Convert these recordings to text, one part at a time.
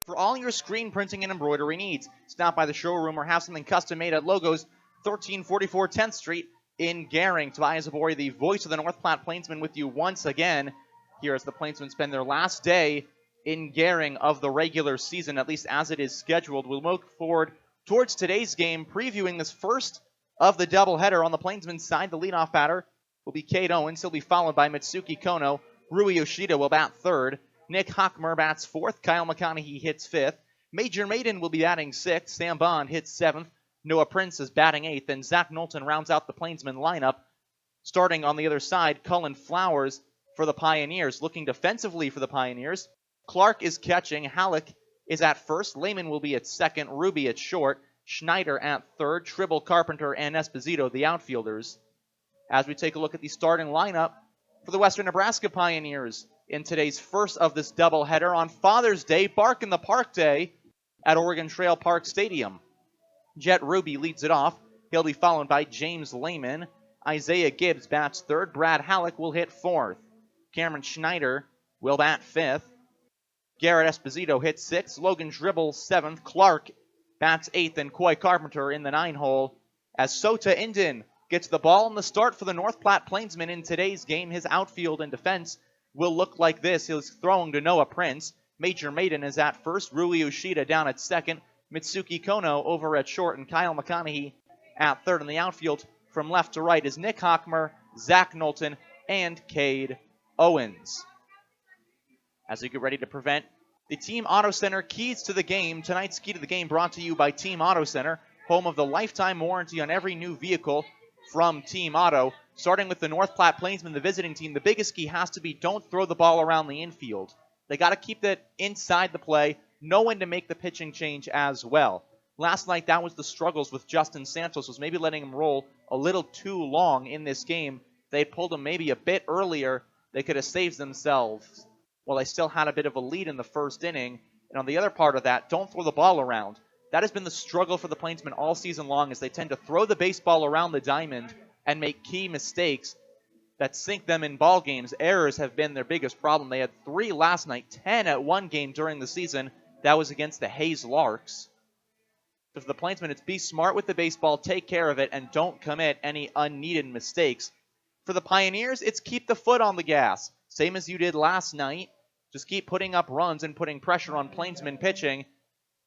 For all your screen printing and embroidery needs, stop by the showroom or have something custom made at Logos, 1344 10th Street in Gering. Tobias Abori, the voice of the North Platte Plainsmen, with you once again here as the Plainsmen spend their last day in Gering of the regular season, at least as it is scheduled. We'll look forward towards today's game, previewing this first of the doubleheader. On the Plainsmen side, the leadoff batter will be Cade Owens. He'll be followed by Mitsuki Kono. Rui Yoshida will bat third. Nick Hockmer bats fourth. Kyle McConaughey hits fifth. Major Maiden will be batting sixth. Sam Bond hits seventh. Noah Prince is batting eighth. And Zach Knowlton rounds out the Plainsmen lineup. Starting on the other side, Cullen Flowers for the Pioneers. Looking defensively for the Pioneers, Clark is catching. Halleck is at first. Lehman will be at second. Ruby at short. Schneider at third. Tribble, Carpenter, and Esposito, the outfielders. As we take a look at the starting lineup for the Western Nebraska Pioneers in today's first of this doubleheader on Father's Day, Bark in the Park Day at Oregon Trail Park Stadium. Jet Ruby leads it off. He'll be followed by James Lehman. Isaiah Gibbs bats third. Brad Halleck will hit fourth. Cameron Schneider will bat fifth. Garrett Esposito hits sixth. Logan Dribble seventh. Clark bats eighth. And Coy Carpenter in the 9-hole as Sota Inden gets the ball in the start for the North Platte Plainsmen in today's game. His outfield and defense will look like this. He's throwing to Noah Prince. Major Maiden is at first. Rui Yoshida down at second. Mitsuki Kono over at short. And Kyle McConaughey at third. In the outfield from left to right is Nick Hockmer, Zach Knowlton, and Cade Owens. As we get ready to prevent the Team Auto Center keys to the game. Tonight's key to the game brought to you by Team Auto Center, home of the lifetime warranty on every new vehicle from Team Auto. Starting with the North Platte Plainsmen, the visiting team, the biggest key has to be don't throw the ball around the infield. They got to keep that inside the play, know when to make the pitching change as well. Last night, that was the struggles with Justin Santos, was maybe letting him roll a little too long in this game. If they had pulled him maybe a bit earlier, they could have saved themselves. Well, they still had a bit of a lead in the first inning. And on the other part of that, don't throw the ball around. That has been the struggle for the Plainsmen all season long, as they tend to throw the baseball around the diamond and make key mistakes that sink them in ball games. Errors have been their biggest problem. They had 3 last night, 10 at one game during the season. That was against the Hayes Larks. So for the Plainsmen, it's be smart with the baseball, take care of it, and don't commit any unneeded mistakes. For the Pioneers, it's keep the foot on the gas. Same as you did last night. Just keep putting up runs and putting pressure on Plainsmen pitching.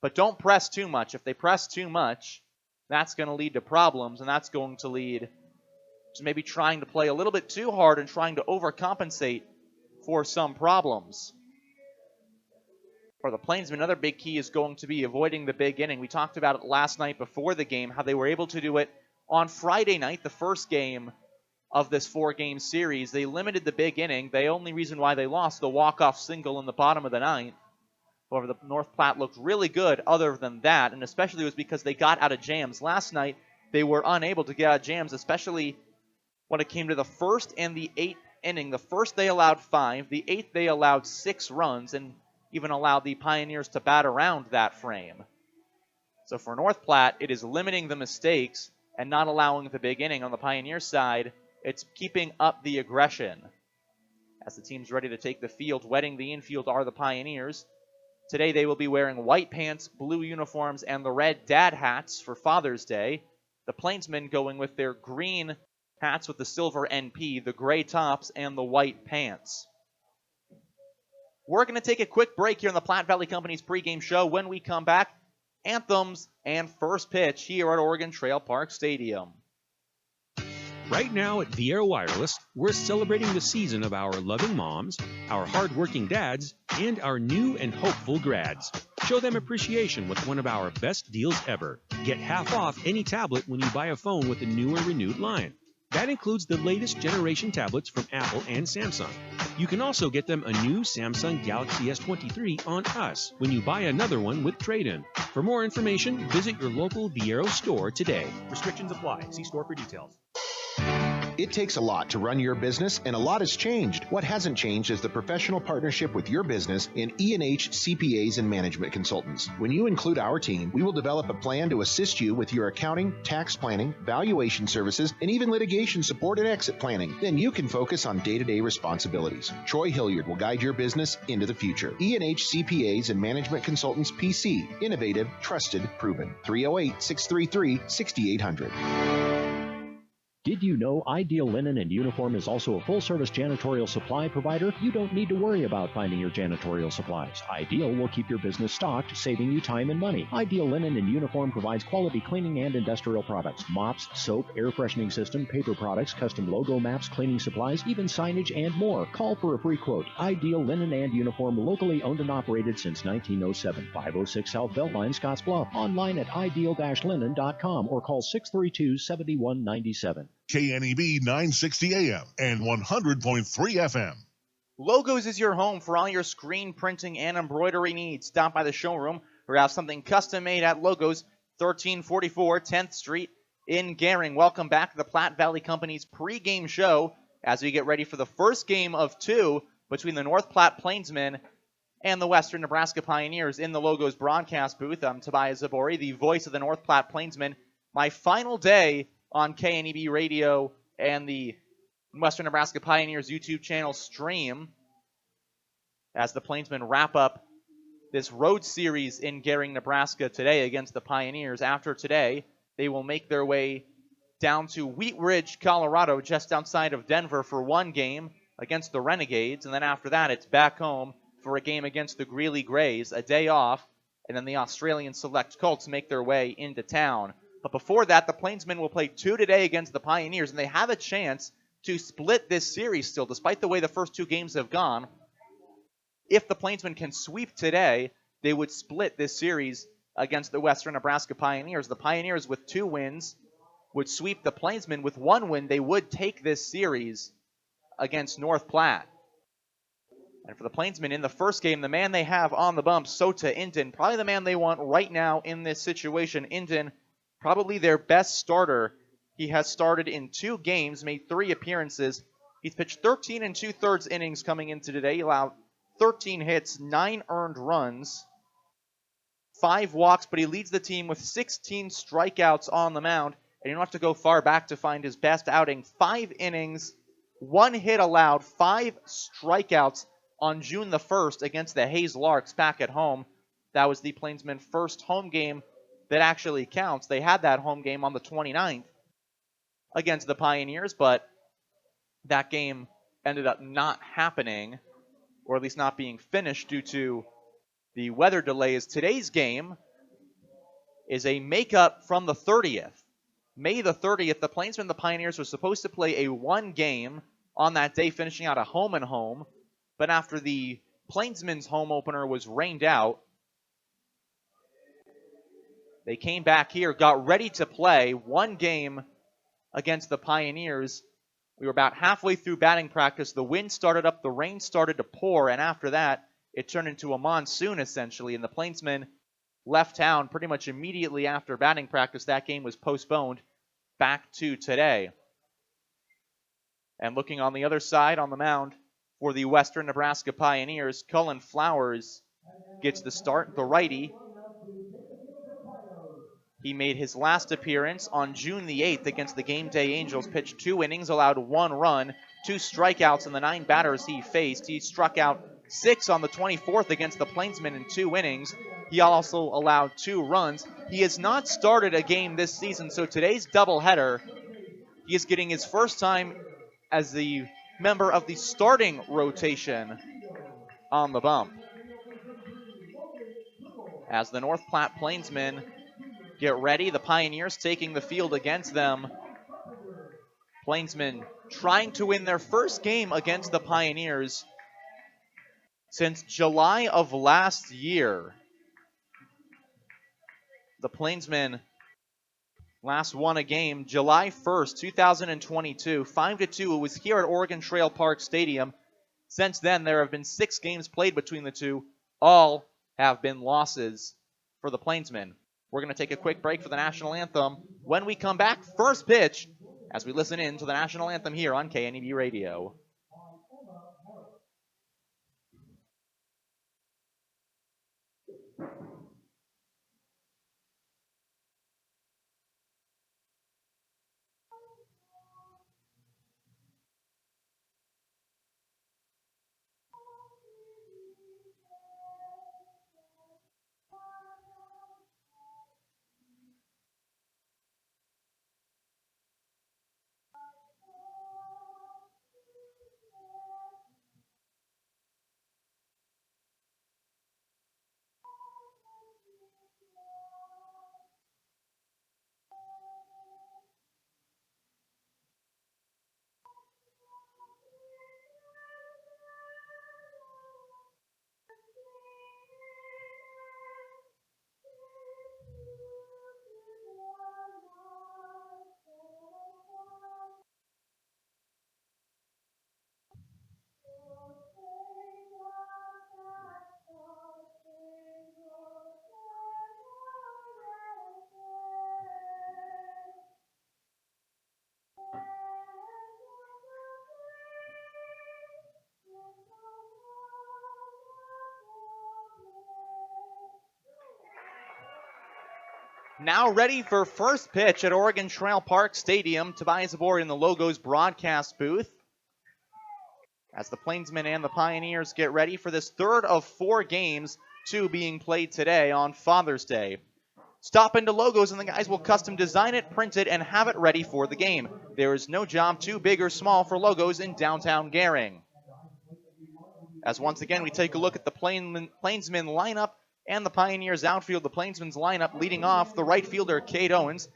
But don't press too much. If they press too much, that's going to lead to problems, and that's going to lead to maybe trying to play a little bit too hard and trying to overcompensate for some problems. For the Plainsmen, another big key is going to be avoiding the big inning. We talked about it last night before the game, how they were able to do it on Friday night, the first game of this 4-game series. They limited the big inning. The only reason why they lost, the walk-off single in the bottom of the ninth. However, the North Platte looked really good other than that, and especially it was because they got out of jams. Last night, they were unable to get out of jams, especially when it came to the first and the 8th inning. The first, they allowed 5. The 8th, they allowed 6 runs, and even allowed the Pioneers to bat around that frame. So for North Platte, it is limiting the mistakes and not allowing the big inning. On the Pioneer side, it's keeping up the aggression. As the team's ready to take the field, wetting the infield are the Pioneers. Today they will be wearing white pants, blue uniforms, and the red dad hats for Father's Day. The Plainsmen going with their green hats with the silver NP, the gray tops, and the white pants. We're going to take a quick break here on the Platte Valley Company's pregame show. When we come back, anthems and first pitch here at Oregon Trail Park Stadium. Right now at Viera Wireless, we're celebrating the season of our loving moms, our hardworking dads, and our new and hopeful grads. Show them appreciation with one of our best deals ever. Get half off any tablet when you buy a phone with the new or renewed line. That includes the latest generation tablets from Apple and Samsung. You can also get them a new Samsung Galaxy S23 on us when you buy another one with trade-in. For more information, visit your local Viera store today. Restrictions apply. See store for details. It takes a lot to run your business, and a lot has changed. What hasn't changed is the professional partnership with your business in E&H CPAs and Management Consultants. When you include our team, we will develop a plan to assist you with your accounting, tax planning, valuation services, and even litigation support and exit planning. Then you can focus on day-to-day responsibilities. Troy Hilliard will guide your business into the future. E&H CPAs and Management Consultants PC. Innovative, trusted, proven. 308-633-6800. Did you know Ideal Linen and Uniform is also a full-service janitorial supply provider? You don't need to worry about finding your janitorial supplies. Ideal will keep your business stocked, saving you time and money. Ideal Linen and Uniform provides quality cleaning and industrial products, mops, soap, air freshening system, paper products, custom logo maps, cleaning supplies, even signage, and more. Call for a free quote. Ideal Linen and Uniform, locally owned and operated since 1907. 506 South Beltline, Scottsbluff. Online at ideal-linen.com or call 632-7197. KNEB 960 AM and 100.3 FM. Logos is your home for all your screen printing and embroidery needs. Stop by the showroom or have something custom made at Logos, 1344 10th Street in Gering. Welcome back to the Platte Valley Company's pregame show as we get ready for the first game of two between the North Platte Plainsmen and the Western Nebraska Pioneers in the Logos broadcast booth. I'm Tobias Zabori, the voice of the North Platte Plainsmen. My final day on KNEB Radio and the Western Nebraska Pioneers YouTube channel stream as the Plainsmen wrap up this road series in Gering, Nebraska today against the Pioneers. After today, they will make their way down to Wheat Ridge, Colorado, just outside of Denver for one game against the Renegades. And then after that, it's back home for a game against the Greeley Grays, a day off, and then the Australian Select Colts make their way into town. But before that, the Plainsmen will play two today against the Pioneers, and they have a chance to split this series still, despite the way the first two games have gone. If the Plainsmen can sweep today, they would split this series against the Western Nebraska Pioneers. The Pioneers with 2 wins would sweep the Plainsmen with 1 win. They would take this series against North Platte. And for the Plainsmen in the first game, the man they have on the bump, Sota Inton, probably the man they want right now in this situation. Inton, probably their best starter. He has started in 2 games, made 3 appearances. He's pitched 13 2/3 innings coming into today. He allowed 13 hits, 9 earned runs, 5 walks, but he leads the team with 16 strikeouts on the mound. And you don't have to go far back to find his best outing. 5 innings, 1 hit allowed, 5 strikeouts on June the 1st against the Hayes Larks back at home. That was the Plainsmen' first home game that actually counts. They had that home game on the 29th against the Pioneers, but that game ended up not happening, or at least not being finished due to the weather delays. Today's game is a makeup from the 30th. May the 30th, the Plainsmen and the Pioneers were supposed to play a 1 game on that day, finishing out a home and home, but after the Plainsmen's home opener was rained out, they came back here, got ready to play 1 game against the Pioneers. We were about halfway through batting practice. The wind started up, the rain started to pour, and after that, it turned into a monsoon, essentially, and the Plainsmen left town pretty much immediately after batting practice. That game was postponed back to today. And looking on the other side on the mound for the Western Nebraska Pioneers, Cullen Flowers gets the start, the righty. He made his last appearance on June the 8th against the Game Day Angels, pitched 2 innings, allowed 1 run, 2 strikeouts in the 9 batters he faced. He struck out 6 on the 24th against the Plainsmen in 2 innings. He also allowed 2 runs. He has not started a game this season, so today's doubleheader, he is getting his first time as the member of the starting rotation on the bump. As the North Platte Plainsmen get ready, the Pioneers taking the field against them. Plainsmen trying to win their first game against the Pioneers since July of last year. The Plainsmen last won a game July 1st, 2022, 5-2. It was here at Oregon Trail Park Stadium. Since then, there have been 6 games played between the two. All have been losses for the Plainsmen. We're going to take a quick break for the national anthem. When we come back, first pitch as we listen in to the national anthem here on KNEB Radio. Now ready for first pitch at Oregon Trail Park Stadium. Tobias aboard in the Logos broadcast booth as the Plainsmen and the Pioneers get ready for this third of 4 games, 2 being played today on Father's Day. Stop into Logos and the guys will custom design it, print it, and have it ready for the game. There is no job too big or small for Logos in downtown Gering. As once again we take a look at the Plainsmen lineup and the Pioneers outfield. The Plainsmen's lineup leading off the right fielder, Cade Owens.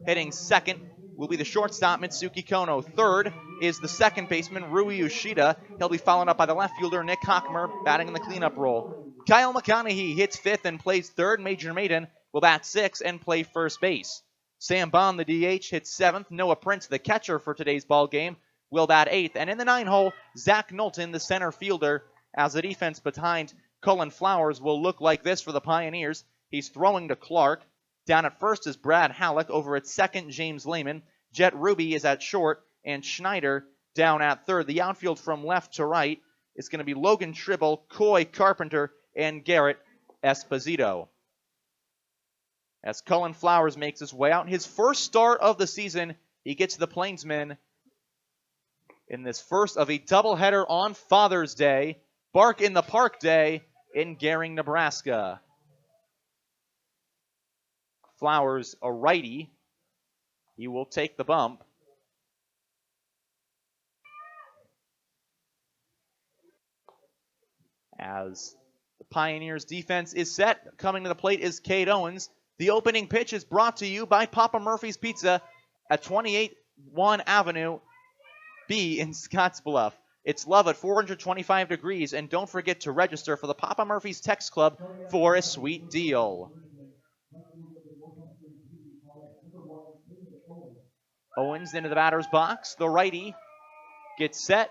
Hitting second will be the shortstop, Mitsuki Kono. Third is the second baseman, Rui Ushida. He'll be followed up by the left fielder, Nick Hockmer, batting in the cleanup role. Kyle McConaughey hits fifth and plays third. Major Maiden will bat sixth and play first base. Sam Bond, the DH, hits seventh. Noah Prince, the catcher for today's ball game, will bat eighth. And in the 9-hole, Zach Knowlton, the center fielder, as the defense behind Cullen Flowers will look like this for the Pioneers. He's throwing to Clark. Down at first is Brad Halleck. Over at second, James Lehman. Jet Ruby is at short, and Schneider down at third. The outfield from left to right is going to be Logan Tribble, Coy Carpenter, and Garrett Esposito. As Cullen Flowers makes his way out, his first start of the season, he gets the Plainsmen in this first of a doubleheader on Father's Day. Bark in the Park Day in Gering, Nebraska. Flowers, a righty. He will take the bump. As the Pioneers defense is set, coming to the plate is Cade Owens. The opening pitch is brought to you by Papa Murphy's Pizza at 28-1 Avenue B in Scottsbluff. It's love at 425 degrees, and don't forget to register for the Papa Murphy's Text Club for a sweet deal. Owens into the batter's box. The righty gets set.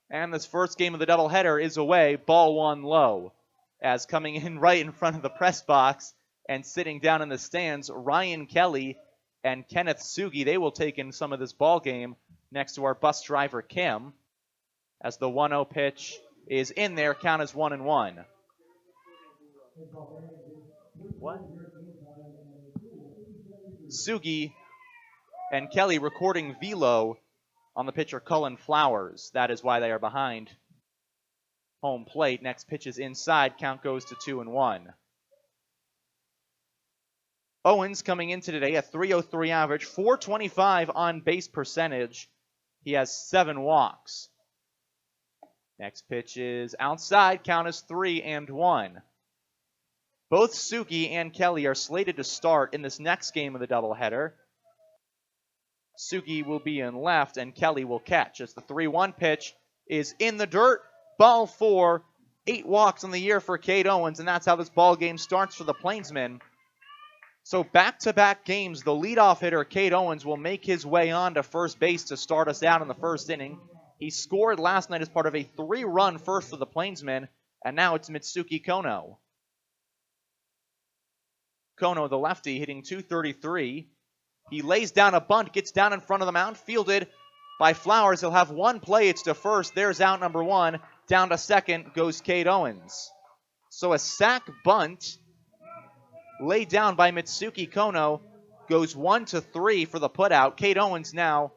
And this first game of the doubleheader is away, ball one low. As coming in right in front of the press box and sitting down in the stands, Ryan Kelly and Kenneth Sugi. They will take in some of this ball game next to our bus driver, Kim, as the 1-0 pitch is in there. Count is 1-1. What? Sugi and Kelly recording velo on the pitcher Cullen Flowers. That is why they are behind home plate. Next pitch is inside. Count goes to 2-1. Owens coming into today a .303 average, .425 on base percentage. He has 7 walks. Next pitch is outside. Count is 3-1. Both Sugi and Kelly are slated to start in this next game of the doubleheader. Sugi will be in left and Kelly will catch as the 3-1 pitch is in the dirt. Ball 4. 8 walks on the year for Cade Owens, and that's how this ball game starts for the Plainsmen. So back-to-back games, the leadoff hitter, Cade Owens, will make his way on to first base to start us out in the first inning. He scored last night as part of a 3-run first for the Plainsmen, and now it's Mitsuki Kono. Kono, the lefty, hitting .233. He lays down a bunt, gets down in front of the mound, fielded by Flowers. He'll have one play. It's to first. There's out number one. Down to second goes Cade Owens. So a sac bunt laid down by Mitsuki Kono goes 1-3 for the putout. Cade Owens now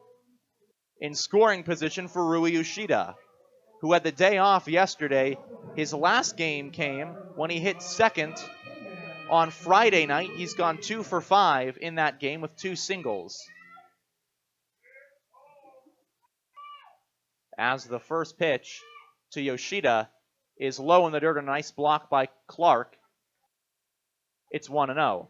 in scoring position for Rui Yoshida, who had the day off yesterday. His last game came when he hit second on Friday night. He's gone 2 for 5 in that game with 2 singles. As the first pitch to Yoshida is low in the dirt, a nice block by Clark. It's 1-0.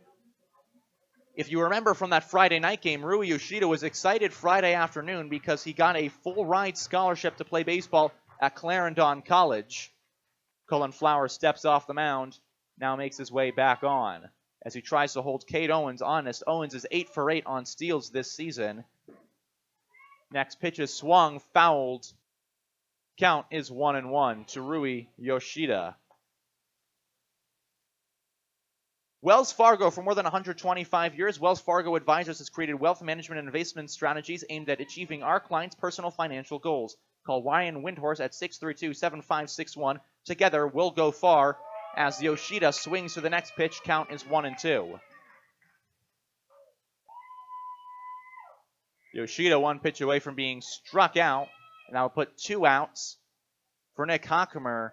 If you remember from that Friday night game, Rui Yoshida was excited Friday afternoon because he got a full ride scholarship to play baseball at Clarendon College. Cullen Flowers steps off the mound, now makes his way back on as he tries to hold Cade Owens honest. Owens is 8 for 8 on steals this season. Next pitch is swung, fouled. Count is 1-1 to Rui Yoshida. Wells Fargo, for more than 125 years, Wells Fargo Advisors has created wealth management and investment strategies aimed at achieving our clients' personal financial goals. Call Ryan Windhorse at 632-7561. Together, we'll go far. As Yoshida swings to the next pitch, count is 1-2. Yoshida one pitch away from being struck out, and that will put 2 outs for Nick Hockemer.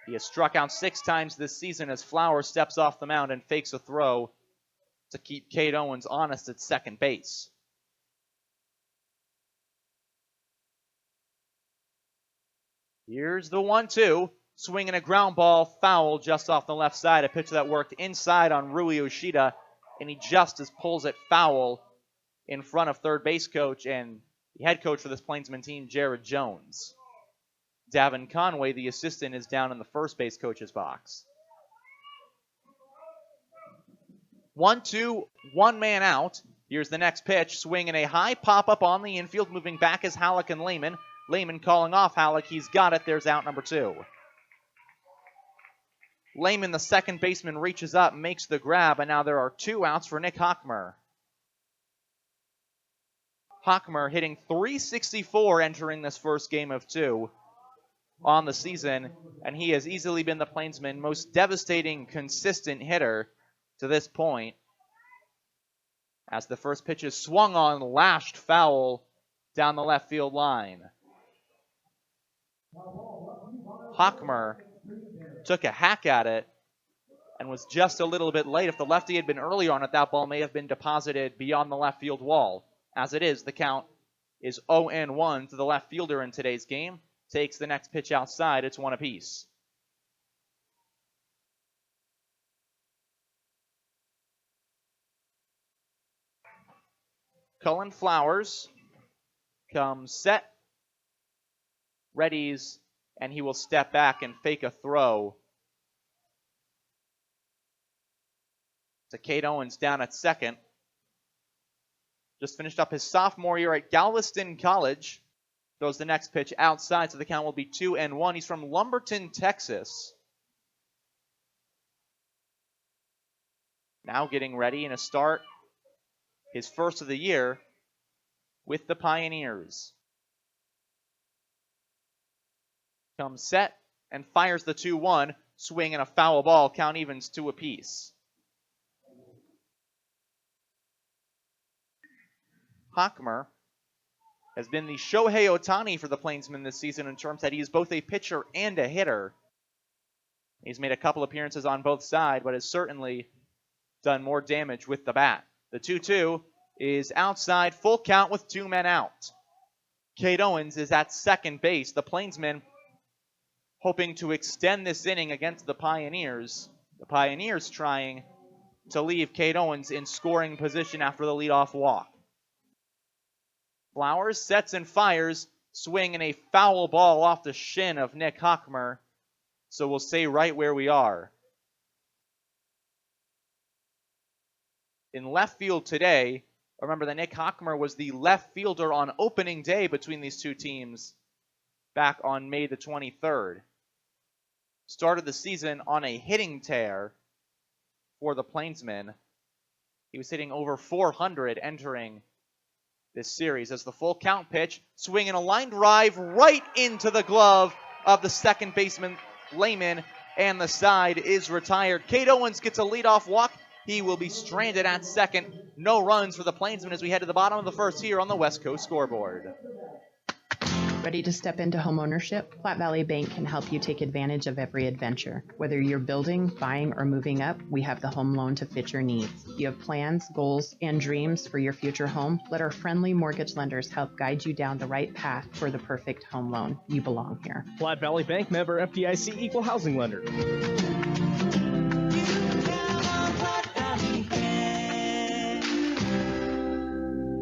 He has struck out 6 times this season as Flowers steps off the mound and fakes a throw to keep Cade Owens honest at second base. Here's the 1-2. Swinging a ground ball, foul just off the left side. A pitch that worked inside on Rui Yoshida, and he just pulls it foul in front of third base coach and the head coach for this Plainsman team, Jared Jones. Davin Conway, the assistant, is down in the first base coach's box. 1-2, 1 man out. Here's the next pitch. Swinging a high pop-up on the infield. Moving back is Halleck and Lehman. Lehman calling off Halleck. He's got it. There's out number 2. Lehman, the second baseman, reaches up, makes the grab, and now there are 2 outs for Nick Hockemer. Hockemer hitting .364 entering this first game of 2 on the season, and he has easily been the Plainsman most devastating, consistent hitter to this point. As the first pitch is swung on, lashed foul down the left field line. Hockemer took a hack at it and was just a little bit late. If the lefty had been earlier on it, that ball may have been deposited beyond the left field wall. As it is, the count is 0-1 to the left fielder in today's game. Takes the next pitch outside. It's 1 apiece. Cullen Flowers comes set, readies, and he will step back and fake a throw to Cade Owens down at second. Just finished up his sophomore year at Galveston College. Throws the next pitch outside, so the count will be 2-1. He's from Lumberton, Texas. Now getting ready in a start, his first of the year with the Pioneers. Comes set and fires the 2-1. Swing and a foul ball. Count evens 2 apiece. Hockemer has been the Shohei Ohtani for the Plainsmen this season in terms that he is both a pitcher and a hitter. He's made a couple appearances on both sides, but has certainly done more damage with the bat. The 2-2 is outside, full count with 2 men out. Cade Owens is at second base. The Plainsmen hoping to extend this inning against the Pioneers. The Pioneers trying to leave Cade Owens in scoring position after the leadoff walk. Flowers sets and fires, swinging a foul ball off the shin of Nick Hockemer. So we'll stay right where we are. In left field today, remember that Nick Hockemer was the left fielder on opening day between these two teams back on May the 23rd. started the season on a hitting tear for the Plainsmen. He was hitting over 400 entering this series as the full count pitch, swinging a line drive right into the glove of the second baseman, Lehman, and the side is retired. Cade Owens gets a leadoff walk. He will be stranded at second. No runs for the Plainsmen as we head to the bottom of the first here on the West Coast scoreboard. Ready to step into homeownership? Platte Valley Bank can help you take advantage of every adventure. Whether you're building, buying, or moving up, we have the home loan to fit your needs. You have plans, goals, and dreams for your future home? Let our friendly mortgage lenders help guide you down the right path for the perfect home loan. You belong here. Platte Valley Bank, member FDIC, equal housing lender.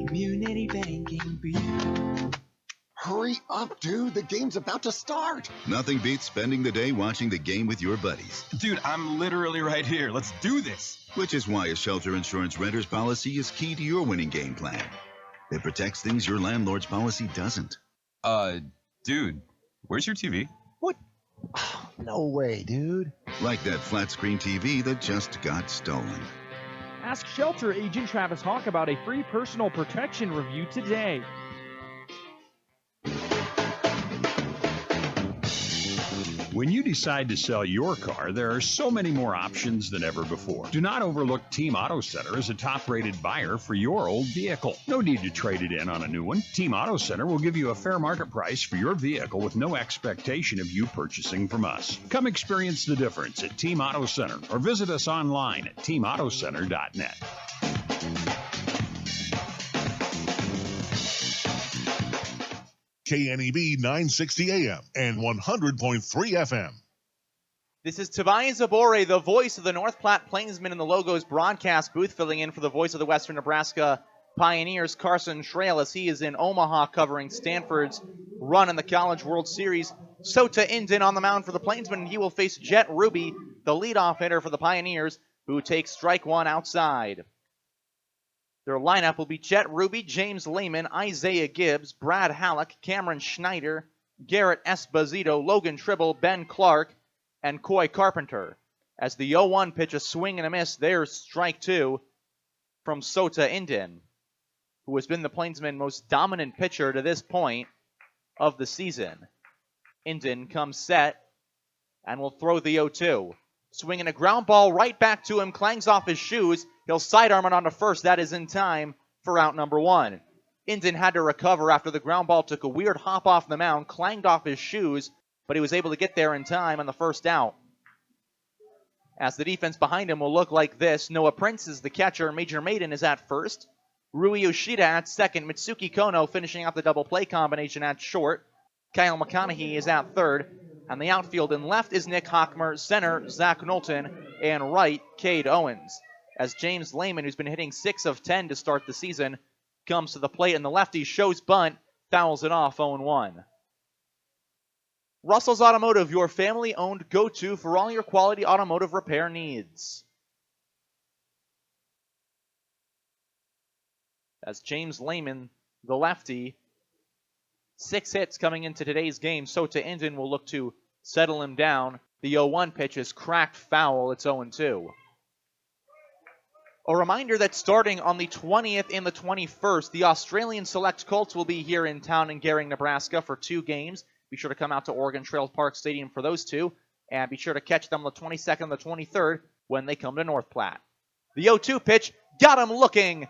Community banking for you. Hurry up, dude. The game's about to start. Nothing beats spending the day watching the game with your buddies. Dude, I'm literally right here. Let's do this. Which is why a shelter insurance renter's policy is key to your winning game plan. It protects things your landlord's policy doesn't. Dude, where's your TV? What? Oh, no way, dude. Like that flat screen TV that just got stolen. Ask shelter agent Travis Hawk about a free personal protection review today. When you decide to sell your car, there are so many more options than ever before. Do not overlook Team Auto Center as a top-rated buyer for your old vehicle. No need to trade it in on a new one. Team Auto Center will give you a fair market price for your vehicle with no expectation of you purchasing from us. Come experience the difference at Team Auto Center or visit us online at teamautocenter.net. KNEB 960 AM and 100.3 FM. This is Tobias Zabore, the voice of the North Platte Plainsmen in the Logos broadcast booth, filling in for the voice of the Western Nebraska Pioneers, Carson Schrail, as he is in Omaha covering Stanford's run in the College World Series. Sota Indin on the mound for the Plainsmen, and he will face Jet Ruby, the leadoff hitter for the Pioneers, who takes strike one outside. Their lineup will be Jet Ruby, James Lehman, Isaiah Gibbs, Brad Halleck, Cameron Schneider, Garrett Esposito, Logan Tribble, Ben Clark, and Coy Carpenter. As the 0-1 pitch, a swing and a miss, there's strike two from Sota Indin, who has been the Plainsmen' most dominant pitcher to this point of the season. Indin comes set and will throw the 0-2. Swinging a ground ball right back to him, clangs off his shoes. He'll sidearm it onto first. That is in time for out number one. Indin had to recover after the ground ball took a weird hop off the mound, clanged off his shoes, but he was able to get there in time on the first out. As the defense behind him will look like this, Noah Prince is the catcher, Major Maiden is at first, Rui Yoshida at second, Mitsuki Kono finishing out the double play combination at short, Kyle McConaughey is at third, and the outfield in left is Nick Hockmer, center Zach Knowlton, and right Cade Owens. As James Lehman, who's been hitting 6 of 10 to start the season, comes to the plate, and the lefty shows bunt, fouls it off 0-1. Russell's Automotive, your family-owned go-to for all your quality automotive repair needs. As James Lehman, the lefty, 6 hits coming into today's game. Sota Indin will look to settle him down. The 0-1 pitch is cracked foul. It's 0-2. A reminder that starting on the 20th and the 21st, the Australian Select Colts will be here in town in Gering, Nebraska for 2 games. Be sure to come out to Oregon Trails Park Stadium for those 2, and be sure to catch them the 22nd and the 23rd when they come to North Platte. The 0-2 pitch got him looking.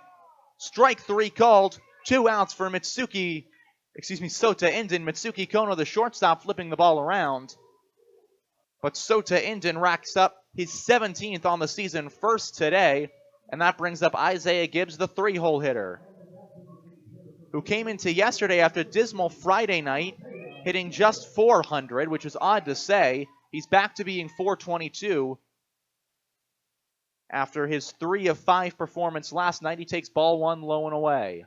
Strike 3 called. 2 outs for Sota Indin. Mitsuki Kono, the shortstop, flipping the ball around. But Sota Indin racks up his 17th on the season, first today. And that brings up Isaiah Gibbs, the 3-hole hitter, who came into yesterday after a dismal Friday night, hitting just 400, which is odd to say. He's back to being 422 after his 3 of 5 performance last night. He takes ball 1 low and away.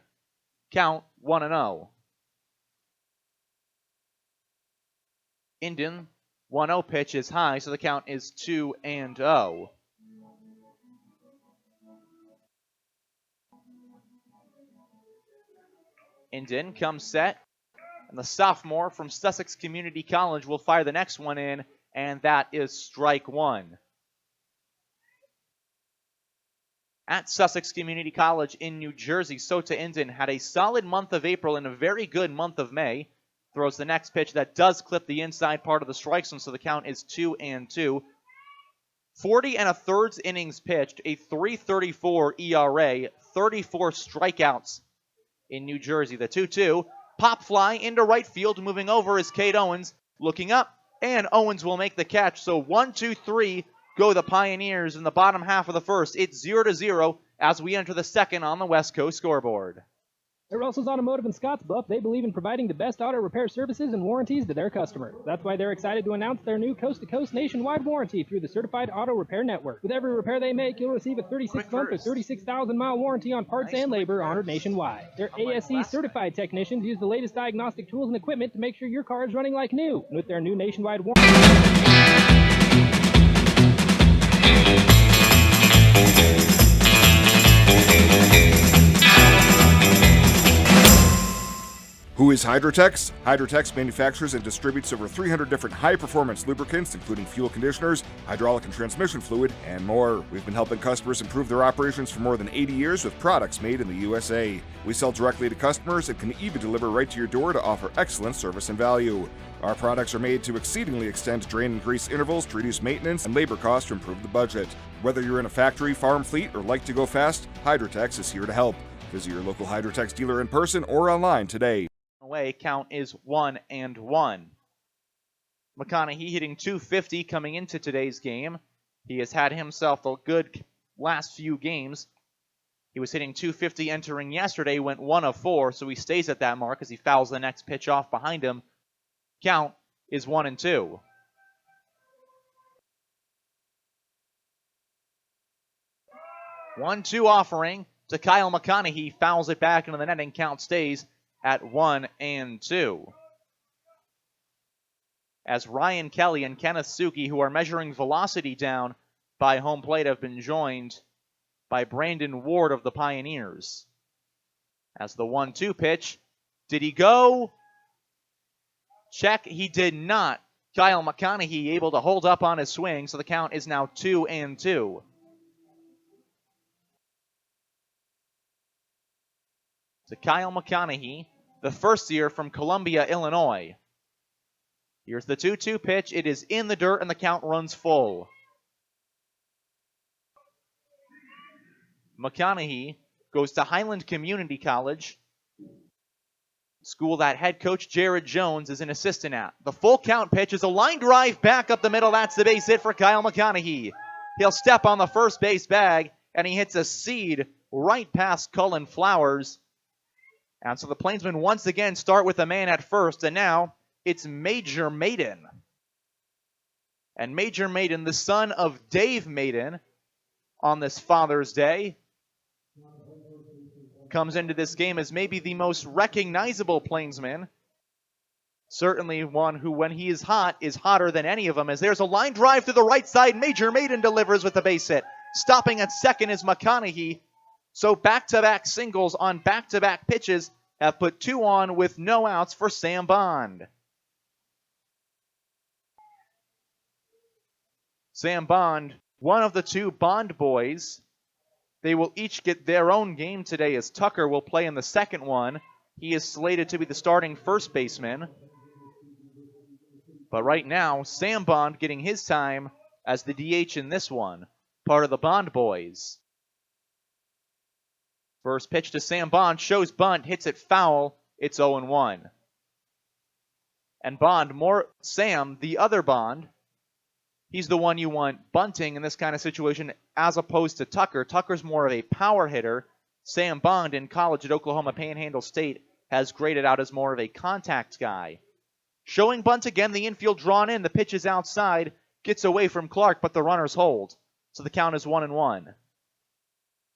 Count 1-0. Indin, 1-0 pitch is high, so the count is 2-0. Indin comes set, and the sophomore from Sussex Community College will fire the next one in and that is strike one. At Sussex Community College in New Jersey, Sota Indon had a solid month of April and a very good month of May. Throws the next pitch that does clip the inside part of the strike zone, so the count is 2-2. 40 1/3 innings pitched, a 3.34 ERA, 34 strikeouts in New Jersey. The 2-2, pop fly into right field. Moving over is Cade Owens, looking up, and Owens will make the catch. So 1-2-3 go the Pioneers in the bottom half of the first. It's 0-0 as we enter the second on the West Coast scoreboard. At Russell's Automotive in Scottsbluff, they believe in providing the best auto repair services and warranties to their customers. That's why they're excited to announce their new coast-to-coast nationwide warranty through the Certified Auto Repair Network. With every repair they make, you'll receive a 36-month or 36,000-mile warranty on parts and labor honored nationwide. Their ASE certified technicians use the latest diagnostic tools and equipment to make sure your car is running like new. And with their new nationwide warranty... Who is Hydrotex? Hydrotex manufactures and distributes over 300 different high-performance lubricants, including fuel conditioners, hydraulic and transmission fluid, and more. We've been helping customers improve their operations for more than 80 years with products made in the USA. We sell directly to customers and can even deliver right to your door to offer excellent service and value. Our products are made to exceedingly extend drain and grease intervals to reduce maintenance and labor costs to improve the budget. Whether you're in a factory, farm fleet, or like to go fast, Hydrotex is here to help. Visit your local Hydrotex dealer in person or online today. Away, count is 1-1. McConaughey hitting .250 coming into today's game. He has had himself a good last few games. He was hitting .250 entering yesterday, went 1 of 4, so he stays at that mark as he fouls the next pitch off behind him. Count is 1-2. One-two offering to Kyle McConaughey, fouls it back into the net, and count stays at 1-2. As Ryan Kelly and Kenneth Suki, who are measuring velocity down by home plate, have been joined by Brandon Ward of the Pioneers. As the 1-2 pitch, did he go? Check, he did not. Kyle McConaughey able to hold up on his swing, so the count is now 2-2. To Kyle McConaughey, the first year from Columbia, Illinois. Here's the 2-2 pitch. It is in the dirt, and the count runs full. McConaughey goes to Highland Community College, school that head coach Jared Jones is an assistant at. The full count pitch is a line drive back up the middle. That's the base hit for Kyle McConaughey. He'll step on the first base bag, and he hits a seed right past Cullen Flowers. And so the Plainsmen once again start with a man at first, and now it's Major Maiden. And Major Maiden, the son of Dave Maiden, on this Father's Day, comes into this game as maybe the most recognizable Plainsman. Certainly one who, when he is hot, is hotter than any of them, as there's a line drive to the right side. Major Maiden delivers with the base hit. Stopping at second is McConaughey. So back-to-back singles on back-to-back pitches have put 2 on with no outs for Sam Bond. Sam Bond, one of the 2 Bond boys. They will each get their own game today as Tucker will play in the second one. He is slated to be the starting first baseman. But right now, Sam Bond getting his time as the DH in this one, part of the Bond boys. First pitch to Sam Bond, shows bunt, hits it foul. It's 0-1. And Bond, Sam, the other Bond, he's the one you want bunting in this kind of situation as opposed to Tucker. Tucker's more of a power hitter. Sam Bond in college at Oklahoma Panhandle State has graded out as more of a contact guy. Showing bunt again, the infield drawn in. The pitch is outside, gets away from Clark, but the runners hold. So the count is 1-1.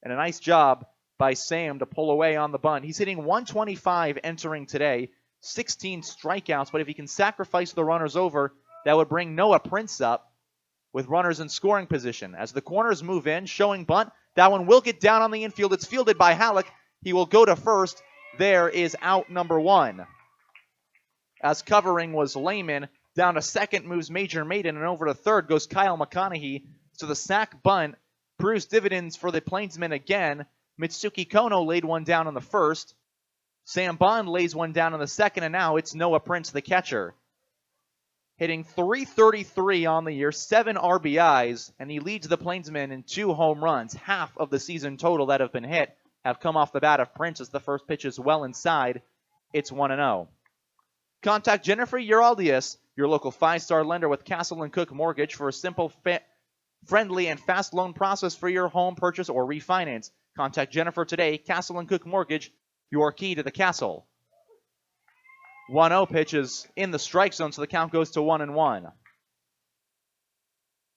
And a nice job by Sam to pull away on the bunt. He's hitting 125 entering today, 16 strikeouts, but if he can sacrifice the runners over, that would bring Noah Prince up with runners in scoring position. As the corners move in, showing bunt, that one will get down on the infield. It's fielded by Halleck. He will go to first. There is out number 1. As covering was Lehman, Down to second moves Major Maiden, and over to third goes Kyle McConaughey. So the sack bunt proves dividends for the Plainsmen again. Mitsuki Kono laid one down in the first. Sam Bond lays one down in the second, and now it's Noah Prince, the catcher. Hitting .333 on the year, 7 RBIs, and he leads the Plainsmen in 2 home runs. Half of the season total that have been hit have come off the bat of Prince as the first pitch is well inside. It's 1-0. Contact Jennifer Uraldius, your local 5-star lender with Castle & Cook Mortgage, for a simple, friendly, and fast loan process for your home purchase or refinance. Contact Jennifer today. Castle & Cook Mortgage, your key to the castle. 1-0 pitch is in the strike zone, so the count goes to 1-1.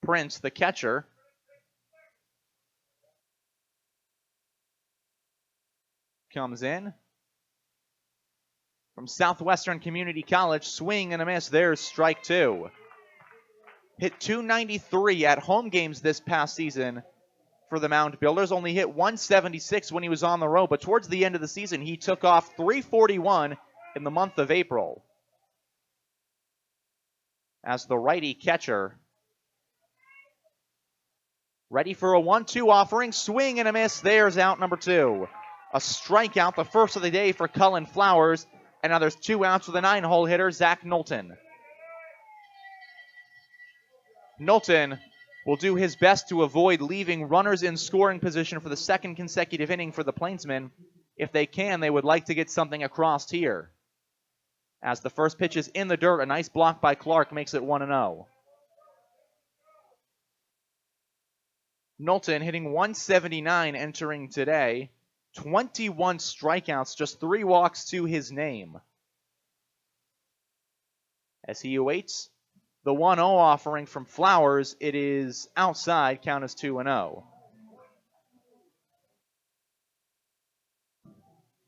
Prince, the catcher, comes in from Southwestern Community College. Swing and a miss. There's strike 2. Hit .293 at home games this past season for the Mound Builders. Only hit .176 when he was on the road, but towards the end of the season, he took off .341 in the month of April. As the righty catcher, ready for a 1-2 offering. Swing and a miss. There's out number 2. A strikeout, the first of the day for Cullen Flowers. And now there's 2 outs with a 9-hole hitter, Zach Knowlton. Knowlton will do his best to avoid leaving runners in scoring position for the second consecutive inning for the Plainsmen. If they can, they would like to get something across here. As the first pitch is in the dirt, a nice block by Clark makes it 1-0. Knowlton hitting .179 entering today. 21 strikeouts, just 3 walks to his name. As he awaits the 1-0 offering from Flowers, it is outside, count is 2-0.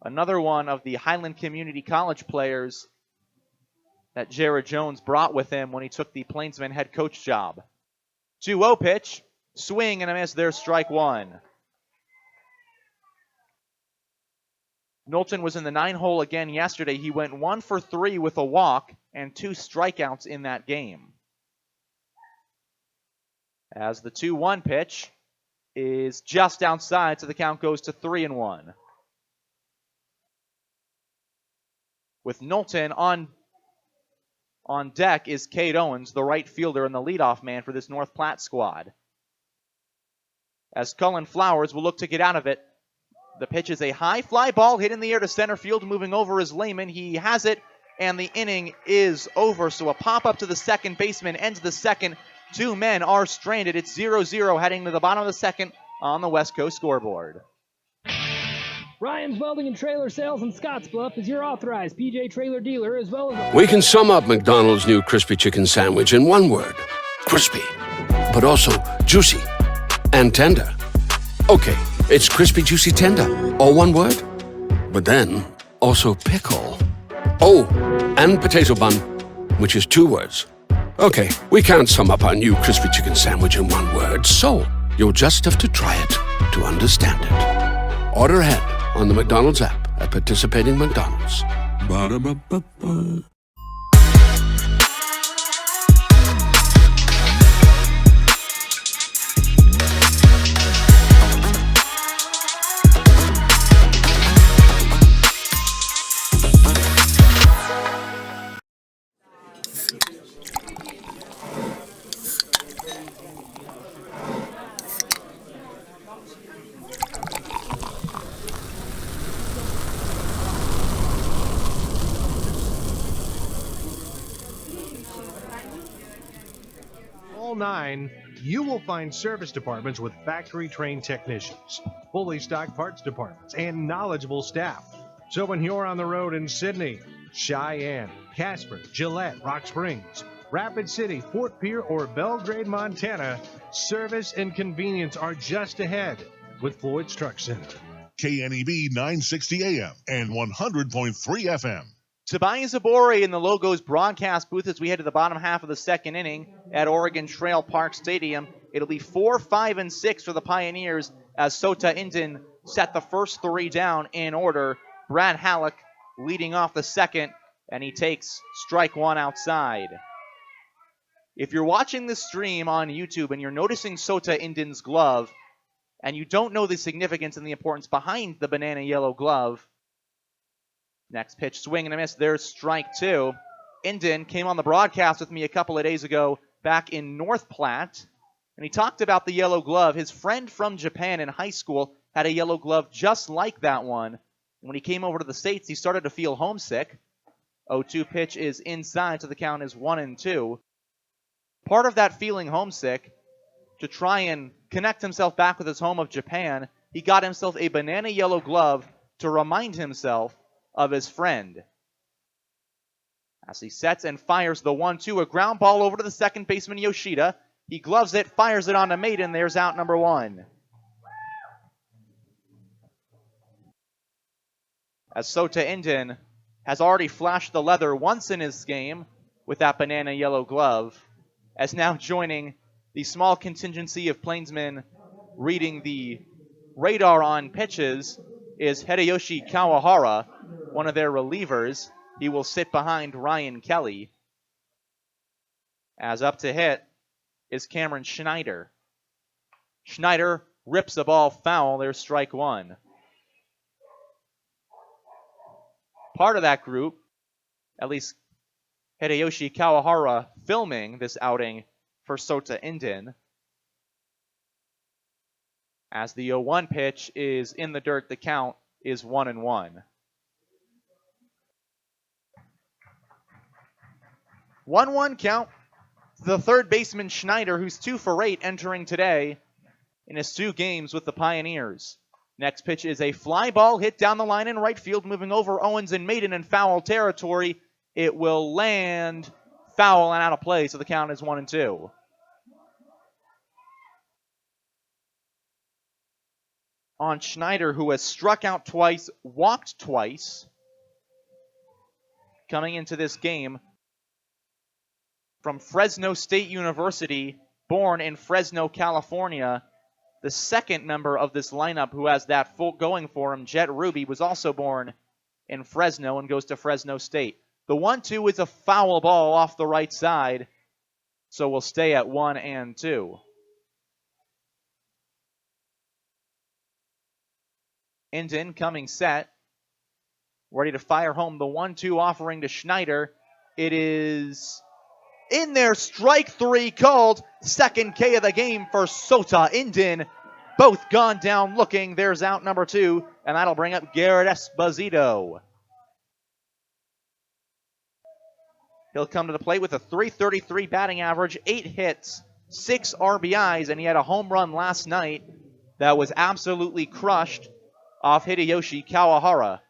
Another one of the Highland Community College players that Jared Jones brought with him when he took the Plainsman head coach job. 2-0 pitch, swing and a miss, there's strike 1. Knowlton was in the 9-hole again yesterday. He went 1 for 3 with a walk and 2 strikeouts in that game. As the 2-1 pitch is just outside, so the count goes to 3-1. With Knowlton on deck is Cade Owens, the right fielder and the leadoff man for this North Platte squad. As Cullen Flowers will look to get out of it. The pitch is a high fly ball hit in the air to center field, moving over is Lehman. He has it, and the inning is over. So a pop-up to the second baseman ends the second. 2 men are stranded. It's 0-0 heading to the bottom of the second on the West Coast scoreboard. Ryan's Welding and Trailer Sales in Scottsbluff is your authorized PJ trailer dealer, as well as... We can sum up McDonald's new crispy chicken sandwich in one word. Crispy. But also juicy and tender. Okay, it's crispy, juicy, tender. All one word. But then, also pickle. Oh, and potato bun, which is 2 words. Okay, we can't sum up our new crispy chicken sandwich in one word, so you'll just have to try it to understand it. Order ahead on the McDonald's app at participating McDonald's. Ba-da-ba-ba-ba. All 9, you will find service departments with factory-trained technicians, fully stocked parts departments, and knowledgeable staff. So when you're on the road in Sydney, Cheyenne, Casper, Gillette, Rock Springs, Rapid City, Fort Pierre, or Belgrade, Montana, service and convenience are just ahead with Floyd's Truck Center. KNEB 960 AM and 100.3 FM. Tobias Abori in the Logos broadcast booth as we head to the bottom half of the second inning at Oregon Trail Park Stadium. It'll be 4, 5, and 6 for the Pioneers as Sota Inton set the first 3 down in order. Brad Halleck leading off the second, and he takes strike 1 outside. If you're watching this stream on YouTube and you're noticing Sota Indin's glove, and you don't know the significance and the importance behind the banana yellow glove, next pitch, swing and a miss. There's strike 2. Indin came on the broadcast with me a couple of days ago back in North Platte, and he talked about the yellow glove. His friend from Japan in high school had a yellow glove just like that one. When he came over to the States, he started to feel homesick. 0-2 pitch is inside, so the count is 1-2. Part of that feeling homesick, to try and connect himself back with his home of Japan, he got himself a banana yellow glove to remind himself of his friend. As he sets and fires the 1-2, a ground ball over to the second baseman Yoshida. He gloves it, fires it onto Maiden. There's out number 1. As Sota Indin has already flashed the leather once in his game with that banana yellow glove, as now joining the small contingency of Plainsmen reading the radar on pitches is Hideyoshi Kawahara, one of their relievers. He will sit behind Ryan Kelly. As up to hit is Cameron Schneider. Schneider rips the ball foul. There's strike 1. Part of that group, at least Hideyoshi Kawahara filming this outing for Sota Indin. As the 0-1 pitch is in the dirt, the count is 1-1. 1-1 count. The third baseman Schneider, who's 2 for 8 entering today in his 2 games with the Pioneers. Next pitch is a fly ball hit down the line in right field, moving over Owens and Maiden in foul territory. It will land foul and out of play, so the count is 1-2. On Schneider, who has struck out twice, walked twice, coming into this game from Fresno State University, born in Fresno, California. The second member of this lineup who has that full going for him, Jet Ruby, was also born in Fresno and goes to Fresno State. The 1-2 is a foul ball off the right side, so we'll stay at 1-2. Indin coming set, ready to fire home the 1-2 offering to Schneider. It is in there, strike 3 called. Second K of the game for Sota Indin. Both gone down looking. There's out number 2, and that'll bring up Garrett Esposito. He'll come to the plate with a .333 batting average, 8 hits, 6 RBIs, and he had a home run last night that was absolutely crushed off Hideyoshi Kawahara,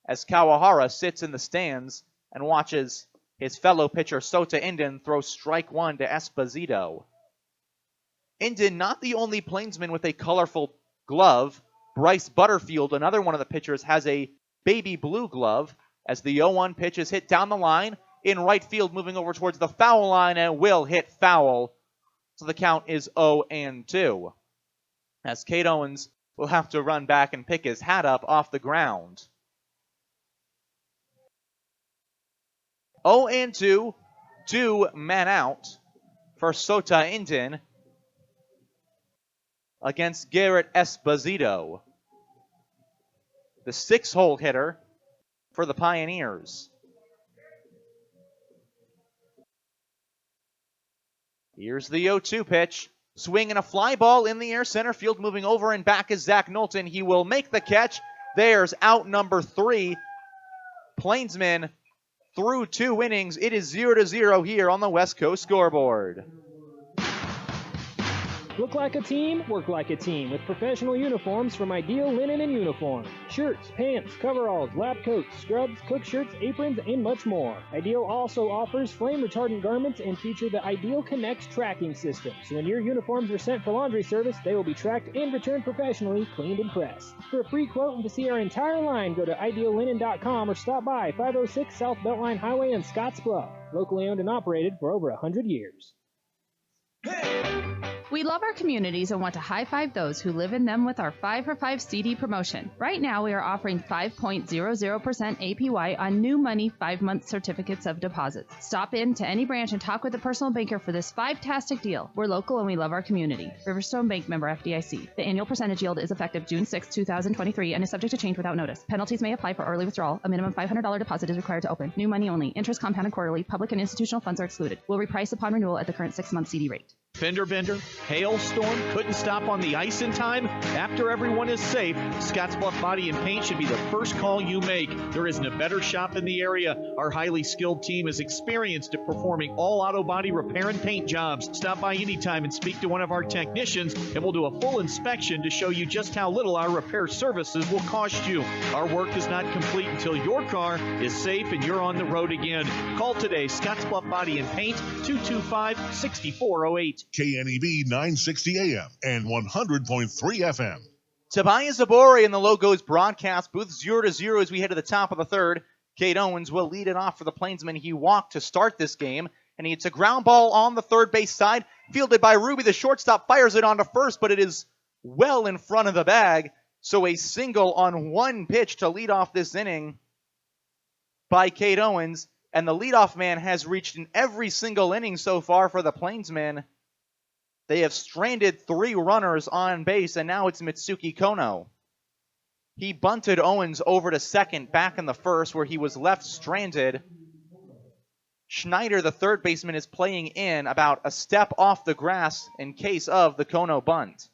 as Kawahara sits in the stands and watches his fellow pitcher Sota Indin throw strike 1 to Esposito. Indin, not the only Plainsman with a colorful glove. Bryce Butterfield, another one of the pitchers, has a baby blue glove, as the 0-1 pitch is hit down the line in right field, moving over towards the foul line, and will hit foul. So the count is 0-2. As Cade Owens will have to run back and pick his hat up off the ground. 0-2, 2 men out for Sota Indin against Garrett Esposito, the 6-hole hitter for the Pioneers. Here's the 0-2 pitch. Swing and a fly ball in the air, center field, moving over and back is Zach Knowlton. He will make the catch. There's out number 3. Plainsmen through 2 innings. It is 0-0 here on the West Coast scoreboard. Look like a team, work like a team with professional uniforms from Ideal Linen and Uniform. Shirts, pants, coveralls, lab coats, scrubs, cook shirts, aprons, and much more. Ideal also offers flame-retardant garments and feature the Ideal Connect tracking system. So when your uniforms are sent for laundry service, they will be tracked and returned professionally, cleaned and pressed. For a free quote and to see our entire line, go to ideallinen.com or stop by 506 South Beltline Highway in Scotts Bluff. Locally owned and operated for over 100 years. We We love our communities and want to high-five those who live in them with our 5 for 5 CD promotion. Right now, we are offering 5.00% APY on new money 5-month certificates of deposits. Stop in to any branch and talk with a personal banker for this five-tastic deal. We're local and we love our community. Riverstone Bank, member FDIC. The annual percentage yield is effective June 6, 2023 and is subject to change without notice. Penalties may apply for early withdrawal. A minimum $500 deposit is required to open. New money only. Interest compounded quarterly. Public and institutional funds are excluded. Will reprice upon renewal at the current 6-month CD rate. Fender bender, hailstorm, couldn't stop on the ice in time? After everyone is safe, Scottsbluff Body and Paint should be the first call you make. There isn't a better shop in the area. Our highly skilled team is experienced at performing all auto body repair and paint jobs. Stop by anytime and speak to one of our technicians, and we'll do a full inspection to show you just how little our repair services will cost you. Our work is not complete until your car is safe and you're on the road again. Call today, Scottsbluff Body and Paint, 225-6408. KNEB 960 AM and 100.3 FM. Tobias Zabori in the Logos broadcast booth, 0-0 as we head to the top of the third. Cade Owens will lead it off for the Plainsmen. He walked to start this game, and it's a ground ball on the third base side, fielded by Ruby. The shortstop fires it onto first, but it is well in front of the bag. So a single on one pitch to lead off this inning by Cade Owens, and the leadoff man has reached in every single inning so far for the Plainsmen. They have stranded 3 runners on base, and now it's Mitsuki Kono. He bunted Owens over to second back in the first, where he was left stranded. Schneider, the third baseman, is playing in about a step off the grass in case of the Kono bunt.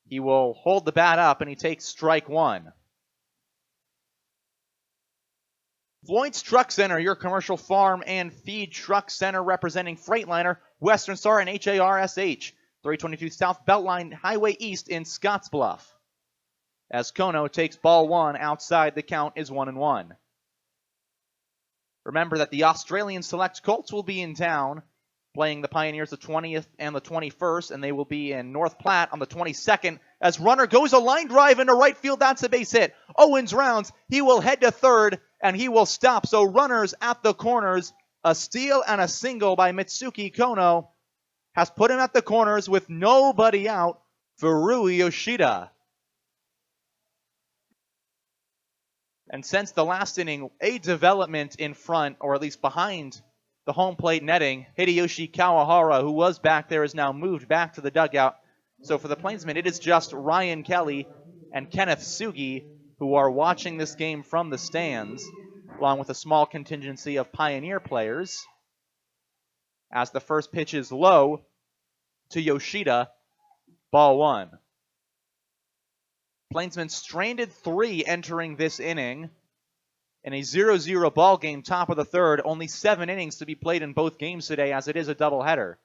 He will hold the bat up, and he takes strike one. Floyd's Truck Center, your commercial farm and feed truck center representing Freightliner, Western Star, and HARSH. 322 South Beltline Highway East in Scottsbluff. As Kono takes ball one outside, the count is 1-1. Remember that the Australian Select Colts will be in town, playing the Pioneers the 20th and the 21st, and they will be in North Platte on the 22nd. As runner goes a line drive into right field, that's a base hit. Owens rounds, he will head to third, and he will stop. So runners at the corners, a steal and a single by Mitsuki Kono has put him at the corners with nobody out for Rui Yoshida. And since the last inning, a development in front, or at least behind the home plate netting, Hideyoshi Kawahara, who was back there, is now moved back to the dugout. So for the Plainsmen, it is just Ryan Kelly and Kenneth Sugi who are watching this game from the stands, along with a small contingency of Pioneer players. As the first pitch is low to Yoshida, ball one. Plainsmen stranded 3 entering this inning. In a 0-0 ball game, top of the third, only 7 innings to be played in both games today, as it is a doubleheader.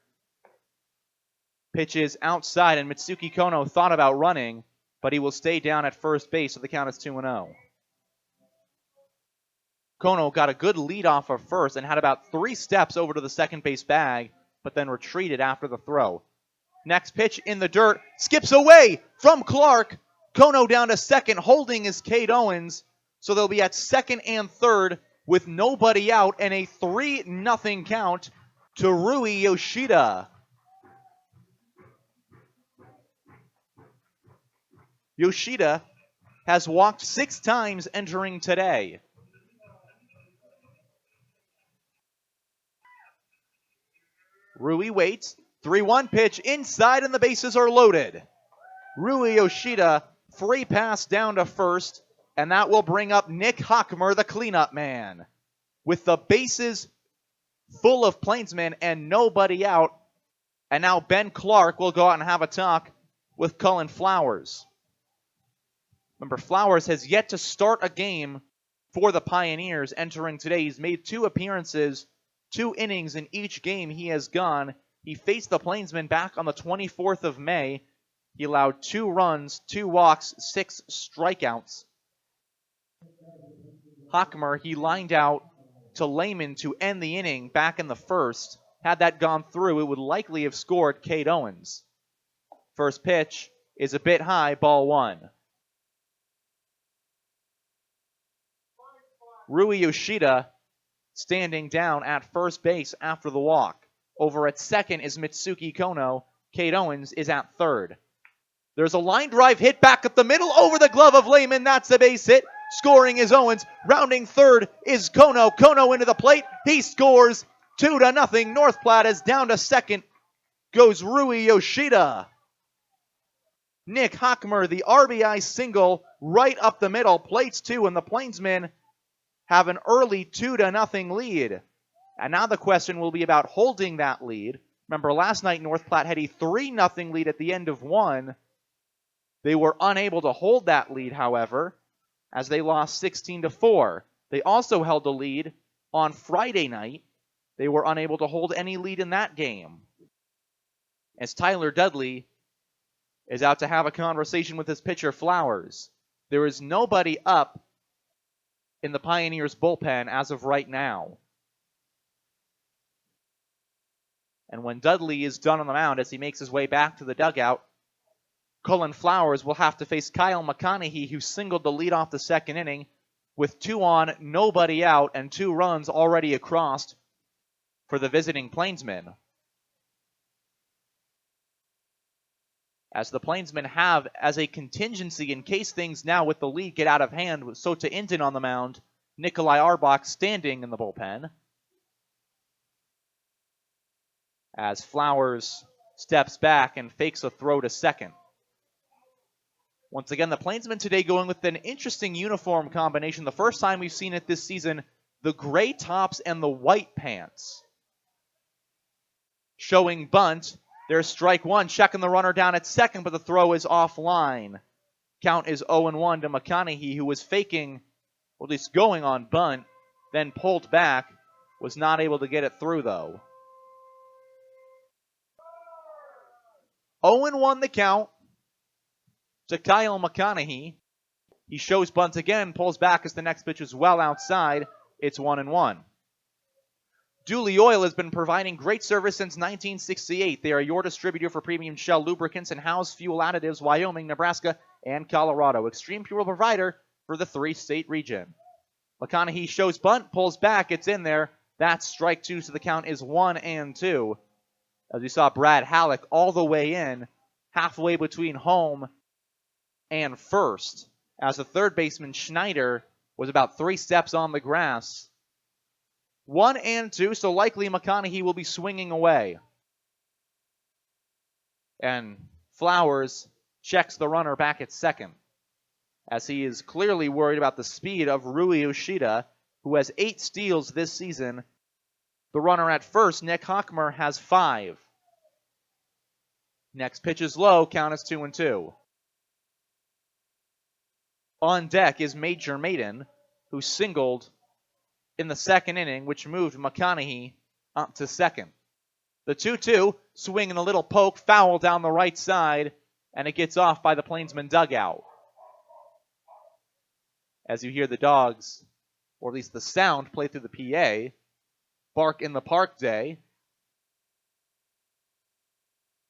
Pitch is outside, and Mitsuki Kono thought about running, but he will stay down at first base, so the count is 2-0. Kono got a good lead off of first and had about 3 steps over to the second base bag, but then retreated after the throw. Next pitch in the dirt, skips away from Clark. Kono down to second, holding is Cade Owens, so they'll be at second and third with nobody out, and a 3-0 count to Rui Yoshida. Yoshida has walked 6 times entering today. Rui waits. 3-1 pitch inside, and the bases are loaded. Rui Yoshida, free pass down to first, and that will bring up Nick Hockmer, the cleanup man. With the bases full of Plainsmen and nobody out, and now Ben Clark will go out and have a talk with Cullen Flowers. Remember, Flowers has yet to start a game for the Pioneers entering today. He's made 2 appearances, 2 innings in each game he has gone. He faced the Plainsmen back on the 24th of May. He allowed 2 runs, 2 walks, 6 strikeouts. Hockmer, he lined out to Lehman to end the inning back in the first. Had that gone through, it would likely have scored Cade Owens. First pitch is a bit high, ball one. Rui Yoshida standing down at first base after the walk. Over at second is Mitsuki Kono. Kate Owens is at third. There's a line drive hit back up the middle over the glove of Lehman. That's a base hit. Scoring is Owens. Rounding third is Kono. Kono into the plate. He scores 2-0. North Platte is down to second. Goes Rui Yoshida. Nick Hockmer, the RBI single right up the middle. Plates two, and the Plainsmen have an early 2-0 lead. And now the question will be about holding that lead. Remember, last night North Platte had a 3-0 lead at the end of one. They were unable to hold that lead, however, as they lost 16-4. They also held the lead on Friday night. They were unable to hold any lead in that game, as Tyler Dudley is out to have a conversation with his pitcher, Flowers. There is nobody up in the Pioneers bullpen as of right now. And when Dudley is done on the mound, as he makes his way back to the dugout, Cullen Flowers will have to face Kyle McConaughey, who singled the lead off the second inning with 2 on, nobody out, and 2 runs already across for the visiting Plainsmen. As the Plainsmen have as a contingency in case things now with the lead get out of hand with Sota Inton on the mound, Nikolai Arbach standing in the bullpen. As Flowers steps back and fakes a throw to second. Once again, the Plainsmen today going with an interesting uniform combination. The first time we've seen it this season, the gray tops and the white pants. Showing bunt. There's strike one, checking the runner down at second, but the throw is offline. Count is 0-1 to McConaughey, who was faking, or at least going on bunt, then pulled back. Was not able to get it through, though. 0-1 the count to Kyle McConaughey. He shows bunt again, pulls back as the next pitch is well outside. It's 1-1. Dooley Oil has been providing great service since 1968. They are your distributor for premium Shell lubricants and House fuel additives, Wyoming, Nebraska, and Colorado. Extreme Fuel provider for the 3-state region. McConaughey shows bunt, pulls back, it's in there. That's strike two, so the count is 1-2. As we saw Brad Halleck all the way in, halfway between home and first, as the third baseman Schneider was about 3 steps on the grass. 1-2, so likely McConaughey will be swinging away. And Flowers checks the runner back at second, as he is clearly worried about the speed of Rui Yoshida, who has 8 steals this season. The runner at first, Nick Hockmer, has 5. Next pitch is low, count is 2-2. On deck is Major Maiden, who singled in the second inning, which moved McConaughey up to second. The 2-2, swinging a little poke, foul down the right side, and it gets off by the Plainsman dugout. As you hear the dogs, or at least the sound play through the PA, bark in the park day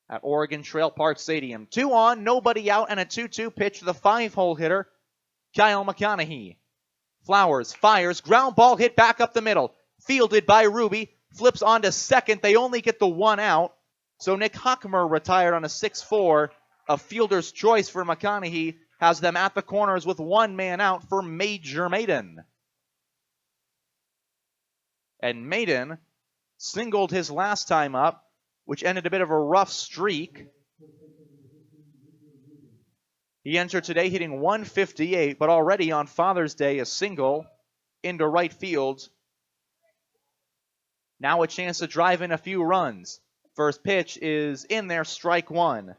at Oregon Trail Park Stadium. 2 on, nobody out, and a 2-2 pitch to the 5-hole hitter, Kyle McConaughey. Flowers fires, ground ball hit back up the middle. Fielded by Ruby, flips on to second. They only get the 1 out. So Nick Hockmer retired on a 6-4. A fielder's choice for McConaughey has them at the corners with 1 man out for Major Maiden. And Maiden singled his last time up, which ended a bit of a rough streak. He entered today hitting 158, but already on Father's Day, a single into right field. Now a chance to drive in a few runs. First pitch is in there, strike one.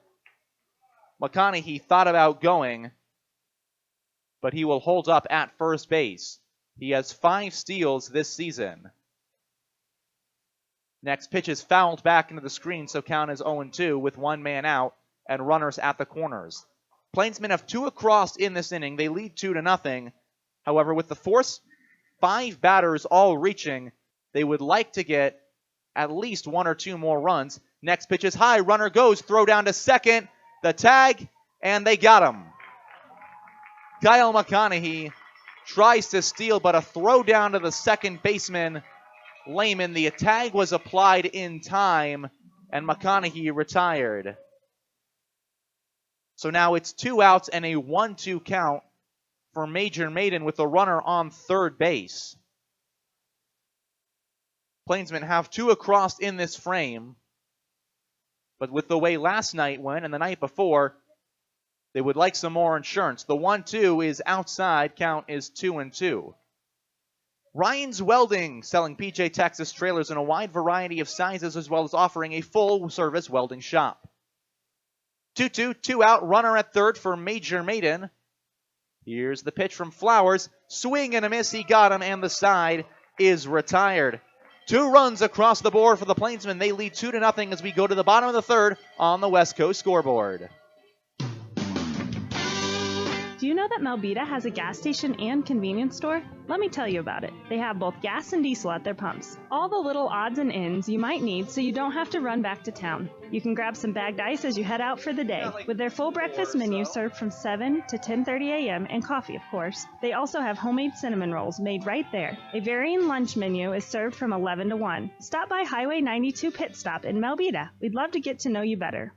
McConaughey thought about going, but he will hold up at first base. He has 5 steals this season. Next pitch is fouled back into the screen, so count is 0-2 with 1 man out and runners at the corners. Plainsmen have 2 across in this inning. They lead 2-0. However, with the force 5 batters all reaching, they would like to get at least 1 or 2 more runs. Next pitch is high. Runner goes. Throw down to second. The tag, and they got him. Kyle McConaughey tries to steal, but a throw down to the second baseman, Lehman. The tag was applied in time, and McConaughey retired. So now it's 2 outs and a 1-2 count for Major Maiden with the runner on third base. Plainsmen have 2 across in this frame, but with the way last night went and the night before, they would like some more insurance. The 1-2 is outside, count is 2-2. Ryan's Welding, selling PJ Texas trailers in a wide variety of sizes as well as offering a full-service welding shop. 2-2, 2 out, runner at third for Major Maiden. Here's the pitch from Flowers. Swing and a miss, he got him, and the side is retired. 2 runs across the board for the Plainsmen. They lead 2-0 as we go to the bottom of the third on the West Coast scoreboard. Do you know that Melbita has a gas station and convenience store? Let me tell you about it. They have both gas and diesel at their pumps. All the little odds and ends you might need so you don't have to run back to town. You can grab some bagged ice as you head out for the day. With their full breakfast menu served from 7 to 10:30 a.m. and coffee, of course. They also have homemade cinnamon rolls made right there. A varying lunch menu is served from 11 to 1. Stop by Highway 92 Pit Stop in Melbita. We'd love to get to know you better.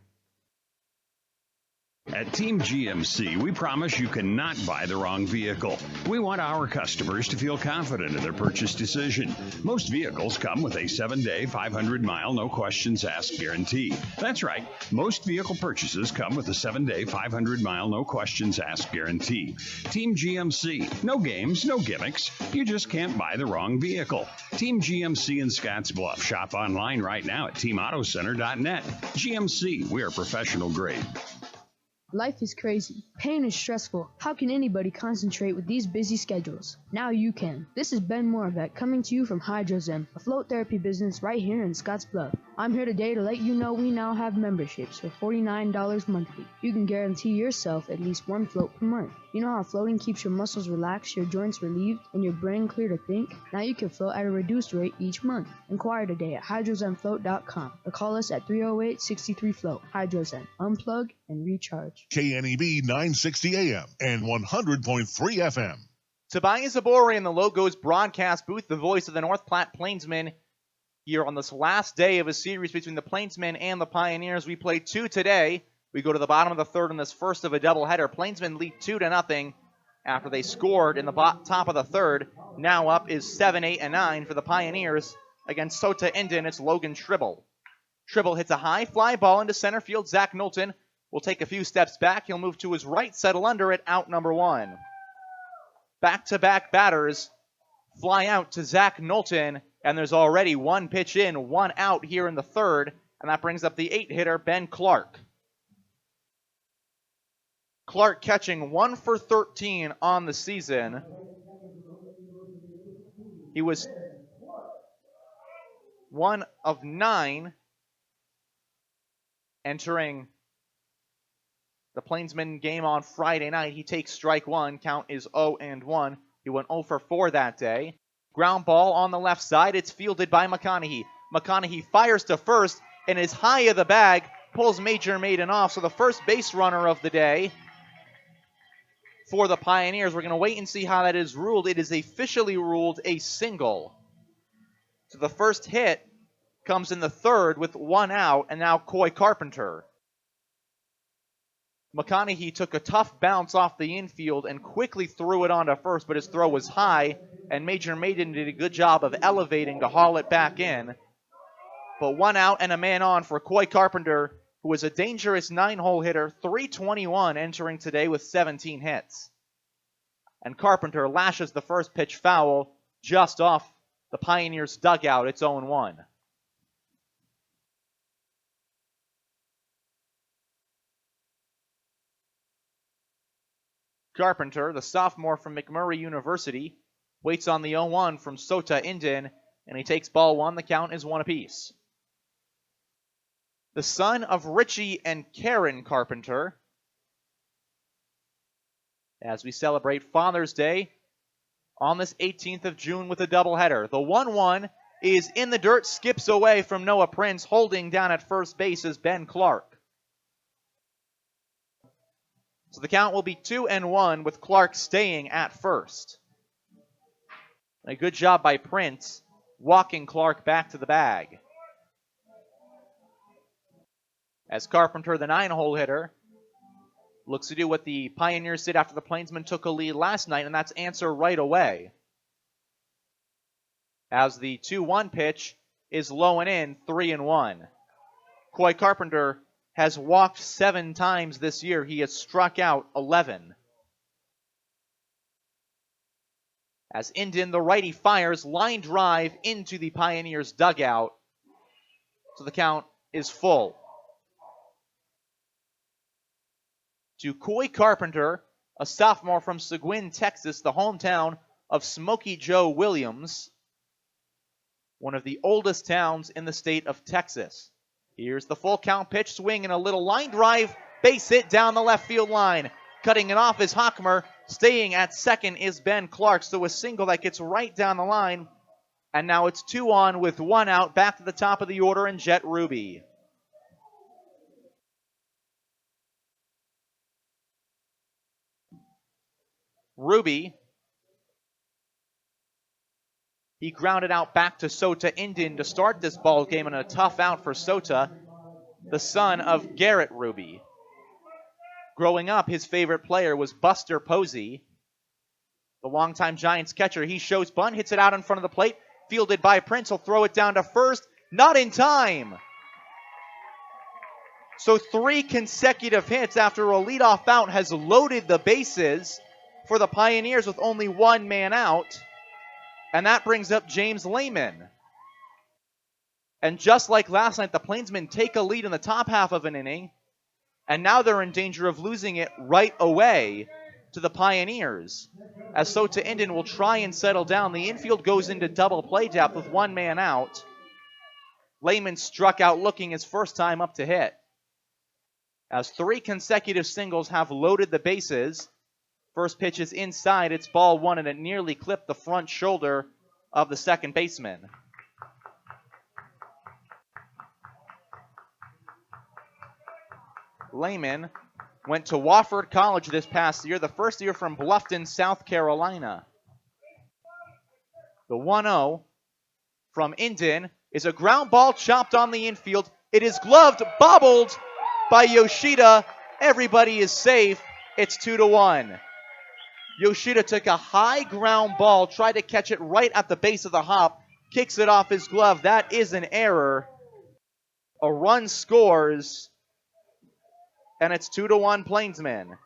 At Team GMC, we promise you cannot buy the wrong vehicle. We want our customers to feel confident in their purchase decision. Most vehicles come with a 7-day, 500-mile, no-questions-asked guarantee. That's right. Most vehicle purchases come with a 7-day, 500-mile, no-questions-asked guarantee. Team GMC. No games, no gimmicks. You just can't buy the wrong vehicle. Team GMC in Scottsbluff. Shop online right now at teamautocenter.net. GMC. We are professional grade. Life is crazy. Pain is stressful. How can anybody concentrate with these busy schedules? Now you can. This is Ben Moravec coming to you from Hydrozen, a float therapy business right here in Scottsbluff. I'm here today to let you know we now have memberships for $49 monthly. You can guarantee yourself at least 1 float per month. You know how floating keeps your muscles relaxed, your joints relieved, and your brain clear to think? Now you can float at a reduced rate each month. Inquire today at hydrozenfloat.com or call us at 308-63-FLOAT. Hydrozen. Unplug and recharge. KNEB 960 AM and 100.3 FM. Tobias Abori in the Logos broadcast booth, the voice of the North Platte Plainsmen. Here on this last day of a series between the Plainsmen and the Pioneers, we played 2 today. We go to the bottom of the third in this first of a doubleheader. Plainsmen lead 2-0 after they scored in the top of the third. Now up is 7, 8, and 9 for the Pioneers against Sota Indian. It's Logan Tribble. Tribble hits a high fly ball into center field. Zach Knowlton will take a few steps back. He'll move to his right, settle under it, out number 1. Back-to-back batters fly out to Zach Knowlton, and there's already 1 pitch in, 1 out here in the third, and that brings up the 8-hitter, Ben Clark. Clark catching 1 for 13 on the season. He was 1 of 9 entering the Plainsmen game on Friday night. He takes strike 1. Count is 0-1. He went 0 for 4 that day. Ground ball on the left side. It's fielded by McConaughey. McConaughey fires to first and is high of the bag. Pulls Major Maiden off. So the first base runner of the day for the Pioneers. We're going to wait and see how that is ruled. It is officially ruled a single. So the first hit comes in the third with 1 out, and now Coy Carpenter. McConaughey took a tough bounce off the infield and quickly threw it onto first, but his throw was high, and Major Maiden did a good job of elevating to haul it back in. But 1 out and a man on for Coy Carpenter, who is a dangerous 9-hole hitter, .321 entering today with 17 hits. And Carpenter lashes the first pitch foul just off the Pioneers' dugout. It's 0-1. Carpenter, the sophomore from McMurray University, waits on the 0-1 from Sota Indian, and he takes ball 1. The count is 1 apiece. The son of Richie and Karen Carpenter, as we celebrate Father's Day on this 18th of June with a doubleheader. The 1-1 is in the dirt, skips away from Noah Prince. Holding down at first base is Ben Clark. So the count will be 2-1 with Clark staying at first. A good job by Prince walking Clark back to the bag. As Carpenter, the 9-hole hitter, looks to do what the Pioneers did after the Plainsmen took a lead last night, and that's answer right away. As the 2-1 pitch is low and in, 3-1. Coy Carpenter has walked 7 times this year. He has struck out 11. As Indian, the righty, fires line drive into the Pioneers dugout. So the count is full. To Coy Carpenter, a sophomore from Seguin, Texas, the hometown of Smokey Joe Williams, one of the oldest towns in the state of Texas. Here's the full count pitch, swing and a little line drive, base hit down the left field line. Cutting it off is Hockmer. Staying at second is Ben Clark. So a single that gets right down the line. And now it's 2 on with 1 out. Back to the top of the order in Jet Ruby. Ruby, he grounded out back to Sota Indian to start this ball game, and a tough out for Sota, the son of Garrett Ruby. Growing up, his favorite player was Buster Posey, the longtime Giants catcher. He shows bunt, hits it out in front of the plate, fielded by Prince. He'll throw it down to first, not in time. So 3 consecutive hits after a leadoff out has loaded the bases for the Pioneers with only 1 man out. And that brings up James Lehman. And just like last night, the Plainsmen take a lead in the top half of an inning. And now they're in danger of losing it right away to the Pioneers. As Sota Indian will try and settle down. The infield goes into double play depth with 1 man out. Lehman struck out looking his first time up to hit. As 3 consecutive singles have loaded the bases. First pitch is inside. It's ball 1, and it nearly clipped the front shoulder of the second baseman. Lehman went to Wofford College this past year, the first year from Bluffton, South Carolina. The 1-0 from Indian is a ground ball chopped on the infield. It is gloved, bobbled by Yoshida. Everybody is safe. It's 2-1. Yoshida took a high ground ball, tried to catch it right at the base of the hop, kicks it off his glove. That is an error. A run scores, and it's 2-1 Plainsmen.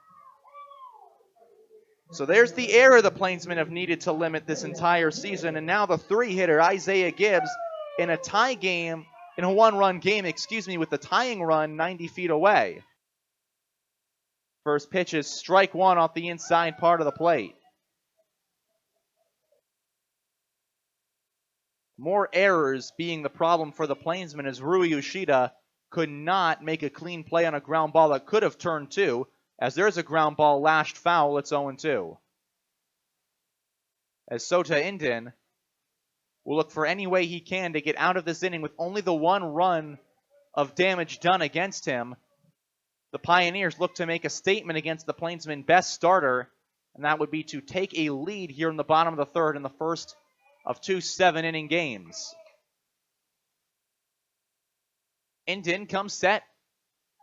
So there's the error the Plainsmen have needed to limit this entire season, and now the 3-hitter, Isaiah Gibbs, in a tie game, in a 1-run game, with the tying run 90 feet away. First pitch is strike 1 off the inside part of the plate. More errors being the problem for the Plainsmen as Rui Yoshida could not make a clean play on a ground ball that could have turned 2. As there's a ground ball lashed foul, it's 0-2. As Sota Indian will look for any way he can to get out of this inning with only the 1 run of damage done against him. The Pioneers look to make a statement against the Plainsmen' best starter, and that would be to take a lead here in the bottom of the 3rd in the first of 2 7-inning games. Indian comes set.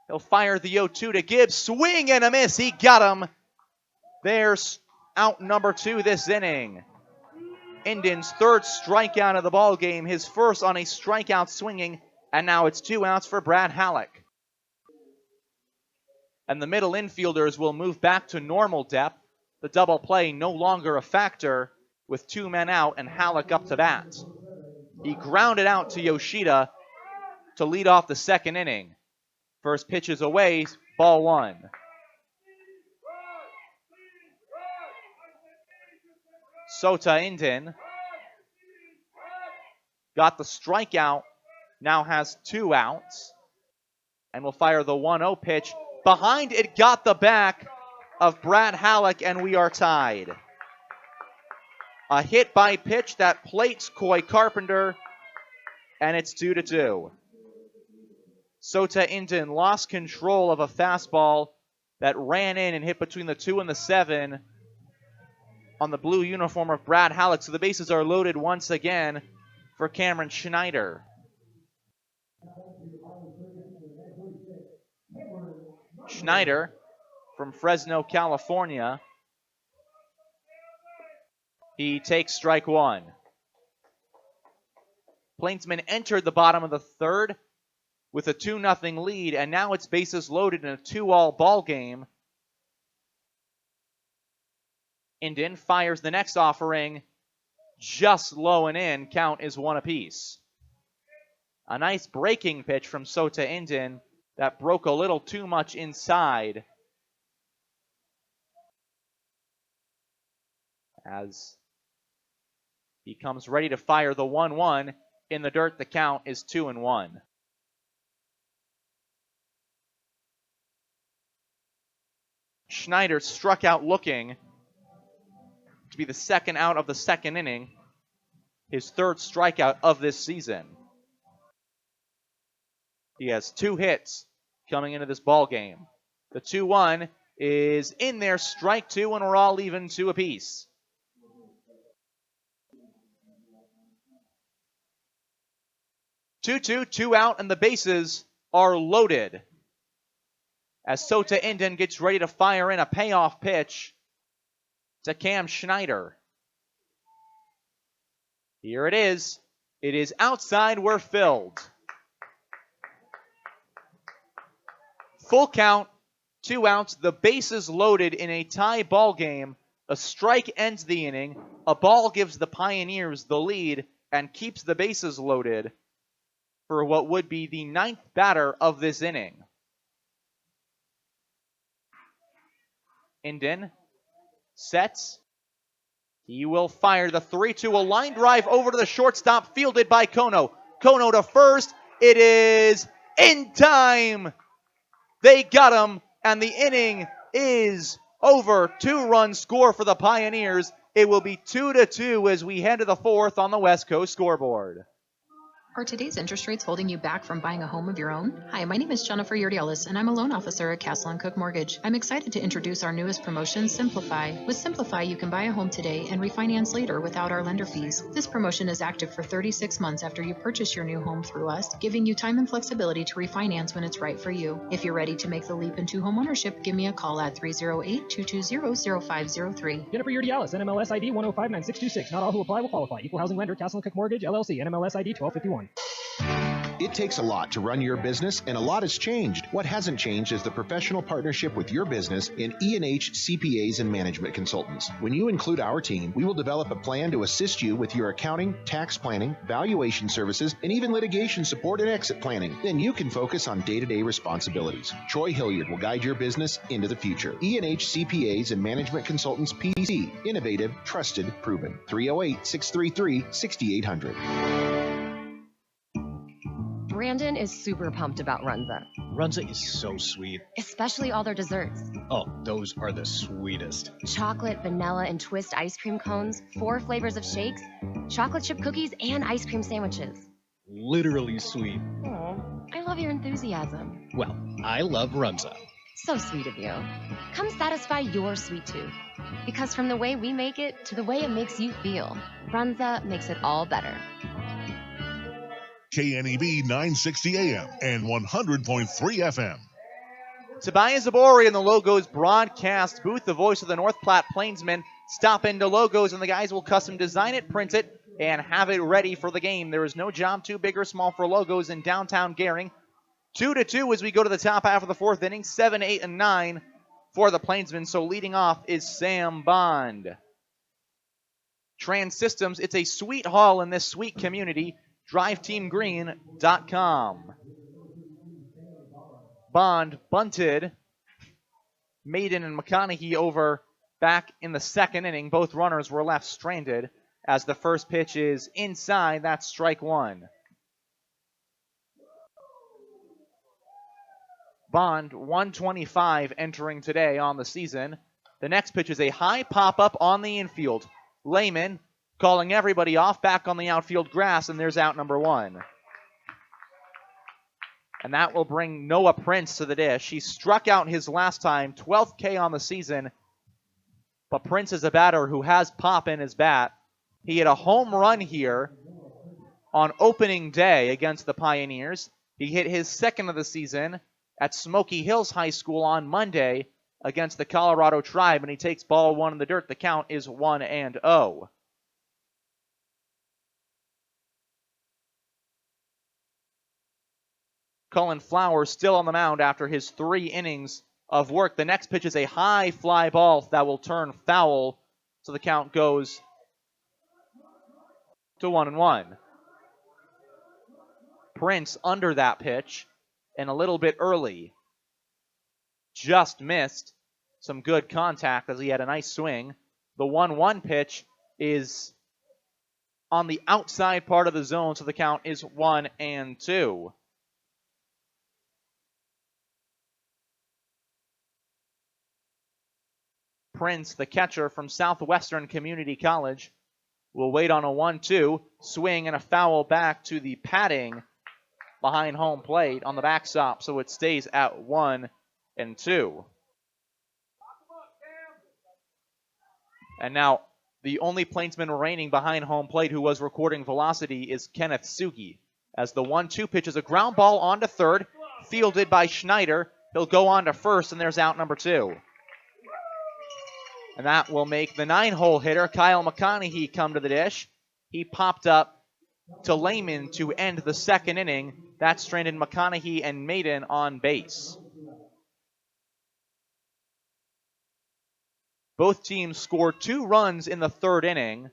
He'll fire the 0-2 to Gibbs. Swing and a miss. He got him. There's out number 2 this inning. Indian's 3rd strikeout of the ball game, his first on a strikeout swinging, and now it's 2 outs for Brad Halleck. And the middle infielders will move back to normal depth. The double play no longer a factor with 2 men out and Halleck up to bat. He grounded out to Yoshida to lead off the 2nd inning. First pitch is away, ball 1. Sota Indian got the strikeout, now has 2 outs, and will fire the 1-0 pitch. Behind it got the back of Brad Halleck, and we are tied. A hit by pitch that plates Coy Carpenter, and it's 2-2. Sota Indian lost control of a fastball that ran in and hit between the 2 and the 7 on the blue uniform of Brad Halleck. So the bases are loaded once again for Cameron Schneider. Schneider from Fresno, California. He takes strike one. Plainsmen entered the bottom of the third with a 2-0 lead, and now it's bases loaded in a 2-all ball game. Indian fires the next offering, just low and in. Count is one apiece. A nice breaking pitch from Sota Indian that broke a little too much inside. As he comes ready to fire the 1-1 in the dirt, the count is 2-1. Schneider struck out looking to be the second out of the second inning, his third strikeout of this season. He has 2 hits coming into this ball game. The 2-1 is in there, strike 2, and we're all even 2 apiece. Two out, and the bases are loaded as Sota Indian gets ready to fire in a payoff pitch to Cam Schneider. Here it is. It is outside, we're filled. Full count, 2 outs, the bases loaded in a tie ball game. A strike ends the inning. A ball gives the Pioneers the lead and keeps the bases loaded for what would be the 9th batter of this inning. Indian sets. He will fire the 3-2, a line drive over to the shortstop, fielded by Kono. Kono to first. It is in time. They got him, and the inning is over. 2-run score for the Pioneers. It will be 2-2 as we head to the 4th on the West Coast scoreboard. Are today's interest rates holding you back from buying a home of your own? Hi, my name is Jennifer Yurdialis, and I'm a loan officer at Castle & Cook Mortgage. I'm excited to introduce our newest promotion, Simplify. With Simplify, you can buy a home today and refinance later without our lender fees. This promotion is active for 36 months after you purchase your new home through us, giving you time and flexibility to refinance when it's right for you. If you're ready to make the leap into homeownership, give me a call at 308-220-0503. Jennifer Yurdialis, NMLS ID 1059626. Not all who apply will qualify. Equal housing lender, Castle & Cook Mortgage, LLC, NMLS ID 1251. It takes a lot to run your business, and a lot has changed. What hasn't changed is the professional partnership with your business in E&H CPAs and management consultants. When you include our team, we will develop a plan to assist you with your accounting, tax planning, valuation services, and even litigation support and exit planning. Then you can focus on day-to-day responsibilities. Troy Hilliard will guide your business into the future. E&H CPAs and management consultants PC. Innovative, trusted, proven. 308-633-6800. Brandon is super pumped about Runza. Runza is so sweet. Especially all their desserts. Oh, those are the sweetest. Chocolate, vanilla, and twist ice cream cones, 4 flavors of shakes, chocolate chip cookies, and ice cream sandwiches. Literally sweet. Aw, I love your enthusiasm. Well, I love Runza. So sweet of you. Come satisfy your sweet tooth. Because from the way we make it to the way it makes you feel, Runza makes it all better. KNEB 960 AM and 100.3 FM. Tobias Zabori in the Logos broadcast booth, the voice of the North Platte Plainsmen. Stop into Logos, and the guys will custom design it, print it, and have it ready for the game. There is no job too big or small for Logos in downtown Gering. 2-2 as we go to the top half of the 4th inning. 7, 8, and 9 for the Plainsmen. So leading off is Sam Bond. Trans Systems, it's a sweet haul in this sweet community. DriveTeamGreen.com. Bond bunted. Maiden and McConaughey over back in the 2nd inning. Both runners were left stranded as the first pitch is inside. That's strike 1. Bond, 125 entering today on the season. The next pitch is a high pop-up on the infield. Lehman calling everybody off, back on the outfield grass, and there's out number 1. And that will bring Noah Prince to the dish. He struck out his last time, 12th K on the season, but Prince is a batter who has pop in his bat. He hit a home run here on opening day against the Pioneers. He hit his 2nd of the season at Smoky Hills High School on Monday against the Colorado Tribe, and he takes ball one in the dirt. The count is 1-0. Cullen Flowers still on the mound after his 3 innings of work. The next pitch is a high fly ball that will turn foul, so the count goes to 1-1. Prince under that pitch and a little bit early. Just missed. Some good contact as he had a nice swing. The 1-1 pitch is on the outside part of the zone, so the count is 1-2. Prince, the catcher from Southwestern Community College, will wait on a 1-2, swing and a foul back to the padding behind home plate on the backstop, so it stays at 1-2. And now the only Plainsman remaining behind home plate who was recording velocity is Kenneth Sugi, as the 1-2 pitch is a ground ball onto third, fielded by Schneider. He'll go on to first, and there's out number 2. And that will make the 9-hole hitter, Kyle McConaughey, come to the dish. He popped up to Lehman to end the second inning. That stranded McConaughey and Maiden on base. Both teams scored 2 runs in the third inning,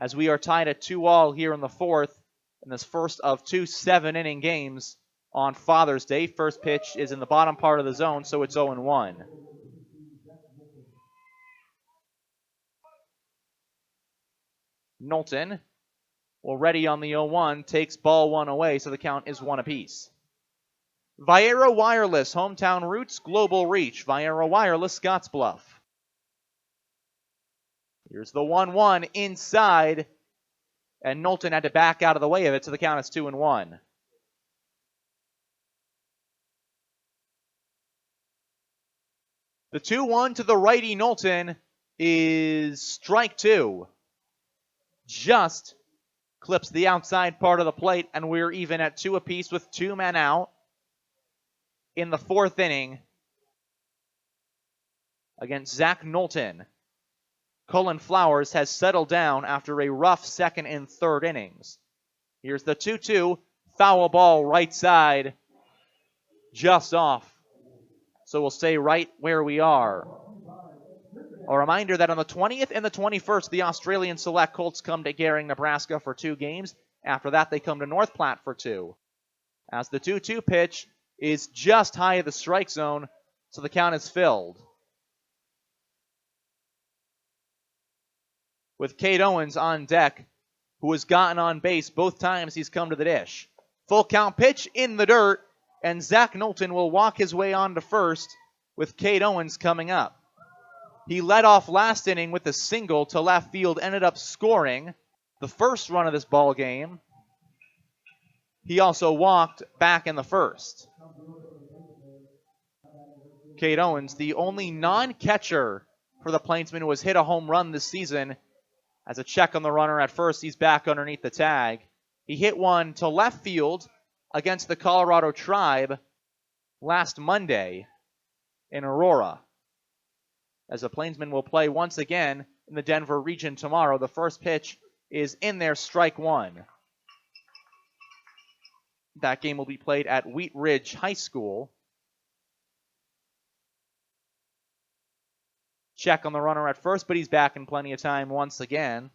as we are tied at 2-all here in the fourth in this first of 2 7-inning games on Father's Day. First pitch is in the bottom part of the zone, so it's 0-1. Knowlton, already on the 0-1, takes ball 1 away, so the count is 1 apiece. Viera Wireless, hometown roots, global reach. Viera Wireless, Scottsbluff. Here's the 1-1 inside, and Knowlton had to back out of the way of it, so the count is 2-1. The 2-1 to the righty Knowlton is strike 2. Just clips the outside part of the plate, and we're even at 2 apiece with 2 men out in the fourth inning against Zach Knowlton. Cullen Flowers has settled down after a rough second and third innings. Here's the 2-2, foul ball right side, just off. So we'll stay right where we are. A reminder that on the 20th and the 21st, the Australian Select Colts come to Gering, Nebraska for 2 games. After that, they come to North Platte for 2. As the 2-2 pitch is just high of the strike zone, so the count is filled. With Cade Owens on deck, who has gotten on base both times he's come to the dish. Full count pitch in the dirt, and Zach Knowlton will walk his way on to first with Cade Owens coming up. He led off last inning with a single to left field, ended up scoring the first run of this ball game. He also walked back in the first. Cade Owens, the only non-catcher for the Plainsmen who has hit a home run this season. As a check on the runner at first, he's back underneath the tag. He hit one to left field against the Colorado Tribe last Monday in Aurora. As the Plainsmen will play once again in the Denver region tomorrow. The first pitch is in there, strike 1. That game will be played at Wheat Ridge High School. Check on the runner at first, but he's back in plenty of time once again.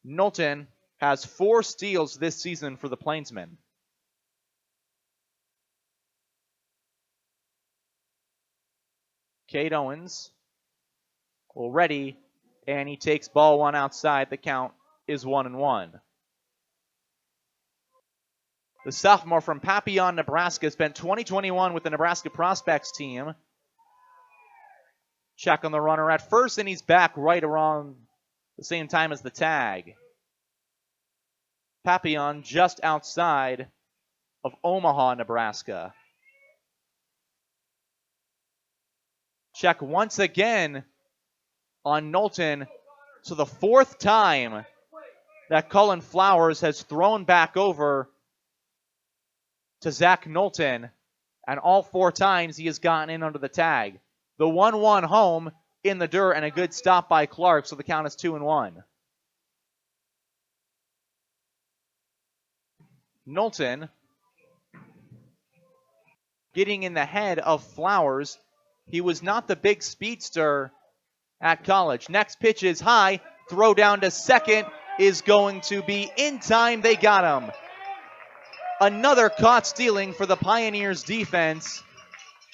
Knowlton has 4 steals this season for the Plainsmen. Cade Owens already, and he takes ball 1 outside. The count is 1-1. The sophomore from Papillon, Nebraska, spent 2021 with the Nebraska Prospects team. Check on the runner at first, and he's back right around the same time as the tag. Papillon just outside of Omaha, Nebraska. Check once again on Knowlton. So the 4th time that Cullen Flowers has thrown back over to Zach Knowlton. And all 4 times he has gotten in under the tag. The 1-1 home in the dirt and a good stop by Clark, so the count is 2-1. Knowlton getting in the head of Flowers. He was not the big speedster at college. Next pitch is high. Throw down to second is going to be in time. They got him. Another caught stealing for the Pioneers defense.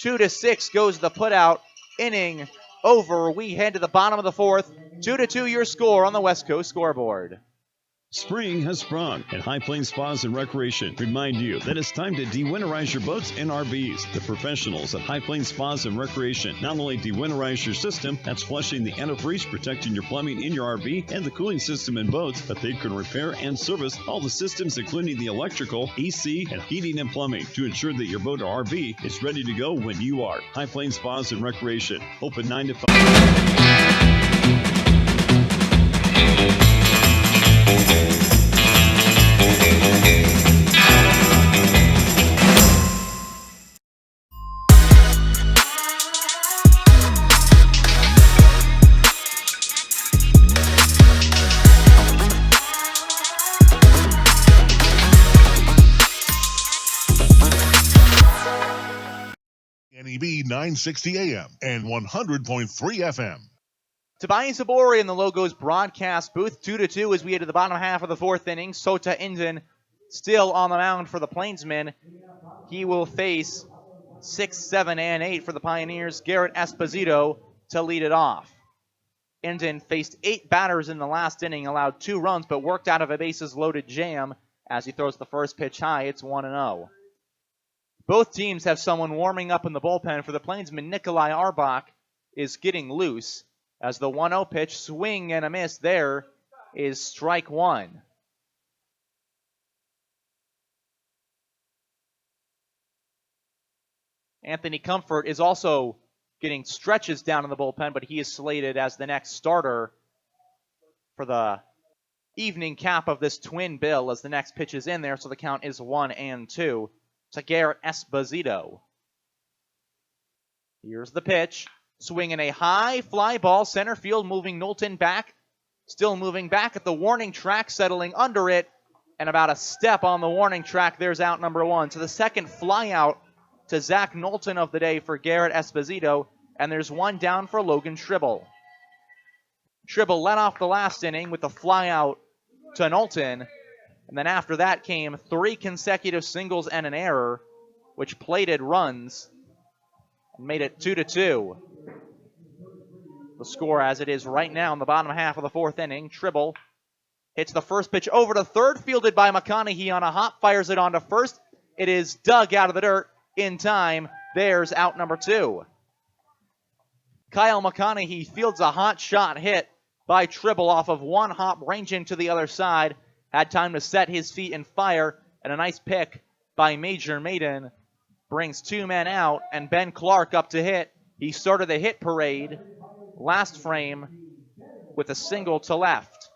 2-6 goes the putout. Inning over. We head to the bottom of the 4th. 2-2 your score on the West Coast scoreboard. Spring has sprung, and High Plains Spas and Recreation remind you that it's time to de-winterize your boats and RVs. The professionals at High Plains Spas and Recreation not only de-winterize your system, that's flushing the antifreeze, protecting your plumbing in your RV and the cooling system in boats, but they can repair and service all the systems, including the electrical, AC, and heating and plumbing, to ensure that your boat or RV is ready to go when you are. High Plains Spas and Recreation, open 9 to 5. NEB 960 AM and 100.3 FM. Tobias Abori in the Logos broadcast booth. 2-2 as we head to the bottom half of the 4th inning. Sota Inden still on the mound for the Plainsmen. He will face 6, 7, and 8 for the Pioneers. Garrett Esposito to lead it off. Inden faced 8 batters in the last inning, allowed 2 runs, but worked out of a bases-loaded jam as he throws the first pitch high. It's 1-0. Both teams have someone warming up in the bullpen. For the Plainsmen, Nikolai Arbach is getting loose as the 1-0 pitch, swing and a miss there, is strike 1. Anthony Comfort is also getting stretches down in the bullpen, but he is slated as the next starter for the evening cap of this twin bill as the next pitch is in there, so the count is 1-2 to Garrett Esposito. Here's the pitch. Swinging a high fly ball, center field, moving Knowlton back. Still moving back at the warning track, settling under it, and about a step on the warning track. There's out number 1. So the second fly out to Zach Knowlton of the day for Garrett Esposito, and there's one down for Logan Tribble. Tribble led off the last inning with a fly out to Knowlton, and then after that came 3 consecutive singles and an error, which plated runs and made it 2-2. The score as it is right now in the bottom half of the 4th inning. Tribble hits the first pitch over to third, fielded by McConaughey on a hop, fires it on to first. It is dug out of the dirt in time. There's out number 2. Kyle McConaughey fields a hot shot hit by Tribble off of one hop, ranging to the other side. Had time to set his feet and fire, and a nice pick by Major Maiden brings 2 men out, and Ben Clark up to hit. He started the hit parade last frame with a single to left,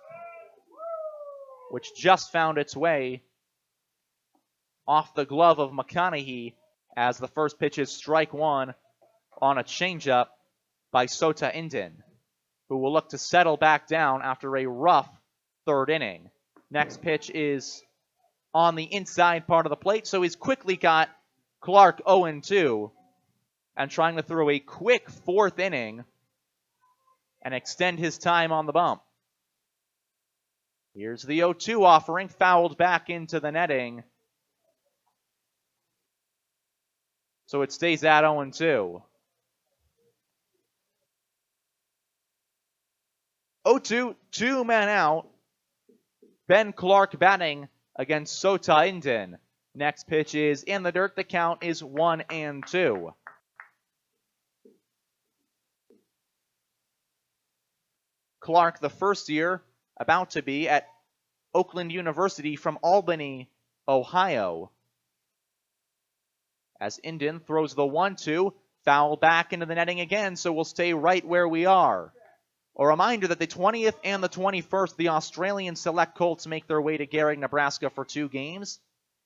which just found its way off the glove of McConaughey as the first pitch is strike 1 on a changeup by Sota Inden, who will look to settle back down after a rough 3rd inning. Next pitch is on the inside part of the plate, so he's quickly got Clark 0-2 and trying to throw a quick 4th inning and extend his time on the bump. Here's the 0-2 offering, fouled back into the netting. So it stays at 0-2. 0-2, 2 men out. Ben Clark batting against Sota Inden. Next pitch is in the dirt. The count is 1-2. Clark, the first year, about to be at Oakland University from Albany, Ohio. As Inden throws the 1-2, foul back into the netting again, so we'll stay right where we are. A reminder that the 20th and the 21st, the Australian Select Colts make their way to Gehrig, Nebraska for 2 games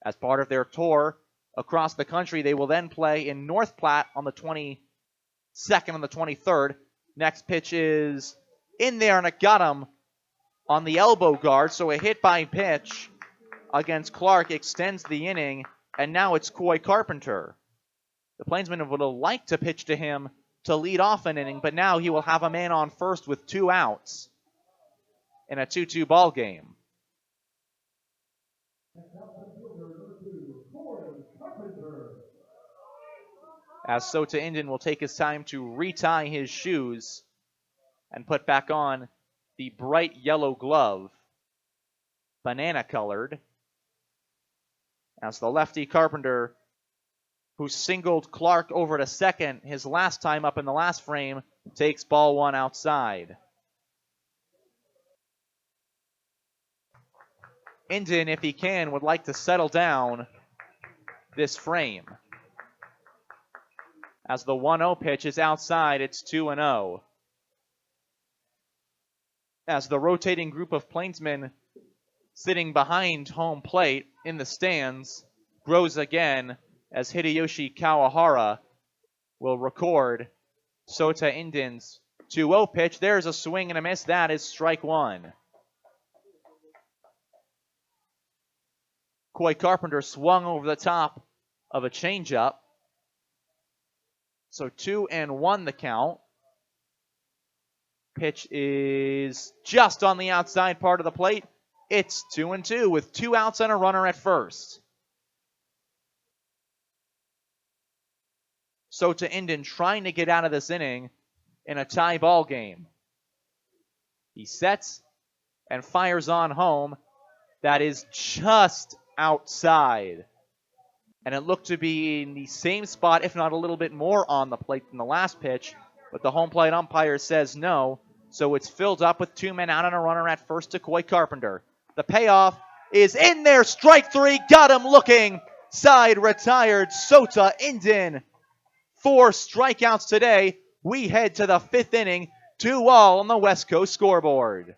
as part of their tour across the country. They will then play in North Platte on the 22nd and the 23rd. Next pitch is in there, and it got him on the elbow guard, so a hit by pitch against Clark extends the inning, and now it's Coy Carpenter. The Plainsmen would have liked to pitch to him to lead off an inning, but now he will have a man on first with 2 outs in a 2-2 ball game. As Sota Indian will take his time to retie his shoes and put back on the bright yellow glove, banana colored, as the lefty Carpenter, who singled Clark over to second his last time up in the last frame, takes ball 1 outside. Indian, if he can, would like to settle down this frame. As the 1-0 pitch is outside, it's 2-0. As the rotating group of Plainsmen sitting behind home plate in the stands grows again, as Hideyoshi Kawahara will record Sota Indian's 2-0 pitch. There's a swing and a miss. That is strike 1. Coy Carpenter swung over the top of a changeup. So 2-1 the count. Pitch is just on the outside part of the plate. It's 2-2 with 2 outs and a runner at first. Sota Indian trying to get out of this inning in a tie ball game. He sets and fires on home. That is just outside. And it looked to be in the same spot, if not a little bit more on the plate than the last pitch. But the home plate umpire says no. So it's filled up with 2 men out and a runner at first to Coy Carpenter. The payoff is in there. Strike 3. Got him looking. Side retired Sota Indian. 4 strikeouts today. We head to the 5th inning. 2-all on the West Coast scoreboard.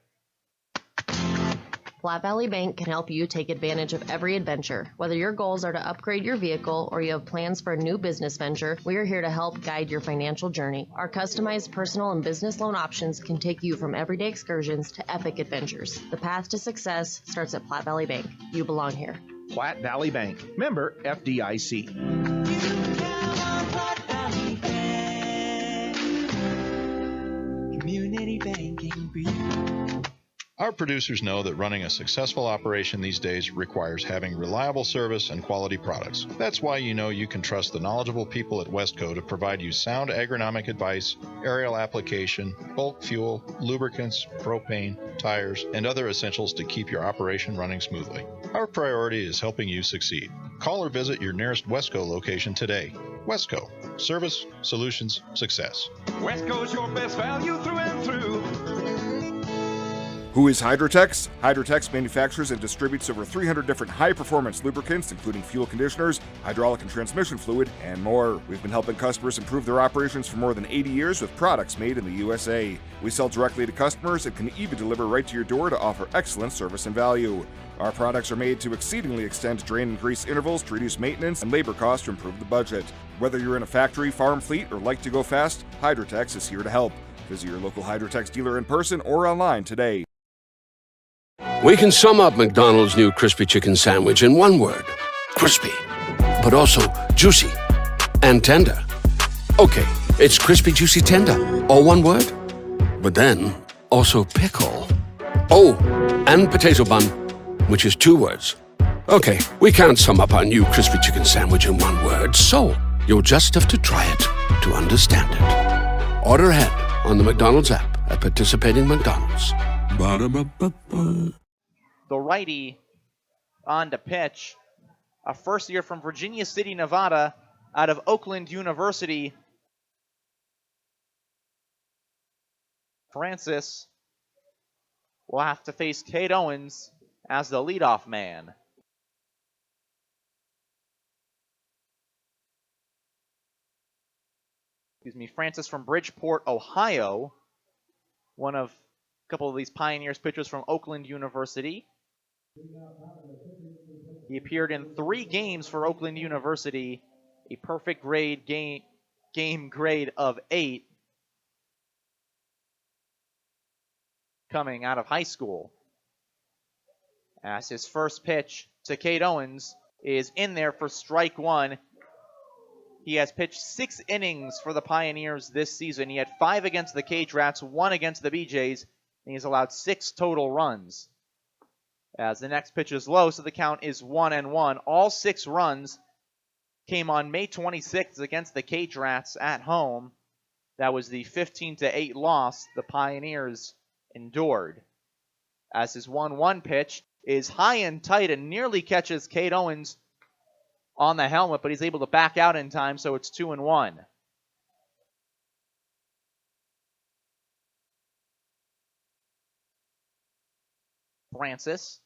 Flat Valley Bank can help you take advantage of every adventure. Whether your goals are to upgrade your vehicle or you have plans for a new business venture, we are here to help guide your financial journey. Our customized personal and business loan options can take you from everyday excursions to epic adventures. The path to success starts at Platte Valley Bank. You belong here. Platte Valley Bank. Member FDIC. Community banking for you. Our producers know that running a successful operation these days requires having reliable service and quality products. That's why you know you can trust the knowledgeable people at Westco to provide you sound agronomic advice, aerial application, bulk fuel, lubricants, propane, tires, and other essentials to keep your operation running smoothly. Our priority is helping you succeed. Call or visit your nearest Westco location today. Westco. Service, solutions, success. Westco's your best value through and through. Who is Hydrotex? Hydrotex manufactures and distributes over 300 different high-performance lubricants, including fuel conditioners, hydraulic and transmission fluid, and more. We've been helping customers improve their operations for more than 80 years with products made in the USA. We sell directly to customers and can even deliver right to your door to offer excellent service and value. Our products are made to exceedingly extend drain and grease intervals to reduce maintenance and labor costs to improve the budget. Whether you're in a factory, farm fleet, or like to go fast, Hydrotex is here to help. Visit your local Hydrotex dealer in person or online today. We can sum up McDonald's new crispy chicken sandwich in one word: crispy. But also juicy and tender. Okay, it's crispy, juicy, tender. All one word? But then also pickle. Oh, and potato bun, which is 2 words. Okay, we can't sum up our new crispy chicken sandwich in one word, so you'll just have to try it to understand it. Order ahead on the McDonald's app at participating McDonald's. Ba-da-ba-ba-ba. The righty on to pitch. A first year from Virginia City, Nevada, out of Oakland University. Francis will have to face Cade Owens as the leadoff man. Francis from Bridgeport, Ohio. One of a couple of these Pioneers pitchers from Oakland University. He appeared in 3 games for Oakland University, a perfect game grade of 8 coming out of high school. As his first pitch to Cade Owens is in there for strike 1. He has pitched 6 innings for the Pioneers this season. He had 5 against the Cage Rats, 1 against the BJs, and he's allowed 6 total runs. As the next pitch is low, so the count is 1-1. All 6 runs came on May 26th against the Cage Rats at home. That was the 15-8 loss the Pioneers endured. As his 1-1 pitch is high and tight and nearly catches Cade Owens on the helmet, but he's able to back out in time, so it's 2-1. Francis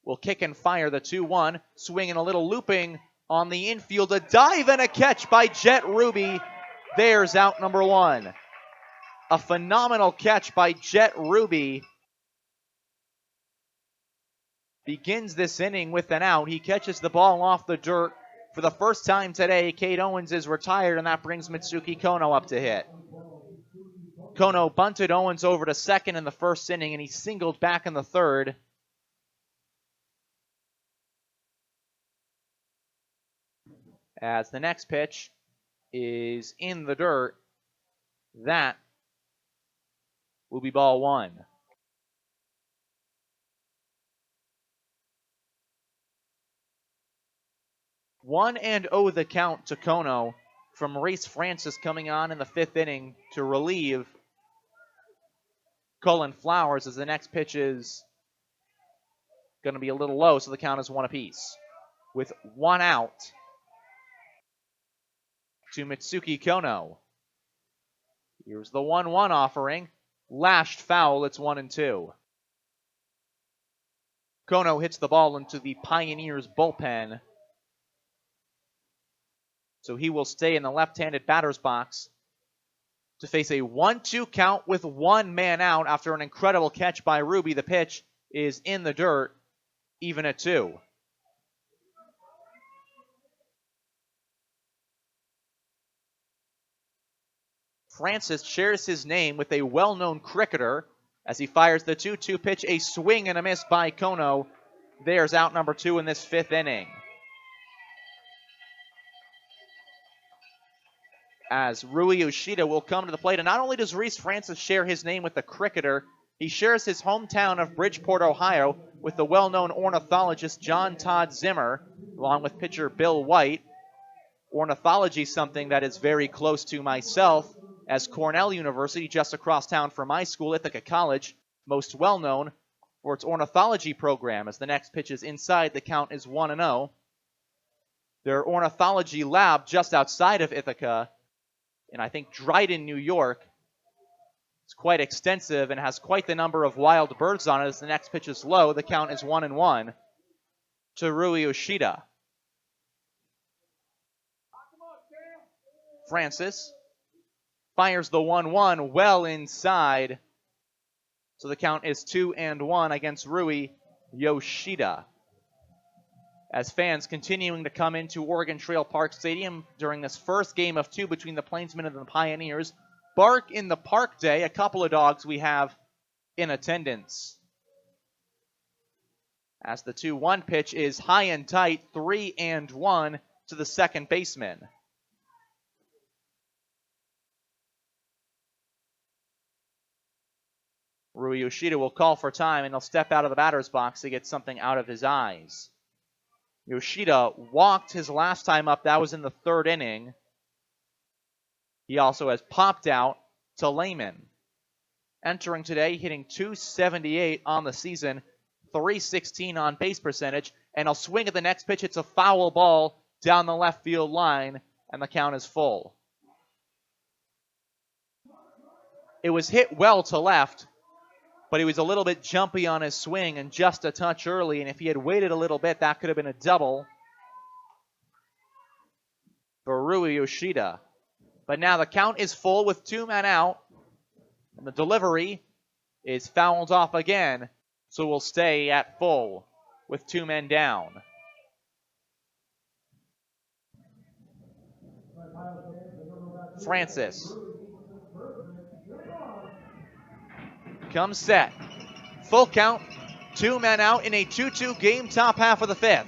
will kick and fire the 2-1, swinging a little looping on the infield, a dive and a catch by Jet Ruby. There's out number 1. A phenomenal catch by Jet Ruby. Begins this inning with an out. He catches the ball off the dirt for the first time today. Cade Owens is retired, and that brings Mitsuki Kono up to hit. Kono bunted Owens over to second in the first inning, and he singled back in the third. As the next pitch is in the dirt, that will be ball 1. 1-0 the count to Kono from Race Francis coming on in the 5th inning to relieve Cullen Flowers, as the next pitch is going to be a little low, so the count is 1 apiece. With 1 out to Mitsuki Kono. Here's the 1-1 offering. Lashed foul, it's 1-2. Kono hits the ball into the Pioneers bullpen, so he will stay in the left-handed batter's box to face a 1-2 count with 1 man out after an incredible catch by Ruby. The pitch is in the dirt, even at 2. Francis shares his name with a well-known cricketer as he fires the 2-2 pitch, a swing and a miss by Kono. There's out number 2 in this 5th inning. As Rui Yoshida will come to the plate. And not only does Reese Francis share his name with the cricketer, he shares his hometown of Bridgeport, Ohio, with the well-known ornithologist John Todd Zimmer, along with pitcher Bill White. Ornithology is something that is very close to myself, as Cornell University, just across town from my school, Ithaca College, most well-known for its ornithology program. As the next pitch is inside, the count is 1-0. Their ornithology lab just outside of Ithaca, in I think Dryden, New York, it's quite extensive and has quite the number of wild birds on it. As the next pitch is low, the count is 1-1 to Rui Yoshida. Francis fires the 1-1 well inside, so the count is 2-1 against Rui Yoshida. As fans continuing to come into Oregon Trail Park Stadium during this first game of 2 between the Plainsmen and the Pioneers. Bark in the Park Day, a couple of dogs we have in attendance. As the 2-1 pitch is high and tight, 3-1 to the second baseman. Rui Yoshida will call for time, and he'll step out of the batter's box to get something out of his eyes. Yoshida walked his last time up. That was in the 3rd inning. He also has popped out to Lehman. Entering today, hitting .278 on the season, .316 on base percentage, and he'll swing at the next pitch. It's a foul ball down the left field line, and the count is full. It was hit well to left, but he was a little bit jumpy on his swing and just a touch early, and if he had waited a little bit, that could have been a double for Rui Yoshida. But now the count is full with 2 men out, and the delivery is fouled off again, so we'll stay at full. with 2 men down. Francis comes set. Full count, 2 men out in a 2-2 game, top half of the 5th.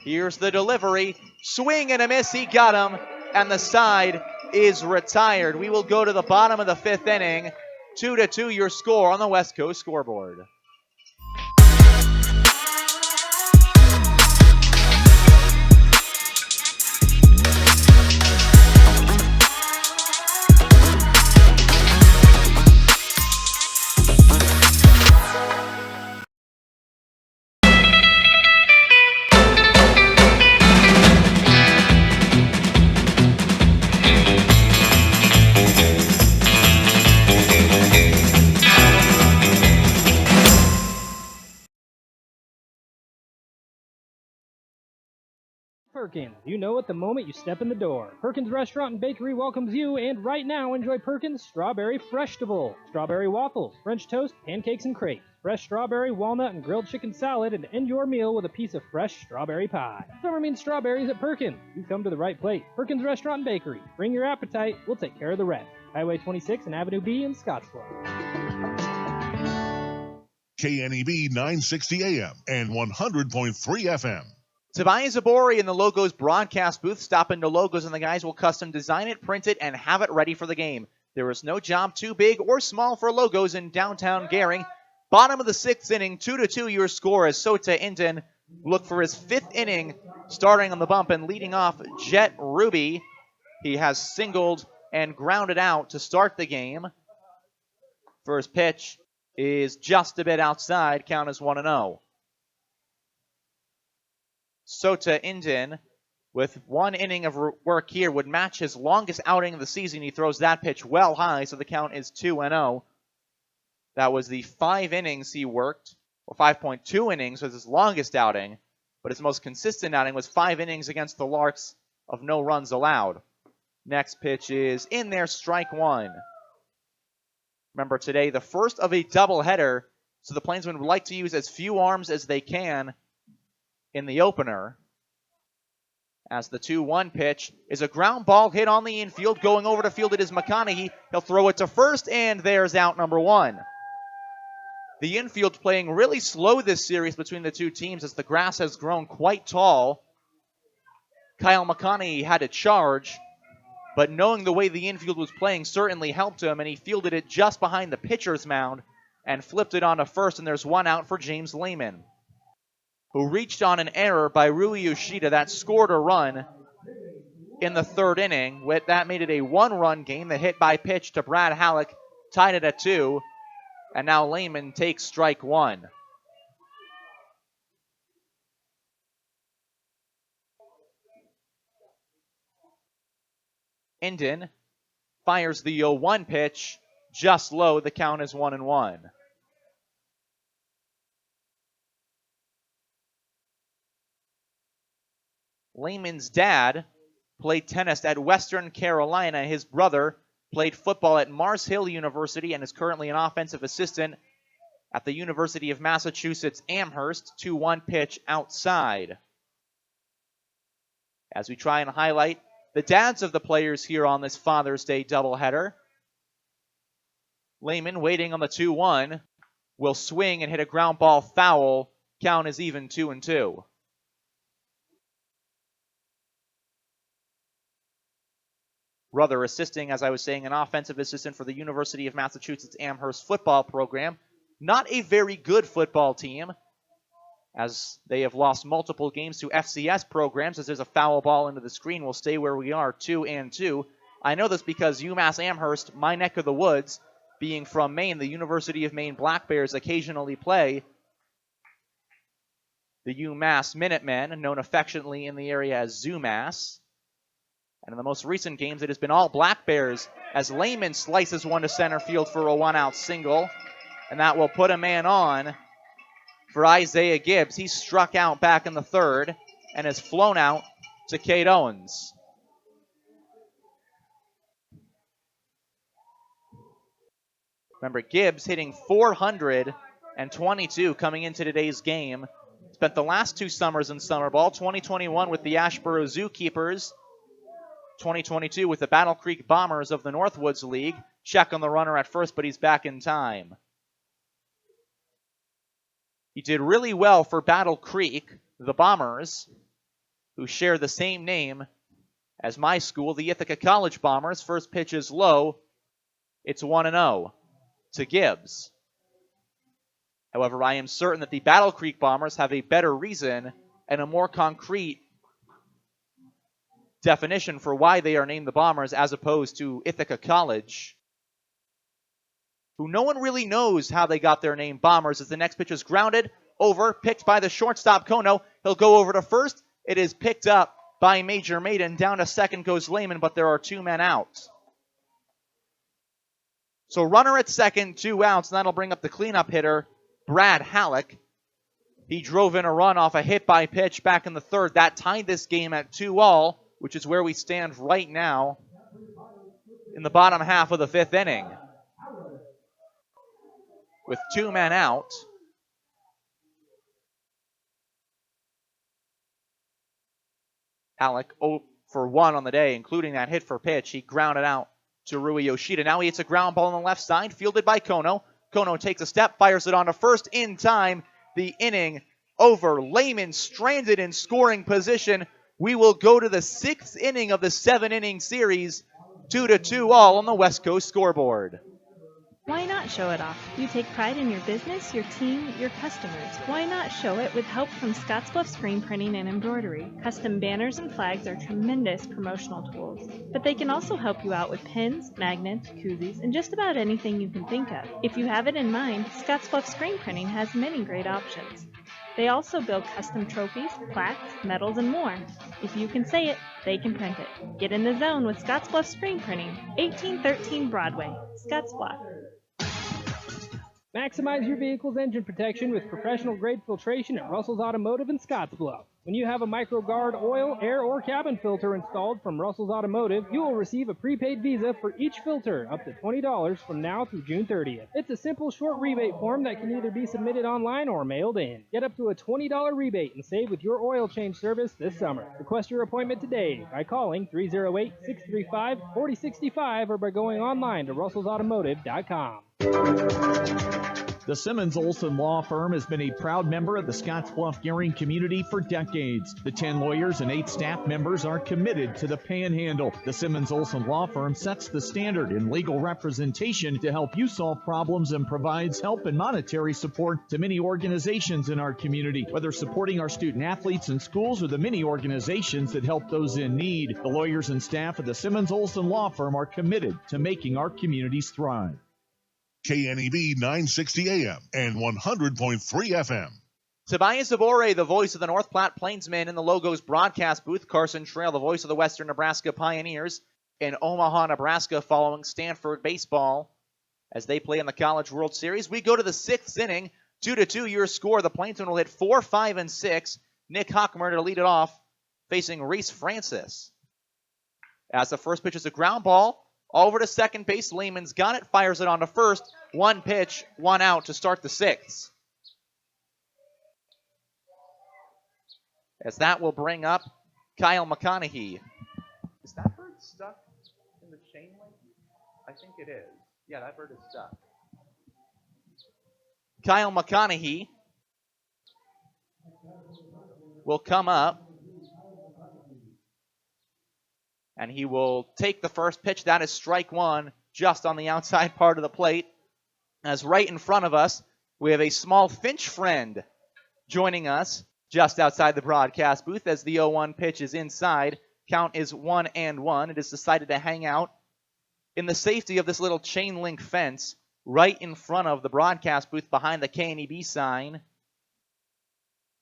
Here's the delivery. Swing and a miss. He got him, and the side is retired. We will go to the bottom of the 5th inning. 2-2 your score on the West Coast scoreboard. Perkins, you know it the moment you step in the door. Perkins Restaurant and Bakery welcomes you, and right now enjoy Perkins Strawberry Freshtival. Strawberry waffles, French toast, pancakes, and crepes. Fresh strawberry, walnut, and grilled chicken salad, and end your meal with a piece of fresh strawberry pie. Summer means strawberries at Perkins. You come to the right place. Perkins Restaurant and Bakery. Bring your appetite, we'll take care of the rest. Highway 26 and Avenue B in Scottsbluff. KNEB 960 AM and 100.3 FM. Tobias Zabori in the Logos broadcast booth. Stop into Logos and the guys will custom design it, print it, and have it ready for the game. There is no job too big or small for Logos in downtown Gering. Bottom of the 6th inning, 2-2 your score as Sota Inton look for his 5th inning, starting on the bump and leading off Jet Ruby. He has singled and grounded out to start the game. First pitch is just a bit outside. Count is 1-0. Sota Inton, with 1 inning of work here, would match his longest outing of the season. He throws that pitch well high, so the count is 2-0. That was the 5 innings he worked, or 5.2 innings was his longest outing, but his most consistent outing was 5 innings against the Larks of no runs allowed. Next pitch is in there, strike 1. Remember today, the first of a doubleheader, so the Plainsmen would like to use as few arms as they can in the opener. As the 2-1 pitch is a ground ball hit on the infield. Going over to field, it is McConaughey. He'll throw it to first, and there's out number 1. The infield playing really slow this series between the two teams as the grass has grown quite tall. Kyle McConaughey had to charge, but knowing the way the infield was playing certainly helped him, and he fielded it just behind the pitcher's mound and flipped it on to first, and there's 1 out for James Lehman, who reached on an error by Rui Yoshida that scored a run in the 3rd inning. That made it a 1-run game. The hit by pitch to Brad Halleck tied it at 2, and now Lehman takes strike 1. Inton fires the 0-1 pitch just low. The count is 1-1. Lehman's dad played tennis at Western Carolina. His brother played football at Mars Hill University and is currently an offensive assistant at the University of Massachusetts Amherst. 2-1 pitch outside. As we try and highlight the dads of the players here on this Father's Day doubleheader. Lehman waiting on the 2-1 will swing and hit a ground ball foul. Count is even 2-2. Brother assisting, as I was saying, an offensive assistant for the University of Massachusetts Amherst football program. Not a very good football team, as they have lost multiple games to FCS programs. As there's a foul ball into the screen, we'll stay where we are, 2-2. I know this because UMass Amherst, my neck of the woods, being from Maine, the University of Maine Black Bears occasionally play the UMass Minutemen, known affectionately in the area as ZooMass. And in the most recent games, it has been all Black Bears as Lehman slices one to center field for a 1-out single. And that will put a man on for Isaiah Gibbs. He struck out back in the 3rd and has flown out to Cade Owens. Remember, Gibbs hitting .422 coming into today's game. It's Spent the last 2 summers in summer ball, 2021 with the Ashboro Zookeepers, 2022 with the Battle Creek Bombers of the Northwoods League. Check on the runner at first, but he's back in time. He did really well for Battle Creek, the Bombers, who share the same name as my school, the Ithaca College Bombers. First pitch is low. It's 1-0 to Gibbs. However, I am certain that the Battle Creek Bombers have a better reason and a more concrete definition for why they are named the Bombers as opposed to Ithaca College, who no one really knows how they got their name Bombers, as the next pitch is grounded over, picked by the shortstop Kono. He'll go over to first. It is picked up by Major Maiden. Down to second goes Lehman, but there are 2 men out. So runner at second, 2 outs, and that'll bring up the cleanup hitter, Brad Halleck. He drove in a run off a hit by pitch back in the 3rd. That tied this game at 2-2, which is where we stand right now in the bottom half of the 5th inning. With 2 men out, Halleck 0 for 1 on the day, including that hit for pitch. He grounded out to Rui Yoshida. Now he hits a ground ball on the left side, fielded by Kono. Kono takes a step, fires it on to first in time. The inning over. Lehman stranded in scoring position. We will go to the 6th inning of the 7-inning series. 2-2 all on the West Coast scoreboard. Why not show it off? You take pride in your business, your team, your customers. Why not show it with help from Scottsbluff Screen Printing and Embroidery? Custom banners and flags are tremendous promotional tools, but they can also help you out with pins, magnets, koozies, and just about anything you can think of. If you have it in mind, Scottsbluff Screen Printing has many great options. They also build custom trophies, plaques, medals, and more. If you can say it, they can print it. Get in the zone with Scottsbluff Screen Printing, 1813 Broadway, Scottsbluff. Maximize your vehicle's engine protection with professional-grade filtration at Russell's Automotive in Scottsbluff. When you have a MicroGuard oil, air, or cabin filter installed from Russell's Automotive, you will receive a prepaid Visa for each filter, up to $20 from now through June 30th. It's a simple, short rebate form that can either be submitted online or mailed in. Get up to a $20 rebate and save with your oil change service this summer. Request your appointment today by calling 308-635-4065 or by going online to russellsautomotive.com. The Simmons Olson Law Firm has been a proud member of the Scottsbluff Gearing community for decades. The 10 lawyers and 8 staff members are committed to the Panhandle. The Simmons Olson Law Firm sets the standard in legal representation to help you solve problems and provides help and monetary support to many organizations in our community, whether supporting our student athletes in schools or the many organizations that help those in need. The lawyers and staff of the Simmons Olson Law Firm are committed to making our communities thrive. KNEB 960 AM and 100.3 FM. Tobias Zabore, the voice of the North Platte Plainsmen in the Logos broadcast booth. Carson Trail, the voice of the Western Nebraska Pioneers in Omaha, Nebraska, following Stanford baseball as they play in the College World Series. We go to the 6th inning, 2-2 your score. The Plainsmen will hit 4, 5, and 6. Nick Hockmer to lead it off, facing Reese Francis. As the first pitch is a ground ball, over to second base. Lehman's got it, fires it on to first. 1 pitch, 1 out to start the 6th. As that will bring up Kyle McConaughey. Is that bird stuck in the chain link? I think it is. Yeah, that bird is stuck. Kyle McConaughey will come up. And he will take the first pitch. That is strike 1, just on the outside part of the plate. As right in front of us, we have a small Finch friend joining us just outside the broadcast booth as the 0-1 pitch is inside. Count is 1-1. It is decided to hang out in the safety of this little chain link fence right in front of the broadcast booth behind the KNEB sign.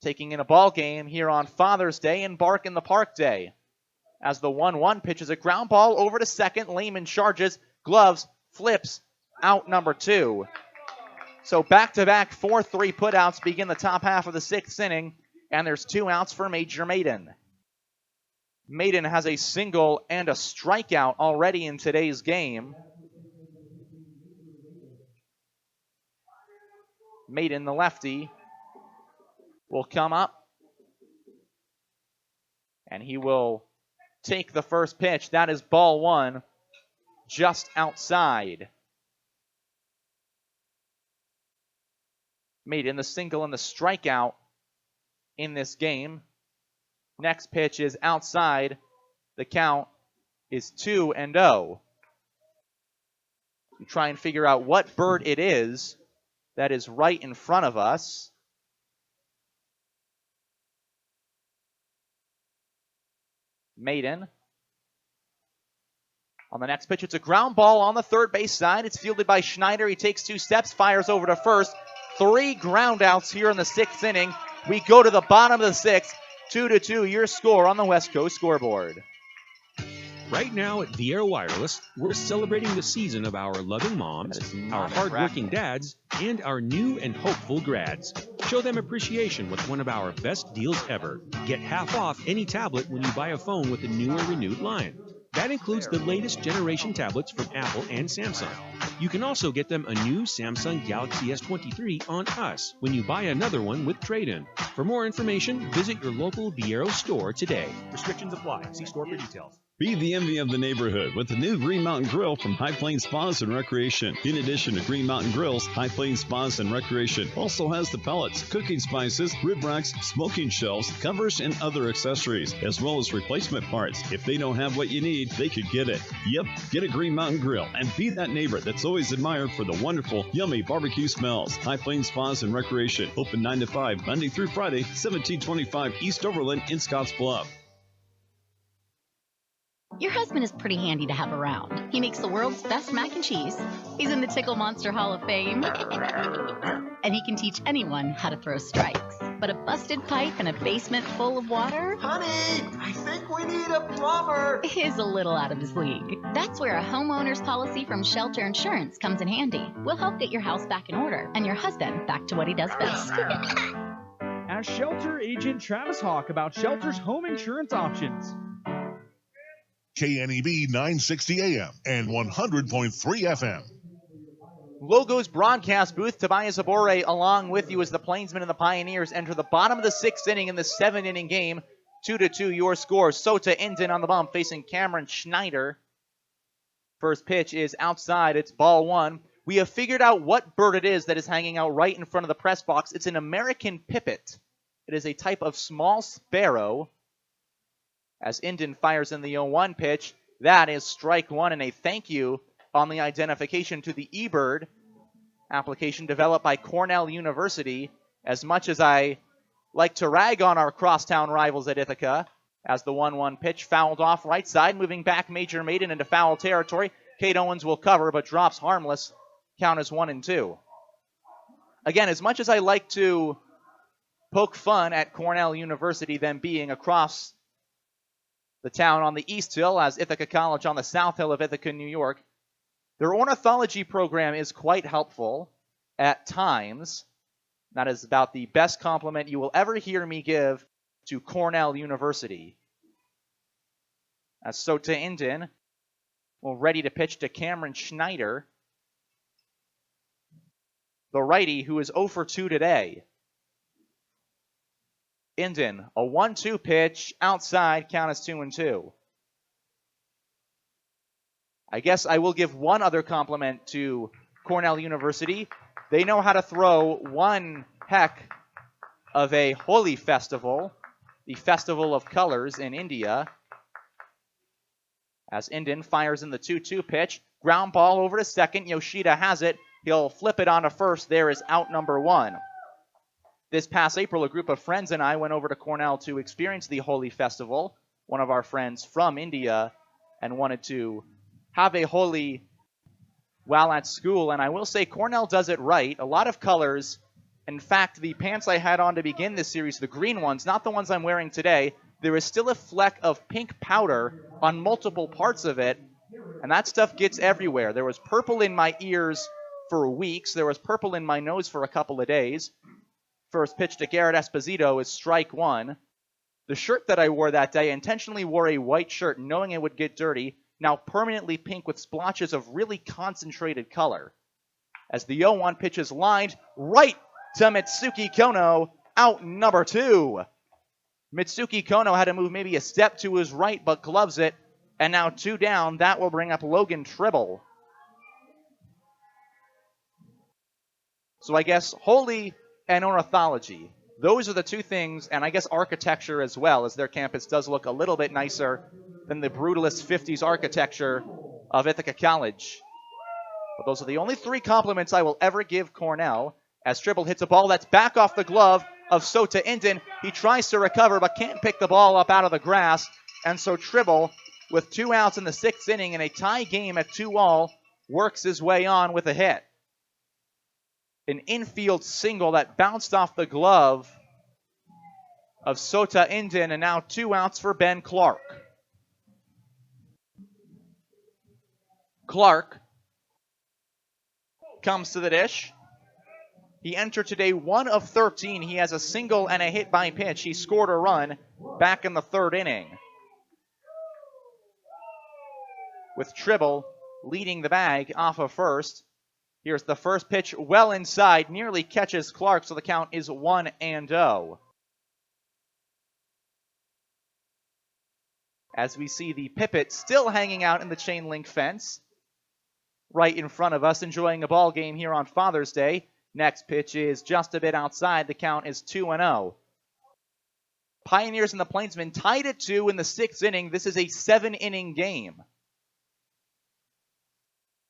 Taking in a ball game here on Father's Day and Bark in the Park Day. As the 1-1 pitch is a ground ball over to second. Lehman charges, gloves, flips, out number 2. So back-to-back 4-3 putouts begin the top half of the 6th inning, and there's 2 outs for Major Maiden. Maiden has a single and a strikeout already in today's game. Maiden, the lefty, will come up. And he will take the first pitch. That is ball one, just outside. Maiden the single and the strikeout in this game. Next pitch is outside. The count is 2-0. We try and figure out what bird it is that is right in front of us. Maiden. On the next pitch, it's a ground ball on the third base side. It's fielded by Schneider. He takes 2 steps, fires over to first. 3 groundouts here in the 6th inning. We go to the bottom of the 6th. 2-2, your score on the West Coast scoreboard. Right now at Viera Wireless, we're celebrating the season of our loving moms, our hardworking dads, and our new and hopeful grads. Show them appreciation with one of our best deals ever. Get half off any tablet when you buy a phone with a new or renewed line. That includes the latest generation tablets from Apple and Samsung. You can also get them a new Samsung Galaxy S23 on us when you buy another one with trade-in. For more information, visit your local Viero store today. Restrictions apply. See store for details. Be the envy of the neighborhood with the new Green Mountain Grill from High Plains Spas and Recreation. In addition to Green Mountain Grills, High Plains Spas and Recreation also has the pellets, cooking spices, rib racks, smoking shelves, covers, and other accessories, as well as replacement parts. If they don't have what you need, they could get it. Yep, get a Green Mountain Grill and be that neighbor that's always admired for the wonderful, yummy barbecue smells. High Plains Spas and Recreation, open 9 to 5, Monday through Friday, 1725 East Overland in Scotts Bluff. Your husband is pretty handy to have around. He makes the world's best mac and cheese. He's in the Tickle Monster Hall of Fame. And he can teach anyone how to throw strikes. But a busted pipe in a basement full of water? Honey, I think we need a plumber. Is a little out of his league. That's where a homeowner's policy from Shelter Insurance comes in handy. We'll help get your house back in order and your husband back to what he does best. Ask Shelter Agent Travis Hawk about Shelter's home insurance options. KNEB 960 AM and 100.3 FM. Logos broadcast booth, Tobias Abore along with you as the Plainsmen and the Pioneers enter the bottom of the 6th inning in the 7-inning game. 2-2 your score. Sota Indon on the bump facing Cameron Schneider. First pitch is outside. It's ball one. We have figured out what bird it is that is hanging out right in front of the press box. It's an American pipit. It is a type of small sparrow. As Indon fires in the 0-1 pitch, that is strike one, and a thank you on the identification to the eBird application developed by Cornell University. As much as I like to rag on our crosstown rivals at Ithaca, as the 1-1 pitch fouled off right side, moving back Major Maiden into foul territory. Kate Owens will cover, but drops harmless. Count is 1-2. Again, as much as I like to poke fun at Cornell University, them being across the town on the East Hill as Ithaca College on the South Hill of Ithaca, New York, their ornithology program is quite helpful at times. That is about the best compliment you will ever hear me give to Cornell University. As Sota Indon will ready to pitch to Cameron Schneider, the righty who is 0 for 2 today. Indon, a 1-2 pitch, outside, count is 2-2. I guess I will give one other compliment to Cornell University. They know how to throw one heck of a Holi festival, the Festival of Colors in India. As Indon fires in the 2-2 pitch, ground ball over to second, Yoshida has it. He'll flip it on to first. There is out number one. This past April, a group of friends and I went over to Cornell to experience the Holi Festival. One of our friends from India and wanted to have a Holi while at school. And I will say Cornell does it right. A lot of colors. In fact, the pants I had on to begin this series, the green ones, not the ones I'm wearing today, there is still a fleck of pink powder on multiple parts of it. And that stuff gets everywhere. There was purple in my ears for weeks. There was purple in my nose for a couple of days. First pitch to Garrett Esposito is strike one. The shirt that I wore that day, I intentionally wore a white shirt knowing it would get dirty, now permanently pink with splotches of really concentrated color. As the 0-1 pitch is lined right to Mitsuki Kono, Out number 2. Mitsuki Kono had to move maybe a step to his right, but gloves it. And now 2 down. That will bring up Logan Tribble. So I guess holy and ornithology. Those are the 2 things, and I guess architecture as well, as their campus does look a little bit nicer than the brutalist 50s architecture of Ithaca College. But those are the only 3 compliments I will ever give Cornell, as Tribble hits a ball that's back off the glove of Sota Inden. He tries to recover, but can't pick the ball up out of the grass, and so Tribble, with 2 outs in the 6th inning and a tie game at 2-all, works his way on with a hit. An infield single that bounced off the glove of Sota Inden, and now 2 outs for Ben Clark. Clark comes to the dish. He entered today 1 of 13. He has a single and a hit by pitch. He scored a run back in the 3rd inning, with Tribble leading the bag off of first. Here's the first pitch well inside, nearly catches Clark, so the count is 1-0. As we see the Pipit still hanging out in the chain link fence right in front of us, enjoying a ball game here on Father's Day. Next pitch is just a bit outside. The count is 2-0. Pioneers and the Plainsmen tied at 2 in the 6th inning. This is a 7-inning game.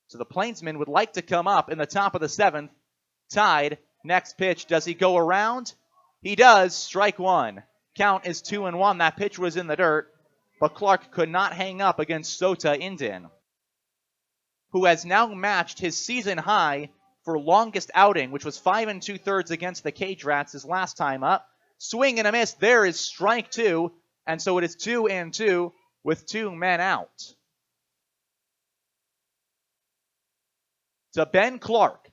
So the Plainsmen would like to come up in the top of the 7th. Tied. Next pitch. Does he go around? He does. Strike 1. Count is 2-1. That pitch was in the dirt, but Clark could not hang up against Sota Inden, who has now matched his season high for longest outing, which was 5 2/3 against the Cage Rats his last time up. Swing and a miss. There is strike 2, and so it is 2-2 with 2 men out. To Ben Clark,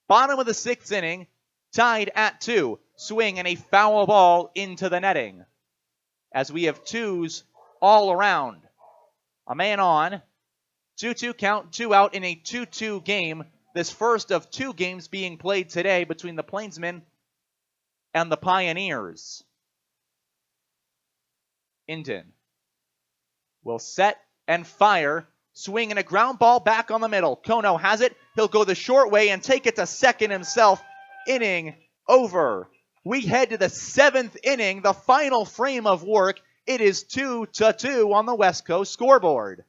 bottom of the 6th inning, tied at 2. Swing and a foul ball into the netting, as we have 2s all around. A man on. 2-2 count, 2 out in a 2-2 game. This first of 2 games being played today between the Plainsmen and the Pioneers. Inden will set and fire. Swing and a ground ball back on the middle. Kono has it. He'll go the short way and take it to second himself. Inning over. We head to the 7th inning, the final frame of work. It is 2-2 on the West Coast scoreboard.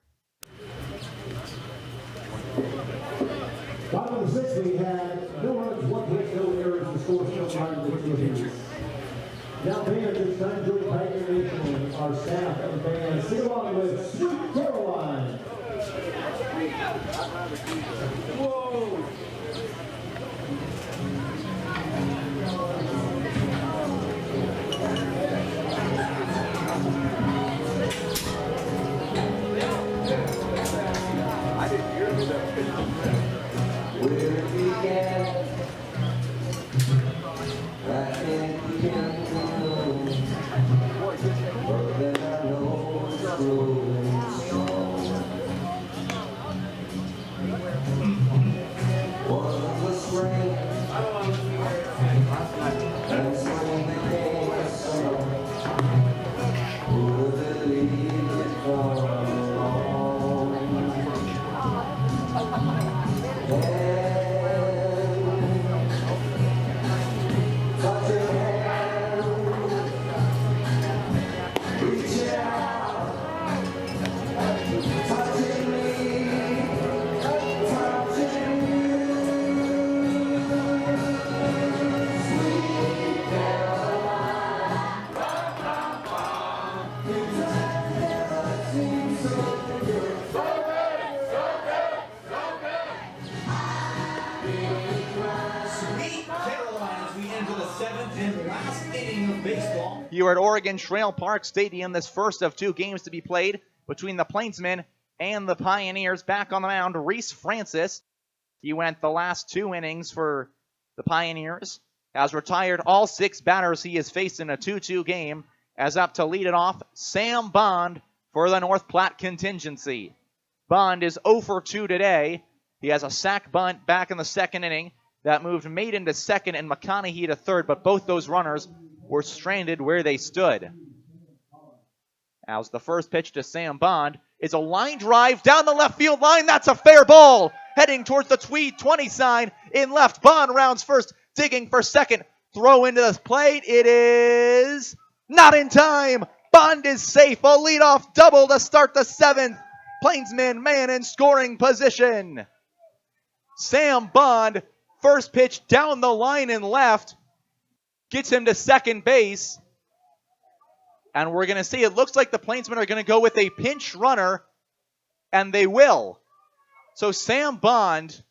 Bottom of the 6th, we had no runs, 1 hit, no errors. The score still tied with 2 innings. Now, fans, it's time to join Pioneer Nation, our staff and fans. Sing along with Sweet Caroline. Whoa! I didn't hear that. Where it began, I can't know, but then I know it's growing strong. Was the spring, and spring became a summer. Who would believe it come along? Here at Oregon Trail Park Stadium, this first of 2 games to be played between the Plainsmen and the Pioneers. Back on the mound, Reese Francis. He went the last 2 innings for the Pioneers. Has retired all 6 batters he has faced in a 2-2 game. As up to lead it off, Sam Bond for the North Platte contingency. Bond is 0 for 2 today. He has a sac bunt back in the 2nd inning. that moved Maiden to second and McConaughey to third, but both those runners were stranded where they stood. As the first pitch to Sam Bond is a line drive down the left field line. That's a fair ball. Heading towards the Tweed 20 sign in left. Bond rounds first, digging for second. Throw into the plate. It is not in time. Bond is safe. A leadoff double to start the seventh. Plainsmen man in scoring position. Sam Bond, first pitch down the line in left, gets him to second base. And we're going to see, it looks like the Plainsmen are going to go with a pinch runner, and they will. So Sam Bond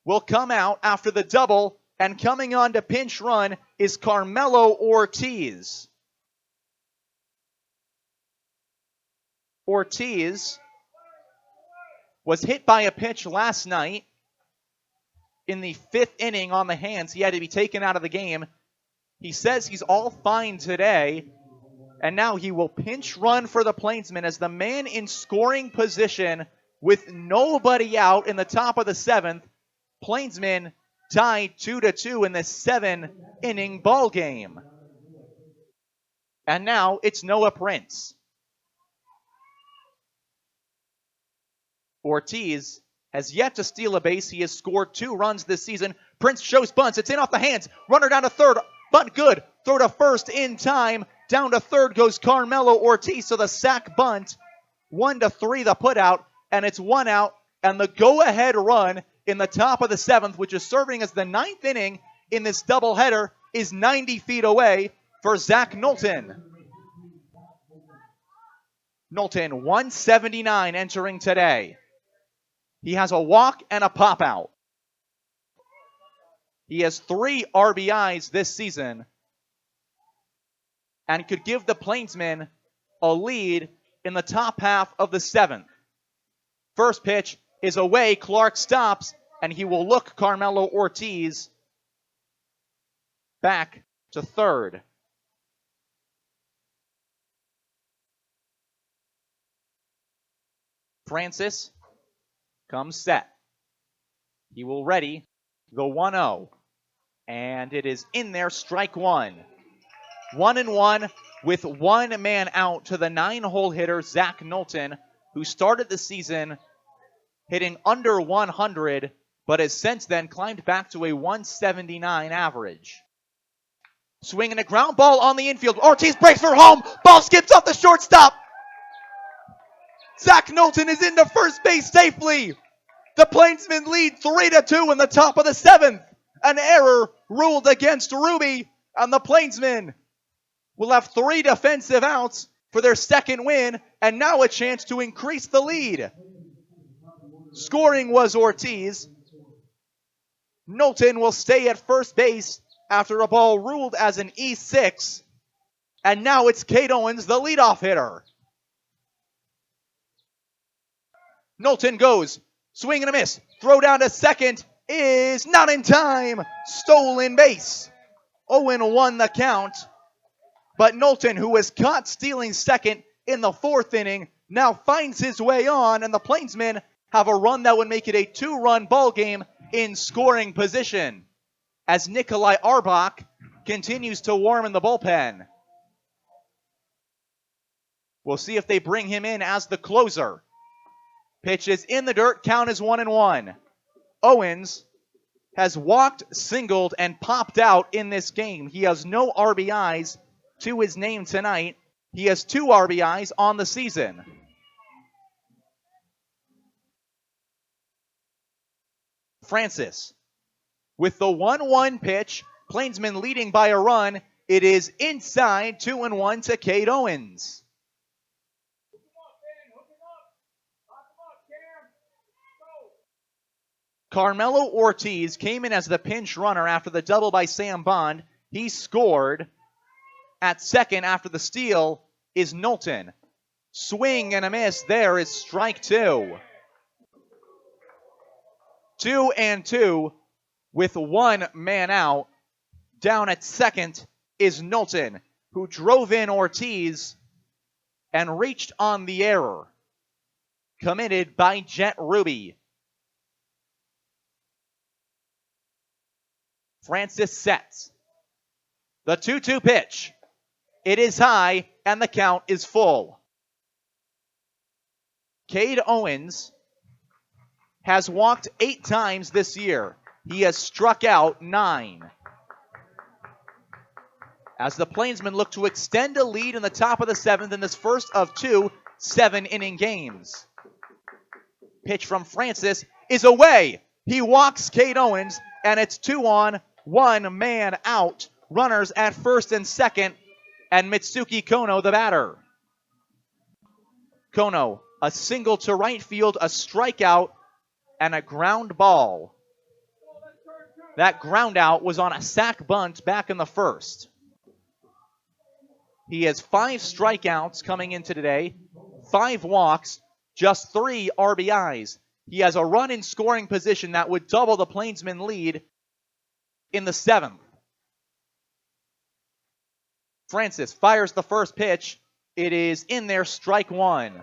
will come out after the double, and coming on to pinch run is Carmelo Ortiz. Ortiz was hit by a pitch last night in the fifth inning on the hands. He had to be taken out of the game. He says he's all fine today. And now he will pinch run for the Plainsmen as the man in scoring position with nobody out in the top of the seventh. Plainsmen tied 2-2 in this 7-inning ball game. And now it's Noah Prince. Ortiz has yet to steal a base. He has scored 2 runs this season. Prince shows bunts. It's in off the hands. Runner down to third. Bunt good. Throw to first in time. Down to third goes Carmelo Ortiz. So the sack bunt. 1-3 the put out. And it's 1 out. And the go-ahead run in the top of the seventh, which is serving as the 9th inning in this doubleheader, is 90 feet away for Zach Knowlton. Knowlton, 179 entering today. He has a walk and a pop-out. He has 3 RBIs this season and could give the Plainsmen a lead in the top half of the seventh. First pitch is away. Clark stops, and he will look Carmelo Ortiz back to third. Francis comes set. He will ready the 1-0. And it is in there, strike one. 1-1 with 1 man out to the 9-hole hitter, Zach Knowlton, who started the season hitting under 100, but has since then climbed back to a 179 average. Swinging a ground ball on the infield. Ortiz breaks for home. Ball skips off the shortstop. Zach Knowlton is into first base safely. The Plainsmen lead 3-2 in the top of the seventh. An error ruled against Ruby, and the Plainsmen will have 3 defensive outs for their second win, and now a chance to increase the lead. Scoring was Ortiz. Knowlton will stay at first base after a ball ruled as an E6, and now it's Cade Owens, the leadoff hitter. Knowlton goes, swing and a miss, throw down to second, is not in time. Stolen base. 0-1 the count. But Knowlton, who was caught stealing second in the 4th inning, now finds his way on, and the Plainsmen have a run that would make it a 2-run ball game in scoring position as Nikolai Arbach continues to warm in the bullpen. We'll see if they bring him in as the closer. Pitch is in the dirt, count is 1-1. Owens has walked, singled, and popped out in this game. He has no RBIs to his name tonight. He has 2 RBIs on the season. Francis with the 1-1 pitch. Plainsmen leading by a run. It is inside, 2-1 to Cade Owens. Carmelo Ortiz came in as the pinch runner after the double by Sam Bond. He scored. At second after the steal is Knowlton. Swing and a miss. There is strike 2. 2-2 with 1 man out. Down at second is Knowlton, who drove in Ortiz and reached on the error committed by Jet Ruby. Francis sets. The 2-2 pitch. It is high, and the count is full. Cade Owens has walked 8 times this year. He has struck out 9. As the Plainsmen look to extend a lead in the top of the 7th in this first of 2 7-inning games. Pitch from Francis is away. He walks Cade Owens, and it's 2 on, 1 man out. Runners at first and second, and Mitsuki Kono the batter. Kono, a single to right field, a strikeout, and a ground ball. That ground out was on a sac bunt back in the first. He has 5 strikeouts coming into today, 5 walks, just 3 RBIs. He has a run in scoring position that would double the Plainsmen lead in the 7th. Francis fires the first pitch. It is in there, strike 1.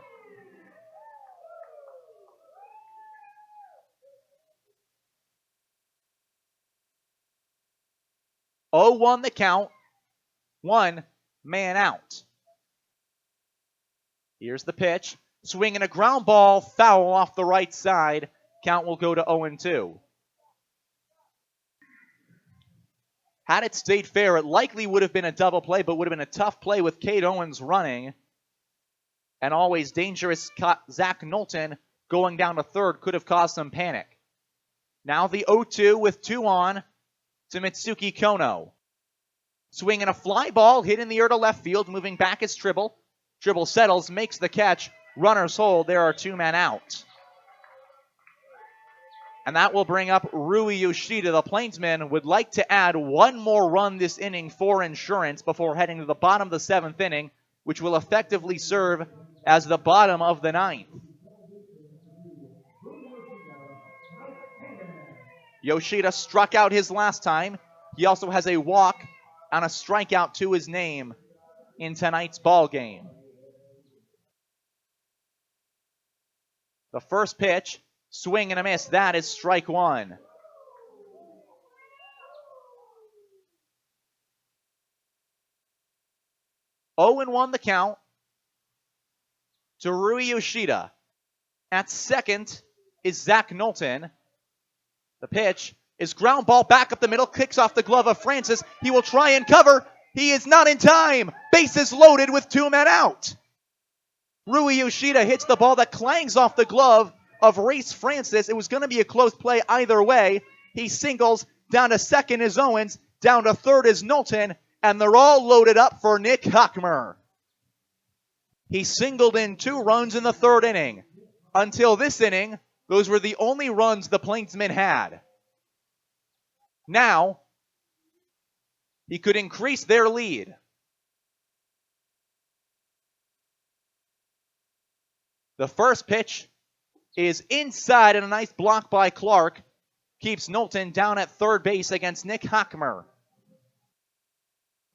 Oh, 1 the count. 1 man out. Here's the pitch. Swinging a ground ball, foul off the right side. Count will go to 0-2. Had it stayed fair, it likely would have been a double play, but would have been a tough play with Cade Owens running. And always dangerous Zach Knowlton going down to third could have caused some panic. Now the 0-2 with 2 on to Mitsuki Kono. Swinging a fly ball, hit in the air to left field, moving back is Tribble. Tribble settles, makes the catch. Runners hold. There are 2 men out. And that will bring up Rui Yoshida. The Plainsmen would like to add 1 more run this inning for insurance before heading to the bottom of the 7th inning, which will effectively serve as the bottom of the 9th. Yoshida struck out his last time. He also has a walk and a strikeout to his name in tonight's ball game. The first pitch, swing and a miss. That is strike 1. Oh and 1 the count to Rui Yoshida. At second is Zach Knowlton. The pitch is ground ball back up the middle, kicks off the glove of Francis. He will try and cover. He is not in time. Bases loaded with 2 men out. Rui Yoshida hits the ball that clangs off the glove of Race Francis. It was going to be a close play either way. He singles. Down to second is Owens. Down to third is Knowlton. And they're all loaded up for Nick Hockmer. He singled in 2 runs in the 3rd inning. Until this inning, those were the only runs the Plainsmen had. Now, he could increase their lead. The first pitch is inside and a nice block by Clark. Keeps Knowlton down at third base against Nick Hockmer.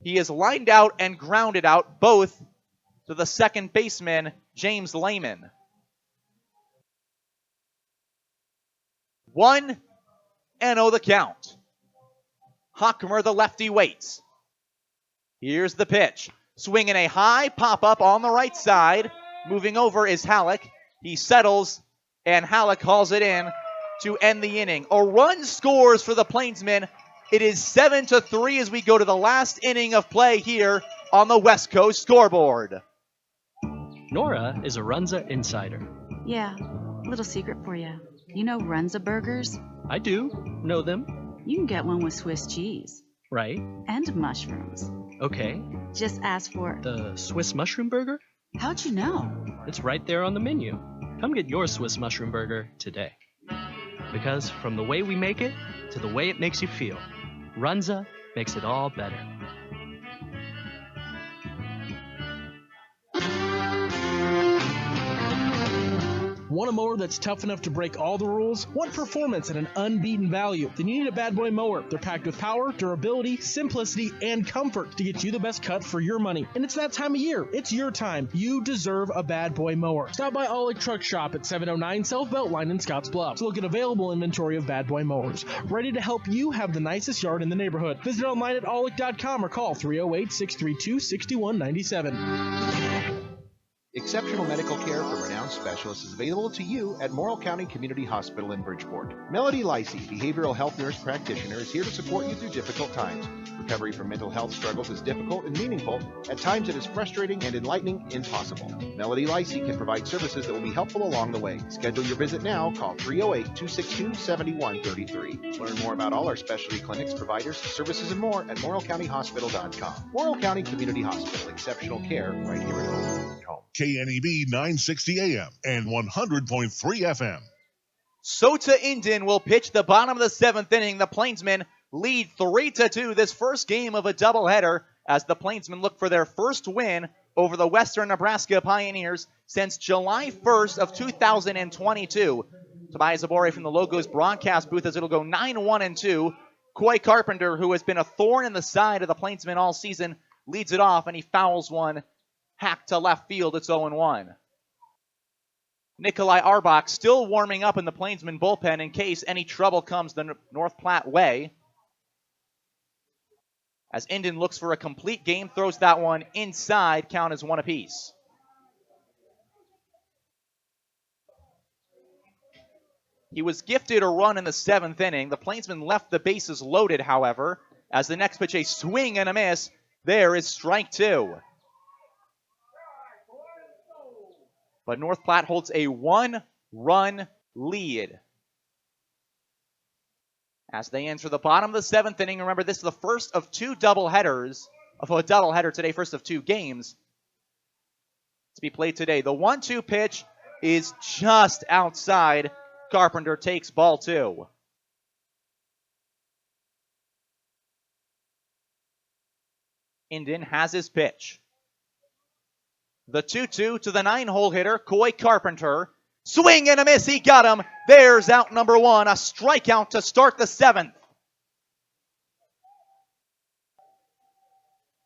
He is lined out and grounded out, both to the second baseman, James Lehman. 1-0 the count. Hockmer, the lefty, waits. Here's the pitch. Swinging a high pop-up on the right side. Moving over is Halleck. He settles, and Halleck hauls it in to end the inning. A run scores for the Plainsmen. It is 7-3 as we go to the last inning of play here on the West Coast scoreboard. Nora is a Runza insider. Yeah, little secret for you. You know Runza burgers? I do know them. You can get one with Swiss cheese. Right. And mushrooms. Okay. Just ask for the Swiss mushroom burger? How'd you know? It's right there on the menu. Come get your Swiss mushroom burger today. Because from the way we make it to the way it makes you feel, Runza makes it all better. Want a mower that's tough enough to break all the rules? Want performance at an unbeaten value? Then you need a Bad Boy mower. They're packed with power, durability, simplicity, and comfort to get you the best cut for your money. And it's that time of year. It's your time. You deserve a Bad Boy mower. Stop by Aulick Truck Shop at 709 South Beltline in Scotts Bluff to look at available inventory of Bad Boy mowers. Ready to help you have the nicest yard in the neighborhood. Visit online at aulick.com or call 308-632-6197. Exceptional medical care from renowned specialists is available to you at Morrill County Community Hospital in Bridgeport. Melody Licey, behavioral health nurse practitioner, is here to support you through difficult times. Recovery from mental health struggles is difficult and meaningful. At times it is frustrating and enlightening impossible. Melody Licey can provide services that will be helpful along the way. Schedule your visit now. Call 308-262-7133. Learn more about all our specialty clinics, providers, services, and more at morrillcountyhospital.com. Morrill County Community Hospital. Exceptional care right here at home. KNEB 960 AM and 100.3 FM. Sota Indian will pitch the bottom of the 7th inning. The Plainsmen lead 3-2 this first game of a doubleheader as the Plainsmen look for their first win over the Western Nebraska Pioneers since July 1st of 2022. Tobias Abore from the Logos broadcast booth as it'll go 9-1-2. Coy Carpenter, who has been a thorn in the side of the Plainsmen all season, leads it off and he fouls one hack to left field. It's 0-1. Nikolai Arbach still warming up in the Plainsmen bullpen in case any trouble comes the North Platte way. As Indian looks for a complete game, throws that one inside, count as 1 apiece. He was gifted a run in the 7th inning. The Plainsmen left the bases loaded, however, as the next pitch, a swing and a miss. There is strike 2. But North Platte holds a 1-run lead as they enter the bottom of the 7th inning. Remember, this is the first of 2 doubleheaders, of a doubleheader today, first of 2 games to be played today. The 1-2 pitch is just outside. Carpenter takes ball 2. Indian has his pitch. The 2-2 to the 9-hole hitter, Coy Carpenter. Swing and a miss, he got him. There's out number 1, a strikeout to start the 7th.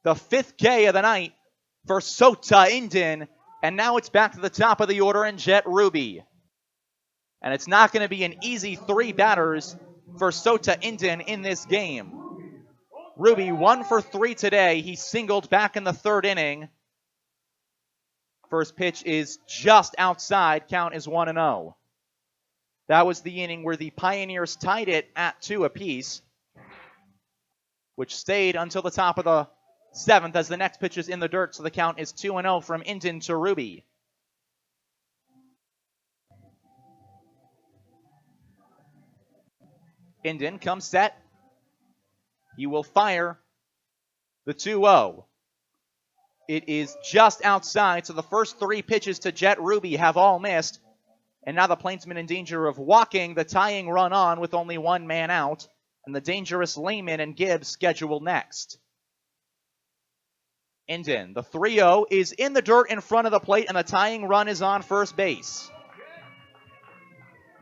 The 5th K of the night for Sota Indian, and now it's back to the top of the order in Jet Ruby. And it's not going to be an easy 3 batters for Sota Indian in this game. Ruby 1 for 3 today. He singled back in the 3rd inning. First pitch is just outside. Count is 1-0. That was the inning where the Pioneers tied it at 2 apiece, which stayed until the top of the 7th as the next pitch is in the dirt, so the count is 2-0 from Indian to Ruby. Indian comes set. He will fire the 2-0. It is just outside, so the first 3 pitches to Jet Ruby have all missed. And now the Plainsmen in danger of walking the tying run on with only 1 man out. And the dangerous Lehman and Gibbs scheduled next. Indian, the 3-0 is in the dirt in front of the plate, and the tying run is on first base.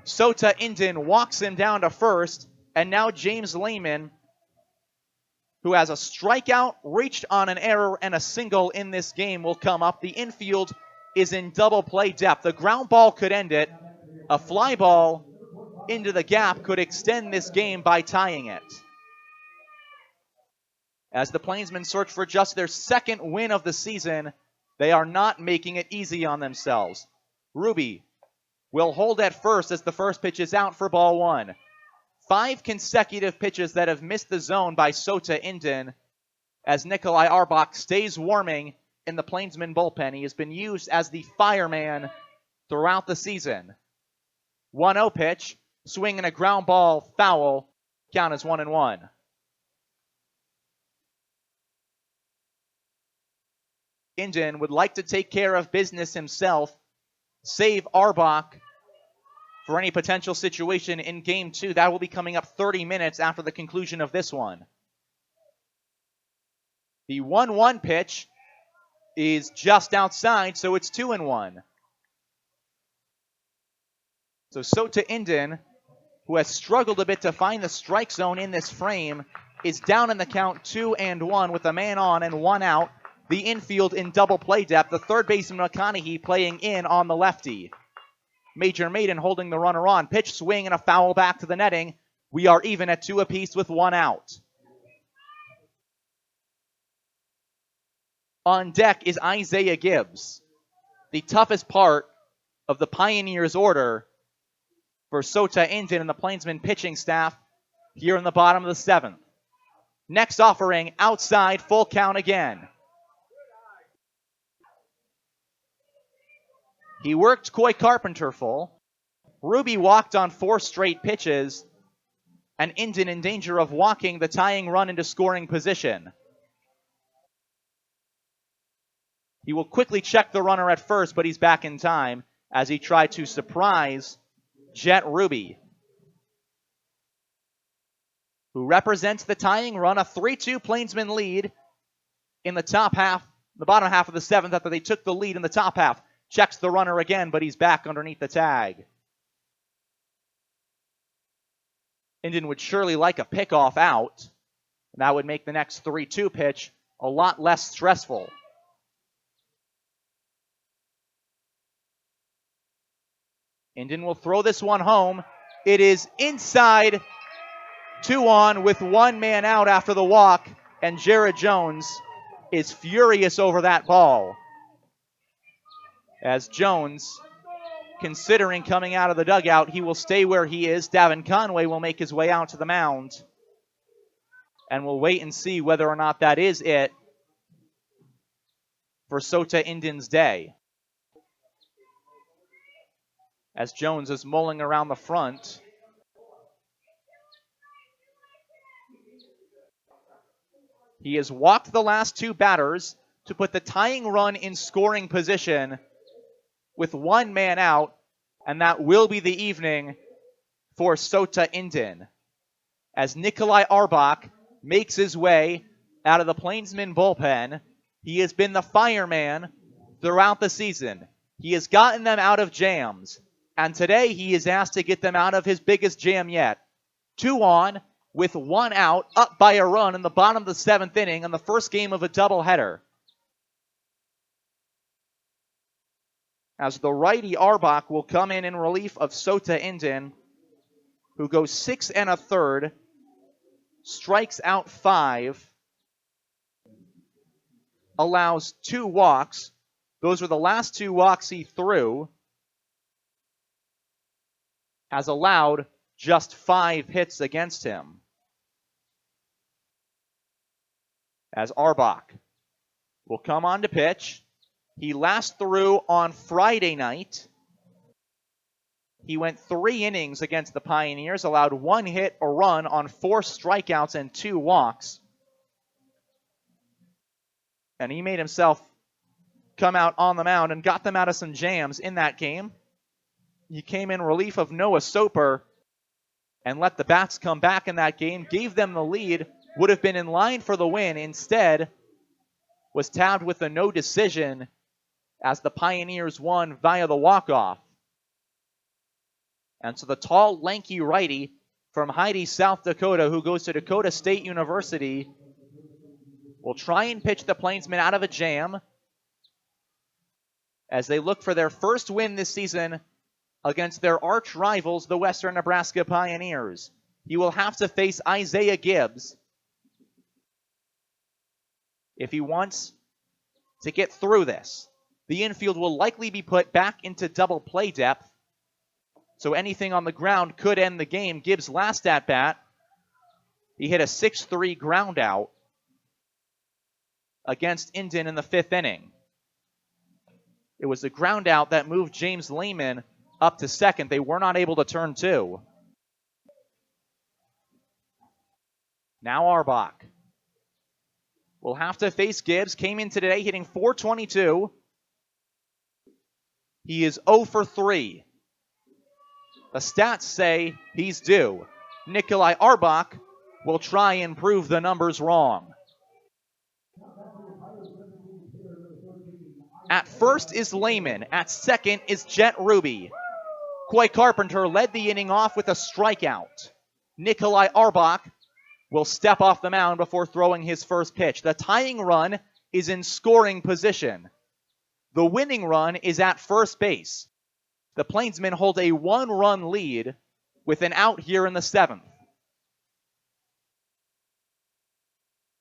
Sota Indian walks him down to first, and now James Lehman, who has a strikeout, reached on an error, and a single in this game, will come up. The infield is in double play depth. The ground ball could end it. A fly ball into the gap could extend this game by tying it. As the Plainsmen search for just their 2nd win of the season, they are not making it easy on themselves. Ruby will hold at first as the first pitch is out for ball 1. 5 consecutive pitches that have missed the zone by Sota Indian as Nikolai Arbach stays warming in the Plainsmen bullpen. He has been used as the fireman throughout the season. 1-0 pitch, swing and a ground ball, foul, count is 1-1. Indian would like to take care of business himself, save Arbach for any potential situation in Game 2. That will be coming up 30 minutes after the conclusion of this one. The 1-1 pitch is just outside, so it's 2-1. So Sota Inden, who has struggled a bit to find the strike zone in this frame, is down in the count 2-1 with a man on and one out. The infield in double play depth. The third baseman McConaughey playing in on the lefty. Major Maiden holding the runner on. Pitch, swing, and a foul back to the netting. We are even at 2 apiece with one out. On deck is Isaiah Gibbs. The toughest part of the Pioneers order for Sota Inden and the Plainsmen pitching staff here in the bottom of the 7th. Next offering, outside, full count again. He worked Coy Carpenter full. Ruby walked on 4 straight pitches, and Inden in danger of walking the tying run into scoring position. He will quickly check the runner at first, but he's back in time as he tried to surprise Jet Ruby, who represents the tying run, a 3-2 Plainsman lead in the top half, the bottom half of the 7th after they took the lead in the top half. Checks the runner again, but he's back underneath the tag. Inden would surely like a pickoff out. And that would make the next 3-2 pitch a lot less stressful. Inden will throw this one home. It is inside, 2 on with one man out after the walk, and Jared Jones is furious over that ball. As Jones, considering coming out of the dugout, he will stay where he is. Davin Conway will make his way out to the mound. And we'll wait and see whether or not that is it for Sota Inden's day. As Jones is mulling around the front. He has walked the last 2 batters to put the tying run in scoring position with one man out, and that will be the evening for Sota Inden. As Nikolai Arbach makes his way out of the Plainsmen bullpen, he has been the fireman throughout the season. He has gotten them out of jams, and today he is asked to get them out of his biggest jam yet. 2 on with one out, up by a run in the bottom of the 7th inning on the first game of a doubleheader. As the righty Arbach will come in relief of Sota Inden, who goes 6 1/3, strikes out 5, allows 2 walks. Those were the last 2 walks he threw. Has allowed just 5 hits against him. As Arbach will come on to pitch. He last threw on Friday night. He went 3 innings against the Pioneers, allowed 1 hit, a run on 4 strikeouts and 2 walks. And he made himself come out on the mound and got them out of some jams in that game. He came in relief of Noah Soper and let the bats come back in that game, gave them the lead, would have been in line for the win. Instead, was tabbed with a no decision as the Pioneers won via the walk-off. And so the tall, lanky righty from Heidi, South Dakota, who goes to Dakota State University, will try and pitch the Plainsmen out of a jam as they look for their first win this season against their arch rivals, the Western Nebraska Pioneers. He will have to face Isaiah Gibbs if he wants to get through this. The infield will likely be put back into double play depth, so anything on the ground could end the game. Gibbs' last at-bat, he hit a 6-3 ground out against Inden in the 5th inning. It was the ground out that moved James Lehman up to second. They were not able to turn 2. Now Arbach will have to face Gibbs. Came in today hitting .422. He is 0 for 3. The stats say he's due. Nikolai Arbach will try and prove the numbers wrong. At first is Lehman. At second is Jet Ruby. Coy Carpenter led the inning off with a strikeout. Nikolai Arbach will step off the mound before throwing his first pitch. The tying run is in scoring position. The winning run is at first base. The Plainsmen hold a 1-run lead with an out here in the 7th.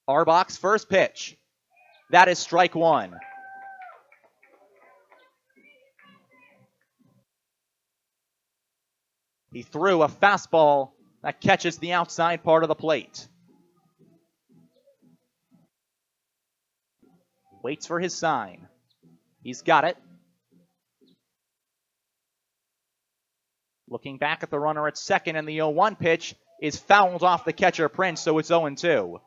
Arbach's first pitch. That is strike 1. He threw a fastball that catches the outside part of the plate. Waits for his sign. He's got it. Looking back at the runner at second, and the 0-1 pitch is fouled off the catcher Prince, so it's 0-2.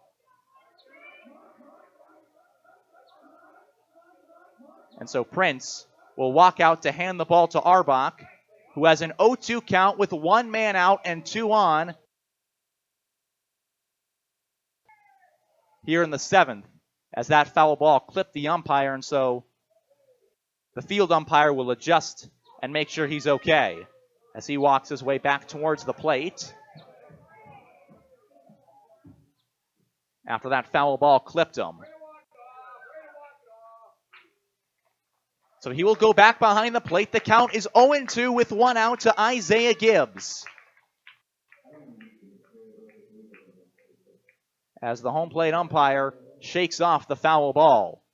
And so Prince will walk out to hand the ball to Arbach, who has an 0-2 count with 1 man out and 2 on here in the 7th, as that foul ball clipped the umpire, and so the field umpire will adjust and make sure he's okay as he walks his way back towards the plate. After that foul ball clipped him. So he will go back behind the plate. The count is 0-2 with 1 out to Isaiah Gibbs. As the home plate umpire shakes off the foul ball.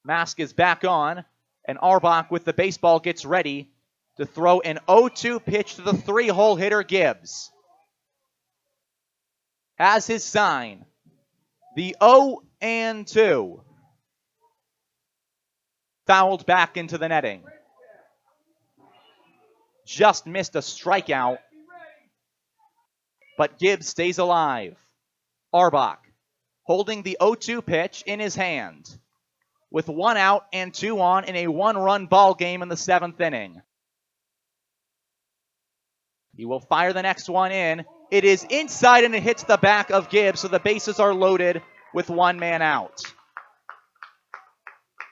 Mask is back on, and Arbach with the baseball gets ready to throw an 0-2 pitch to the 3-hole hitter Gibbs. As his sign, the 0-2. Fouled back into the netting. Just missed a strikeout, but Gibbs stays alive. Arbach holding the 0-2 pitch in his hand with 1 out and 2 on in a 1-run ball game in the 7th inning. He will fire the next one in. It is inside and it hits the back of Gibbs, so the bases are loaded with 1 man out.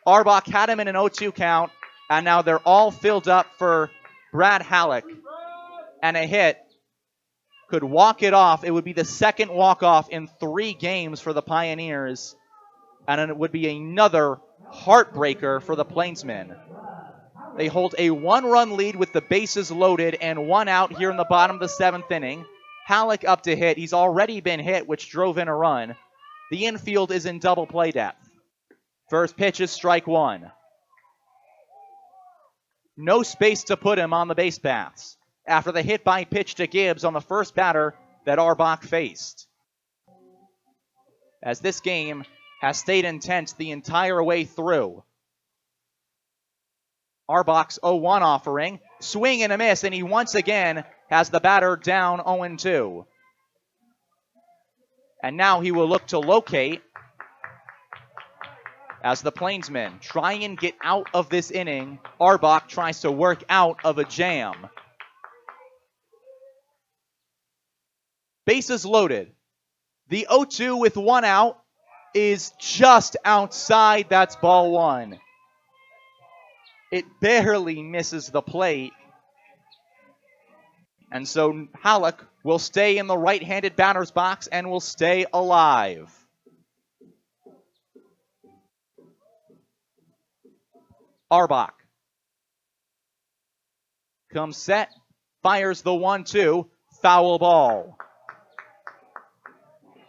Arbach had him in an 0-2 count, and now they're all filled up for Brad Halleck. And a hit could walk it off. It would be the second walk-off in 3 games for the Pioneers, and it would be another heartbreaker for the Plainsmen. They hold a 1-run lead with the bases loaded and 1 out here in the bottom of the 7th inning. Halleck up to hit. He's already been hit, which drove in a run. The infield is in double play depth. First pitch is strike 1. No space to put him on the base paths after the hit by pitch to Gibbs on the first batter that Arbach faced. As this game has stayed intense the entire way through. Arbach's 0-1 offering, swing and a miss, and he once again has the batter down 0-2. And now he will look to locate as the Plainsmen try and get out of this inning. Arbach tries to work out of a jam. Bases loaded. The 0-2 with 1 out is just outside. That's ball 1. It barely misses the plate. And so Halleck will stay in the right-handed batter's box and will stay alive. Arbach comes set, fires the 1-2, foul ball.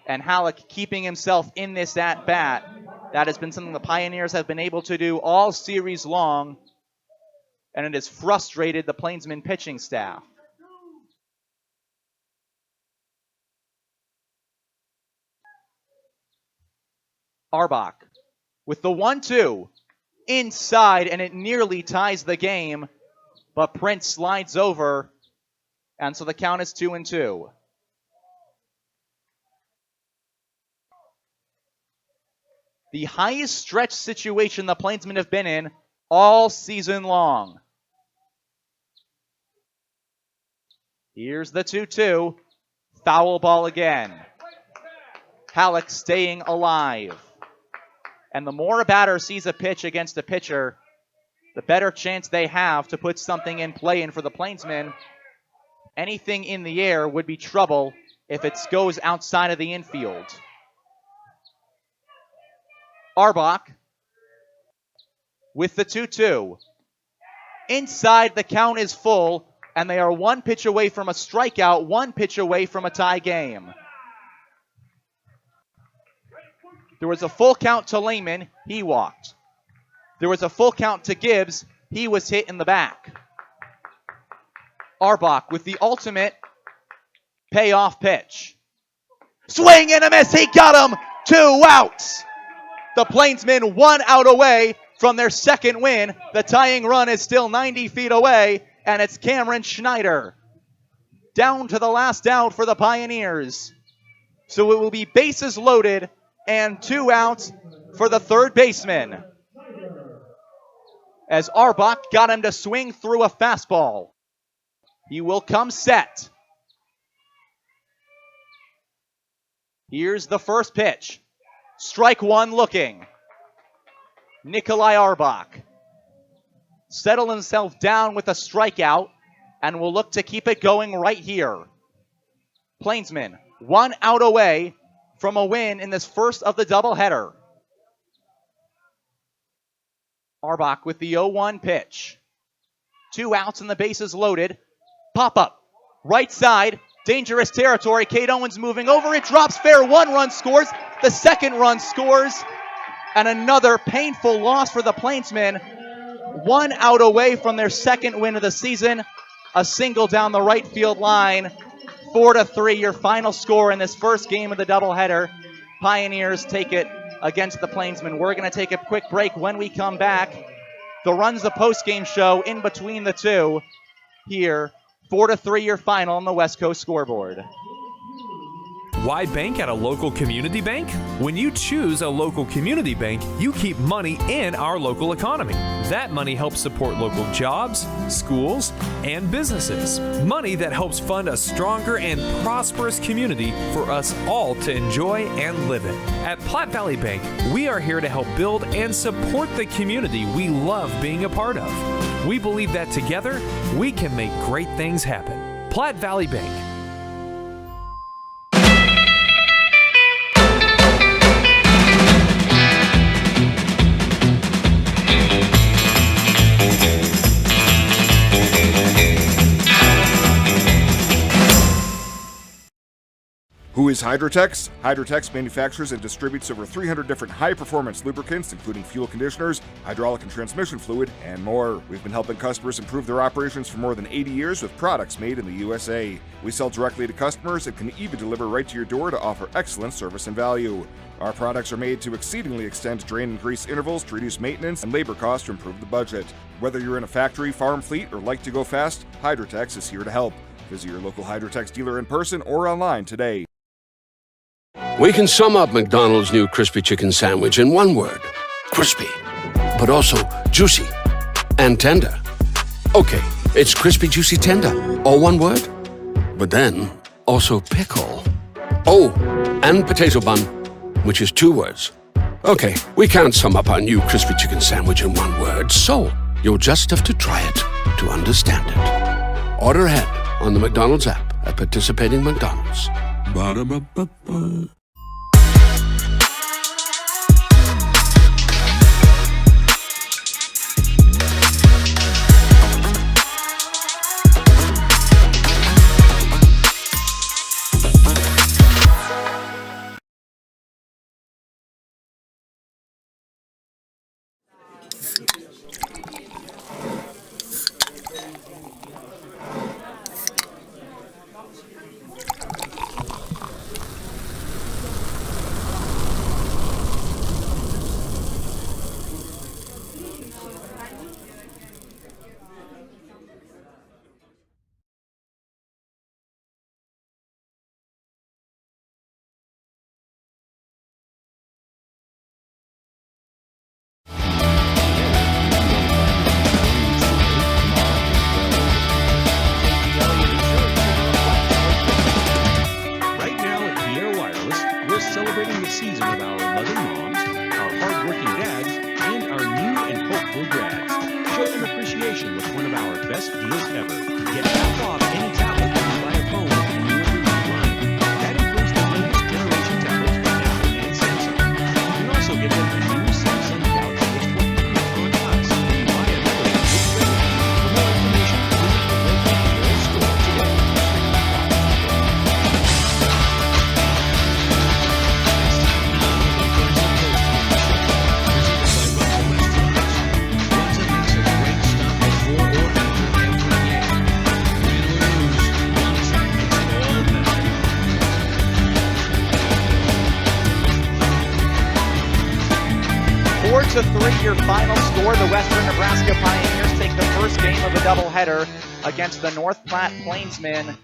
And Halleck keeping himself in this at-bat. That has been something the Pioneers have been able to do all series long, and it has frustrated the Plainsmen pitching staff. Arbach with the 1-2 inside, and it nearly ties the game, but Prince slides over, and so the count is 2-2. The highest stretch situation the Plainsmen have been in all season long. Here's the 2-2. Foul ball again. Halleck staying alive. And the more a batter sees a pitch against a pitcher, the better chance they have to put something in play. And for the Plainsmen, anything in the air would be trouble if it goes outside of the infield. Arbach with the 2-2. Inside, the count is full, and they are one pitch away from a strikeout, one pitch away from a tie game. There was a full count to Lehman. He walked. There was a full count to Gibbs. He was hit in the back. Arbach with the ultimate payoff pitch. Swing and a miss. He got him. 2 outs. The Plainsmen 1 out away from their second win. The tying run is still 90 feet away, and it's Cameron Schneider down to the last out for the Pioneers. So it will be bases loaded and 2 outs for the third baseman, as Arbach got him to swing through a fastball. He will come set. Here's the first pitch. Strike one looking. Nikolai Arbach settled himself down with a strikeout and will look to keep it going right here. Plainsmen 1 out away from a win in this first of the doubleheader. Arbach with the 0-1 pitch. 2 outs and the bases loaded. Pop up. Right side. Dangerous territory. Cade Owens moving over. It drops fair. 1 run scores. The second run scores. And another painful loss for the Plainsmen. 1 out away from their second win of the season. A single down the right field line. 4-3, your final score in this first game of the doubleheader. Pioneers take it against the Plainsmen. We're going to take a quick break. When we come back, the Run's the postgame show in between the two here. 4-3, your final on the West Coast scoreboard. Why bank at a local community bank? When you choose a local community bank, you keep money in our local economy. That money helps support local jobs, schools, and businesses. Money that helps fund a stronger and prosperous community for us all to enjoy and live in. At Platte Valley Bank, we are here to help build and support the community we love being a part of. We believe that together, we can make great things happen. Platte Valley Bank. Who is Hydrotex? Hydrotex manufactures and distributes over 300 different high-performance lubricants, including fuel conditioners, hydraulic and transmission fluid, and more. We've been helping customers improve their operations for more than 80 years with products made in the USA. We sell directly to customers and can even deliver right to your door to offer excellent service and value. Our products are made to exceedingly extend drain and grease intervals to reduce maintenance and labor costs to improve the budget. Whether you're in a factory, farm fleet, or like to go fast, Hydrotex is here to help. Visit your local Hydrotex dealer in person or online today. We can sum up McDonald's new crispy chicken sandwich in one word. Crispy. But also juicy and tender. Okay, it's crispy, juicy, tender. All one word. But then, also pickle. Oh, and potato bun, which is 2 words. Okay, we can't sum up our new crispy chicken sandwich in one word, so you'll just have to try it to understand it. Order ahead on the McDonald's app at participating McDonald's. Ba-da-ba-ba-ba. best deals ever. Get half off any tablet when you buy a phone with the new Relief line. That includes the latest generation tablets from Apple and Samsung. You can also get them the new Samsung Galaxy S23 Pro Plus when you buy another one with trade-in. For more information, visit the local Apple store today. To 3, your final score. The Western Nebraska Pioneers take the first game of a doubleheader against the North Platte Plainsmen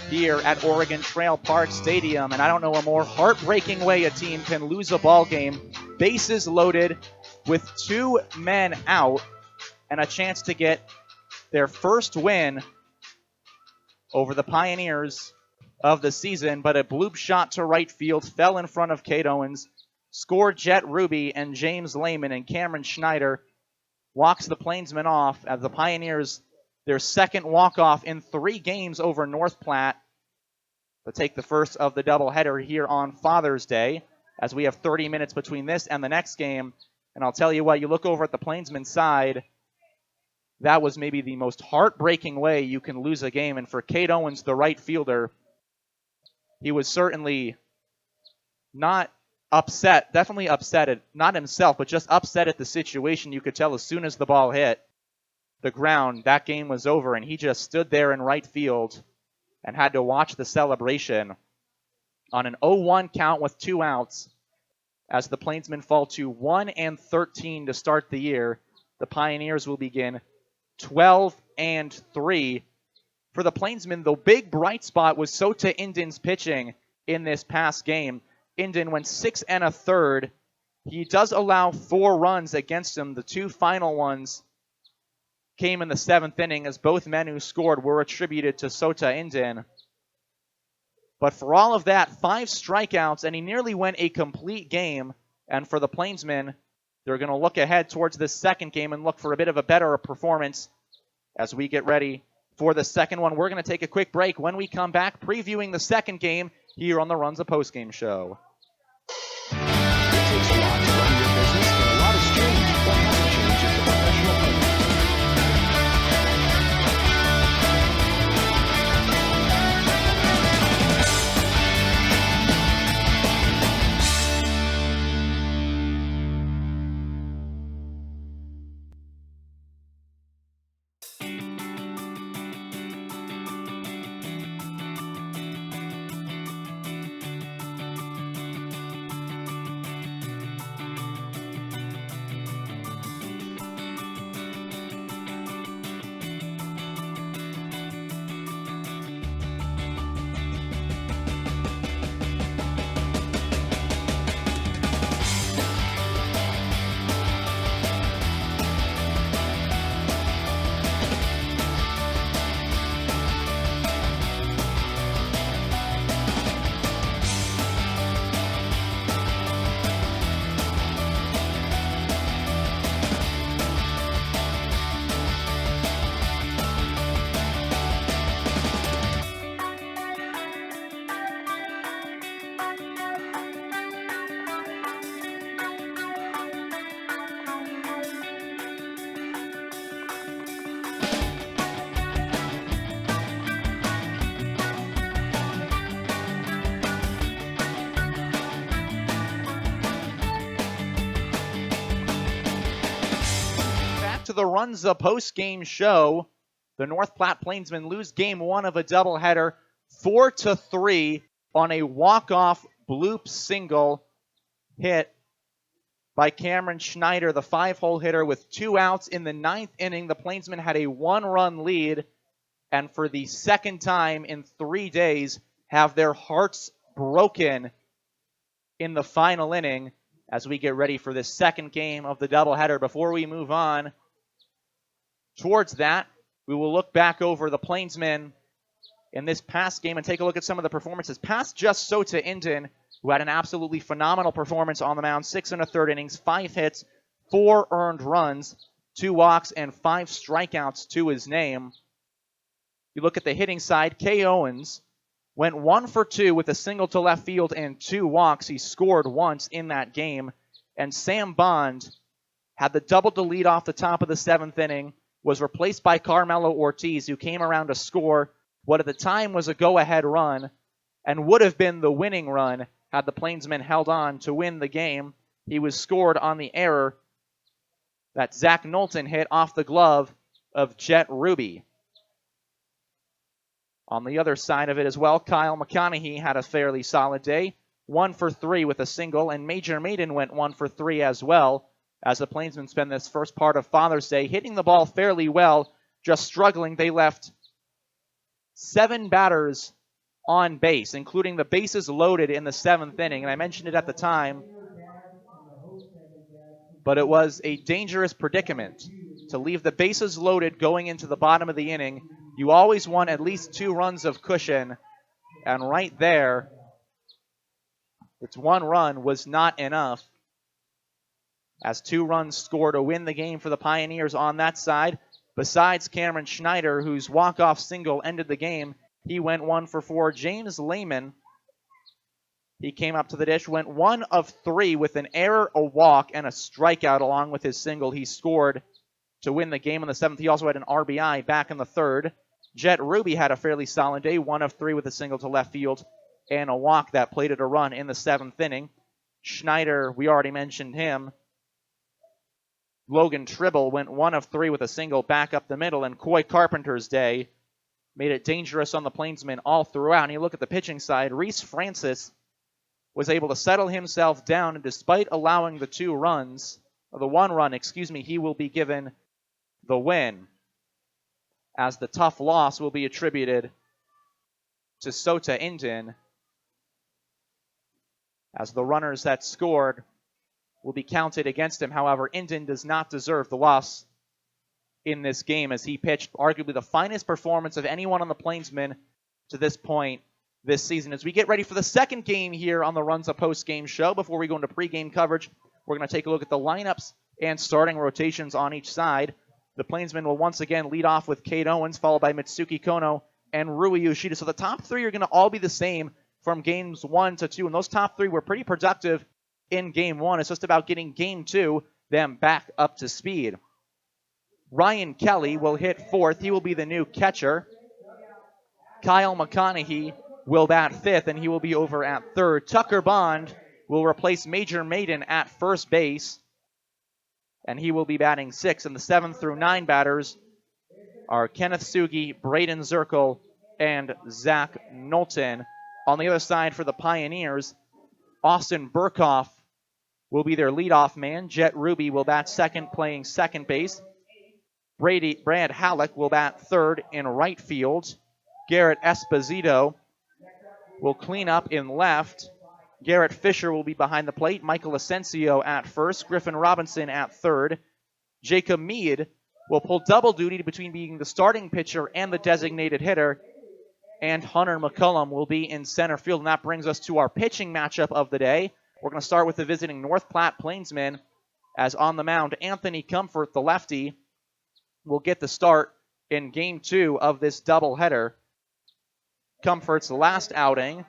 here at Oregon Trail Park Stadium. And I don't know a more heartbreaking way a team can lose a ball game. Bases loaded with 2 men out and a chance to get their first win over the Pioneers of the season. But a bloop shot to right field fell in front of Kate Owens. Scored Jet Ruby and James Lehman, and Cameron Schneider walks the Plainsmen off as the Pioneers, their second walk-off in 3 games over North Platte. They'll take the first of the doubleheader here on Father's Day, as we have 30 minutes between this and the next game. And I'll tell you what, you look over at the Plainsmen side, that was maybe the most heartbreaking way you can lose a game. And for Kate Owens, the right fielder, he was certainly not upset, definitely upset at, not himself, but just upset at the situation. You could tell as soon as the ball hit the ground, that game was over, and he just stood there in right field and had to watch the celebration on an 0-1 count with 2 outs as the Plainsmen fall to 1-13 to start the year. The Pioneers will begin 12-3. For the Plainsmen, the big bright spot was Sota Indin's pitching in this past game. Indin went 6 1/3. He does allow 4 runs against him. The 2 final ones came in the 7th inning, as both men who scored were attributed to Sota Indin. But for all of that, 5 strikeouts, and he nearly went a complete game. And for the Plainsmen, they're going to look ahead towards this second game and look for a bit of a better performance as we get ready for the second one. We're going to take a quick break. When we come back, previewing the second game here on the Runza Postgame Show. It takes a lot to run your business, and a lot has changed. What hasn't changed is the professional partnership. The Runza post-game show. The North Platte Plainsmen lose game 1 of a doubleheader 4-3 on a walk-off bloop single hit by Cameron Schneider, the 5-hole hitter, with 2 outs in the 9th inning. The Plainsmen had a 1-run lead, and for the second time in 3 days have their hearts broken in the final inning as we get ready for this second game of the doubleheader. Before we move on towards that, we will look back over the Plainsmen in this past game and take a look at some of the performances past just Sota Indin, who had an absolutely phenomenal performance on the mound. 6 1/3 innings, 5 hits, 4 earned runs. 2 walks, and 5 strikeouts to his name. You look at the hitting side, Kay Owens went 1 for 2 with a single to left field and 2 walks. He scored once in that game. And Sam Bond had the double to lead off the top of the 7th inning, was replaced by Carmelo Ortiz, who came around to score what at the time was a go-ahead run and would have been the winning run had the Plainsmen held on to win the game. He was scored on the error that Zach Knowlton hit off the glove of Jet Ruby. On the other side of it as well, Kyle McConaughey had a fairly solid day. 1 for 3 with a single, and Major Maiden went 1 for 3 as well, as the Plainsmen spend this first part of Father's Day hitting the ball fairly well, just struggling. They left 7 batters on base, including the bases loaded in the 7th inning, and I mentioned it at the time, but it was a dangerous predicament to leave the bases loaded going into the bottom of the inning. You always want at least 2 runs of cushion, and right there, its 1 run was not enough, as 2 runs scored to win the game for the Pioneers on that side. Besides Cameron Schneider, whose walk-off single ended the game, he went 1 for 4. James Lehman, he came up to the dish, went 1 of 3 with an error, a walk, and a strikeout along with his single. He scored to win the game in the 7th. He also had an RBI back in the 3rd. Jet Ruby had a fairly solid day, 1 of 3 with a single to left field and a walk that plated a run in the 7th inning. Schneider, we already mentioned him. Logan Tribble went 1 of 3 with a single back up the middle, and Coy Carpenter's day made it dangerous on the Plainsmen all throughout. And you look at the pitching side, Reese Francis was able to settle himself down, and despite allowing the 1 run, he will be given the win, as the tough loss will be attributed to Sota Indin, as the runners that scored will be counted against him. However, Indin does not deserve the loss in this game, as he pitched arguably the finest performance of anyone on the Plainsmen to this point this season. As we get ready for the second game here on the Runza post-game show, before we go into pregame coverage, we're going to take a look at the lineups and starting rotations on each side. The Plainsmen will once again lead off with Kate Owens, followed by Mitsuki Kono and Rui Yoshida. So the top 3 are going to all be the same from games 1 to 2, and those top 3 were pretty productive in game 1. It's just about getting game 2 them back up to speed. Ryan Kelly will hit 4th. He will be the new catcher. Kyle McConaughey will bat 5th, and he will be over at 3rd. Tucker Bond will replace Major Maiden at first base, and he will be batting 6th. And the 7th through 9 batters are Kenneth Sugi, Braden Zirkle, and Zach Knowlton. On the other side for the Pioneers, Austin Burkhoff will be their leadoff man. Jet Ruby will bat 2nd, playing 2nd base. Brad Halleck will bat 3rd in right field. Garrett Esposito will clean up in left. Garrett Fisher will be behind the plate. Michael Asensio at 1st. Griffin Robinson at 3rd. Jacob Mead will pull double duty between being the starting pitcher and the designated hitter. And Hunter McCullum will be in center field. And that brings us to our pitching matchup of the day. We're going to start with the visiting North Platte Plainsmen, as on the mound, Anthony Comfort, the lefty, will get the start in game 2 of this doubleheader. Comfort's last outing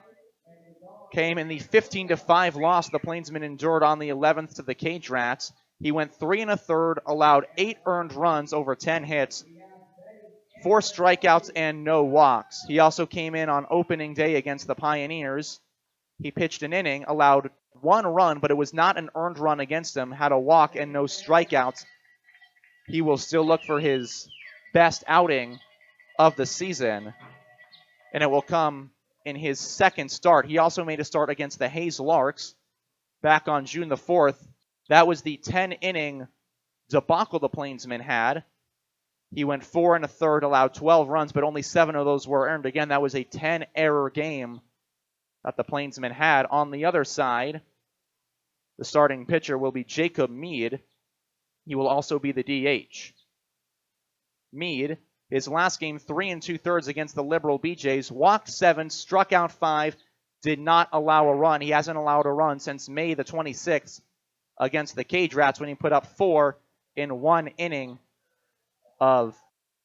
came in the 15-5 loss the Plainsmen endured on the 11th to the Cage Rats. He went 3 1/3, allowed 8 earned runs over 10 hits, 4 strikeouts, and no walks. He also came in on opening day against the Pioneers. He pitched an inning, allowed 1 run, but it was not an earned run against him, had a walk and no strikeouts. He will still look for his best outing of the season, and it will come in his 2nd start. He also made a start against the Hayes Larks back on June the 4th. That was the 10-inning debacle the Plainsmen had. He went 4 1/3, allowed 12 runs, but only 7 of those were earned. Again, that was a 10-error game that the Plainsmen had. On the other side, the starting pitcher will be Jacob Mead. He will also be the DH. Mead, his last game, 3 2/3 against the Liberal BJs, walked 7, struck out 5, did not allow a run. He hasn't allowed a run since May the 26th against the Cage Rats, when he put up 4 in 1 inning of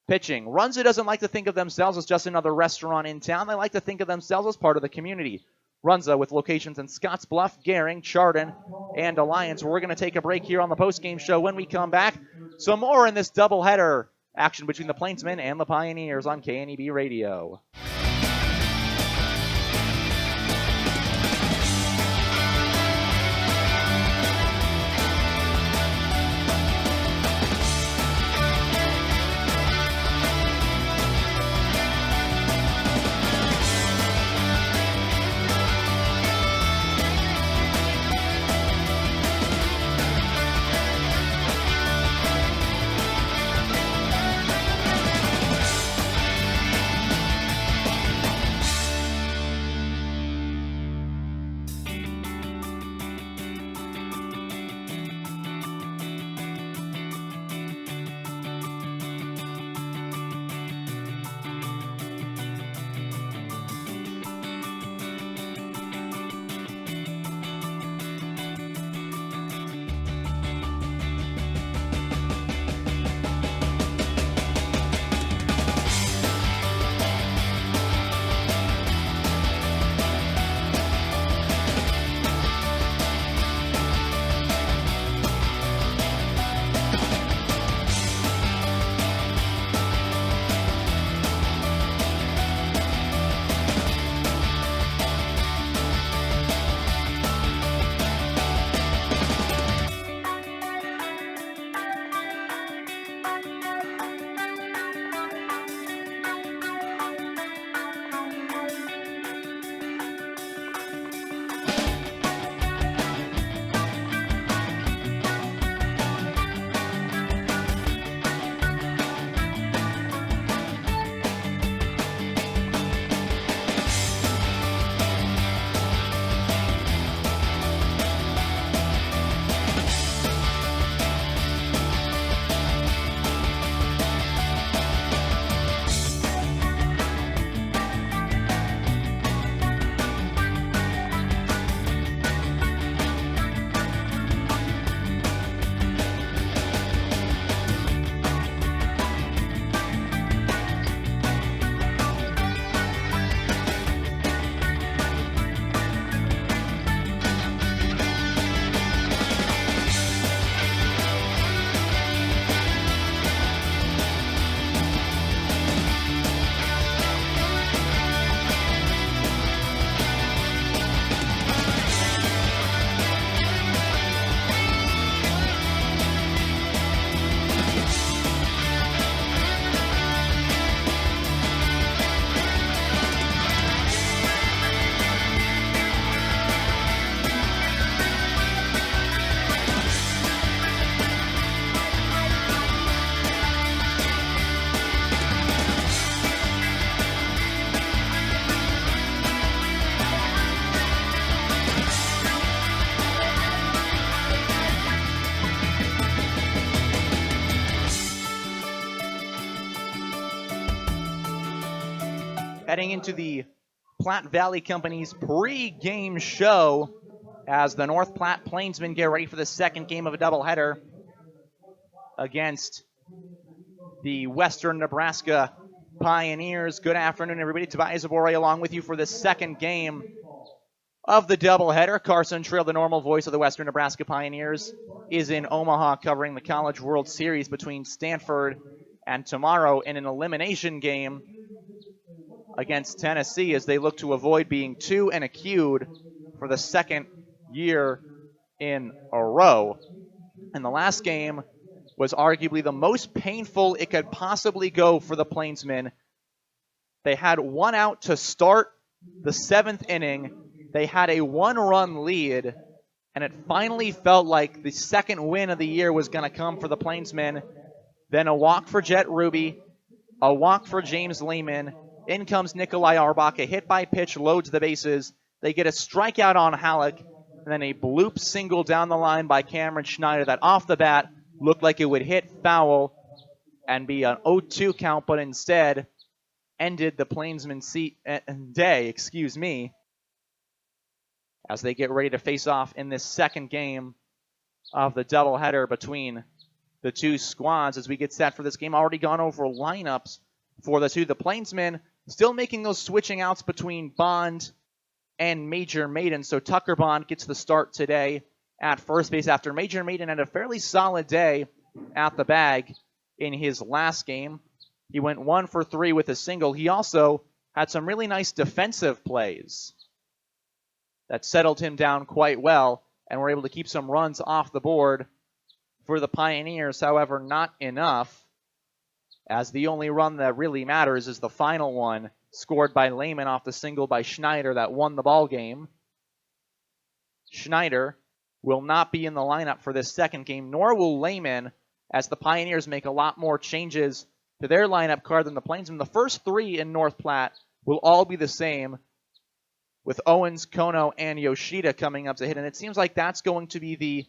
pitching. Runza doesn't like to think of themselves as just another restaurant in town. They like to think of themselves as part of the community. Runza with locations in Scottsbluff, Gering, Chardon, and Alliance. We're going to take a break here on the postgame show. When we come back, some more in this doubleheader action between the Plainsmen and the Pioneers on KNEB Radio. Heading into the Platte Valley Company's pre-game show as the North Platte Plainsmen get ready for the second game of a doubleheader against the Western Nebraska Pioneers. Good afternoon, everybody. Tobias Abore along with you for the second game of the doubleheader. Carson Trail, the normal voice of the Western Nebraska Pioneers, is in Omaha covering the College World Series between Stanford and tomorrow in an elimination game against Tennessee as they look to avoid being 2-0 for the second year in a row. And the last game was arguably the most painful it could possibly go for the Plainsmen. They had one out to start the 7th inning. They had a 1-run lead, and it finally felt like the second win of the year was going to come for the Plainsmen. Then a walk for Jet Ruby, a walk for James Lehman. In comes Nikolai Arbach. A hit by pitch loads the bases. They get a strikeout on Halleck, and then a bloop single down the line by Cameron Schneider that off the bat looked like it would hit foul and be an 0-2 count, but instead ended the Plainsmen day, as they get ready to face off in this second game of the doubleheader between the two squads as we get set for this game. Already gone over lineups for the two. The Plainsmen still making those switching outs between Bond and Major Maiden. So Tucker Bond gets the start today at first base after Major Maiden had a fairly solid day at the bag in his last game. He went 1 for 3 with a single. He also had some really nice defensive plays that settled him down quite well and were able to keep some runs off the board for the Pioneers. However, not enough, as the only run that really matters is the final one scored by Lehman off the single by Schneider that won the ball game. Schneider will not be in the lineup for this second game, nor will Lehman, as the Pioneers make a lot more changes to their lineup card than the Plainsmen. The first three in North Platte will all be the same, with Owens, Kono, and Yoshida coming up to hit. And it seems like that's going to be the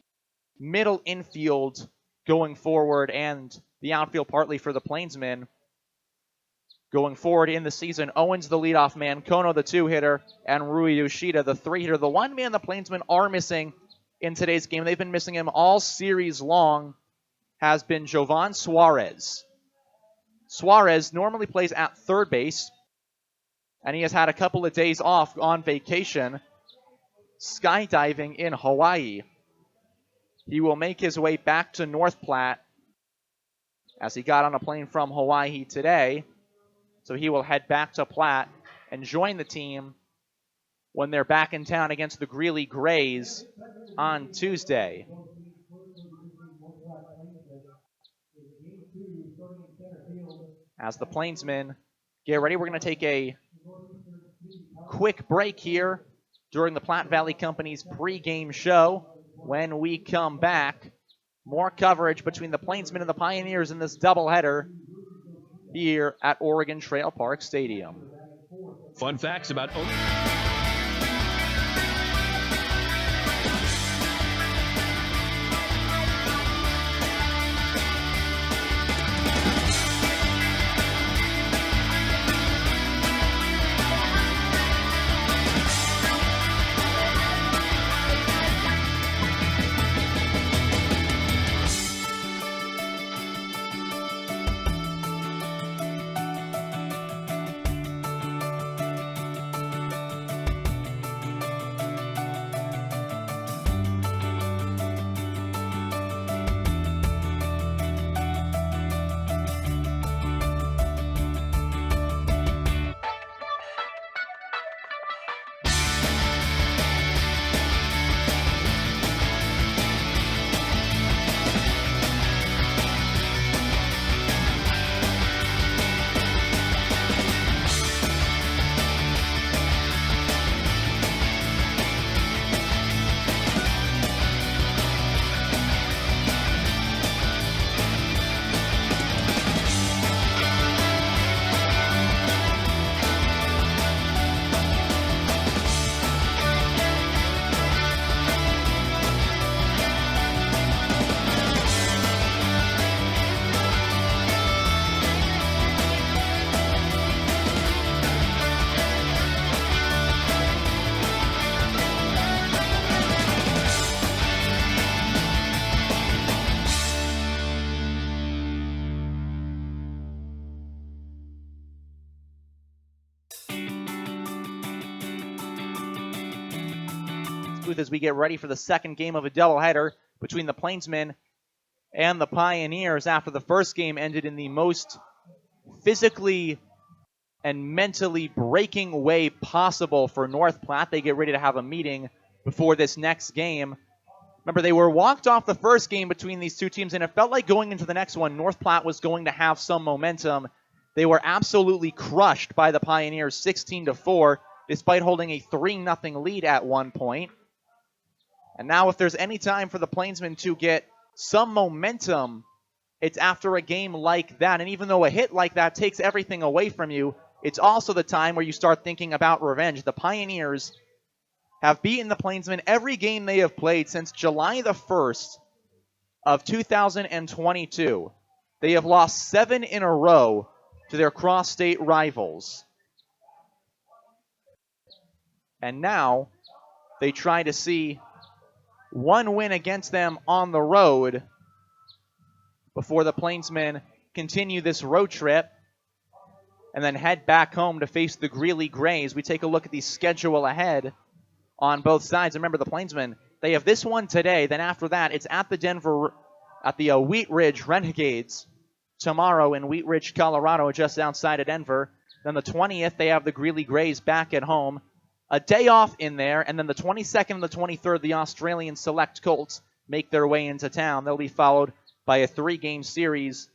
middle infield going forward, and the outfield partly for the Plainsmen going forward in the season. Owens, the leadoff man, Kono, the two-hitter, and Rui Yoshida, the three-hitter. The one man the Plainsmen are missing in today's game, they've been missing him all series long, has been Jovan Suarez. Suarez normally plays at third base, and he has had a couple of days off on vacation, skydiving in Hawaii. He will make his way back to North Platte as he got on a plane from Hawaii today. So he will head back to Platte and join the team when they're back in town against the Greeley Grays on Tuesday. As the Plainsmen get ready, we're going to take a quick break here during the Platte Valley Company's pregame show. When we come back, more coverage between the Plainsmen and the Pioneers in this doubleheader here at Oregon Trail Park Stadium. Fun facts about as we get ready for the second game of a doubleheader between the Plainsmen and the Pioneers after the first game ended in the most physically and mentally breaking way possible for North Platte. They get ready to have a meeting before this next game. Remember, they were walked off the first game between these two teams, and it felt like going into the next one, North Platte was going to have some momentum. They were absolutely crushed by the Pioneers 16-4, despite holding a 3-0 lead at one point. And now if there's any time for the Plainsmen to get some momentum, it's after a game like that. And even though a hit like that takes everything away from you, it's also the time where you start thinking about revenge. The Pioneers have beaten the Plainsmen every game they have played since July the 1st of 2022. They have lost 7 in a row to their cross-state rivals. And now they try to see one win against them on the road before the Plainsmen continue this road trip and then head back home to face the Greeley Grays. We take a look at the schedule ahead on both sides. Remember, the Plainsmen, they have this one today. Then after that, it's at the Wheat Ridge Renegades tomorrow in Wheat Ridge, Colorado, just outside of Denver. Then the 20th, they have the Greeley Grays back at home. A day off in there, and then the 22nd and the 23rd, the Australian Select Colts make their way into town. They'll be followed by a 3-game series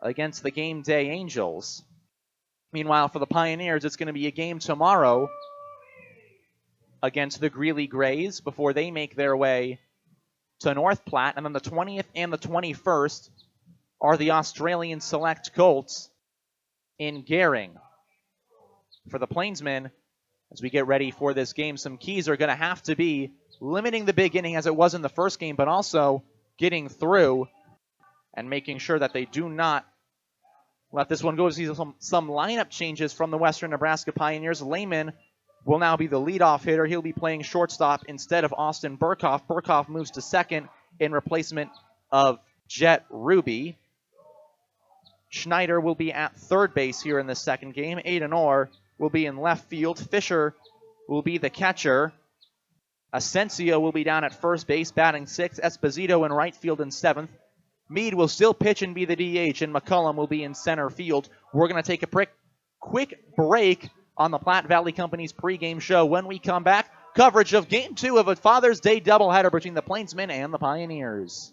against the Game Day Angels. Meanwhile, for the Pioneers, it's going to be a game tomorrow against the Greeley Grays before they make their way to North Platte. And then the 20th and the 21st are the Australian Select Colts in Gering. For the Plainsmen, as we get ready for this game, some keys are going to have to be limiting the big inning as it was in the first game, but also getting through and making sure that they do not let this one go. See some lineup changes from the Western Nebraska Pioneers. Lehman will now be the leadoff hitter. He'll be playing shortstop instead of Austin Burkhoff. Burkhoff moves to second in replacement of Jet Ruby. Schneider will be at third base here in the second game. Aiden Orr will be in left field. Fisher will be the catcher. Asensio will be down at first base, batting sixth. Esposito in right field in seventh. Meade will still pitch and be the DH, and McCullum will be in center field. We're going to take a quick break on the Platte Valley Company's pregame show. When we come back, coverage of Game 2 of a Father's Day doubleheader between the Plainsmen and the Pioneers.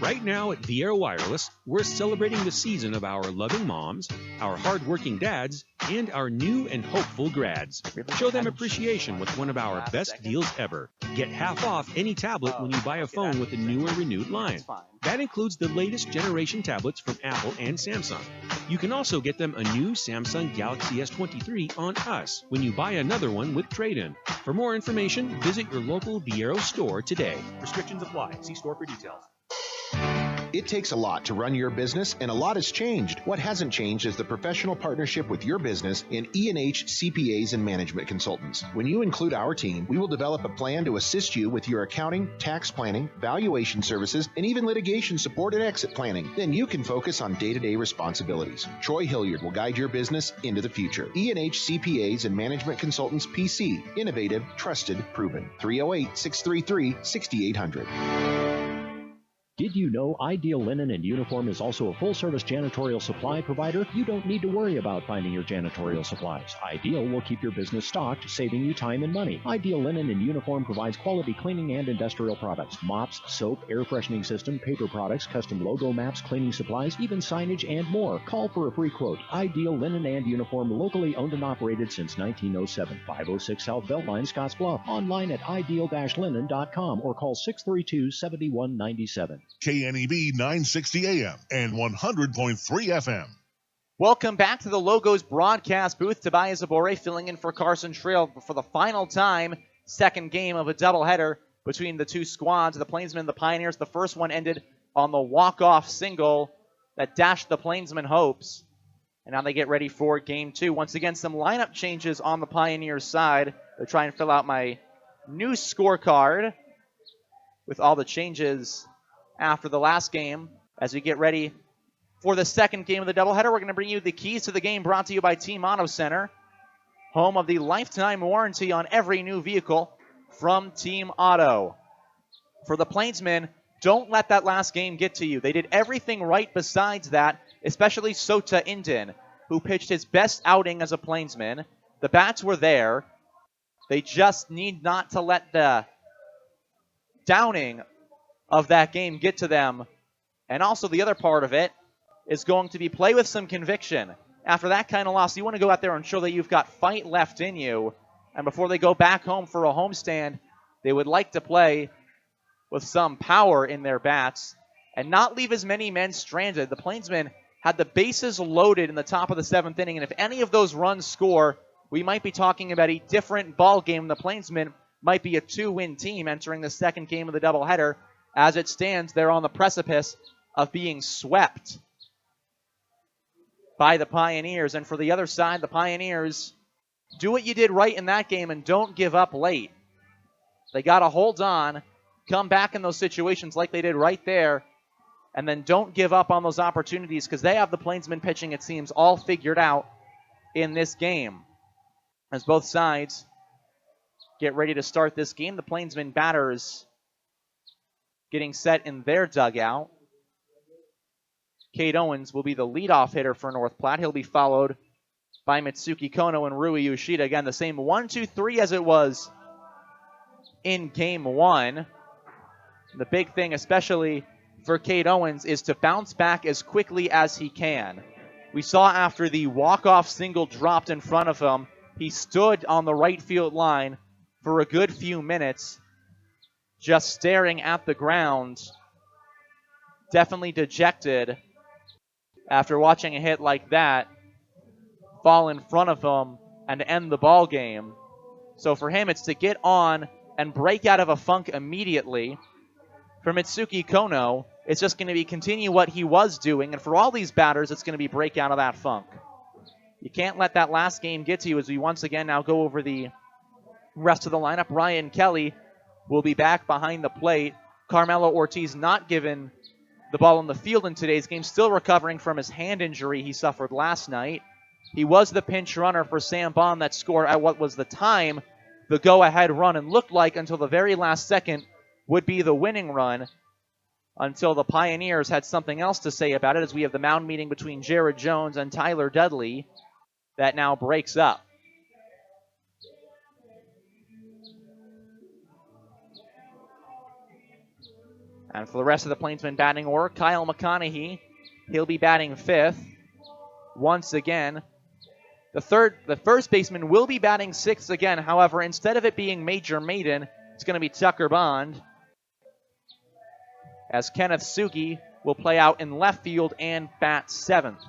Right now at Viera Wireless, we're celebrating the season of our loving moms, our hardworking dads, and our new and hopeful grads. Show them appreciation with one of our best deals ever. Get half off any tablet when you buy a phone with a new or renewed line. That includes the latest generation tablets from Apple and Samsung. You can also get them a new Samsung Galaxy S23 on us when you buy another one with trade-in. For more information, visit your local Viera store today. Restrictions apply. See store for details. It takes a lot to run your business, and a lot has changed. What hasn't changed is the professional partnership with your business in E&H CPAs and Management Consultants. When you include our team, we will develop a plan to assist you with your accounting, tax planning, valuation services, and even litigation support and exit planning. Then you can focus on day-to-day responsibilities. Troy Hilliard will guide your business into the future. E&H CPAs and Management Consultants PC. Innovative, trusted, proven. 308-633-6800. Did you know Ideal Linen and Uniform is also a full-service janitorial supply provider? You don't need to worry about finding your janitorial supplies. Ideal will keep your business stocked, saving you time and money. Ideal Linen and Uniform provides quality cleaning and industrial products, mops, soap, air freshening system, paper products, custom logo maps, cleaning supplies, even signage, and more. Call for a free quote. Ideal Linen and Uniform, locally owned and operated since 1907. 506 South Beltline, Scottsbluff. Online at ideal-linen.com or call 632-7197. KNEB 960 AM and 100.3 FM. Welcome back to the Logos broadcast booth. Tobias Abore filling in for Carson Trail for the final time. Second game of a doubleheader between the two squads, the Plainsmen and the Pioneers. The first one ended on the walk-off single that dashed the Plainsmen hopes. And now they get ready for game 2. Once again, some lineup changes on the Pioneers side. They're trying to fill out my new scorecard with all the changes after the last game. As we get ready for the second game of the doubleheader, we're going to bring you the keys to the game brought to you by Team Auto Center, home of the lifetime warranty on every new vehicle from Team Auto. For the Plainsmen, don't let that last game get to you. They did everything right besides that, especially Sota Indin, who pitched his best outing as a Plainsman. The bats were there. They just need not to let the downing of that game get to them. And also the other part of it is going to be play with some conviction. After that kind of loss, you want to go out there and show that you've got fight left in you. And before they go back home for a homestand, they would like to play with some power in their bats and not leave as many men stranded. The Plainsmen had the bases loaded in the top of the 7th inning, and if any of those runs score, we might be talking about a different ball game. The Plainsmen might be a 2-win team entering the second game of the doubleheader. As it stands, they're on the precipice of being swept by the Pioneers. And for the other side, the Pioneers, do what you did right in that game and don't give up late. They got to hold on, come back in those situations like they did right there and then don't give up on those opportunities because they have the Plainsmen pitching, it seems, all figured out in this game. As both sides get ready to start this game, the Plainsmen batters getting set in their dugout. Cade Owens will be the leadoff hitter for North Platte. He'll be followed by Mitsuki Kono and Rui Yoshida. Again, the same 1-2-3 as it was in Game 1. The big thing, especially for Cade Owens, is to bounce back as quickly as he can. We saw after the walk-off single dropped in front of him, he stood on the right field line for a good few minutes, just staring at the ground, definitely dejected after watching a hit like that fall in front of him and end the ball game. So for him, it's to get on and break out of a funk immediately. For Mitsuki Kono, it's just going to be continue what he was doing, and for all these batters, it's going to be break out of that funk. You can't let that last game get to you as we once again now go over the rest of the lineup. Ryan Kelly will be back behind the plate. Carmelo Ortiz not given the ball in the field in today's game, still recovering from his hand injury he suffered last night. He was the pinch runner for Sam Bond that scored at what was the time the go-ahead run and looked like until the very last second would be the winning run, until the Pioneers had something else to say about it, as we have the mound meeting between Jared Jones and Tyler Dudley that now breaks up. And for the rest of the Plainsmen batting order, Kyle McConaughey, he'll be batting fifth once again. The first baseman will be batting sixth again. However, instead of it being Major Maiden, it's going to be Tucker Bond, as Kenneth Sugi will play out in left field and bat seventh.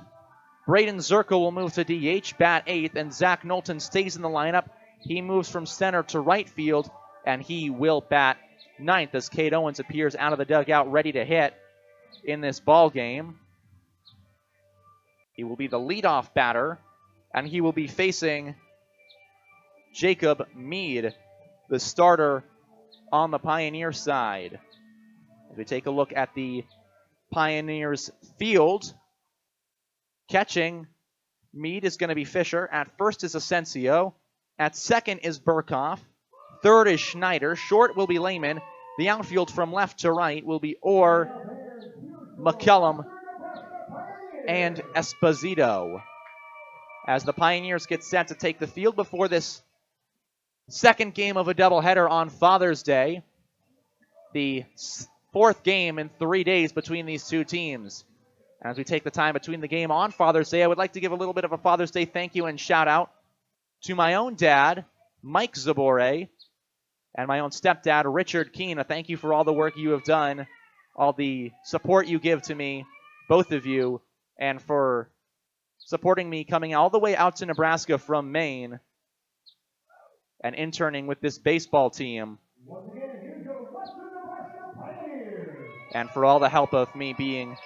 Braden Zirkle will move to DH, bat eighth, and Zach Knowlton stays in the lineup. He moves from center to right field, and he will bat ninth as Cade Owens appears out of the dugout ready to hit in this ball game. He will be the leadoff batter, and he will be facing Jacob Mead, the starter on the Pioneer side. As we take a look at the Pioneers field, catching Mead is going to be Fisher. At first is Asensio. At second is Burkhoff. Third is Schneider. Short will be Lehman. The outfield from left to right will be Orr, McCullum, and Esposito. As the Pioneers get set to take the field before this second game of a doubleheader on Father's Day, the fourth game in 3 days between these two teams. As we take the time between the game on Father's Day, I would like to give a little bit of a Father's Day thank you and shout out to my own dad, Mike Zabore, and my own stepdad, Richard Keene. A thank you for all the work you have done, all the support you give to me, both of you, and for supporting me coming all the way out to Nebraska from Maine and interning with this baseball team, and for all the help of me being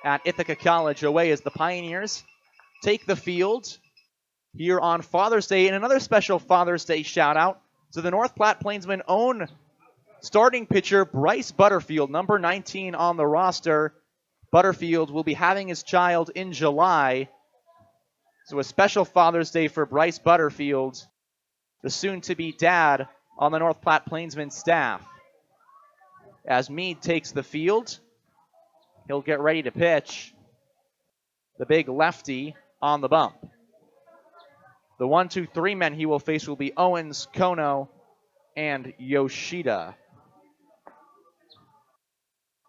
at Ithaca College away as the Pioneers take the field here on Father's Day. And another special Father's Day shout out to the North Platte Plainsmen' own starting pitcher, Bryce Butterfield, number 19 on the roster. Butterfield will be having his child in July. So a special Father's Day for Bryce Butterfield, the soon-to-be dad on the North Platte Plainsmen staff. As Meade takes the field, he'll get ready to pitch. The big lefty on the bump. The 1-2-3 men he will face will be Owens, Kono, and Yoshida.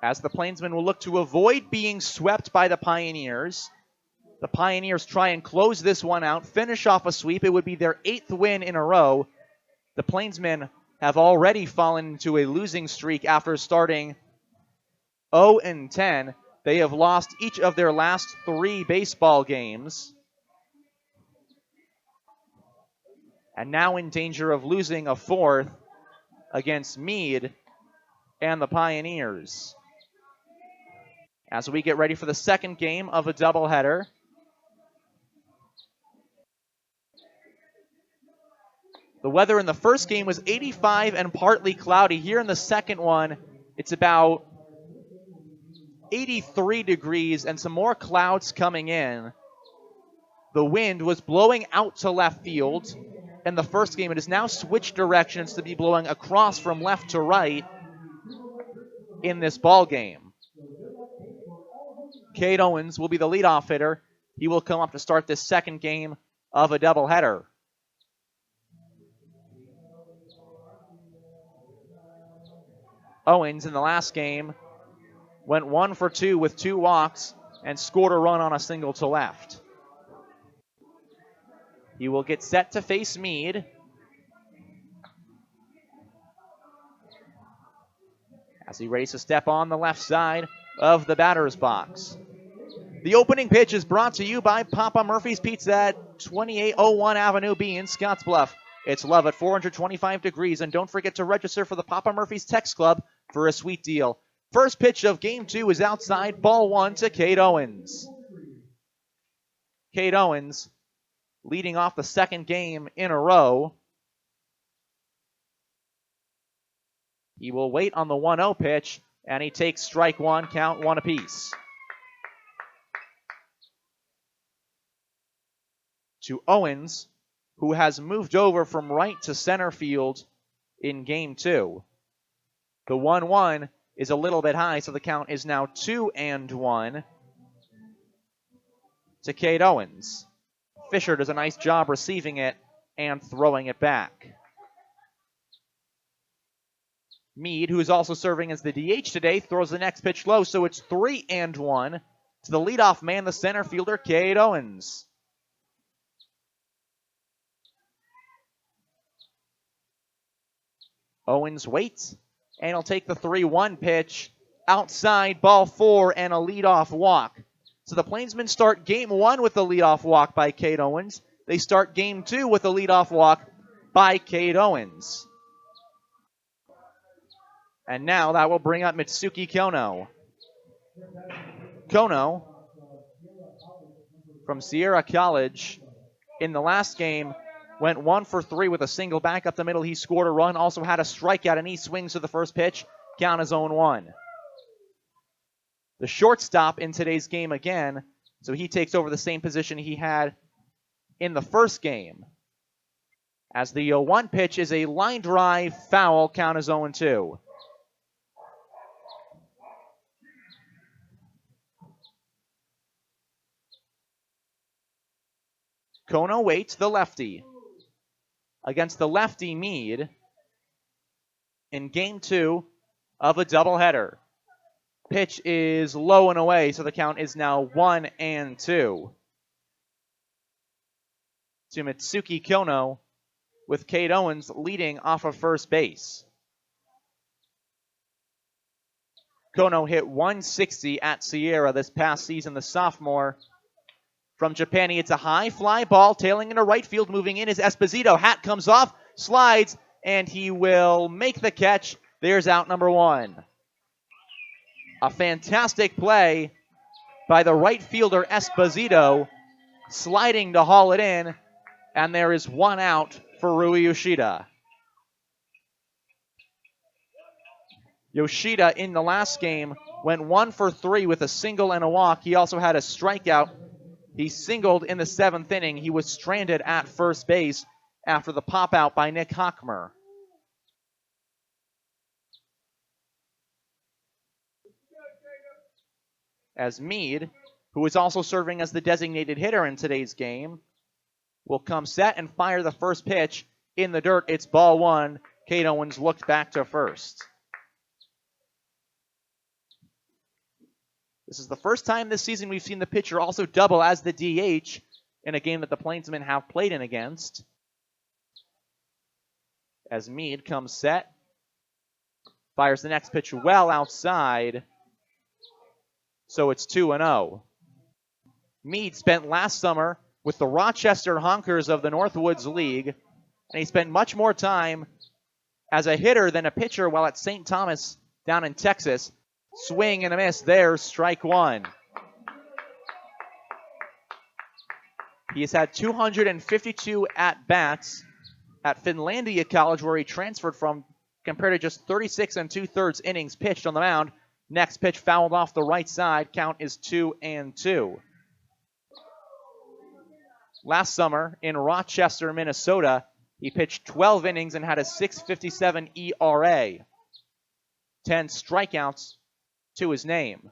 As the Plainsmen will look to avoid being swept by the Pioneers try and close this one out, finish off a sweep. It would be their 8th win in a row. The Plainsmen have already fallen into a losing streak after starting 0-10. They have lost each of their last 3 baseball games, and now in danger of losing a 4th against Meade and the Pioneers. As we get ready for the second game of a doubleheader, the weather in the first game was 85 and partly cloudy. Here in the second one, it's about 83 degrees and some more clouds coming in. The wind was blowing out to left field in the first game. It has now switched directions to be blowing across from left to right in this ball game. Cade Owens will be the leadoff hitter. He will come up to start this second game of a doubleheader. Owens in the last game went 1 for 2 with 2 walks and scored a run on a single to left. He will get set to face Meade. As he readies to step on the left side of the batter's box. The opening pitch is brought to you by Papa Murphy's Pizza at 2801 Avenue B in Scottsbluff. It's love at 425 degrees, and don't forget to register for the Papa Murphy's Text Club for a sweet deal. First pitch of game 2 is outside, ball 1 to Cade Owens. Cade Owens leading off the second game in a row. He will wait on the 1-0 pitch, and he takes strike 1, count 1 apiece. To Owens, who has moved over from right to center field in game 2. The 1-1 is a little bit high, so the count is now 2-1 to Cade Owens. Fisher does a nice job receiving it and throwing it back. Meade, who is also serving as the DH today, throws the next pitch low, so it's 3-1 to the leadoff man, the center fielder, Cade Owens. Owens waits, and he'll take the 3-1 pitch outside, ball 4, and a leadoff walk. So the Plainsmen start game 1 with the leadoff walk by Cade Owens. They start game 2 with a leadoff walk by Cade Owens. And now that will bring up Mitsuki Kono. Kono from Sierra College in the last game went 1 for 3 with a single back up the middle. He scored a run, also had a strikeout, and he swings to the first pitch. Count is 0-1. The shortstop in today's game again, so he takes over the same position he had in the first game. As the 0-1 pitch is a line drive foul, count is 0-2. Kono waits, the lefty. Against the lefty Meade in game 2 of a doubleheader. Pitch is low and away, so the count is now 1-2 to Mitsuki Kono, with Cade Owens leading off of first base. Kono hit 160 at Sierra this past season, the sophomore from Japan. It's a high fly ball tailing into right field. Moving in is Esposito. Hat comes off, slides, and he will make the catch. There's out number 1. A fantastic play by the right fielder Esposito, sliding to haul it in, and there is 1 out for Rui Yoshida. Yoshida in the last game went 1 for 3 with a single and a walk. He also had a strikeout. He singled in the 7th inning. He was stranded at first base after the pop out by Nick Hockmer. As Meade, who is also serving as the designated hitter in today's game, will come set and fire the first pitch in the dirt. It's ball 1. Cade Owens looked back to first. This is the first time this season we've seen the pitcher also double as the DH in a game that the Plainsmen have played in against. As Meade comes set, fires the next pitch well outside, so it's 2-0. Meade spent last summer with the Rochester Honkers of the Northwoods League, and he spent much more time as a hitter than a pitcher while at St. Thomas down in Texas. Swing and a miss. There's strike 1. He has had 252 at-bats at Finlandia College, where he transferred from, compared to just 36 2/3 innings pitched on the mound. Next pitch fouled off the right side. Count is 2-2. Last summer in Rochester, Minnesota, he pitched 12 innings and had a 6.57 ERA. 10 strikeouts to his name.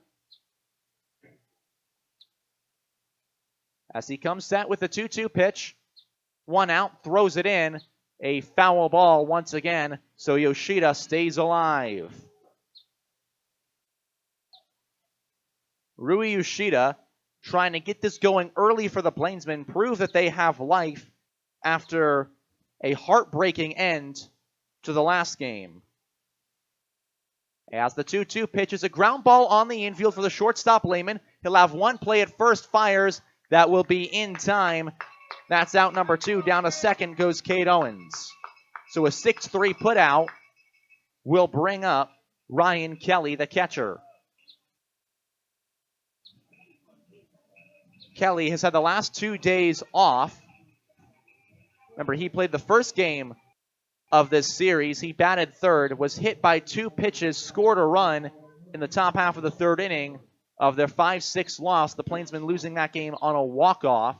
As he comes set with the 2-2 pitch, 1 out, throws it in. A foul ball once again, so Yoshida stays alive. Rui Yoshida trying to get this going early for the Plainsmen, prove that they have life after a heartbreaking end to the last game. As the 2-2 pitch is a ground ball on the infield for the shortstop Lehman. He'll have one play at first, fires. That will be in time. That's out number 2. Down to second goes Cade Owens. So a 6-3 put out will bring up Ryan Kelly, the catcher. Kelly has had the last 2 days off. Remember, he played the first game of this series. He batted third, was hit by 2 pitches, scored a run in the top half of the third inning of their 5-6 loss. The Plainsmen losing that game on a walk-off.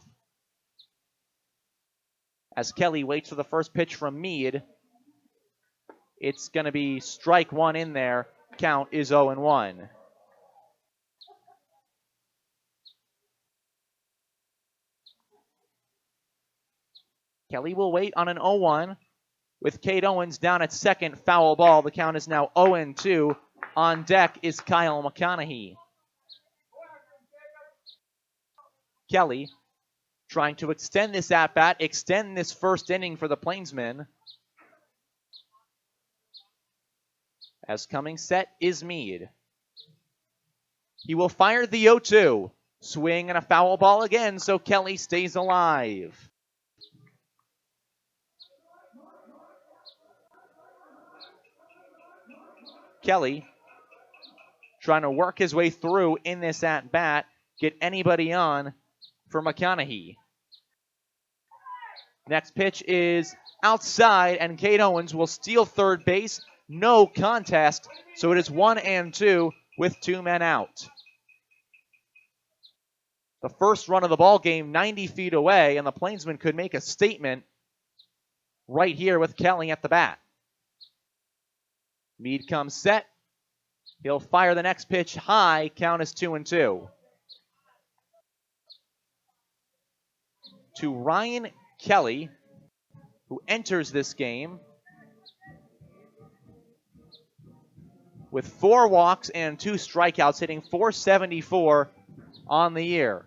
As Kelly waits for the first pitch from Meade. It's going to be strike 1 in there. Count is 0-1. Kelly will wait on an 0-1 with Cade Owens down at second. Foul ball. The count is now 0-2. On deck is Kyle McConaughey. Kelly trying to extend this at-bat, extend this first inning for the Plainsmen. As coming set is Meade. He will fire the 0-2. Swing and a foul ball again, so Kelly stays alive. Kelly trying to work his way through in this at-bat, get anybody on for McConaughey. Next pitch is outside, and Cade Owens will steal third base. No contest, so it is 1-2 with 2 men out. The first run of the ball game 90 feet away, and the Plainsmen could make a statement right here with Kelly at the bat. Meade comes set. He'll fire the next pitch high. Count is 2-2. To Ryan Kelly, who enters this game with 4 walks and 2 strikeouts, hitting .474 on the year.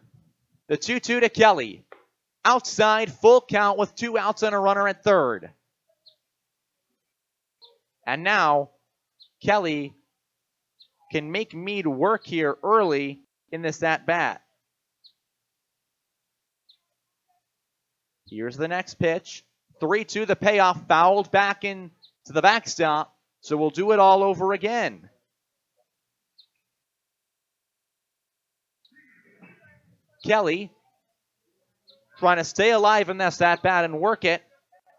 The 2-2 to Kelly. Outside, full count with 2 outs and a runner at third. And now Kelly can make Meade work here early in this at-bat. Here's the next pitch. 3-2, the payoff, fouled back into the backstop. So we'll do it all over again. Kelly trying to stay alive in this at-bat and work it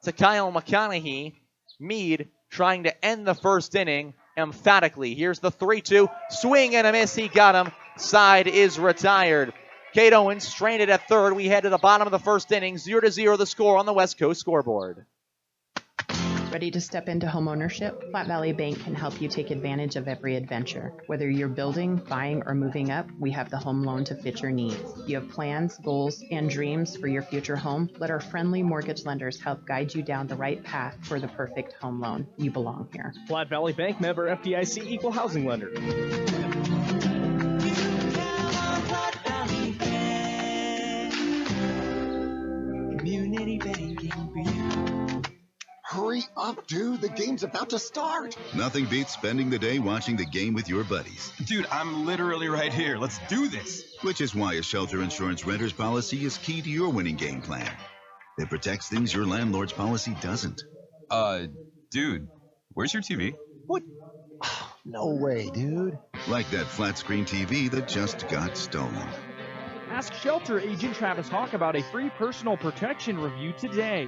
to Kyle McConaughey. Meade trying to end the first inning emphatically. Here's the 3-2. Swing and a miss. He got him. Side is retired. Cade Owens stranded at third. We head to the bottom of the first inning. 0-0 the score on the West Coast scoreboard. Ready to step into homeownership? Flat Valley Bank can help you take advantage of every adventure. Whether you're building, buying, or moving up, we have the home loan to fit your needs. You have plans, goals, and dreams for your future home? Let our friendly mortgage lenders help guide you down the right path for the perfect home loan. You belong here. Flat Valley Bank, member FDIC, equal housing lender. Community banking for you. Hurry up, dude. The game's about to start. Nothing beats spending the day watching the game with your buddies. Dude, I'm literally right here. Let's do this. Which is why a shelter insurance renter's policy is key to your winning game plan. It protects things your landlord's policy doesn't. Dude, where's your TV? What? No way, dude. Like that flat screen TV that just got stolen. Ask shelter agent Travis Hawk about a free personal protection review today.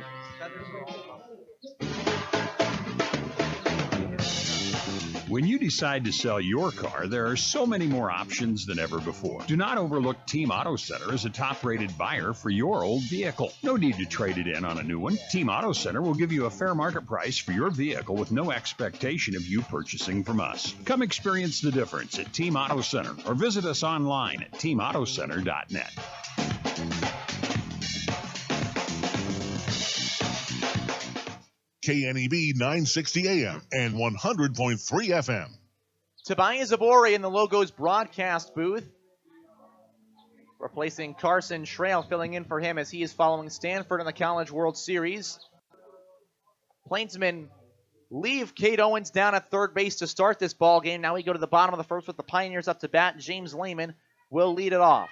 When you decide to sell your car, there are so many more options than ever before. Do not overlook Team Auto Center as a top-rated buyer for your old vehicle. No need to trade it in on a new one. Team Auto Center will give you a fair market price for your vehicle with no expectation of you purchasing from us. Come experience the difference at Team Auto Center or visit us online at teamautocenter.net. KNEB 960 AM and 100.3 FM. Tobias Abori in the Logos broadcast booth, replacing Carson Schrail, filling in for him as he is following Stanford in the College World Series. Plainsmen leave Cade Owens down at third base to start this ball game. Now we go to the bottom of the first with the Pioneers up to bat. James Lehman will lead it off.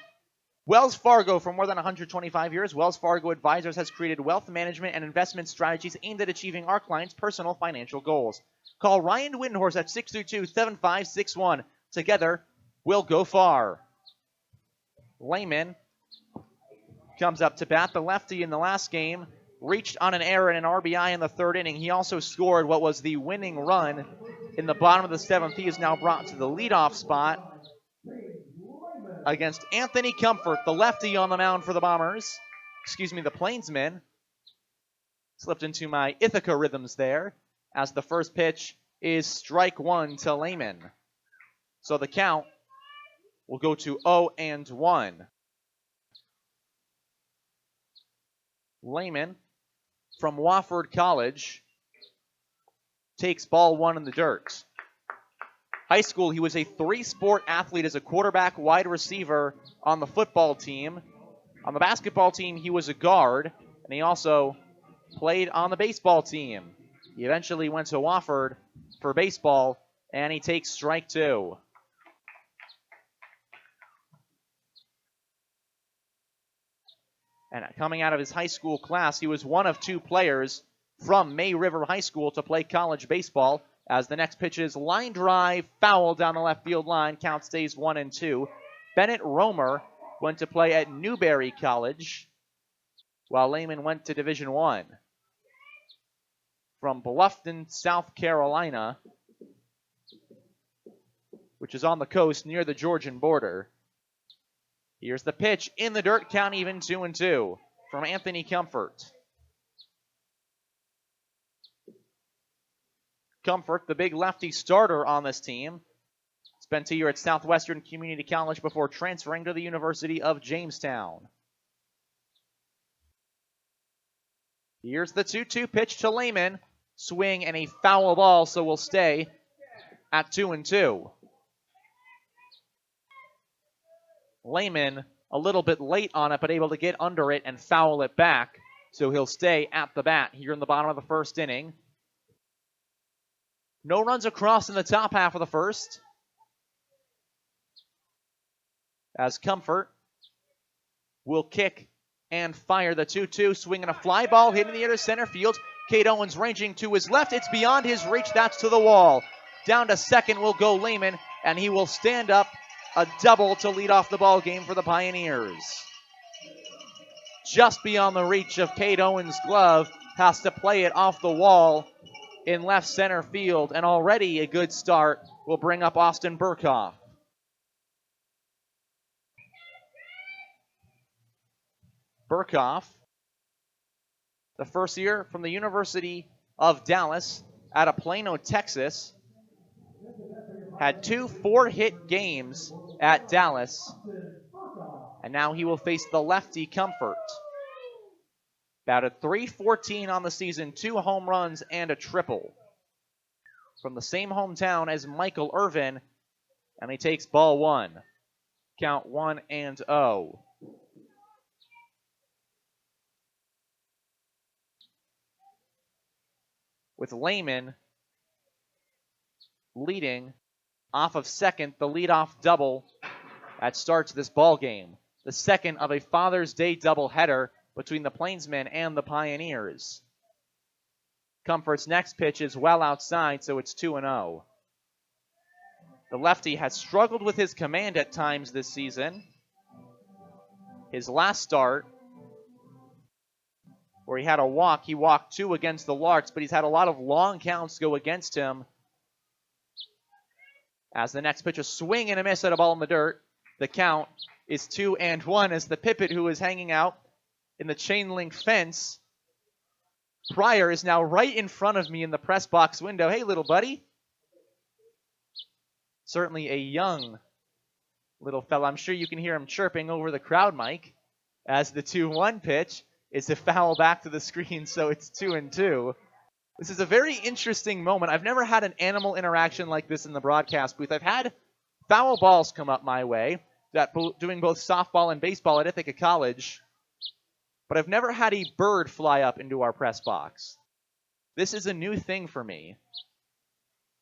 Wells Fargo, for more than 125 years, Wells Fargo Advisors has created wealth management and investment strategies aimed at achieving our clients' personal financial goals. Call Ryan Windhorse at 622-7561. Together, we'll go far. Lehman comes up to bat. The lefty in the last game reached on an error and an RBI in the third inning. He also scored what was the winning run in the bottom of the seventh. He is now brought to the leadoff spot against Anthony Comfort, the lefty on the mound for the Bombers. The Plainsmen. Slipped into my Ithaca rhythms there, as the first pitch is strike one to Lehman. So the count will go to 0-1. Lehman from Wofford College takes ball one in the dirt. High school, he was a three-sport athlete as a quarterback, wide receiver on the football team. On the basketball team, he was a guard, and he also played on the baseball team. He eventually went to Wofford for baseball, and he takes strike two. And coming out of his high school class, he was one of two players from May River High School to play college baseball. As the next pitch is line drive, foul down the left field line. Count stays 1-2. Bennett Romer went to play at Newberry College, while Lehman went to Division I. From Bluffton, South Carolina, which is on the coast near the Georgian border. Here's the pitch in the dirt, count even 2-2 from Anthony Comfort. Comfort, the big lefty starter on this team, spent a year at Southwestern Community College before transferring to the University of Jamestown. Here's the 2-2 pitch to Lehman. Swing and a foul ball, so we'll stay at 2-2. Lehman a little bit late on it, but able to get under it and foul it back, so he'll stay at the bat here in the bottom of the first inning. No runs across in the top half of the first, as Comfort will kick and fire the 2-2, swinging a fly ball, hitting the other center field. Cade Owens ranging to his left. It's beyond his reach. That's to the wall. Down to second will go Lehman, and he will stand up a double to lead off the ball game for the Pioneers. Just beyond the reach of Cade Owens' glove. Has to play it off the wall in left center field, and already a good start will bring up Austin Burkhoff. Burkhoff, the first year from the University of Dallas out of Plano, Texas, had 2 4-hit games at Dallas, and now he will face the lefty Comfort. Batted .314 on the season, 2 home runs and a triple. From the same hometown as Michael Irvin, and he takes ball one. Count 1-0. With Lehman leading off of second, the leadoff double that starts this ball game. The second of a Father's Day doubleheader between the Plainsmen and the Pioneers. Comfort's next pitch is well outside, so it's 2-0. The lefty has struggled with his command at times this season. His last start, where he had a walk, he walked 2 against the Larks, but he's had a lot of long counts go against him As the next pitch, a swing and a miss at a ball in the dirt. The count is 2-1 as the Pipit, who is hanging out in the chain link fence. Pryor is now right in front of me in the press box window. Hey, little buddy. Certainly a young little fella. I'm sure you can hear him chirping over the crowd mic as the 2-1 pitch is a foul back to the screen, so it's 2-2. This is a very interesting moment. I've never had an animal interaction like this in the broadcast booth. I've had foul balls come up my way, doing both softball and baseball at Ithaca College, but I've never had a bird fly up into our press box. This is a new thing for me.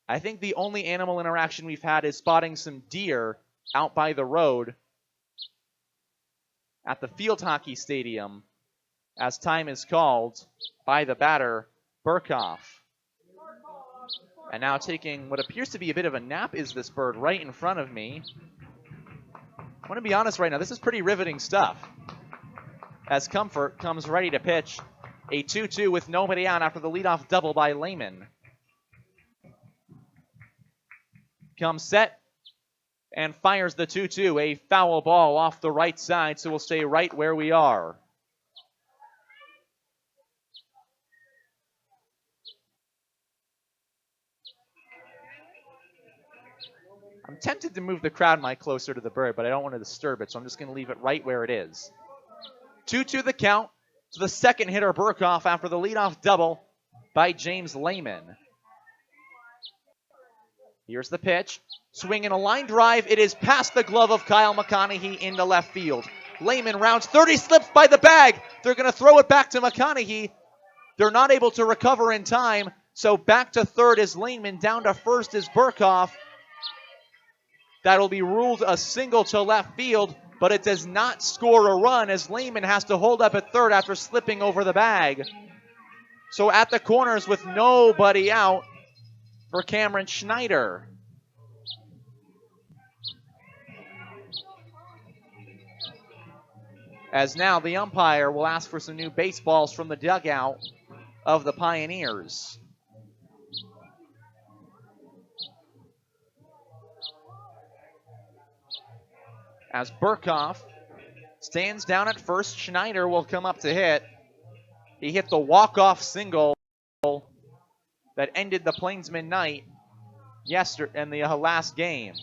I think the only animal interaction we've had is spotting some deer out by the road at the field hockey stadium as time is called by the batter, Burkhoff. And now taking what appears to be a bit of a nap is this bird right in front of me. I want to be honest right now, this is pretty riveting stuff. As Comfort comes ready to pitch a 2-2 with nobody out after the leadoff double by Lehman. Comes set and fires the 2-2, a foul ball off the right side, so we'll stay right where we are. I'm tempted to move the crowd mic closer to the bird, but I don't want to disturb it, so I'm just going to leave it right where it is. 2-2 the count to the second hitter, Burkhoff, after the leadoff double by James Lehman. Here's the pitch. Swinging a line drive. It is past the glove of Kyle McConaughey into left field. Lehman rounds 30, slips by the bag. They're going to throw it back to McConaughey. They're not able to recover in time, so back to third is Lehman. Down to first is Burkhoff. That'll be ruled a single to left field, but it does not score a run as Lehman has to hold up at third after slipping over the bag. So at the corners with nobody out for Cameron Schneider. As now the umpire will ask for some new baseballs from the dugout of the Pioneers. As Burkhoff stands down at first, Schneider will come up to hit. He hit the walk-off single that ended the Plainsmen night yesterday in the last game.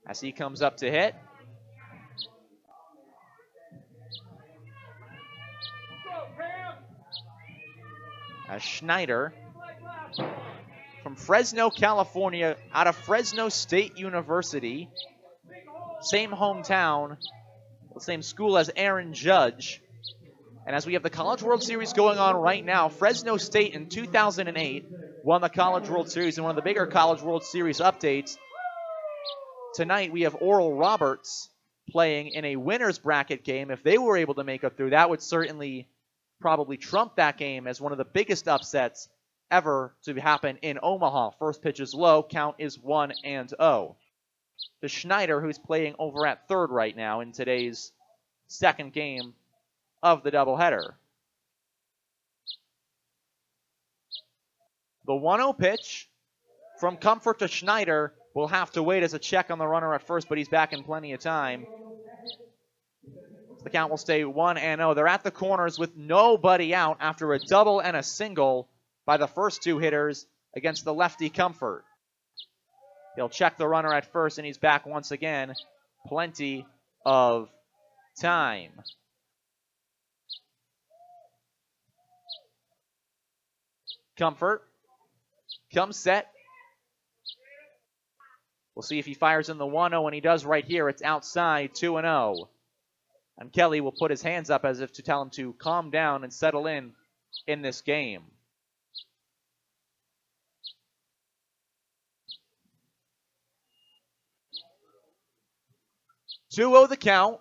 As he comes up to hit. As Schneider, from Fresno, California, out of Fresno State University, same hometown, same school as Aaron Judge. And as we have the College World Series going on right now, Fresno State in 2008 won the College World Series, and one of the bigger College World Series updates. Tonight we have Oral Roberts playing in a winner's bracket game. If they were able to make it through, that would certainly probably trump that game as one of the biggest upsets ever to happen in Omaha. First pitch is low, count is 1-0. To Schneider, who's playing over at third right now in today's second game of the doubleheader. The 1-0 pitch from Comfort to Schneider will have to wait as a check on the runner at first, but he's back in plenty of time. The count will stay 1-0. They're at the corners with nobody out after a double and a single by the first two hitters against the lefty Comfort. He'll check the runner at first, and he's back once again. Plenty of time. Comfort comes set. We'll see if he fires in the 1-0, and he does right here. It's outside, 2-0. And Kelly will put his hands up as if to tell him to calm down and settle in this game. (2-0) the count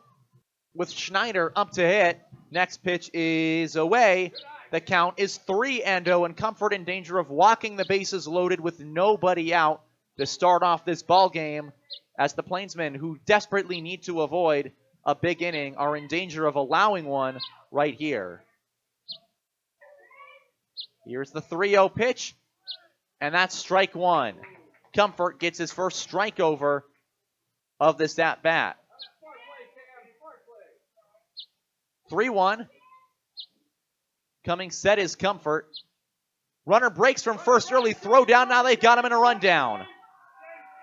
with Schneider up to hit. Next pitch is away. The count is 3-0, and Comfort in danger of walking the bases loaded with nobody out to start off this ball game, as the Plainsmen, who desperately need to avoid a big inning, are in danger of allowing one right here. Here's the 3-0 pitch, and that's strike one. Comfort gets his first strike over of this at-bat. 3-1. Coming set is Comfort. Runner breaks from first early, throw down, now they've got him in a rundown.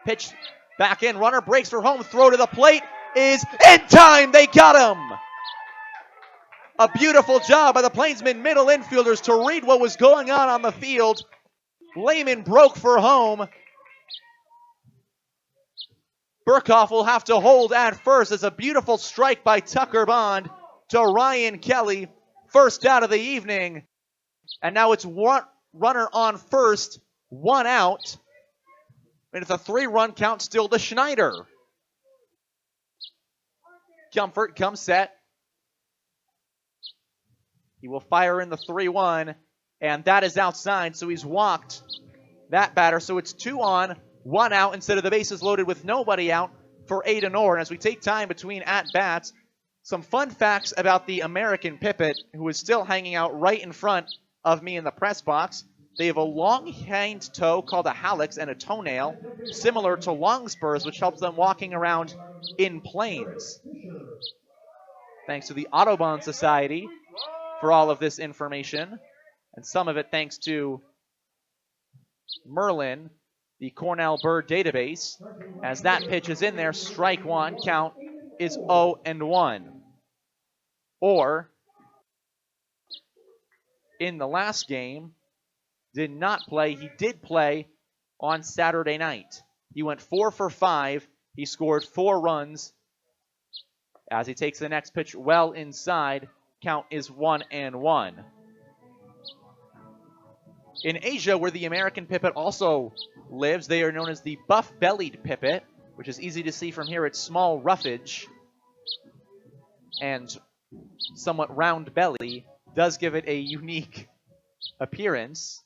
Pitch back in, runner breaks for home, throw to the plate is in time, they got him! A beautiful job by the Plainsmen middle infielders to read what was going on the field. Lehman broke for home. Burkhoff will have to hold at first. It's a beautiful strike by Tucker Bond to Ryan Kelly. First out of the evening. And now it's one runner on first, one out. And it's a 3-run count still to Schneider. Comfort comes set. He will fire in the 3-1, and that is outside, so he's walked that batter. So it's 2 on, 1 out instead of the bases loaded with nobody out for Aiden Orr. And as we take time between at-bats, some fun facts about the American Pipit, who is still hanging out right in front of me in the press box. They have a long hind toe called a hallux and a toenail, similar to longspurs, which helps them walking around in planes. Thanks to the Audubon Society for all of this information, and some of it thanks to Merlin, the Cornell Bird Database. As that pitch is in there, strike one, count is 0-1. Or, in the last game, did not play. He did play on Saturday night. He went 4 for 5. He scored 4 runs. As he takes the next pitch well inside, count is 1-1. In Asia, where the American Pipit also lives, they are known as the buff-bellied Pipit, which is easy to see from here. Its small roughage and somewhat round belly does give it a unique appearance.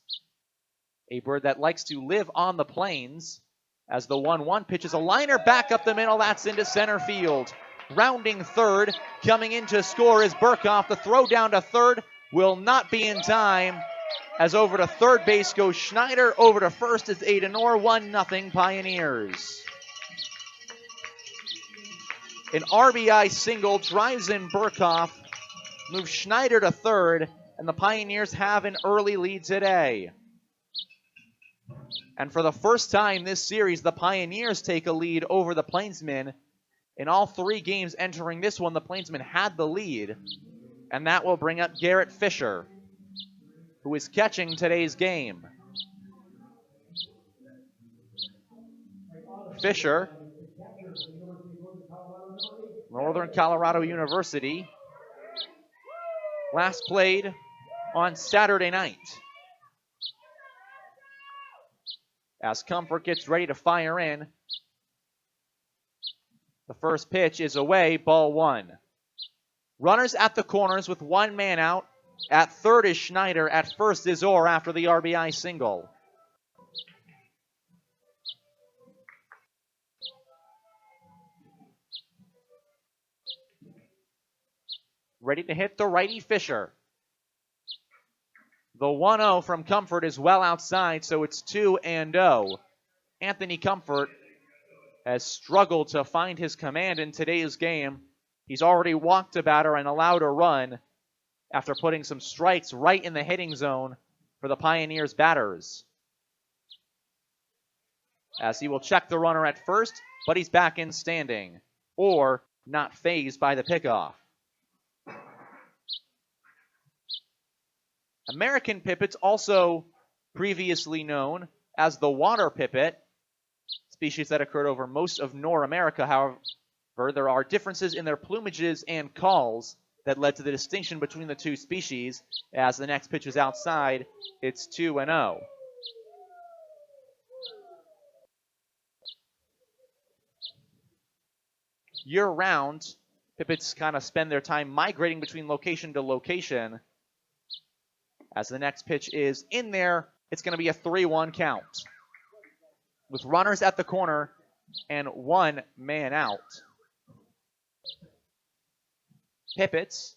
A bird that likes to live on the plains. As the 1-1 pitch is a liner back up the middle, that's into center field. Rounding third, coming in to score is Burkhoff. The throw down to third will not be in time. As over to third base goes Schneider. Over to first is Aiden Orr. 1-0 Pioneers. An RBI single drives in Burkhoff, moves Schneider to third, and the Pioneers have an early lead today. And for the first time this series, the Pioneers take a lead over the Plainsmen. In all 3 games entering this one, the Plainsmen had the lead. And that will bring up Garrett Fisher, who is catching today's game. Fisher, Northern Colorado University, last played on Saturday night. As Comfort gets ready to fire in, the first pitch is away, ball 1. Runners at the corners with 1 man out. At third is Schneider. At first is Orr after the RBI single. Ready to hit the righty Fisher. The 1-0 from Comfort is well outside, so it's 2-0. Anthony Comfort has struggled to find his command in today's game. He's already walked a batter and allowed a run after putting some strikes right in the hitting zone for the Pioneers batters. As he will check the runner at first, but he's back in standing, or not fazed by the pickoff. American Pipits, also previously known as the water pipit, species that occurred over most of North America. However, there are differences in their plumages and calls that led to the distinction between the 2 species. As the next pitch is outside, it's 2-0. Year-round, pipits kind of spend their time migrating between location to location. As the next pitch is in there, it's going to be a 3-1 count, with runners at the corner and 1 man out. Pipits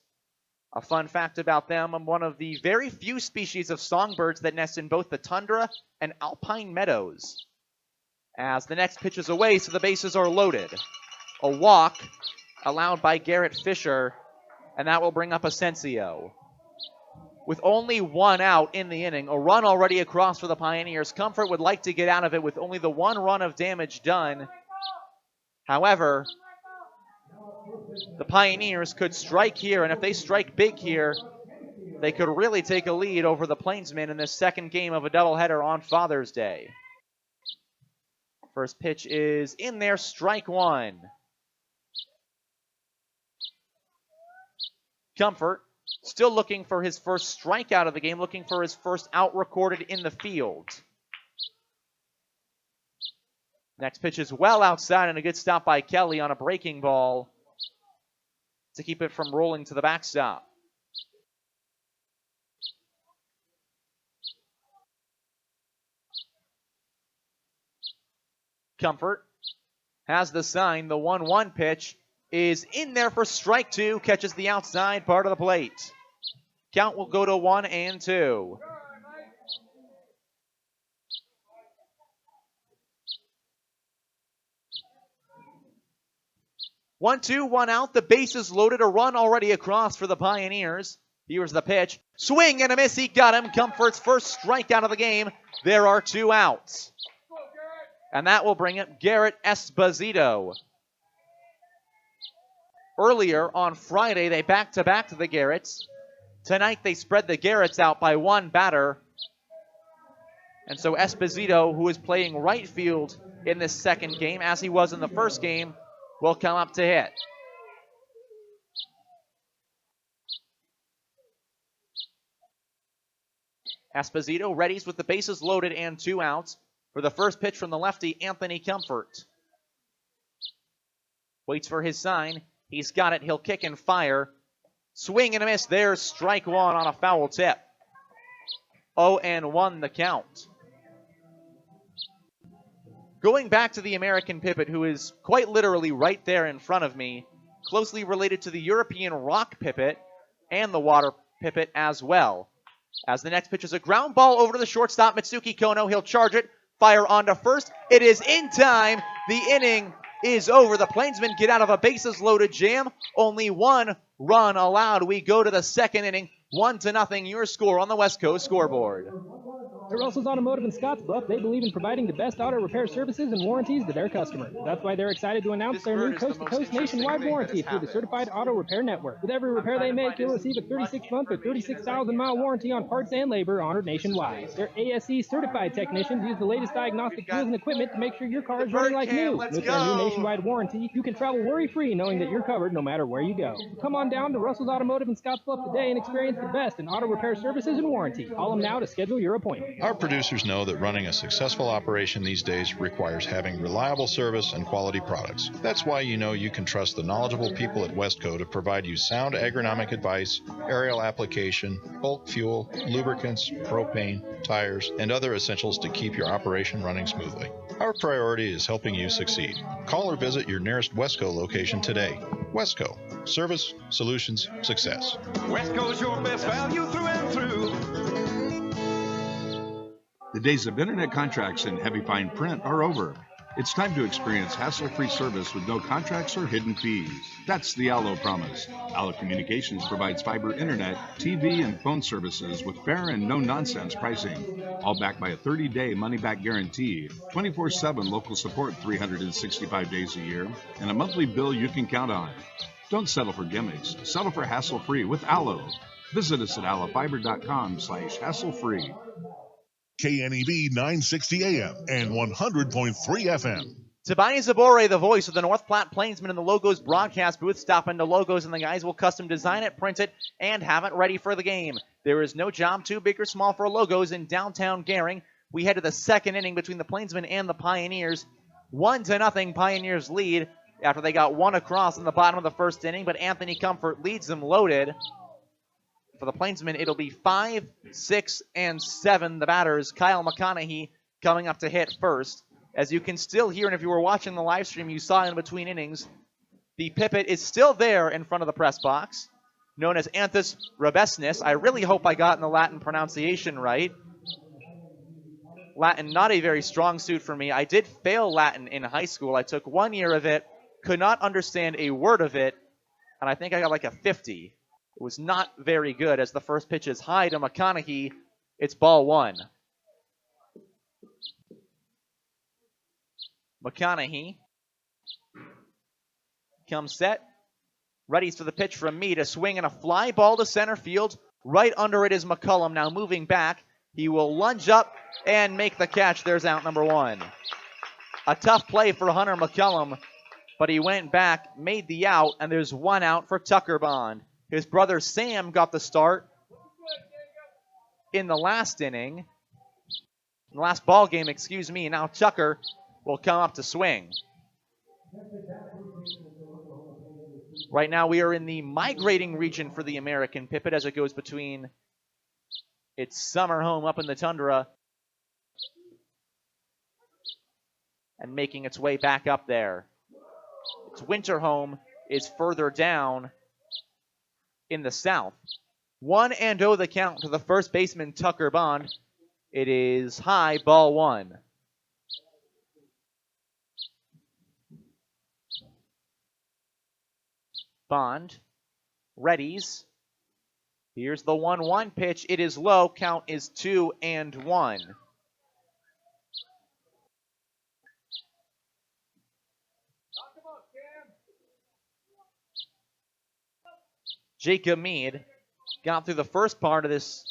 A fun fact about them, I'm one of the very few species of songbirds that nest in both the tundra and alpine meadows. As the next pitch is away, so the bases are loaded. A walk allowed by Garrett Fisher, and that will bring up Asensio. With only one out in the inning, a run already across for the Pioneers. Comfort would like to get out of it with only the one run of damage done. However, the Pioneers could strike here, and if they strike big here, they could really take a lead over the Plainsmen in this second game of a doubleheader on Father's Day. First pitch is in there, strike one. Comfort still looking for his first strikeout of the game, looking for his first out recorded in the field. Next pitch is well outside, and a good stop by Kelly on a breaking ball to keep it from rolling to the backstop. Comfort has the sign. The 1-1 pitch is in there for strike two. Catches the outside part of the plate. Count will go to 1-2. One, two, one out. The bases loaded. A run already across for the Pioneers. Here's the pitch. Swing and a miss. He got him. Comfort's first strikeout of the game. There are two outs. And that will bring up Garrett Esposito. Earlier on Friday, they back-to-back to the Garretts. Tonight, they spread the Garretts out by one batter. And so Esposito, who is playing right field in this second game, as he was in the first game, will come up to hit. Esposito readies with the bases loaded and two outs for the first pitch from the lefty, Anthony Comfort. Waits for his sign. He's got it. He'll kick and fire. Swing and a miss. There's strike one on a foul tip. 0-1 the count. Going back to the American pipit, who is quite literally right there in front of me, closely related to the European rock pipit and the water pipit as well. As the next pitch is a ground ball over to the shortstop, Mitsuki Kono. He'll charge it. Fire onto first. It is in time. The inning is over. The Plainsmen get out of a bases-loaded jam. Only one run allowed. We go to the second inning. 1-0, your score on the West Coast scoreboard. At Russell's Automotive in Scottsbluff, they believe in providing the best auto repair services and warranties to their customers. That's why they're excited to announce their new coast-to-coast nationwide warranty through the Certified Auto Repair Network. With every repair they make, you'll receive a 36-month or 36,000-mile warranty on parts and labor honored nationwide. Their ASE certified technicians use the latest diagnostic tools and equipment to make sure your car is running like new. With their new nationwide warranty, you can travel worry-free knowing that you're covered no matter where you go. Come on down to Russell's Automotive in Scottsbluff today and experience the best in auto repair services and warranty. Call them now to schedule your appointment. Our producers know that running a successful operation these days requires having reliable service and quality products. That's why you know you can trust the knowledgeable people at Westco to provide you sound agronomic advice, aerial application, bulk fuel, lubricants, propane, tires, and other essentials to keep your operation running smoothly. Our priority is helping you succeed. Call or visit your nearest Westco location today. Westco. Service, solutions, success. Westco's your best value through and through. The days of internet contracts and heavy fine print are over. It's time to experience hassle-free service with no contracts or hidden fees. That's the Allo promise. Allo Communications provides fiber internet, TV, and phone services with fair and no-nonsense pricing. All backed by a 30-day money-back guarantee, 24/7 local support 365 days a year, and a monthly bill you can count on. Don't settle for gimmicks. Settle for hassle-free with Allo. Visit us at allofiber.com/hassle-free. KNEB 960 AM and 100.3 FM. Tobias Zabore, the voice of the North Platte Plainsmen in the Logos broadcast booth. Stop into Logos and the guys will custom design it, print it, and have it ready for the game. There is no job too big or small for Logos in downtown Gering. We head to the second inning between the Plainsmen and the Pioneers. 1-0 Pioneers lead after they got one across in the bottom of the first inning, but Anthony Comfort leads them loaded. For the Plainsmen, it'll be 5, 6, and 7. The batters, Kyle McConaughey, coming up to hit first. As you can still hear, and if you were watching the live stream, you saw in between innings, the pipit is still there in front of the press box. known as Anthus rubescens. I really hope I got the Latin pronunciation right. Latin, not a very strong suit for me. I did fail Latin in high school. I took 1 year of it, could not understand a word of it, and I think I got like a 50. It was not very good, as the first pitch is high to McConaughey. It's ball one. McConaughey comes set, readies for the pitch from me to swing, and a fly ball to center field. Right under it is McCullum, now moving back. He will lunge up and make the catch. There's out number one. A tough play for Hunter McCullum, but he went back, made the out, and there's one out for Tucker Bond. His brother Sam got the start in the last inning. In the last ball game, excuse me. Now Tucker will come up to swing. Right now we are in the migrating region for the American Pipit as it goes between its summer home up in the tundra and making its way back up there. Its winter home is further down in the south. 1-0 the count to the first baseman, Tucker Bond. It is high, ball one. Bond readies. Here's the 1-1 pitch. It is low. Count is 2-1. Jacob Mead got through the first part of this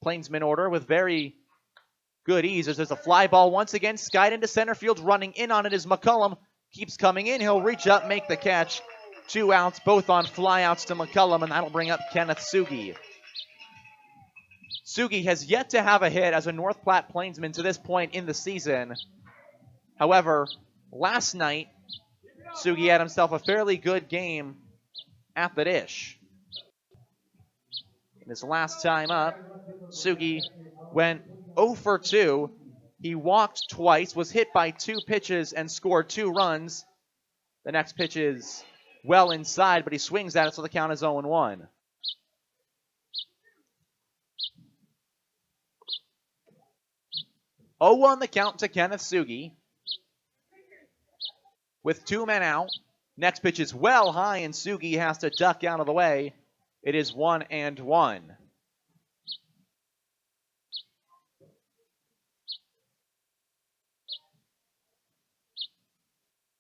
Plainsman order with very good ease. There's a fly ball once again, skied into center field. Running in on it is McCullum. Keeps coming in. He'll reach up, make the catch. 2 outs, both on flyouts to McCullum, and that'll bring up Kenneth Sugi. Sugi has yet to have a hit as a North Platte Plainsman to this point in the season. However, last night, Sugi had himself a fairly good game at the dish. In his last time up, Sugi went 0 for 2. He walked twice, was hit by 2 pitches, and scored 2 runs. The next pitch is well inside, but he swings at it, so the count is 0-1. On the count to Kenneth Sugi. With 2 men out. Next pitch is well high, and Sugi has to duck out of the way. It is 1-1.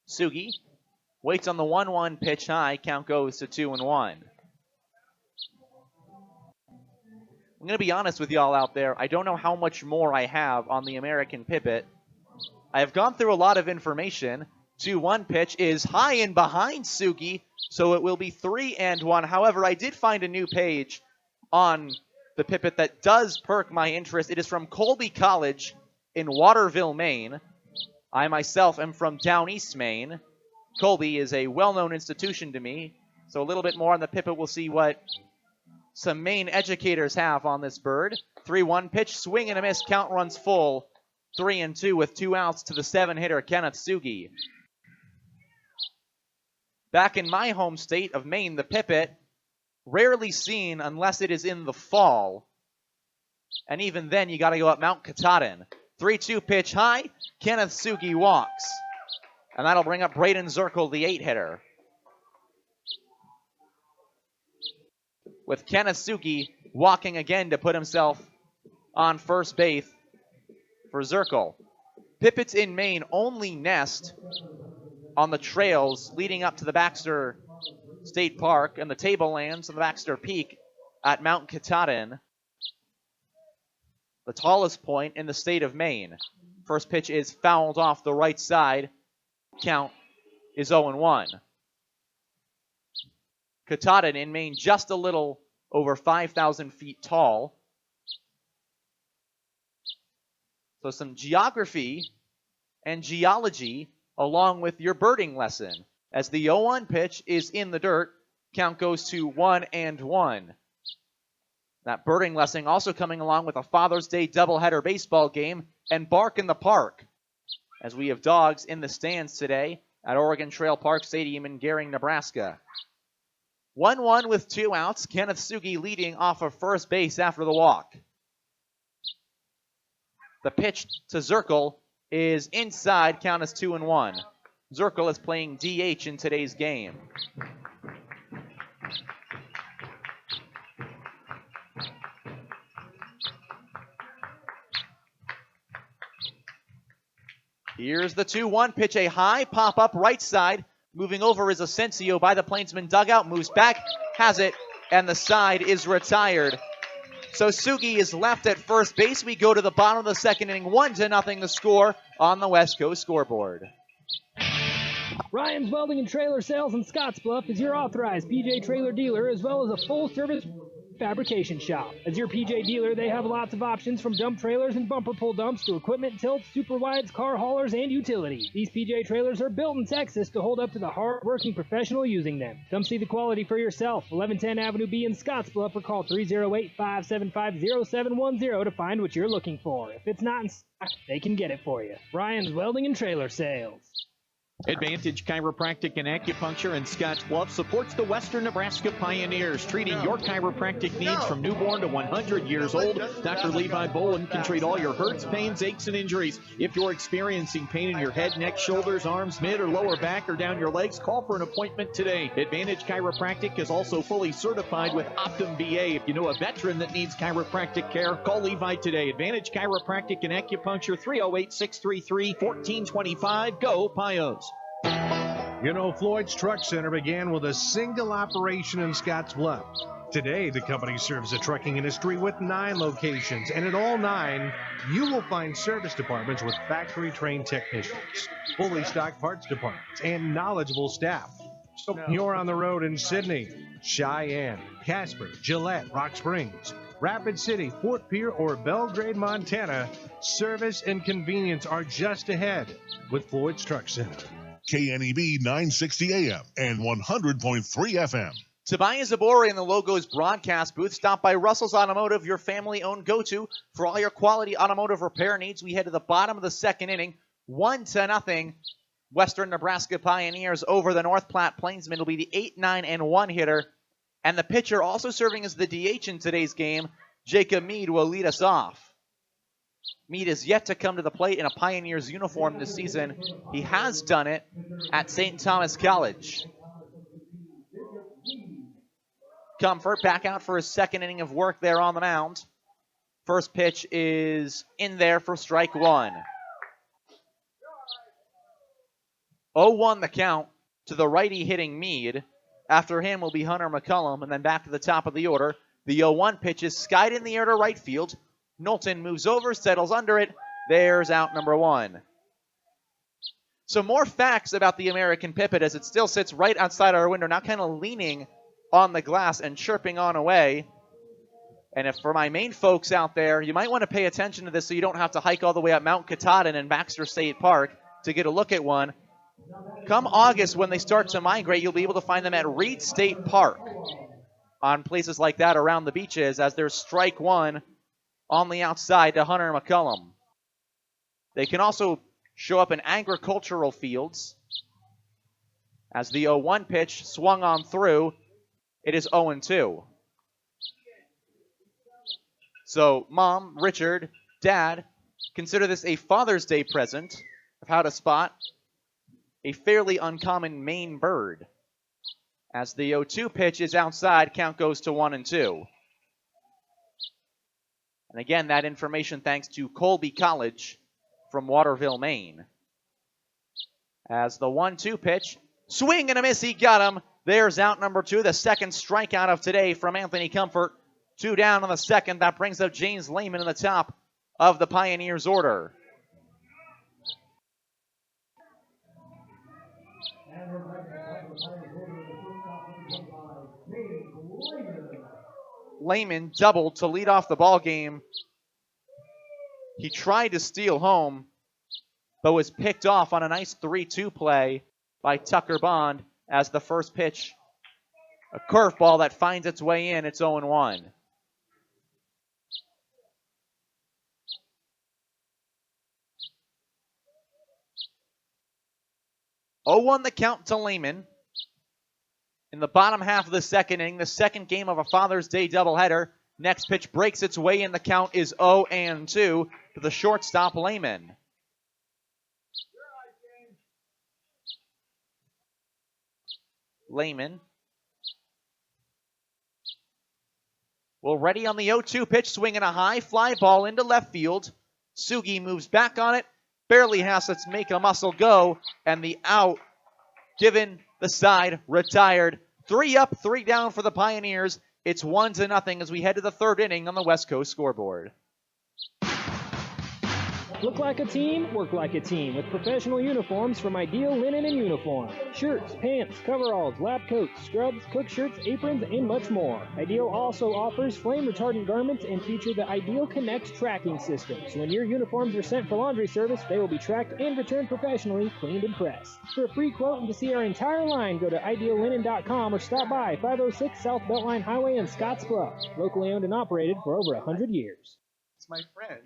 Sugi waits on the 1-1 pitch high. Count goes to 2-1. I'm going to be honest with y'all out there. I don't know how much more I have on the American Pipit. I have gone through a lot of information. 2-1 pitch is high and behind Sugi, so it will be 3-1. However, I did find a new page on the Pipit that does perk my interest. It is from Colby College in Waterville, Maine. I myself am from down east Maine. Colby is a well-known institution to me, so a little bit more on the Pipit. We'll see what some Maine educators have on this bird. 3-1 pitch, swing and a miss, count runs full. 3-2 with 2 outs to the 7-hitter, Kenneth Sugi. Back in my home state of Maine, the Pipit, rarely seen unless it is in the fall. And even then, you got to go up Mount Katahdin. 3-2 pitch high, Kenneth Sugi walks. And that'll bring up Braden Zirkle, the 8-hitter. With Kenneth Sugi walking again to put himself on first base for Zirkle. Pipits in Maine only nest on the trails leading up to the Baxter State Park and the tablelands on the Baxter Peak at Mount Katahdin, the tallest point in the state of Maine. First pitch is fouled off the right side. Count is 0-1. Katahdin in Maine, just a little over 5,000 feet tall. So some geography and geology along with your birding lesson. As the 0-1 pitch is in the dirt, count goes to 1-1. That birding lesson also coming along with a Father's Day doubleheader baseball game and Bark in the Park, as we have dogs in the stands today at Oregon Trail Park Stadium in Gering, Nebraska. 1-1 with 2 outs. Kenneth Sugi leading off of first base after the walk. The pitch to Zirkle is inside, count is 2-1. Zirkle is playing DH in today's game. Here's the 2-1 pitch, a high pop-up right side. Moving over is Asensio by the Plainsman dugout, moves back, has it, and the side is retired. So Sugi is left at first base. We go to the bottom of the second inning, 1-0 the score on the West Coast scoreboard. Ryan's Welding and Trailer Sales in Scottsbluff is your authorized PJ trailer dealer, as well as a full-service fabrication shop. As your PJ dealer, they have lots of options from dump trailers and bumper pull dumps to equipment tilts, super wides, car haulers, and utilities. These PJ trailers are built in Texas to hold up to the hard-working professional using them. Come see the quality for yourself. 1110 Avenue B in Scottsbluff, or call 308-575-0710 to find what you're looking for. If it's not in stock, they can get it for you. Ryan's Welding and Trailer Sales. Advantage Chiropractic and Acupuncture in Scottsbluff supports the Western Nebraska Pioneers, treating your chiropractic needs from newborn to 100 years old. Dr. Levi Bolin can treat all your hurts, pains, aches, and injuries. If you're experiencing pain in your head, neck, shoulders, arms, mid, or lower back, or down your legs, call for an appointment today. Advantage Chiropractic is also fully certified with Optum VA. If you know a veteran that needs chiropractic care, call Levi today. Advantage Chiropractic and Acupuncture, 308-633-1425. Go Pios. You know, Floyd's Truck Center began with a single operation in Scottsbluff. Today, the company serves the trucking industry with 9 locations, and at all 9, you will find service departments with factory-trained technicians, fully stocked parts departments, and knowledgeable staff. So when you're on the road in Sydney, Cheyenne, Casper, Gillette, Rock Springs, Rapid City, Fort Pierre, or Belgrade, Montana, service and convenience are just ahead with Floyd's Truck Center. KNEB 960 AM and 100.3 FM. Tobias Zabori in the Logos broadcast booth. Stop by Russell's Automotive, your family-owned go-to for all your quality automotive repair needs. We head to the bottom of the second inning, 1-0. Western Nebraska Pioneers over the North Platte Plainsmen. Will be the 8-9-1 hitter. And the pitcher also serving as the DH in today's game, Jacob Mead, will lead us off. Mead is yet to come to the plate in a Pioneers uniform this season. He has done it at St. Thomas College. Comfort back out for his second inning of work there on the mound. First pitch is in there for strike 1. 0-1 the count to the righty hitting Mead. After him will be Hunter McCullum, and then back to the top of the order. The 0-1 pitch is skied in the air to right field. Knowlton moves over, settles under it. There's out number 1. So more facts about the American Pipit as it still sits right outside our window, now kind of leaning on the glass and chirping on away. And if for my Maine folks out there, you might want to pay attention to this so you don't have to hike all the way up Mount Katahdin and Baxter State Park to get a look at one. Come August, when they start to migrate, you'll be able to find them at Reed State Park on places like that around the beaches, as there's strike 1 on the outside to Hunter McCullum. They can also show up in agricultural fields, as the 0-1 pitch swung on through. It is 0-2. So, Mom, Richard, Dad, consider this a Father's Day present of how to spot a fairly uncommon Maine bird. As the 0-2 pitch is outside, count goes to 1-2. And again, that information thanks to Colby College from Waterville, Maine. As the 1-2 pitch, swing and a miss, he got him. There's out number 2, the second strikeout of today from Anthony Comfort. 2 down on the second. That brings up James Lehman in the top of the Pioneers order. Lehman doubled to lead off the ball game. He tried to steal home, but was picked off on a nice 3-2 play by Tucker Bond as the first pitch, a curveball that finds its way in. It's 0-1. The count to Lehman. in the bottom half of the second inning, the second game of a Father's Day doubleheader. Next pitch breaks its way in. The count is 0-2 to the shortstop, Lehman. Lehman will ready on the 0-2 pitch, swinging a high fly ball into left field. Sugi moves back on it, barely has to make a muscle go, and the out given the side retired. 3 up, 3 down for the Pioneers. It's 1-0 as we head to the third inning on the West Coast scoreboard. Look like a team, work like a team with professional uniforms from Ideal Linen and Uniform. Shirts, pants, coveralls, lab coats, scrubs, cook shirts, aprons, and much more. Ideal also offers flame retardant garments and feature the Ideal Connect tracking system. So when your uniforms are sent for laundry service, they will be tracked and returned professionally, cleaned and pressed. For a free quote and to see our entire line, go to ideallinen.com or stop by 506 South Beltline Highway in Scottsbluff. Locally owned and operated for over 100 years. It's my friend.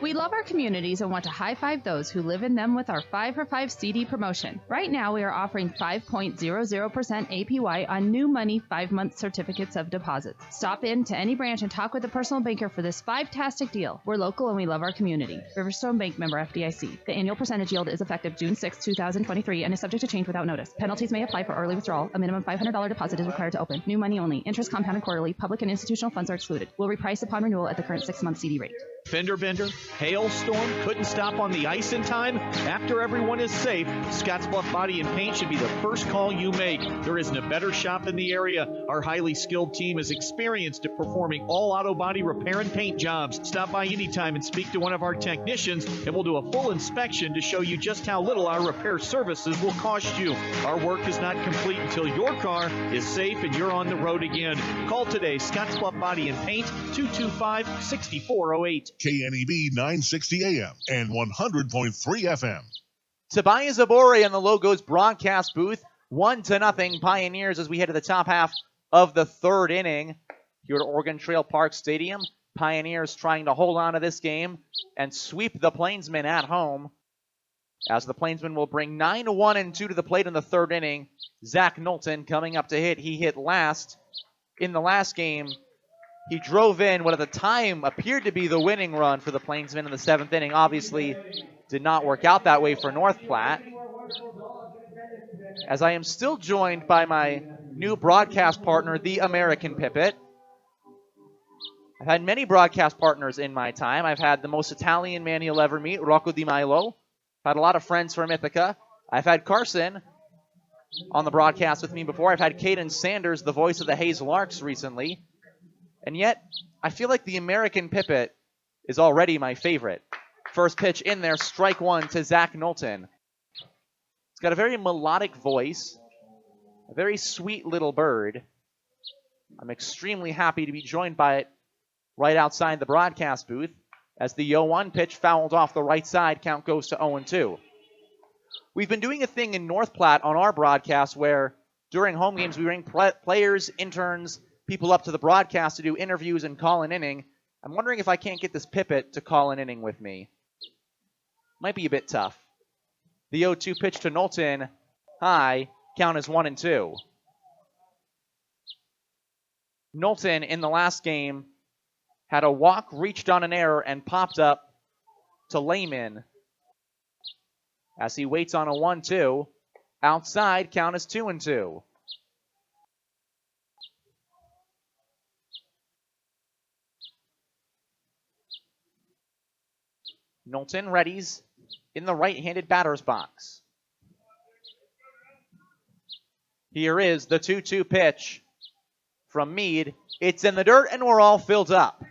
We love our communities and want to high-five those who live in them with our 5 for 5 CD promotion. Right now, we are offering 5.00% APY on new money 5-month certificates of deposits. Stop in to any branch and talk with a personal banker for this five-tastic deal. We're local and we love our community. Riverstone Bank, member FDIC. The annual percentage yield is effective June 6, 2023 and is subject to change without notice. Penalties may apply for early withdrawal. A minimum $500 deposit is required to open. New money only. Interest compounded quarterly. Public and institutional funds are excluded. Will reprice upon renewal at the current 6-month CD rate. Fender bender, hailstorm, couldn't stop on the ice in time. After everyone is safe, Scottsbluff Body and Paint should be the first call you make. There isn't a better shop in the area. Our highly skilled team is experienced at performing all auto body repair and paint jobs. Stop by anytime and speak to one of our technicians, and we'll do a full inspection to show you just how little our repair services will cost you. Our work is not complete until your car is safe and you're on the road again. Call today, Scottsbluff Body and Paint, 225-6408. KNEB 960 AM and 100.3 FM. Tobias Abore in the Logos broadcast booth. 1-0 Pioneers as we head to the top half of the third inning here at Oregon Trail Park Stadium. Pioneers trying to hold on to this game and sweep the Plainsmen at home, as the Plainsmen will bring 9-1-2 to the plate in the third inning. Zach Knowlton coming up to hit. He hit last in the last game. He drove in what at the time appeared to be the winning run for the Plainsmen in the seventh inning. Obviously did not work out that way for North Platte. As I am still joined by my new broadcast partner, the American Pipit. I've had many broadcast partners in my time. I've had the most Italian man you'll ever meet, Rocco Di Milo. I've had a lot of friends from Ithaca. I've had Carson on the broadcast with me before. I've had Caden Sanders, the voice of the Hayes Larks, recently. And yet, I feel like the American Pipit is already my favorite. First pitch in there, strike one to Zach Knowlton. He's got a very melodic voice, a very sweet little bird. I'm extremely happy to be joined by it right outside the broadcast booth as the 0-1 pitch fouled off the right side. Count goes to 0-2. We've been doing a thing in North Platte on our broadcast where during home games we bring players, interns, people up to the broadcast to do interviews and call an inning. I'm wondering if I can't get this Pipit to call an inning with me. Might be a bit tough. The 0-2 pitch to Knowlton. High. Count is 1-2. Knowlton in the last game had a walk, reached on an error, and popped up to Lehman as he waits on a 1-2. Outside, count is 2-2. Knowlton readies in the right-handed batter's box. Here is the 2-2 pitch from Meade. It's in the dirt, and we're all filled up.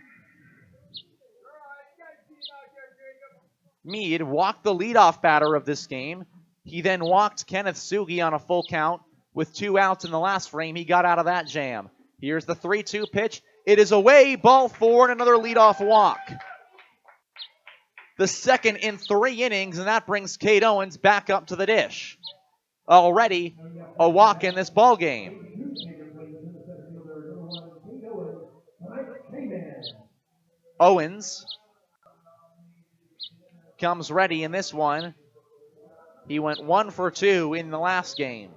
Meade walked the leadoff batter of this game. He then walked Kenneth Sugi on a full count with 2 outs in the last frame. He got out of that jam. Here's the 3-2 pitch. It is away, ball 4, and another leadoff walk. The second in 3 innings, and that brings Cade Owens back up to the dish. Already a walk in this ball game. Owens comes ready in this one. He went 1 for 2 in the last game.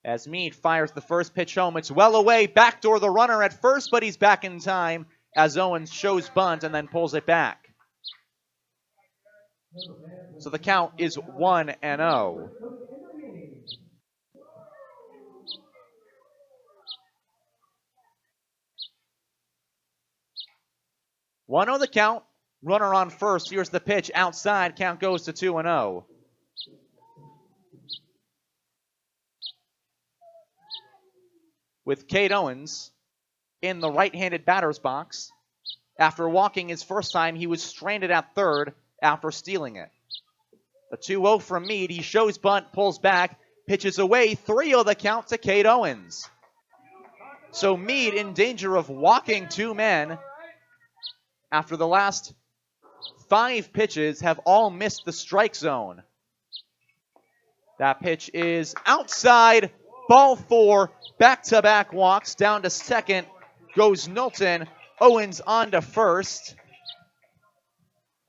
As Meade fires the first pitch home. It's well away. Backdoor the runner at first, but he's back in time as Owens shows bunt and then pulls it back. So the count is 1-0. One on the count. Runner on first. Here's the pitch outside. Count goes to 2-0. With Cade Owens in the right-handed batter's box. After walking his first time, he was stranded at third after stealing it. The 2-0 from Meade. He shows bunt, pulls back, pitches away. 3-0 the count to Cade Owens. So Meade in danger of walking two men after the last 5 pitches have all missed the strike zone. That pitch is outside. Ball 4. Back-to-back walks down to second. Goes Knowlton. Owens on to first.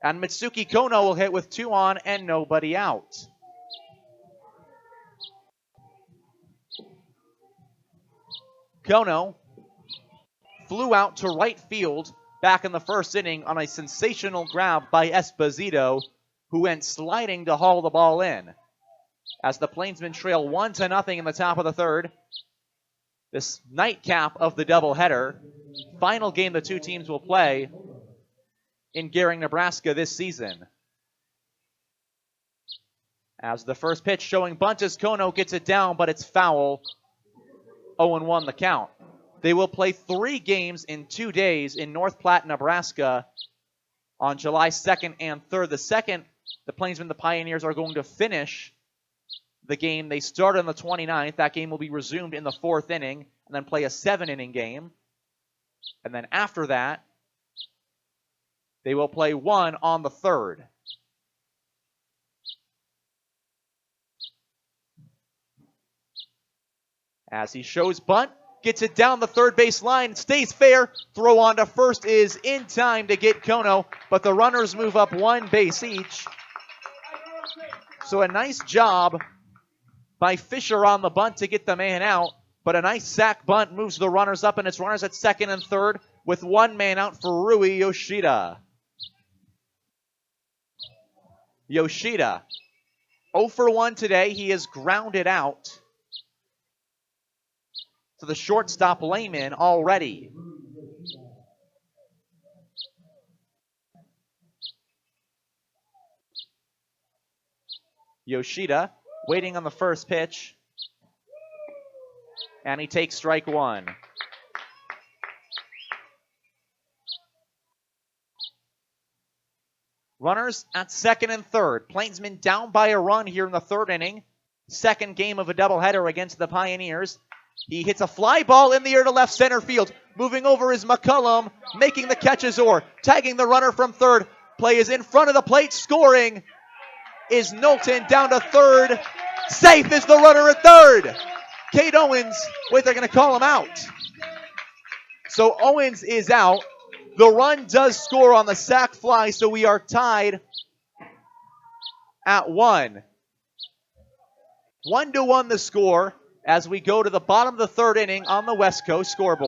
And Mitsuki Kono will hit with 2 on and nobody out. Kono flew out to right field back in the first inning on a sensational grab by Esposito, who went sliding to haul the ball in. As the Plainsmen trail 1-0 in the top of the third. This nightcap of the doubleheader. Final game the two teams will play in Gering, Nebraska this season. As the first pitch showing bunt as Kono gets it down, but it's foul. 0-1 the count. They will play 3 games in 2 days in North Platte, Nebraska on July 2nd and 3rd. The second, the Plainsmen, the Pioneers, are going to finish the game they started on the 29th. That game will be resumed in the 4th inning and then play a 7-inning game. And then after that, they will play 1 on the 3rd. As he shows bunt, gets it down the third base line, stays fair. Throw on to first is in time to get Kono, but the runners move up 1 base each. So a nice job by Fisher on the bunt to get the man out, but a nice sack bunt moves the runners up, and it's runners at second and third with 1 man out for Rui Yoshida. Yoshida, 0 for 1 today. He is grounded out to the shortstop Lehman already. Yoshida waiting on the first pitch. And he takes strike 1. Runners at second and third. Plainsmen down by a run here in the 3rd inning. Second game of a doubleheader against the Pioneers. He hits a fly ball in the air to left center field. Moving over is McCullum, making the catch as Orr, tagging the runner from third. Play is in front of the plate. Scoring is Knowlton down to third. Safe is the runner at third. Cade Owens, wait, they're going to call him out. So Owens is out. The run does score on the sac fly, so we are tied at 1. 1-1 the score as we go to the bottom of the 3rd inning on the West Coast scoreboard.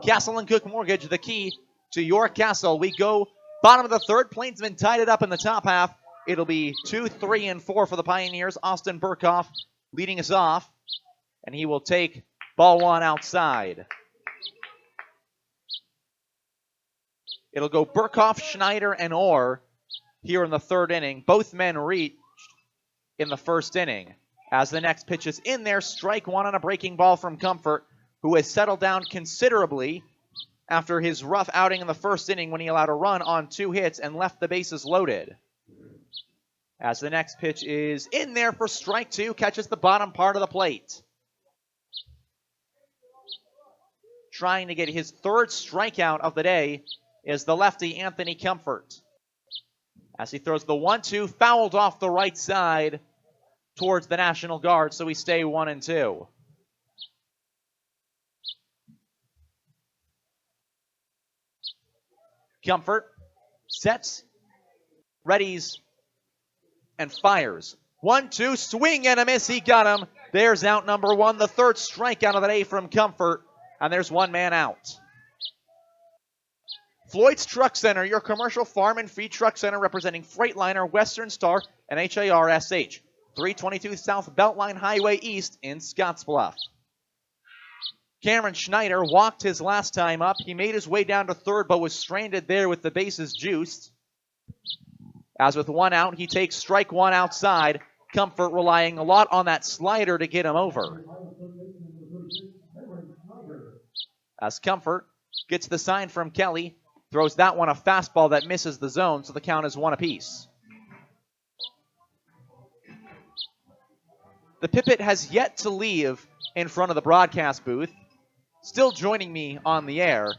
Castle and Cook Mortgage, the key to your castle. We go bottom of the 3rd. Plainsmen tied it up in the top half. It'll be 2, 3, and 4 for the Pioneers. Austin Burkhoff leading us off, and he will take ball 1 outside. It'll go Burkhoff, Schneider, and Orr here in the 3rd inning. Both men reached in the 1st inning. As the next pitch is in there, strike 1 on a breaking ball from Comfort, who has settled down considerably after his rough outing in the first inning when he allowed a run on 2 hits and left the bases loaded. As the next pitch is in there for strike 2, catches the bottom part of the plate. Trying to get his 3rd strikeout of the day is the lefty Anthony Comfort. As he throws the 1-2, fouled off the right side towards the National Guard, so we stay 1-2. Comfort sets, readies, and fires. 1-2, swing and a miss. He got him. There's out number 1, the 3rd strikeout of the day from Comfort, and there's 1 man out. Floyd's Truck Center, your commercial farm and feed truck center representing Freightliner, Western Star, and HARSH. 322 South Beltline Highway East in Scottsbluff. Cameron Schneider walked his last time up. He made his way down to 3rd, but was stranded there with the bases juiced. As with 1 out, he takes strike 1 outside. Comfort relying a lot on that slider to get him over. As Comfort gets the sign from Kelly, throws that one a fastball that misses the zone, so the count is 1 apiece. The Pipit has yet to leave in front of the broadcast booth. Still joining me on the air.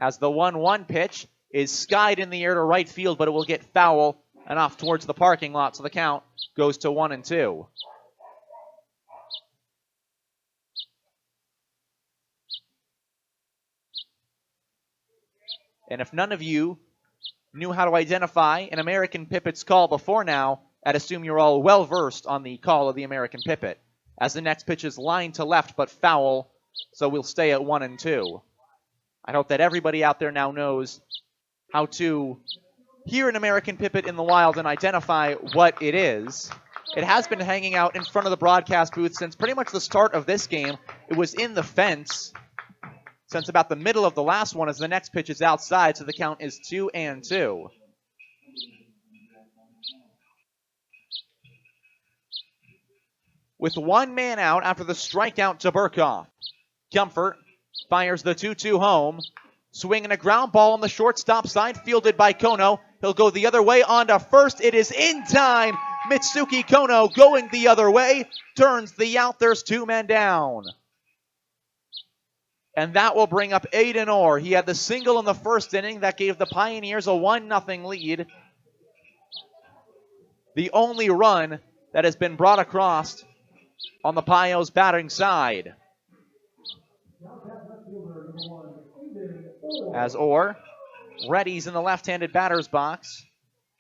As the 1-1 pitch is skied in the air to right field, but it will get foul and off towards the parking lot, so the count goes to 1-2. And if none of you knew how to identify an American Pipit's call before now, I'd assume you're all well-versed on the call of the American Pipit. As the next pitch is lined to left but foul, so we'll stay at 1-2. I hope that everybody out there now knows how to hear an American Pipit in the wild and identify what it is. It has been hanging out in front of the broadcast booth since pretty much the start of this game. It was in the fence since about the middle of the last one, as the next pitch is outside, so the count is 2-2. With 1 man out after the strikeout to Burkhoff, Comfort fires the 2-2 home. Swinging a ground ball on the shortstop side, fielded by Kono. He'll go the other way on to first. It is in time. Mitsuki Kono going the other way. Turns the out. There's 2 men down. And that will bring up Aiden Orr. He had the single in the first inning that gave the Pioneers a 1-0 lead. The only run that has been brought across on the Pios batting side. As Orr readies in the left-handed batter's box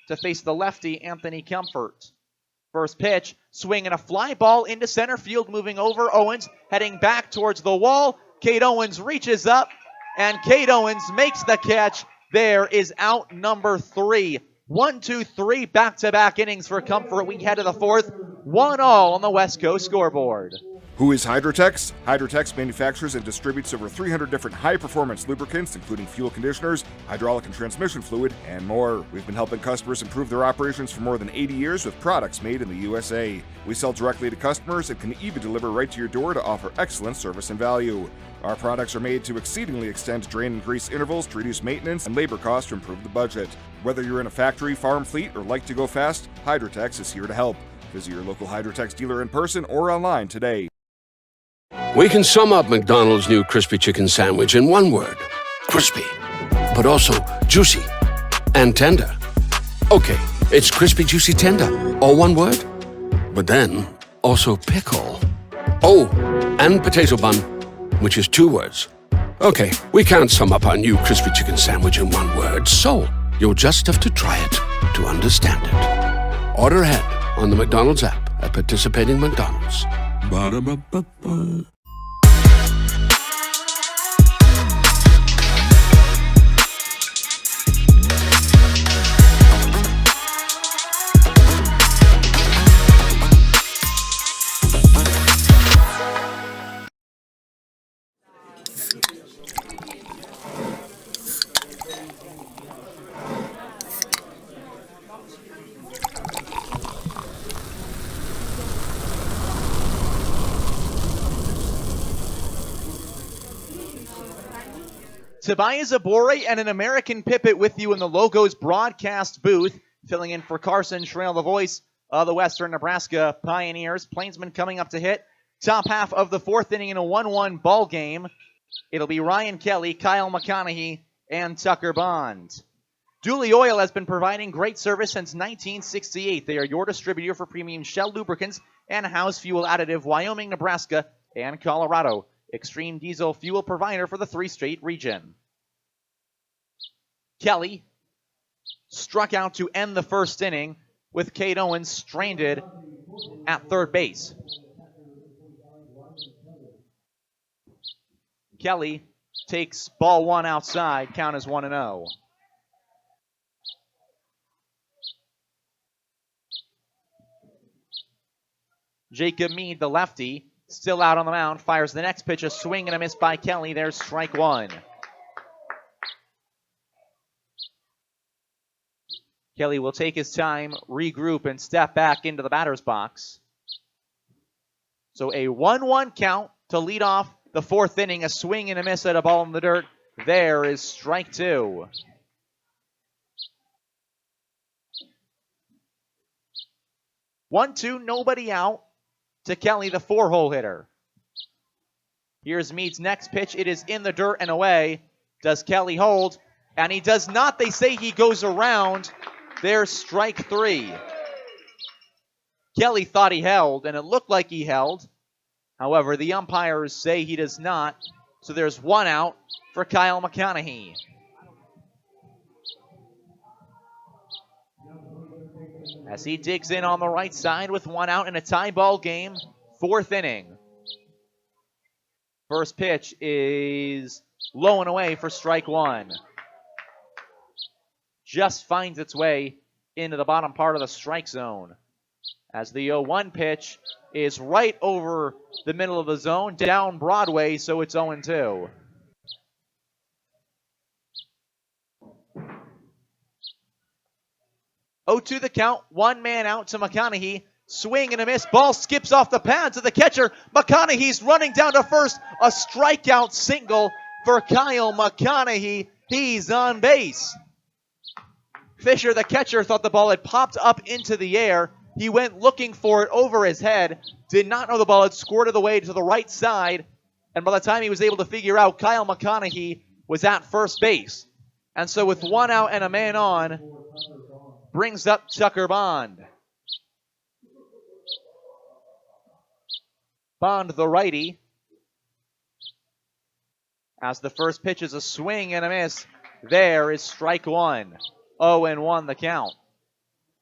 to face the lefty Anthony Comfort. First pitch, swing and a fly ball into center field, moving over. Owens heading back towards the wall. Cade Owens reaches up, and Cade Owens makes the catch. There is out number 3. 1, 2, 3 back-to-back innings for Comfort. We head to the 4th. 1-1 on the West Coast scoreboard. Who is Hydrotex? Hydrotex manufactures and distributes over 300 different high-performance lubricants, including fuel conditioners, hydraulic and transmission fluid, and more. We've been helping customers improve their operations for more than 80 years with products made in the USA. We sell directly to customers and can even deliver right to your door to offer excellent service and value. Our products are made to exceedingly extend drain and grease intervals to reduce maintenance and labor costs to improve the budget. Whether you're in a factory, farm fleet, or like to go fast, Hydrotex is here to help. Visit your local Hydrotex dealer in person or online today. We can sum up McDonald's new crispy chicken sandwich in one word: crispy. But also juicy and tender. Okay, it's crispy, juicy, tender. All one word? But then also pickle. Oh, and potato bun, which is 2 words. Okay, we can't sum up our new crispy chicken sandwich in one word, so you'll just have to try it to understand it. Order ahead on the McDonald's app at participating McDonald's. Ba-da-ba-ba-ba. Tobias Abore and an American Pippet with you in the Logos broadcast booth. Filling in for Carson Schrail, the voice of the Western Nebraska Pioneers. Plainsmen coming up to hit. Top half of the fourth inning in a 1-1 ball game. It'll be Ryan Kelly, Kyle McConaughey, and Tucker Bond. Dooley Oil has been providing great service since 1968. They are your distributor for premium Shell lubricants and house fuel additive, Wyoming, Nebraska, and Colorado. Extreme diesel fuel provider for the three-state region. Kelly struck out to end the first inning with Cade Owens stranded at third base. Kelly takes ball one outside. Count is 1-0. Jacob Mead, the lefty, still out on the mound, fires the next pitch, a swing and a miss by Kelly. There's strike one. Kelly will take his time, regroup, and step back into the batter's box. So a 1-1 count to lead off the fourth inning, a swing and a miss at a ball in the dirt. There is strike two. One, two, nobody out to Kelly, the four-hole hitter. Here's Mead's next pitch. It is in the dirt and away. Does Kelly hold? And he does not. They say he goes around. There's strike three. Kelly thought he held, and it looked like he held. However, the umpires say he does not. So there's one out for Kyle McConaughey. As he digs in on the right side with one out in a tie ball game, fourth inning. First pitch is low and away for strike one. Just finds its way into the bottom part of the strike zone. As the 0-1 pitch is right over the middle of the zone, down Broadway, so it's 0-2. To the count, one man out to McConaughey. Swing and a miss. Ball skips off the pads of the catcher. McConaughey's running down to first. A strikeout single for Kyle McConaughey. He's on base. Fisher, the catcher, thought the ball had popped up into the air. He went looking for it over his head. Did not know the ball had squirted away to the right side. And by the time he was able to figure out, Kyle McConaughey was at first base. And so with one out and a man on, brings up Tucker Bond. Bond, the righty. As the first pitch is a swing and a miss, there is strike one. 0-1 the count.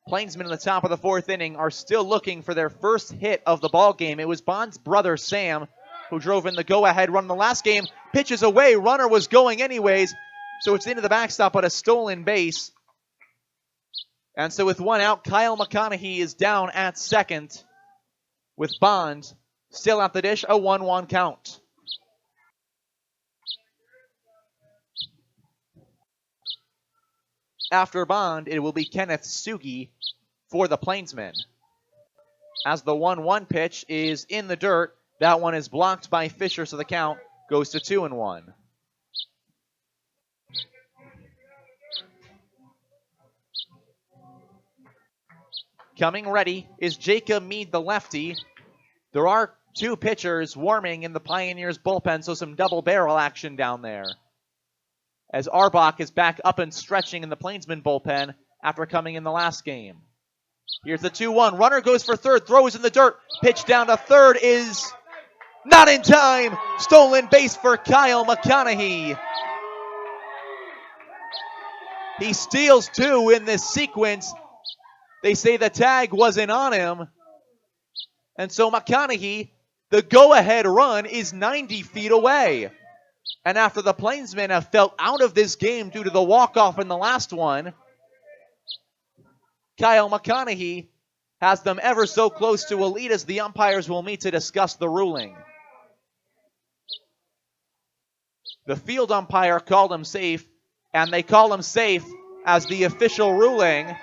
Plainsmen in the top of the fourth inning are still looking for their first hit of the ball game. It was Bond's brother, Sam, who drove in the go-ahead run in the last game. Pitches away, runner was going anyways, so it's into the backstop, but a stolen base. And so with one out, Kyle McConaughey is down at second with Bond still at the dish, a 1-1 count. After Bond, it will be Kenneth Sugi for the Plainsmen. As the 1-1 pitch is in the dirt, that one is blocked by Fisher, so the count goes to 2-1. Coming ready is Jacob Mead, the lefty. There are two pitchers warming in the Pioneers bullpen, so some double barrel action down there. As Arbach is back up and stretching in the Plainsmen bullpen after coming in the last game. Here's the 2-1. Runner goes for third, throws in the dirt. Pitch down to third is not in time. Stolen base for Kyle McConaughey. He steals two in this sequence. They say the tag wasn't on him. And so McConaughey, the go-ahead run is 90 feet away. And after the Plainsmen have felt out of this game due to the walk-off in the last one, Kyle McConaughey has them ever so close to a lead as the umpires will meet to discuss the ruling. The field umpire called him safe, and they call him safe as the official ruling.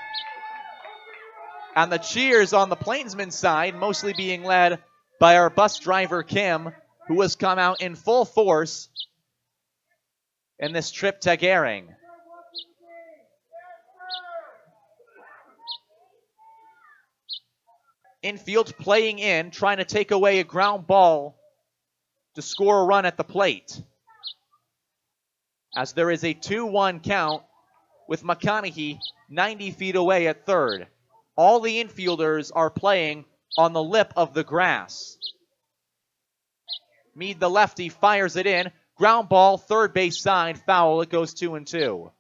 And the cheers on the Plainsmen side, mostly being led by our bus driver, Kim, who has come out in full force. in this trip to Gehring. Infield playing in, trying to take away a ground ball to score a run at the plate. As there is a 2-1 count with McConaughey 90 feet away at third. All the infielders are playing on the lip of the grass. Meade, the lefty, fires it in. Ground ball, third base side, foul. It goes 2-2.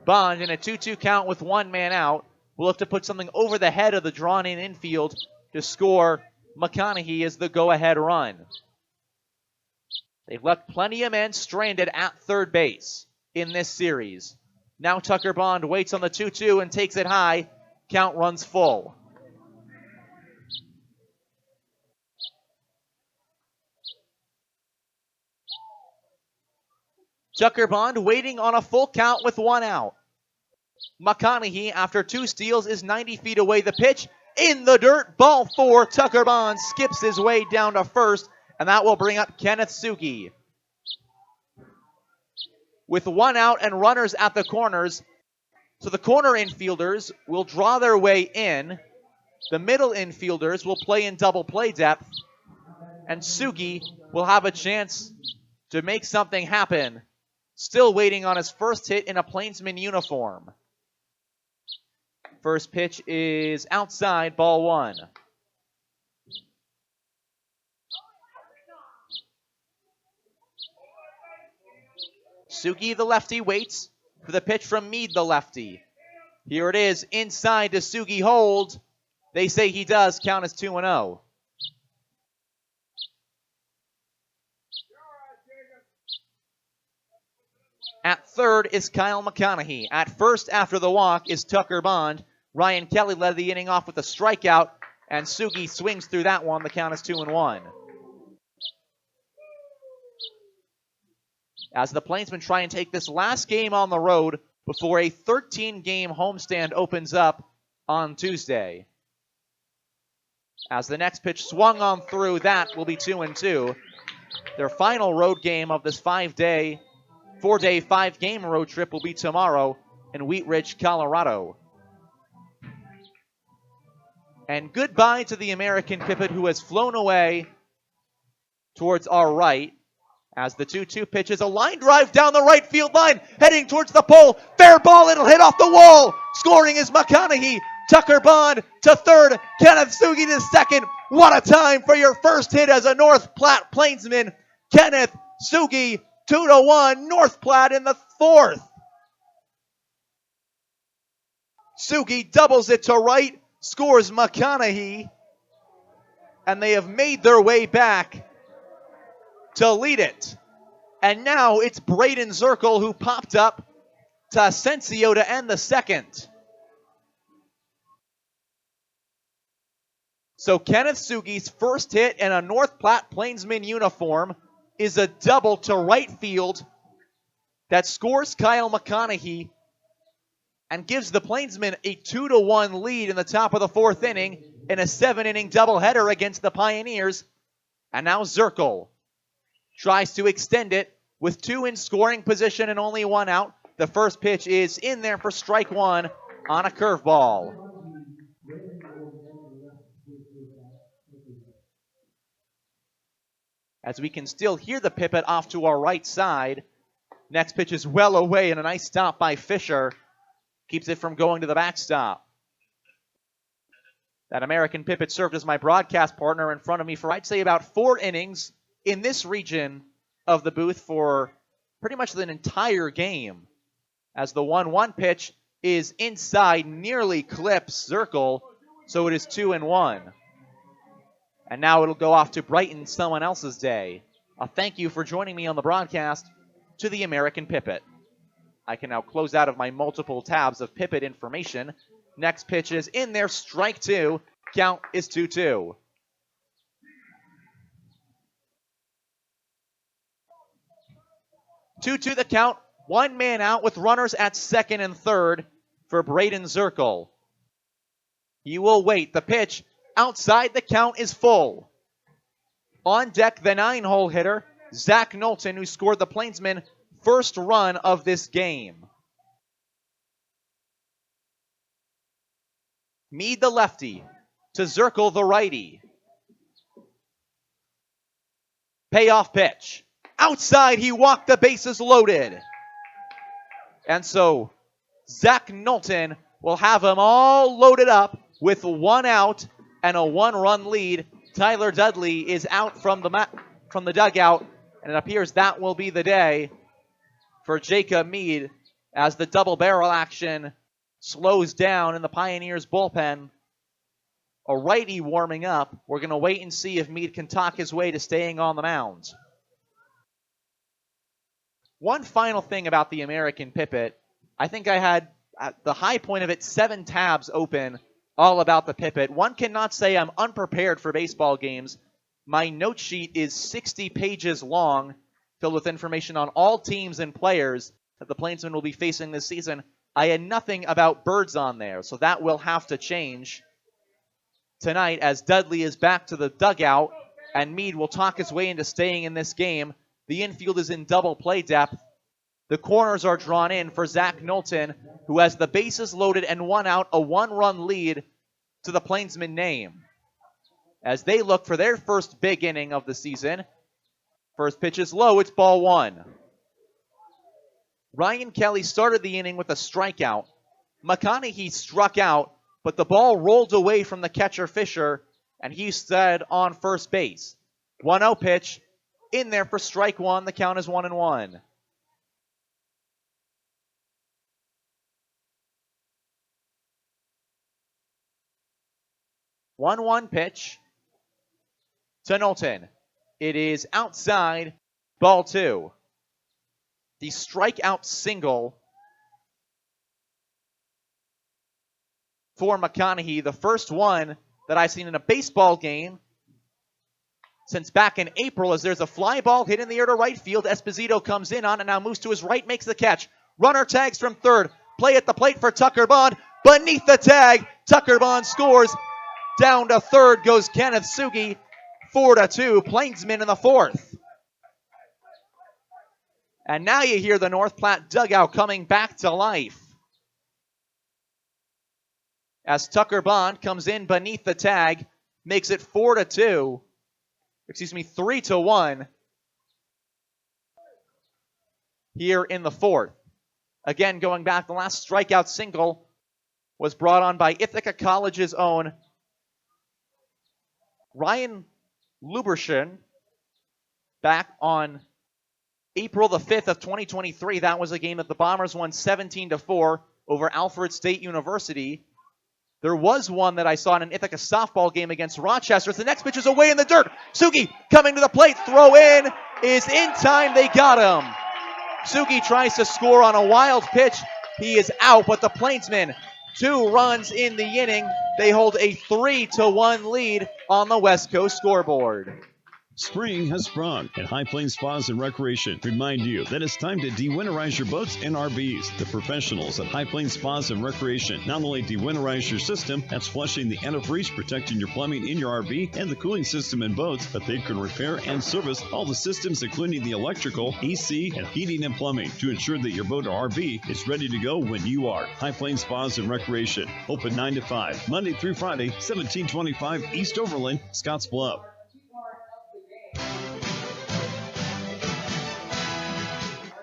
Bond in a 2-2 count with one man out will have to put something over the head of the drawn-in infield to score. McConaughey is the go-ahead run. They've left plenty of men stranded at third base in this series. Now Tucker Bond waits on the 2-2 and takes it high. Count runs full. Tucker Bond waiting on a full count with one out. McConaughey, after two steals, is 90 feet away. The pitch in the dirt. Ball four. Tucker Bond skips his way down to first, and that will bring up Kenneth Sugi. With one out and runners at the corners, so the corner infielders will draw their way in. The middle infielders will play in double play depth, and Sugi will have a chance to make something happen. Still waiting on his first hit in a Plainsman uniform. First pitch is outside, ball one. Sugi, the lefty, waits for the pitch from Meade, the lefty. Here it is, inside to Sugi, hold. They say he does, count is 2-0. At third is Kyle McConaughey. At first, after the walk, is Tucker Bond. Ryan Kelly led the inning off with a strikeout, and Sugi swings through that one. The count is 2-1. As the Plainsmen try and take this last game on the road before a 13-game homestand opens up on Tuesday. As the next pitch swung on through, that will be 2-2. Their final road game of this 4-day, 5-game road trip will be tomorrow in Wheat Ridge, Colorado. And goodbye to the American Pipit, who has flown away towards our right. As the 2-2 pitch is a line drive down the right field line, heading towards the pole. Fair ball, it'll hit off the wall. Scoring is McConaughey. Tucker Bond to third. Kenneth Sugi to second. What a time for your first hit as a North Platte Plainsman. Kenneth Sugi, 2-1, North Platte in the fourth. Sugi doubles it to right, scores McConaughey, and they have made their way back to lead it. And now it's Braden Zirkle who popped up to Asensio to end the second. So Kenneth Sugi's first hit in a North Platte Plainsman uniform is a double to right field that scores Kyle McConaughey and gives the Plainsmen a 2-1 lead in the top of the fourth inning in a 7-inning doubleheader against the Pioneers. And now Zirkle tries to extend it with two in scoring position and only one out. The first pitch is in there for strike one on a curveball. As we can still hear the Pipit off to our right side. Next pitch is well away and a nice stop by Fisher. Keeps it from going to the backstop. That American Pipit served as my broadcast partner in front of me for, I'd say, about 4 innings in this region of the booth for pretty much the entire game. As the 1-1 pitch is inside, nearly clips Zirkle, so it is 2-1. And now it'll go off to brighten someone else's day. A thank you for joining me on the broadcast to the American Pipit. I can now close out of my multiple tabs of Pipit information. Next pitch is in there, strike two. Count is 2-2. Two the count. One man out with runners at second and third for Braden Zirkle. He will wait. The pitch outside. The count is full. On deck, the 9-hole hitter, Zach Knowlton, who scored the Plainsmen' first run of this game. Meade, the lefty, to Zirkle, the righty. Payoff pitch. Outside, he walked, the bases loaded. And so Zach Knowlton will have them all loaded up with 1 out and a 1-run lead. Tyler Dudley is out from the dugout, and it appears that will be the day for Jacob Meade as the double barrel action slows down in the Pioneers bullpen. A righty warming up. We're going to wait and see if Meade can talk his way to staying on the mound. One final thing about the American Pipit. I think I had, at the high point of it, 7 tabs open all about the Pipit. One cannot say I'm unprepared for baseball games. My note sheet is 60 pages long, filled with information on all teams and players that the Plainsmen will be facing this season. I had nothing about birds on there, so that will have to change tonight as Dudley is back to the dugout and Meade will talk his way into staying in this game. The infield is in double play depth. The corners are drawn in for Zach Knowlton, who has the bases loaded and 1 out, a 1-run lead to the Plainsmen name. As they look for their first big inning of the season. First pitch is low, it's ball 1. Ryan Kelly started the inning with a strikeout. McConaughey struck out, but the ball rolled away from the catcher Fisher, and he stood on first base. 1-0 pitch, in there for strike 1. The count is 1-1. One pitch to Knowlton. It is outside, ball 2. The strikeout single for McConaughey, the first one that I've seen in a baseball game since back in April, as there's a fly ball hit in the air to right field. Esposito comes in on and now moves to his right, makes the catch. Runner tags from third. Play at the plate for Tucker Bond. Beneath the tag, Tucker Bond scores. Down to third goes Kenneth Sugi. 4-2, Plainsmen in the 4th. And now you hear the North Platte dugout coming back to life. As Tucker Bond comes in beneath the tag, makes it 3-1. Here in the 4th. Again, going back, the last strikeout single was brought on by Ithaca College's own Ryan Lubershin back on April the 5th of 2023. That was a game that the Bombers won 17-4 over Alfred State University. There was one that I saw in an Ithaca softball game against Rochester. The next pitch is away in the dirt. Sugi coming to the plate. Throw in is in time. They got him. Sugi tries to score on a wild pitch. He is out, but the Plainsmen, 2 runs in the inning. They hold a 3-1 lead on the West Coast scoreboard. Spring has sprung, and High Plains Spas and Recreation remind you that it's time to de-winterize your boats and RVs. The professionals at High Plains Spas and Recreation not only de-winterize your system, that's flushing the antifreeze, protecting your plumbing in your RV and the cooling system in boats, but they can repair and service all the systems, including the electrical, AC, and heating and plumbing, to ensure that your boat or RV is ready to go when you are. High Plains Spas and Recreation, open 9 to 5, Monday through Friday, 1725 East Overland, Scotts Bluff.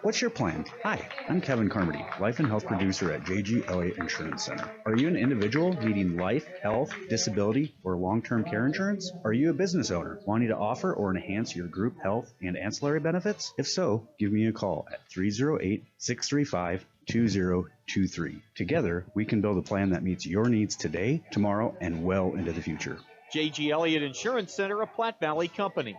What's your plan? Hi, I'm Kevin Carmody, Life and Health Producer at J.G. Elliott Insurance Center. Are you an individual needing life, health, disability, or long-term care insurance? Are you a business owner wanting to offer or enhance your group health and ancillary benefits? If so, give me a call at 308-635-2023. Together, we can build a plan that meets your needs today, tomorrow, and well into the future. J.G. Elliott Insurance Center, a Platte Valley company.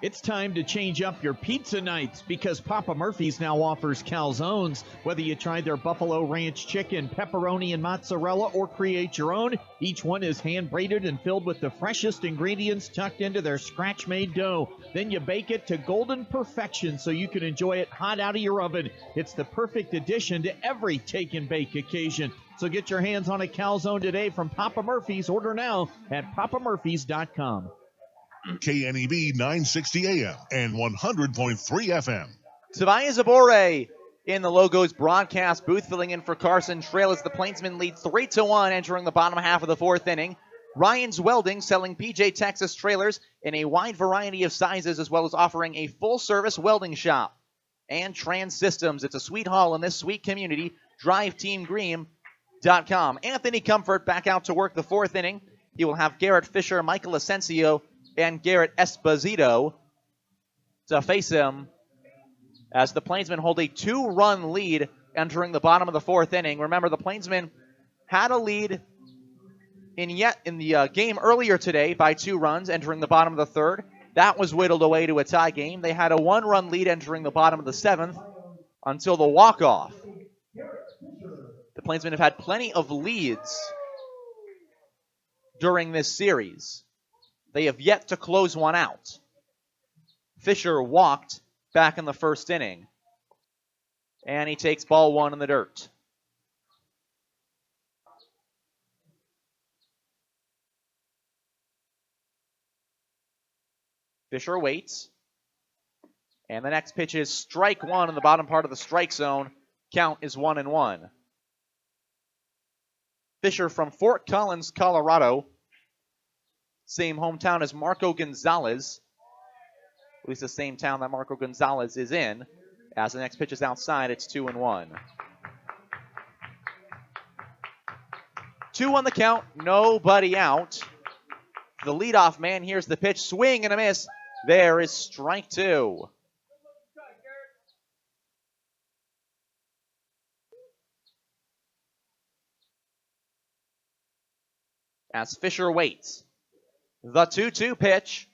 It's time to change up your pizza nights because Papa Murphy's now offers calzones. Whether you try their Buffalo Ranch chicken, pepperoni, and mozzarella or create your own, each one is hand-braided and filled with the freshest ingredients tucked into their scratch-made dough. Then you bake it to golden perfection so you can enjoy it hot out of your oven. It's the perfect addition to every take-and-bake occasion. So get your hands on a calzone today from Papa Murphy's. Order now at papamurphys.com. KNEB 960 AM and 100.3 FM. Tobias Abore in the Logos broadcast booth, filling in for Carson Trail as the Plainsmen lead 3-1 entering the bottom half of the fourth inning. Ryan's Welding selling PJ Texas trailers in a wide variety of sizes, as well as offering a full-service welding shop. And Trans Systems, it's a sweet haul in this sweet community. DriveTeamGreen.com. Anthony Comfort back out to work the fourth inning. He will have Garrett Fisher, Michael Asensio, and Garrett Esposito to face him as the Plainsmen hold a 2-run lead entering the bottom of the fourth inning. Remember, the Plainsmen had a lead in the game earlier today by 2 runs entering the bottom of the third. That was whittled away to a tie game. They had a 1-run lead entering the bottom of the seventh until the walk-off. The Plainsmen have had plenty of leads during this series. They have yet to close one out. Fisher walked back in the first inning. And he takes ball 1 in the dirt. Fisher waits. And the next pitch is strike 1 in the bottom part of the strike zone. Count is 1-1. Fisher from Fort Collins, Colorado. Same hometown as Marco Gonzalez. At least the same town that Marco Gonzalez is in. As the next pitch is outside, it's 2-1. 2 on the count, nobody out. The leadoff man hears the pitch, swing and a miss. There is strike 2. As Fisher waits. The 2-2 pitch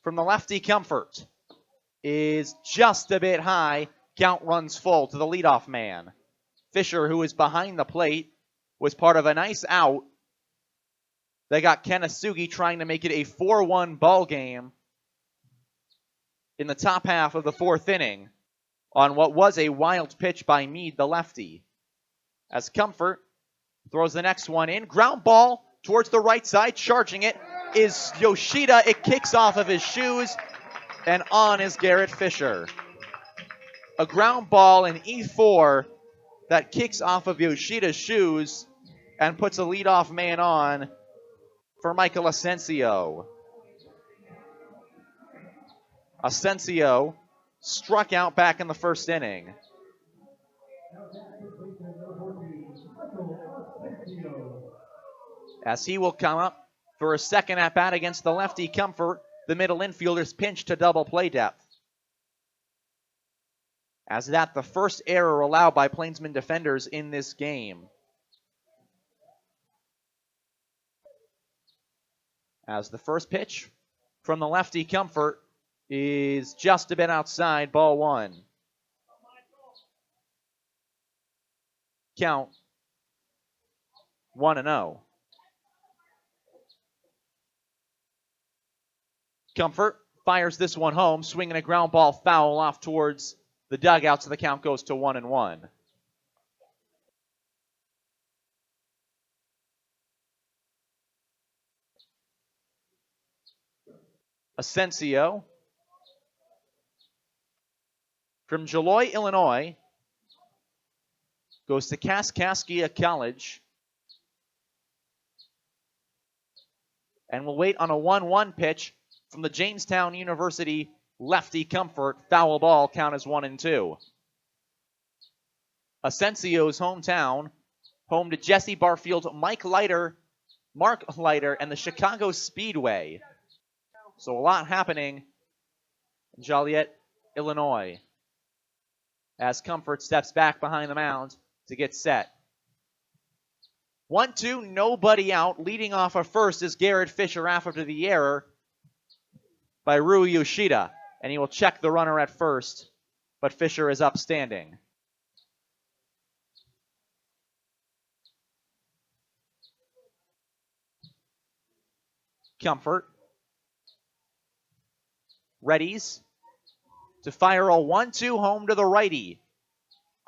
from the lefty Comfort is just a bit high. Count runs full to the leadoff man. Fisher, who is behind the plate, was part of a nice out. They got Kenasugi trying to make it a 4-1 ball game in the top half of the fourth inning on what was a wild pitch by Meade, the lefty. As Comfort throws the next one in. Ground ball towards the right side, charging it is Yoshida. It kicks off of his shoes, and on is Garrett Fisher. A ground ball in E4 that kicks off of Yoshida's shoes and puts a leadoff man on for Michael Asensio. Asensio struck out back in the first inning. As he will come up for a second at-bat against the lefty Comfort, the middle infielder's pinch to double play depth. As that, the first error allowed by Plainsmen defenders in this game. As the first pitch from the lefty Comfort is just a bit outside, ball 1. Count 1-0. Comfort fires this one home, swinging a ground ball foul off towards the dugout, so the count goes to 1-1. Asensio from Jaloy, Illinois, goes to Kaskaskia College and will wait on a 1-1 pitch from the Jamestown University lefty Comfort. Foul ball, count is 1-2. Asensio's hometown, home to Jesse Barfield, Mark Leiter, and the Chicago Speedway. So a lot happening in Joliet, Illinois, as Comfort steps back behind the mound to get set. 1-2, nobody out. Leading off of first is Garrett Fisher after the error by Rui Yoshida. and he will check the runner at first, but Fisher is upstanding. Comfort readies to fire a 1-2 home to the righty.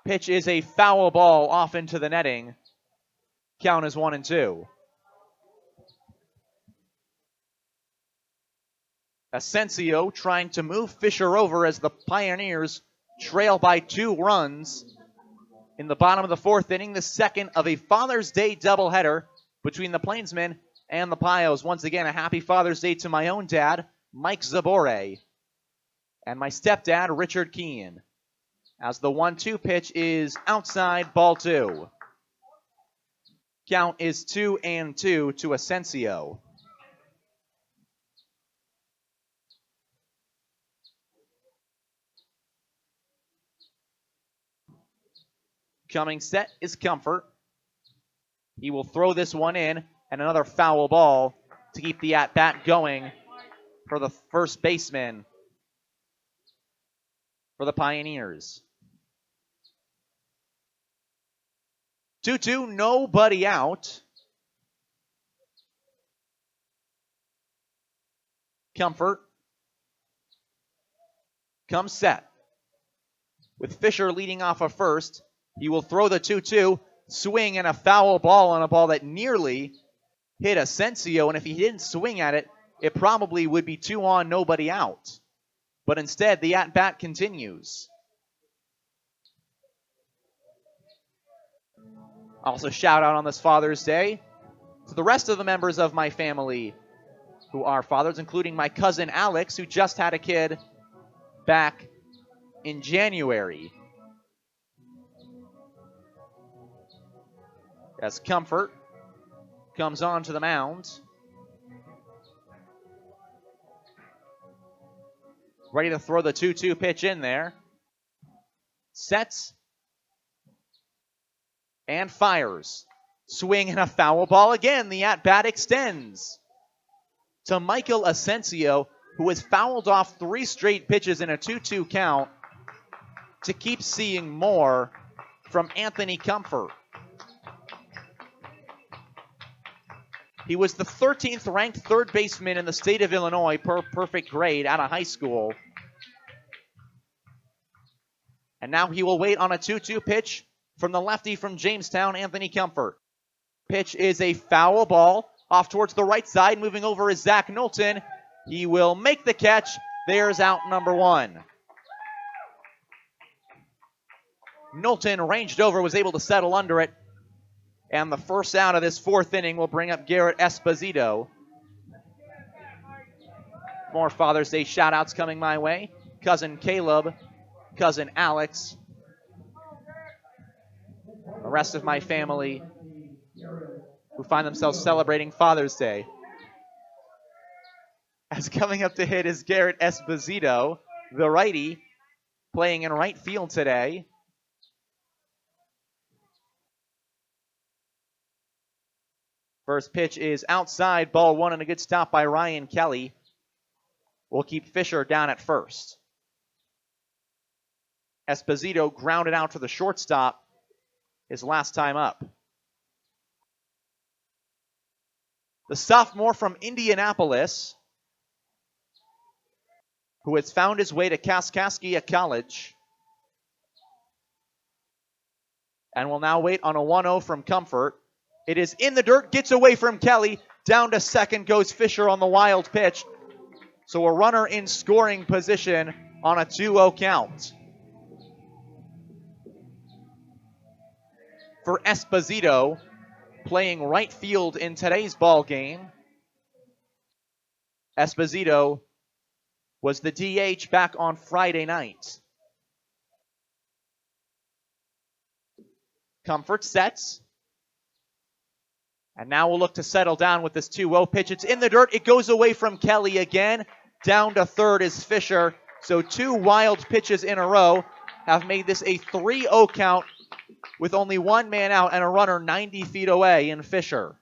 Pitch is a foul ball off into the netting. Count is 1-2. Asensio trying to move Fisher over as the Pioneers trail by 2 runs in the bottom of the 4th inning, the second of a Father's Day doubleheader between the Plainsmen and the Pios. Once again, a happy Father's Day to my own dad, Mike Zabore, and my stepdad, Richard Keane, as the 1-2 pitch is outside, ball 2. Count is 2-2 to Asensio. Coming set is Comfort. He will throw this one in, and another foul ball to keep the at-bat going for the first baseman for the Pioneers. 2-2, nobody out. Comfort comes set. With Fisher leading off of first, he will throw the 2-2, swing, and a foul ball on a ball that nearly hit Asensio, and if he didn't swing at it, it probably would be 2 on, nobody out. But instead, the at-bat continues. Also, shout out on this Father's Day to the rest of the members of my family who are fathers, including my cousin Alex, who just had a kid back in January. As Comfort comes on to the mound. Ready to throw the 2-2 pitch in there. Sets. And fires. Swing and a foul ball again. The at-bat extends to Michael Asensio, who has fouled off 3 straight pitches in a 2-2 count to keep seeing more from Anthony Comfort. He was the 13th ranked third baseman in the state of Illinois per perfect grade out of high school. And now he will wait on a 2-2 pitch from the lefty from Jamestown, Anthony Comfort. Pitch is a foul ball off towards the right side. Moving over is Zach Knowlton. He will make the catch. There's out number 1. Knowlton ranged over, was able to settle under it. And the first out of this 4th inning will bring up Garrett Esposito. More Father's Day shout-outs coming my way. Cousin Caleb, cousin Alex. The rest of my family who find themselves celebrating Father's Day. As coming up to hit is Garrett Esposito, the righty, playing in right field today. First pitch is outside, ball 1, and a good stop by Ryan Kelly. We'll keep Fisher down at first. Esposito grounded out to the shortstop his last time up. The sophomore from Indianapolis, who has found his way to Kaskaskia College, and will now wait on a 1-0 from Comfort. It is in the dirt, gets away from Kelly. Down to second goes Fisher on the wild pitch. So a runner in scoring position on a 2-0 count. For Esposito, playing right field in today's ball game. Esposito was the DH back on Friday night. Comfort sets. And now we'll look to settle down with this 2-0 pitch. It's in the dirt. It goes away from Kelly again. Down to third is Fisher. So 2 wild pitches in a row have made this a 3-0 count with only 1 man out and a runner 90 feet away in Fisher.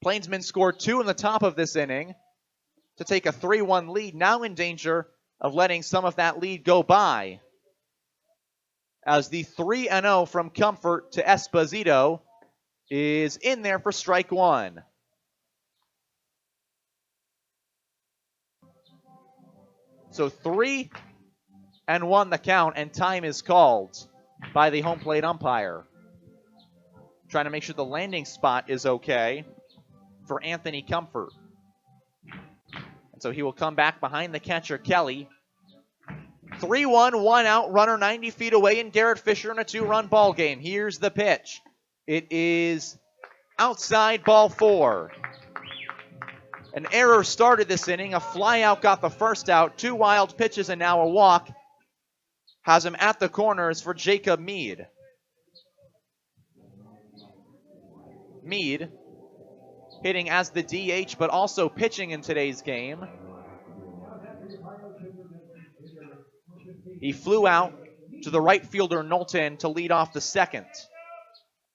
Plainsmen scored 2 in the top of this inning. to take a 3-1 lead, now in danger of letting some of that lead go by, as the 3-0 from Comfort to Esposito is in there for strike one. So 3-1 the count, and time is called by the home plate umpire. Trying to make sure the landing spot is okay for Anthony Comfort. And so he will come back behind the catcher, Kelly. 3-1, 1 out, runner 90 feet away, and Garrett Fisher in a 2-run ball game. Here's the pitch. It is outside, ball 4. An error started this inning. A fly out got the first out. 2 wild pitches and now a walk. Has him at the corners for Jacob Mead. Mead hitting as the DH, but also pitching in today's game. He flew out to the right fielder Knowlton to lead off the second.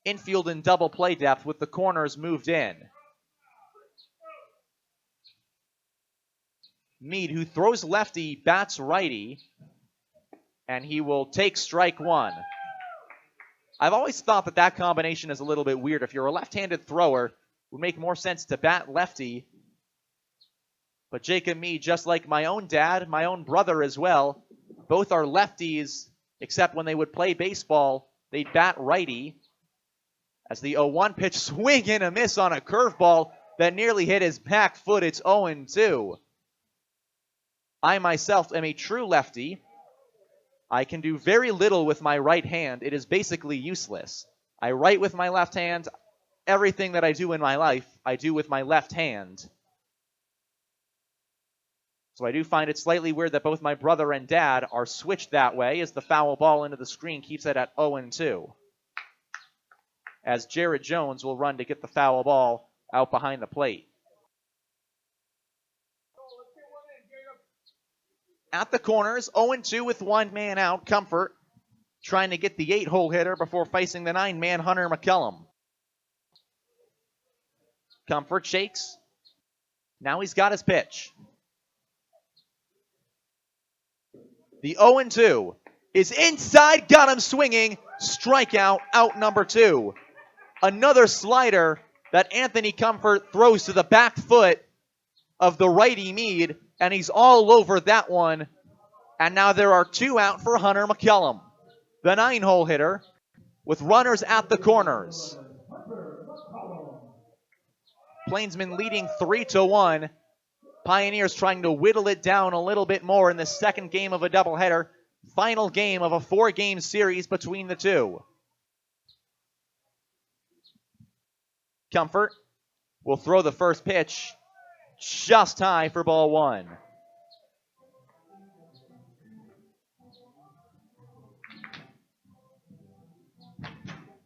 Infield in double play depth with the corners moved in. Mead, who throws lefty, bats righty, and he will take strike one. I've always thought that that combination is a little bit weird. If you're a left-handed thrower, it would make more sense to bat lefty. But Jacob Mead, just like my own dad, my own brother as well, both are lefties, except when they would play baseball, they'd bat righty. As the 0-1 pitch, swing and a miss on a curveball that nearly hit his back foot. It's 0-2. I myself am a true lefty. I can do very little with my right hand. It is basically useless. I write with my left hand. Everything that I do in my life, I do with my left hand. So I do find it slightly weird that both my brother and dad are switched that way, as the foul ball into the screen keeps it at 0-2. As Jared Jones will run to get the foul ball out behind the plate. At the corners, 0-2 with 1 man out. Comfort trying to get the 8-hole hitter before facing the 9-man Hunter McCullum. Comfort shakes. Now he's got his pitch. The 0-2 is inside, got him swinging. Strikeout, out number 2. Another slider that Anthony Comfort throws to the back foot of the righty Mead, and he's all over that one. And now there are 2 out for Hunter McCullum, the 9-hole hitter, with runners at the corners. Plainsmen leading 3-1. Pioneers trying to whittle it down a little bit more in the second game of a doubleheader. Final game of a 4-game series between the two. Comfort will throw the first pitch just high for ball 1.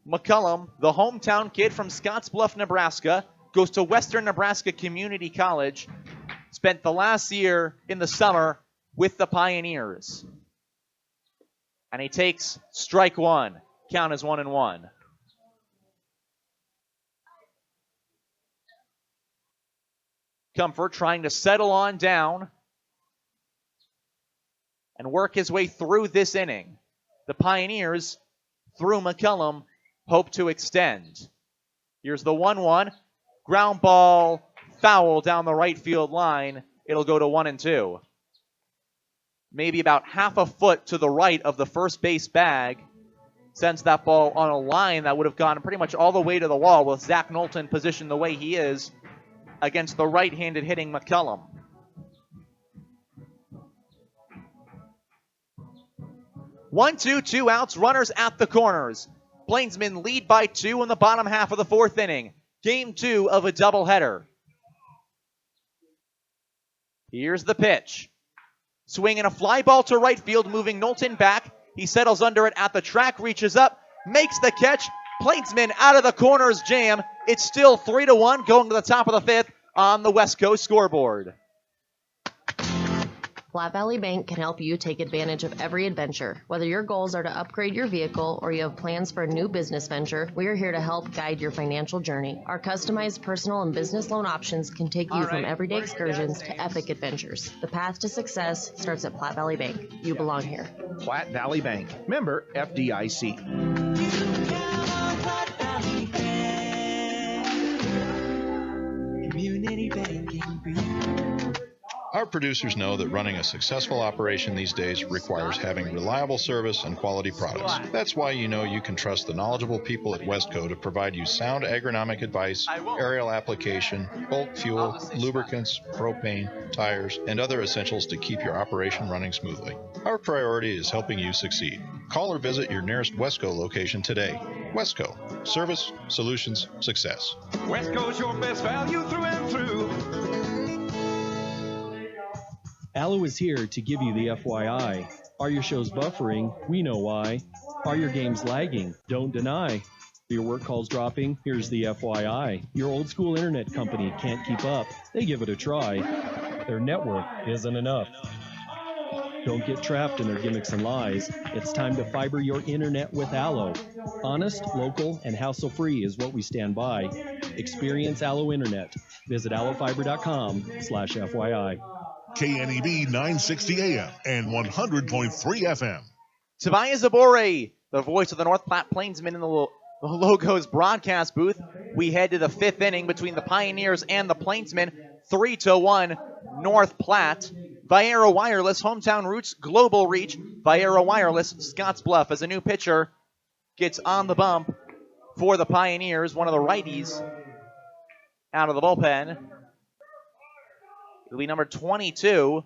McCullum, the hometown kid from Scottsbluff, Nebraska, goes to Western Nebraska Community College. Spent the last year in the summer with the Pioneers. And he takes strike 1. Count is 1-1. Comfort trying to settle on down and work his way through this inning. The Pioneers, through McCullum, hope to extend. Here's the 1-1. Ground ball, foul down the right field line. It'll go to 1-2. Maybe about half a foot to the right of the first base bag. Sends that ball on a line that would have gone pretty much all the way to the wall with Zach Knowlton positioned the way he is against the right-handed hitting McCullum. One, two outs, runners at the corners. Plainsmen lead by 2 in the bottom half of the 4th inning. Game 2 of a doubleheader. Here's the pitch. Swinging a fly ball to right field, moving Knowlton back. He settles under it at the track, reaches up, makes the catch. Plainsmen out of the corners jam. It's still 3-1 going to the top of the 5th on the West Coast scoreboard. Platte Valley Bank can help you take advantage of every adventure. Whether your goals are to upgrade your vehicle or you have plans for a new business venture, we are here to help guide your financial journey. Our customized personal and business loan options can take you from everyday excursions to epic adventures. The path to success starts at Platte Valley Bank. You belong here. Platte Valley Bank, member FDIC. Community banking for you. Our producers know that running a successful operation these days requires having reliable service and quality products. That's why you know you can trust the knowledgeable people at Westco to provide you sound agronomic advice, aerial application, bulk fuel, lubricants, propane, tires, and other essentials to keep your operation running smoothly. Our priority is helping you succeed. Call or visit your nearest Westco location today. Westco. Service, solutions, success. Westco's your best value through and through. Allo is here to give you the FYI. Are your shows buffering? We know why. Are your games lagging? Don't deny. Are your work calls dropping? Here's the FYI. Your old school internet company can't keep up. They give it a try. Their network isn't enough. Don't get trapped in their gimmicks and lies. It's time to fiber your internet with Allo. Honest, local, and hassle-free is what we stand by. Experience Allo Internet. Visit allofibers.com/FYI. KNEB 960 AM and 100.3 FM. Tobias Abore, the voice of the North Platte Plainsmen in the Logos broadcast booth. We head to the fifth inning between the Pioneers and the Plainsmen. 3-1 North Platte. Viera Wireless, hometown roots, global reach. Viera Wireless, Scottsbluff as a new pitcher gets on the bump for the Pioneers. One of the righties out of the bullpen. It'll be number 22,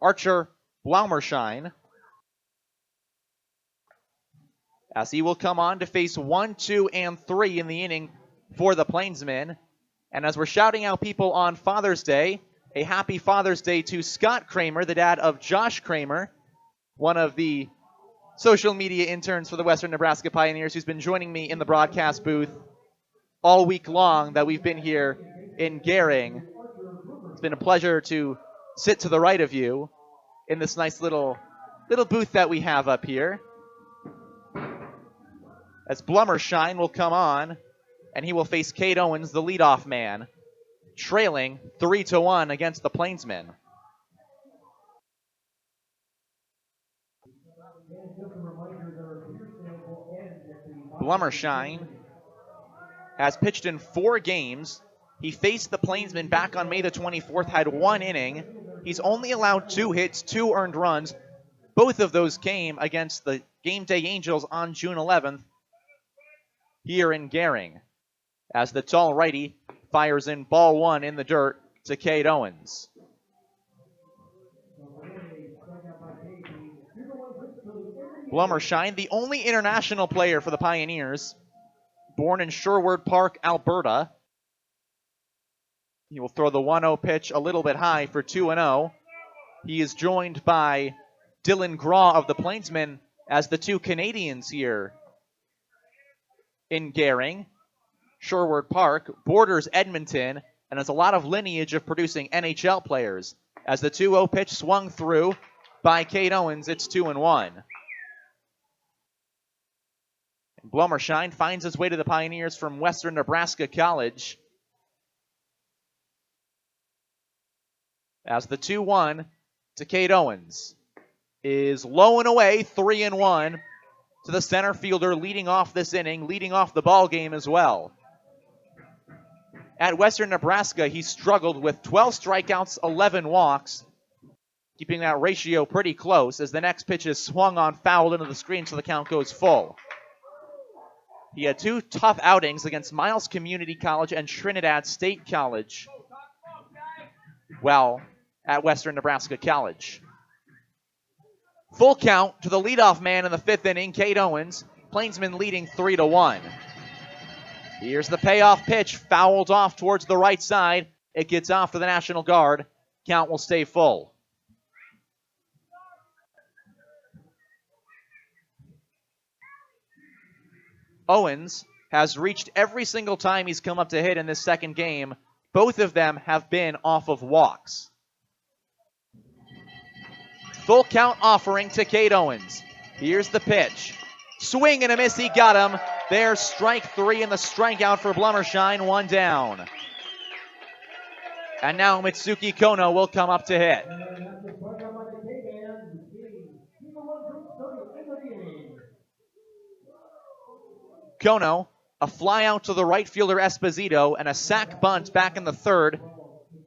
Archer Blaumershine. As he will come on to face 1, 2, and 3 in the inning for the Plainsmen. And as we're shouting out people on Father's Day, a happy Father's Day to Scott Kramer, the dad of Josh Kramer, one of the social media interns for the Western Nebraska Pioneers, who's been joining me in the broadcast booth all week long that we've been here in Gering. It's been a pleasure to sit to the right of you in this nice little booth that we have up here. As Blummershine will come on, and he will face Cade Owens, the leadoff man, trailing 3-1 against the Plainsmen. Blummershine has pitched in 4 games. He faced the Plainsmen back on May the 24th, had 1 inning. He's only allowed 2 hits, 2 earned runs. Both of those came against the Game Day Angels on June 11th here in Gering. As the tall righty fires in ball 1 in the dirt to Cade Owens. Blummershine, the only international player for the Pioneers, born in Sherwood Park, Alberta. He will throw the 1-0 pitch a little bit high for 2-0. He is joined by Dylan Graw of the Plainsmen as the 2 Canadians here in Gering. Sherwood Park borders Edmonton and has a lot of lineage of producing NHL players. As the 2-0 pitch swung through by Cade Owens, it's 2-1. Blummershine finds his way to the Pioneers from Western Nebraska College. As the 2-1 to Cade Owens is low and away, 3-1 to the center fielder leading off this inning, leading off the ball game as well. At Western Nebraska, he struggled with 12 strikeouts, 11 walks, keeping that ratio pretty close as the next pitch is swung on, fouled into the screen so the count goes full. He had 2 tough outings against Miles Community College and Trinidad State College. Well, at Western Nebraska College. Full count to the leadoff man in the 5th inning, Cade Owens. Plainsmen leading 3-1. Here's the payoff pitch, fouled off towards the right side. It gets off to the National Guard. Count will stay full. Owens has reached every single time he's come up to hit in this second game. Both of them have been off of walks. Full count offering to Cade Owens. Here's the pitch. Swing and a miss, he got him. There's strike 3 and the strikeout for Blummershine, 1 down. And now Mitsuki Kono will come up to hit. Kono, a fly out to the right fielder Esposito, and a sac bunt back in the third,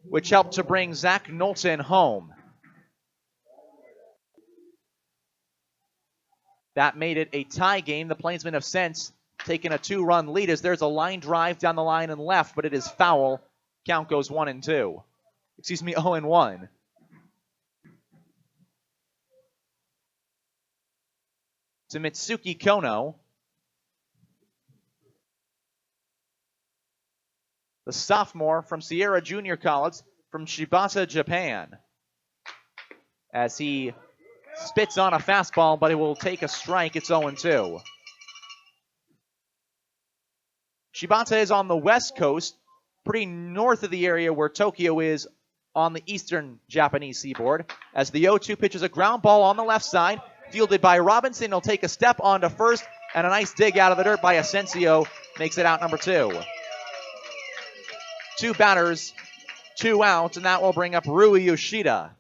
which helped to bring Zach Knowlton home. That made it a tie game. The Plainsmen have since taken a 2-run lead as there's a line drive down the line and left, but it is foul. Count goes 1-2. Excuse me, 0-1. To Mitsuki Kono. The sophomore from Sierra Junior College from Shibata, Japan. As he spits on a fastball, but it will take a strike. It's 0-2. Shibata is on the west coast, pretty north of the area where Tokyo is on the eastern Japanese seaboard. As the 0-2 pitches a ground ball on the left side, fielded by Robinson. He'll take a step onto first, and a nice dig out of the dirt by Asensio makes it out number 2. 2 batters, 2 outs, and that will bring up Rui Yoshida,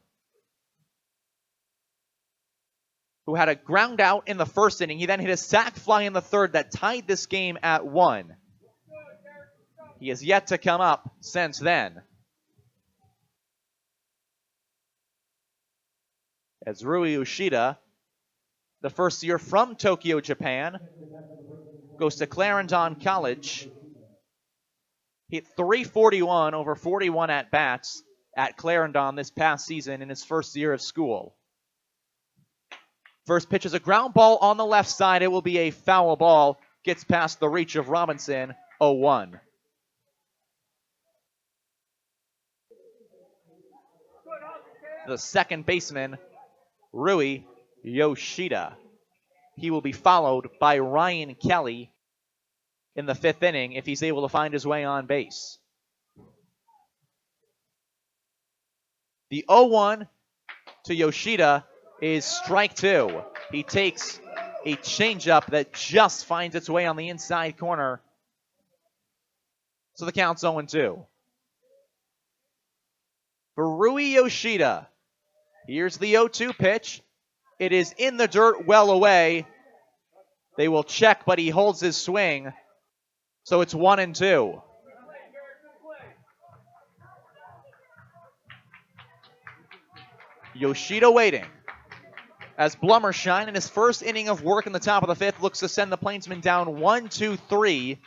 who had a ground out in the first inning. He then hit a sac fly in the third that tied this game at 1. He has yet to come up since then. As Rui Yoshida, the first year from Tokyo, Japan, goes to Clarendon College. Hit .341 over 41 at-bats at Clarendon this past season in his first year of school. First pitch is a ground ball on the left side. It will be a foul ball. Gets past the reach of Robinson, 0-1. The second baseman, Rui Yoshida. He will be followed by Ryan Kelly in the 5th inning if he's able to find his way on base. The 0-1 to Yoshida is strike 2. He takes a changeup that just finds its way on the inside corner. So the count's 0-2. For Rui Yoshida, here's the 0-2 pitch. It is in the dirt, well away. They will check, but he holds his swing. So it's 1-2. Yoshida waiting. As Blummershine, in his first inning of work in the top of the 5th, looks to send the Plainsmen down 1-2-3.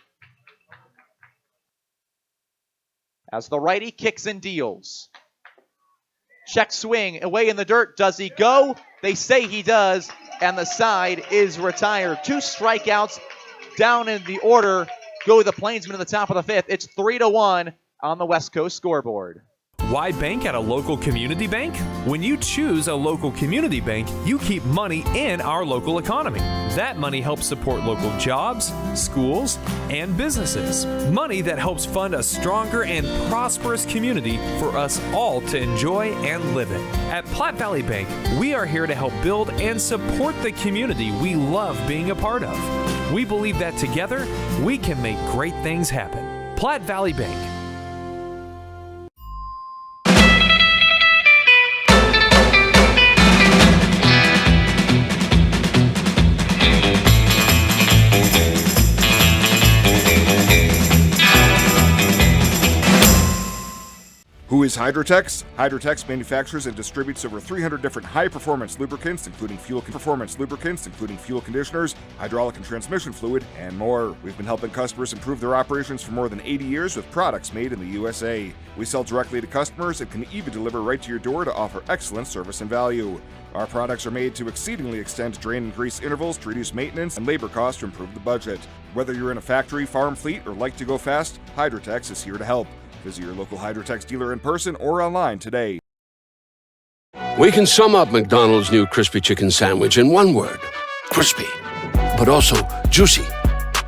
As the righty kicks and deals. Check swing, away in the dirt. Does he go? They say he does, and the side is retired. 2 strikeouts down in the order. Go the Plainsmen in the top of the 5th. It's 3-1 on the West Coast scoreboard. Why bank at a local community bank? When you choose a local community bank, you keep money in our local economy. That money helps support local jobs, schools, and businesses. Money that helps fund a stronger and prosperous community for us all to enjoy and live in. At Platte Valley Bank, we are here to help build and support the community we love being a part of. We believe that together, we can make great things happen. Platte Valley Bank. Who is Hydrotex? Hydrotex manufactures and distributes over 300 different high-performance lubricants, including fuel conditioners, hydraulic and transmission fluid, and more. We've been helping customers improve their operations for more than 80 years with products made in the USA. We sell directly to customers and can even deliver right to your door to offer excellent service and value. Our products are made to exceedingly extend drain and grease intervals to reduce maintenance and labor costs to improve the budget. Whether you're in a factory, farm fleet, or like to go fast, Hydrotex is here to help. Visit your local Hydrotex dealer in person or online today. We can sum up McDonald's new crispy chicken sandwich in one word: crispy. But also juicy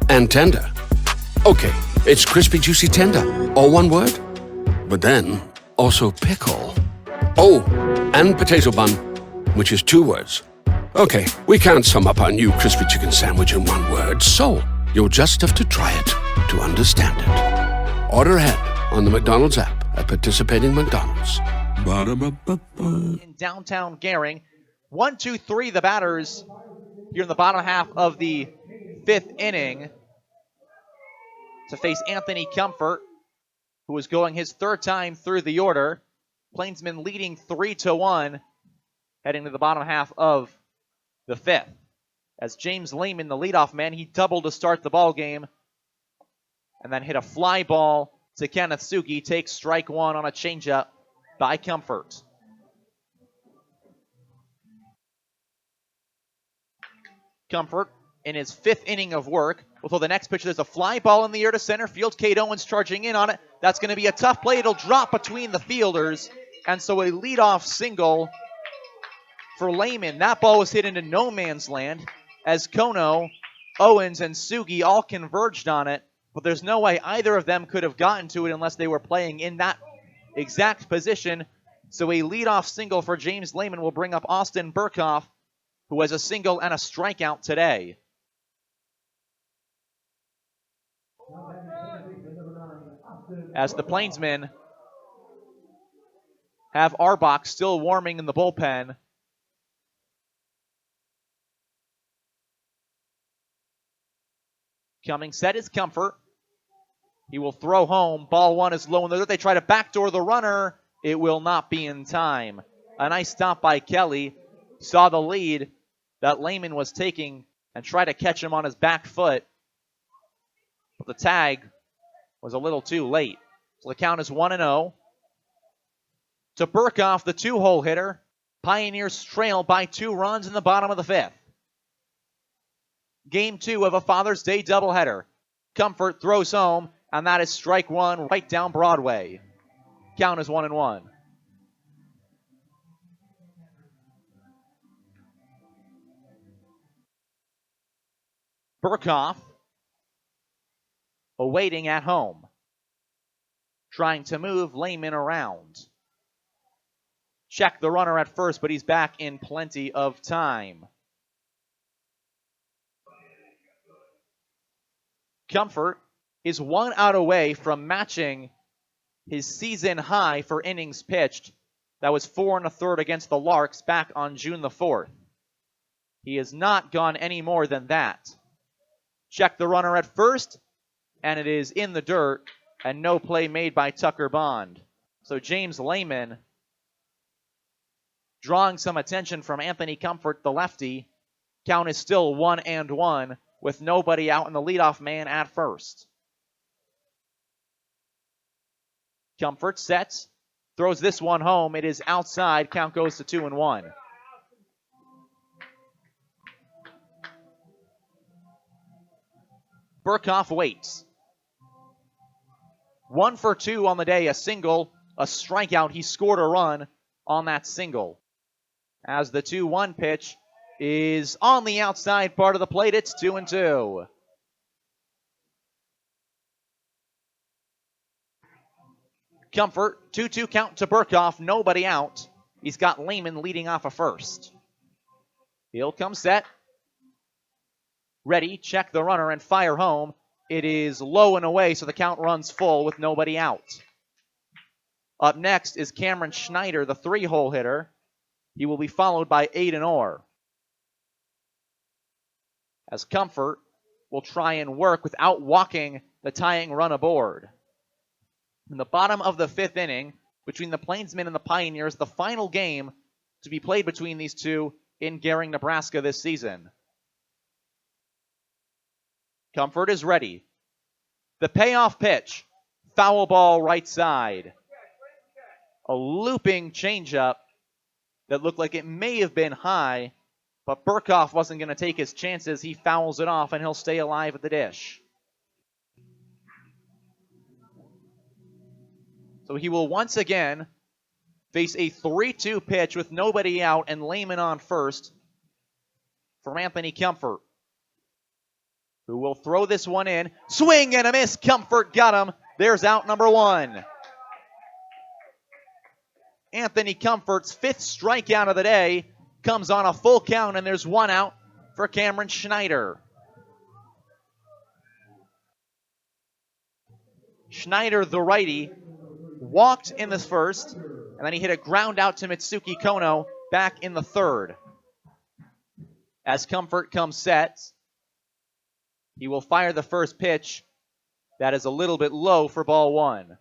and tender. Okay, it's crispy, juicy, tender. All one word? But then also pickle. Oh, and potato bun. which is 2 words. Okay, we can't sum up our new crispy chicken sandwich in 1 word, so you'll just have to try it to understand it. Order ahead on the McDonald's app at participating McDonald's. Ba-da-ba-ba-ba. In downtown Gering, 1-2-3 the batters here in the bottom half of the 5th inning to face Anthony Comfort, who is going his 3rd time through the order. Plainsmen leading 3-1 heading to the bottom half of the 5th. As James Lehman, the leadoff man, he doubled to start the ball game and then hit a fly ball to Kenneth Sugi. Takes strike 1 on a changeup by Comfort. Comfort in his 5th inning of work. We'll throw the next pitch. There's a fly ball in the air to center field. Cade Owens charging in on it. That's going to be a tough play. It'll drop between the fielders. And so a leadoff single for Lehman. That ball was hit into no man's land as Kono, Owens, and Sugi all converged on it. But there's no way either of them could have gotten to it unless they were playing in that exact position. So a leadoff single for James Lehman will bring up Austin Burkhoff, who has a single and a strikeout today. As the Plainsmen have Arbach still warming in the bullpen. Coming set is Comfort. He will throw home. Ball 1 is low in the dirt. They try to backdoor the runner. It will not be in time. A nice stop by Kelly. Saw the lead that Lehman was taking and tried to catch him on his back foot. But the tag was a little too late. So the count is 1-0. To Burkhoff, the 2-hole hitter. Pioneers trail by 2 runs in the bottom of the 5th. Game 2 of a Father's Day doubleheader. Comfort throws home, and that is strike 1 right down Broadway. Count is 1-1. Burkhoff awaiting at home. Trying to move Lehman around. Check the runner at first, but he's back in plenty of time. Comfort is 1 out away from matching his season high for innings pitched. That was 4 1/3 against the Larks back on June the 4th. He has not gone any more than that. Check the runner at first, and it is in the dirt, and no play made by Tucker Bond. So James Lehman drawing some attention from Anthony Comfort, the lefty. Count is still 1-1 with nobody out and the leadoff man at first. Comfort sets, throws this one home. It is outside. Count goes to 2-1. Burkhoff waits. 1 for 2 on the day, a single, a strikeout. He scored a run on that single. As the 2-1 pitch is on the outside part of the plate, it's 2-2. Comfort, 2-2 count to Burkhoff, nobody out. He's got Lehman leading off a first. He'll come set. Ready, check the runner and fire home. It is low and away, so the count runs full with nobody out. Up next is Cameron Schneider, the 3-hole hitter. He will be followed by Aiden Orr. As Comfort will try and work without walking the tying run aboard. In the bottom of the 5th inning, between the Plainsmen and the Pioneers, the final game to be played between these two in Gering, Nebraska this season. Comfort is ready. The payoff pitch, foul ball right side. A looping changeup that looked like it may have been high, but Burkhoff wasn't going to take his chances. He fouls it off, and he'll stay alive at the dish. So he will once again face a 3-2 pitch with nobody out and Lehman on first from Anthony Comfort, who will throw this one in. Swing and a miss. Comfort got him. There's out number 1. Anthony Comfort's 5th strikeout of the day. comes on a full count, and there's one out for Cameron Schneider. Schneider, the righty, walked in this first, and then he hit a ground out to Mitsuki Kono back in the third. As Comfort comes set, he will fire the first pitch. That is a little bit low for ball one.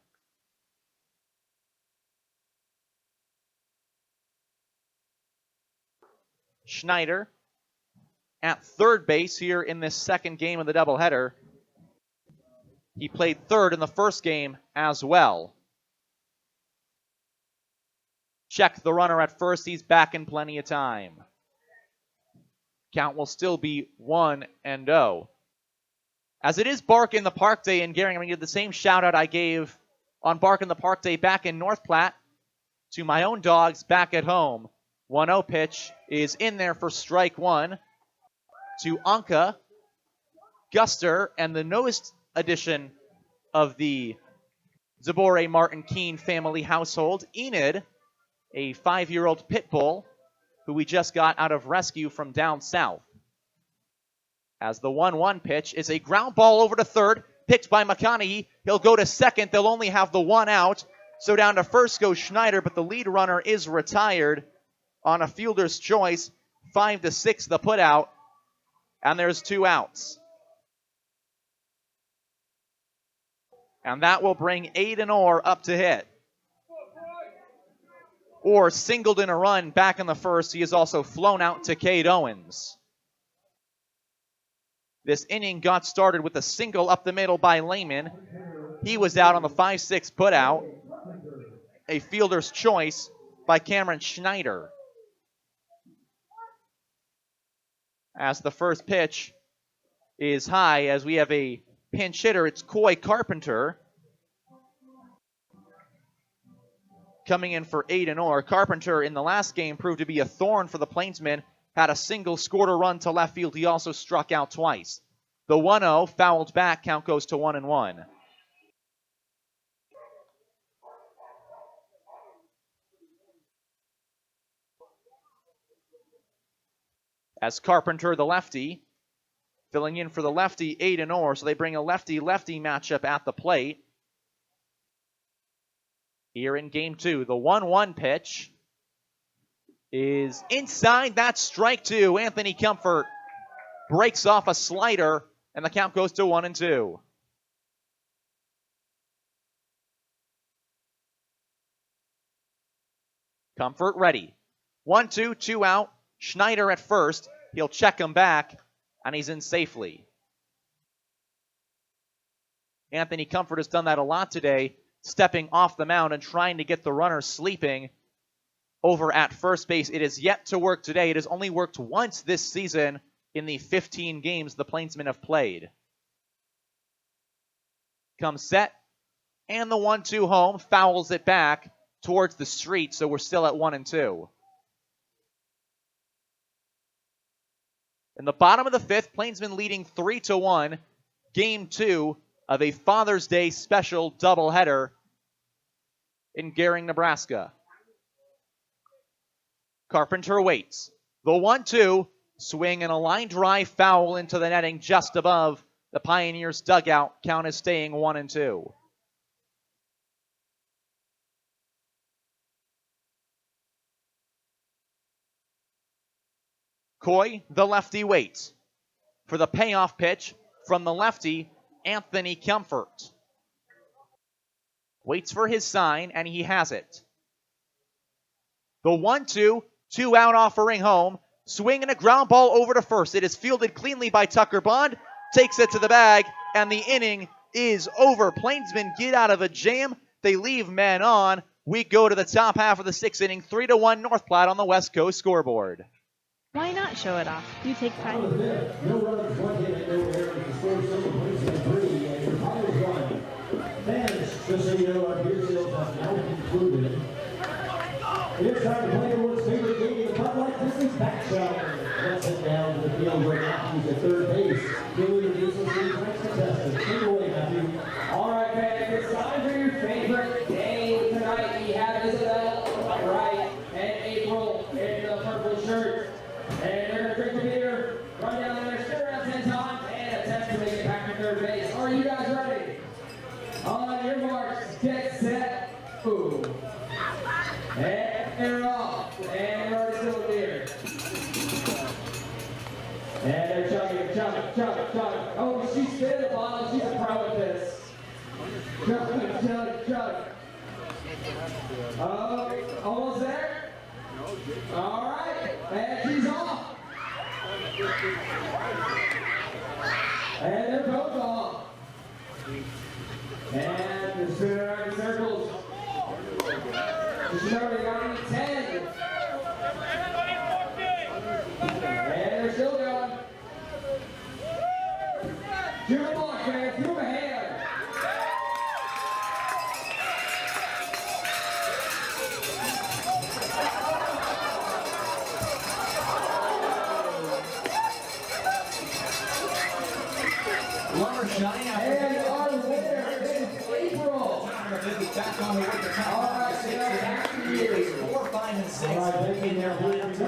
Schneider at third base here in this second game of the doubleheader. He played third in the first game as well. Check the runner at first. He's back in plenty of time. Count will still be 1-0. As it is Bark in the Park Day in Gering, I'm going to give the same shout out I gave on Bark in the Park Day back in North Platte to my own dogs back at home. 1-0 pitch is in there for strike one to Anka, Guster, and the newest addition of the Zabore Martin Keene family household, Enid, a 5-year-old pit bull who we just got out of rescue from down south. As the 1-1 pitch is a ground ball over to third, picked by McConaughey. He'll go to second. They'll only have the one out. So down to first goes Schneider, but the lead runner is retired on a fielder's choice. 5-6 the put out, and there's two outs. And that will bring Aiden Orr up to hit. Orr singled in a run back in the first. He has also flown out to Cade Owens. This inning got started with a single up the middle by Lehman. He was out on the 5-6 put out. A fielder's choice by Cameron Schneider. As the first pitch is high, as we have a pinch hitter, it's Coy Carpenter coming in for Aiden Orr. Carpenter in the last game proved to be a thorn for the Plainsmen. Had a single, scored a run to left field. He also struck out twice. The 1-0 fouled back. Count goes to 1-1. As Carpenter, the lefty, filling in for the lefty, Aiden Orr. So they bring a lefty-lefty matchup at the plate. Here in game two, the 1-1 pitch is inside. That's strike two. Anthony Comfort breaks off a slider, and the count goes to 1-2. Comfort ready. 1-2, 2 out. Schneider at first. He'll check him back, and he's in safely. Anthony Comfort has done that a lot today, stepping off the mound and trying to get the runner sleeping over at first base. It is yet to work today. It has only worked once this season in the 15 games the Plainsmen have played. Comes set, and the 1-2 home, fouls it back towards the street, so we're still at 1-2. In the bottom of the fifth, Plainsmen leading 3-1. Game two of a Father's Day special doubleheader in Gering, Nebraska. Carpenter waits. The 1-2, swing and a line drive foul into the netting just above the Pioneers' dugout. Count is staying 1-2. Coy, the lefty, waits for the payoff pitch from the lefty, Anthony Comfort. Waits for his sign, and he has it. The 1-2, 2 out offering home. Swing and a ground ball over to first. It is fielded cleanly by Tucker Bond. Takes it to the bag, and the inning is over. Plainsmen get out of a jam. They leave men on. We go to the top half of the sixth inning. 3-1 North Platte on the West Coast scoreboard. Why not show it off? You take time. Just so you know, our beer sales have now concluded. It's time to play the world's favorite game in the Bud Light Distance Back Challenge. Let's head down to the field right now. He's at third base. He'll introduce us to the next contestant. Take it away, Matthew. All right, fans, it's time for your favorite game tonight. We have Isabel Wright and April in the purple shirt. third base. Are you guys ready? On your marks, get set, boom. And they're off. And we're still there. And they're chugging. Oh, she's spinning the bottle. She's a pro at this. Chug. Almost there? All right. And she's off. And they're both off. And the spinner right in circles. Remember, they got to 10. And they're still going. Give them a block, man. Give them a hand. And our winner is April. Back on the way to top. All right, so after years, 4, 5, and 6. All right, making their broadcast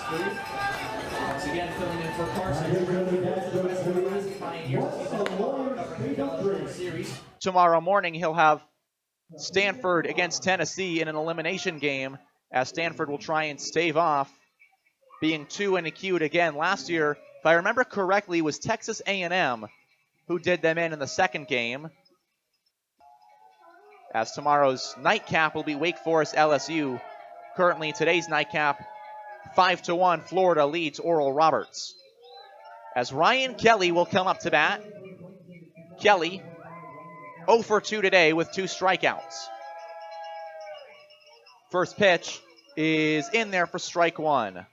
booth. Once again, filling in for Carson. Tomorrow morning, he'll have Stanford against Tennessee in an elimination game, as Stanford will try and stave off being 2-0 again. Last year, if I remember correctly, it was Texas A&M who did them in the second game. As tomorrow's nightcap will be Wake Forest LSU. Currently, today's nightcap, 5-1, Florida leads Oral Roberts. As Ryan Kelly will come up to bat. Kelly, 0 for 2 today with 2 strikeouts. First pitch is in there for strike 1.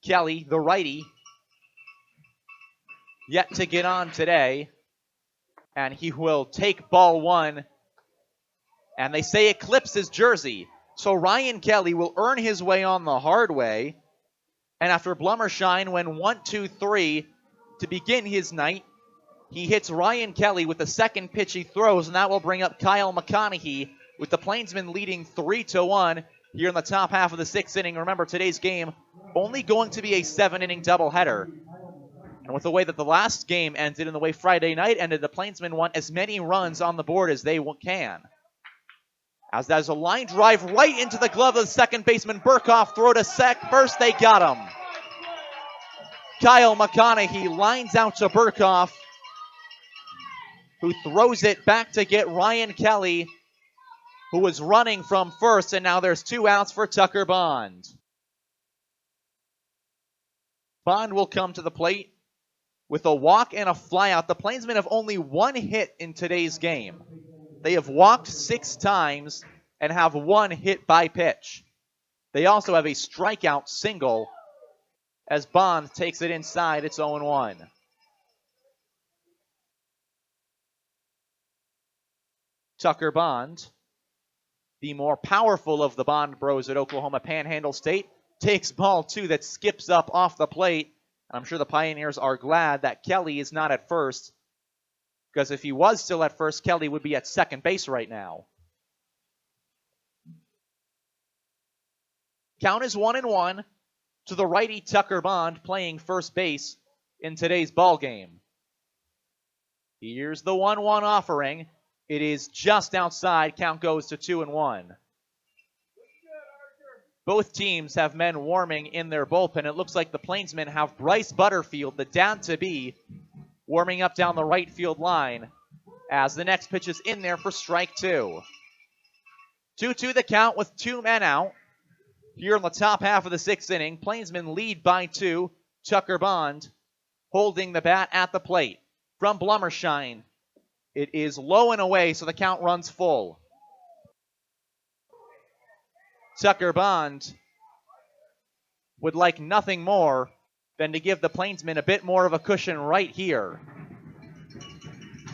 Kelly, the righty, yet to get on today. And he will take ball 1. And they say eclipse his jersey. So Ryan Kelly will earn his way on the hard way. And after Blummershine went 1-2-3 to begin his night, he hits Ryan Kelly with the second pitch he throws, and that will bring up Kyle McConaughey with the Plainsmen leading 3-1 here in the top half of the 6th inning. Remember, today's game only going to be a 7-inning doubleheader. And with the way that the last game ended and the way Friday night ended, the Plainsmen want as many runs on the board as they can. As that is a line drive right into the glove of the second baseman, Burkhoff. Throw to first, they got him. Kyle McConaughey lines out to Burkhoff, who throws it back to get Ryan Kelly, who was running from first, and now there's 2 outs for Tucker Bond. Bond will come to the plate with a walk and a flyout. The Plainsmen have only 1 hit in today's game. They have walked 6 times and have 1 hit by pitch. They also have a strikeout single as Bond takes it inside. It's 0-1. Tucker Bond, the more powerful of the Bond bros at Oklahoma Panhandle State, takes ball 2 that skips up off the plate. I'm sure the Pioneers are glad that Kelly is not at first, because if he was still at first, Kelly would be at second base right now. Count is 1-1 to the righty Tucker Bond playing first base in today's ball game. Here's the 1-1 offering. It is just outside. Count goes to 2-1. Both teams have men warming in their bullpen. It looks like the Plainsmen have Bryce Butterfield, the dad-to-be, warming up down the right field line as the next pitch is in there for strike 2. 2-2 the count with 2 men out. Here in the top half of the 6th inning, Plainsmen lead by 2. Tucker Bond holding the bat at the plate. From Blummershine, it is low and away, so the count runs full. Tucker Bond would like nothing more than to give the Plainsmen a bit more of a cushion right here.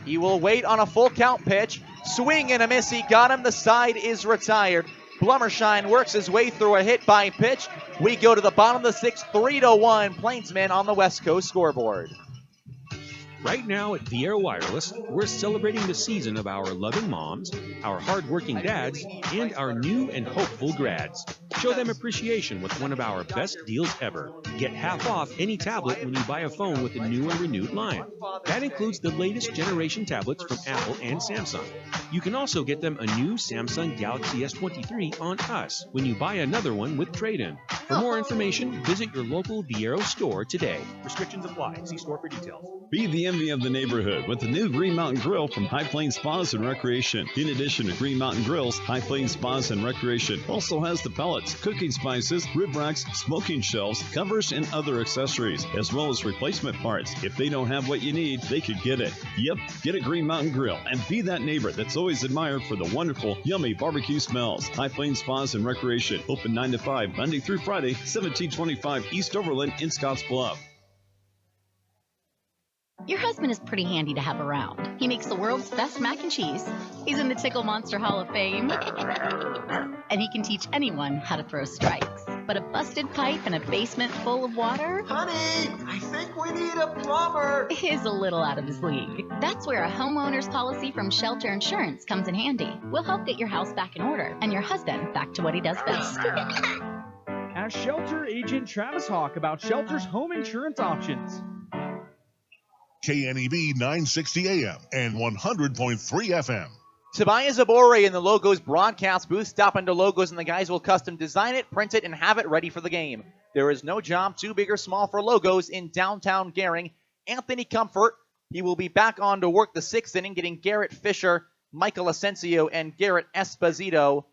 He will wait on a full count pitch. Swing and a miss. He got him. The side is retired. Blummershine works his way through a hit by pitch. We go to the bottom of the 6th, 3-1. Plainsmen on the West Coast scoreboard. Right now at Viera Wireless, we're celebrating the season of our loving moms, our hardworking dads, and our new and hopeful grads. Show them appreciation with one of our best deals ever. Get half off any tablet when you buy a phone with a new and renewed line. That includes the latest generation tablets from Apple and Samsung. You can also get them a new Samsung Galaxy S23 on us when you buy another one with trade-in. For more information, visit your local Viero store today. Restrictions apply. See store for details. Be the envy of the neighborhood with the new Green Mountain Grill from High Plains Spas and Recreation. In addition to Green Mountain Grills, High Plains Spas and Recreation also has the pellets, cooking spices, rib racks, smoking shelves, covers, and other accessories, as well as replacement parts. If they don't have what you need, they could get it. Yep, get a Green Mountain Grill and be that neighbor that's always admired for the wonderful, yummy barbecue smells. High Plains Spas and Recreation, open 9 to 5, Monday through Friday, 1725 East Overland in Scotts Bluff. Your husband is pretty handy to have around. He makes the world's best mac and cheese. He's in the Tickle Monster Hall of Fame. And he can teach anyone how to throw strikes. But a busted pipe and a basement full of water? Honey, I think we need a plumber. Is a little out of his league. That's where a homeowner's policy from Shelter Insurance comes in handy. We'll help get your house back in order and your husband back to what he does best. Ask Shelter Agent Travis Hawk about Shelter's home insurance options. KNEB 960 AM and 100.3 FM. Tobias Abore in the Logos broadcast booth. Stop into Logos and the guys will custom design it, print it, and have it ready for the game. There is no job too big or small for Logos in downtown Gering. Anthony Comfort, he will be back on to work the 6th inning, getting Garrett Fisher, Michael Asensio, and Garrett Esposito,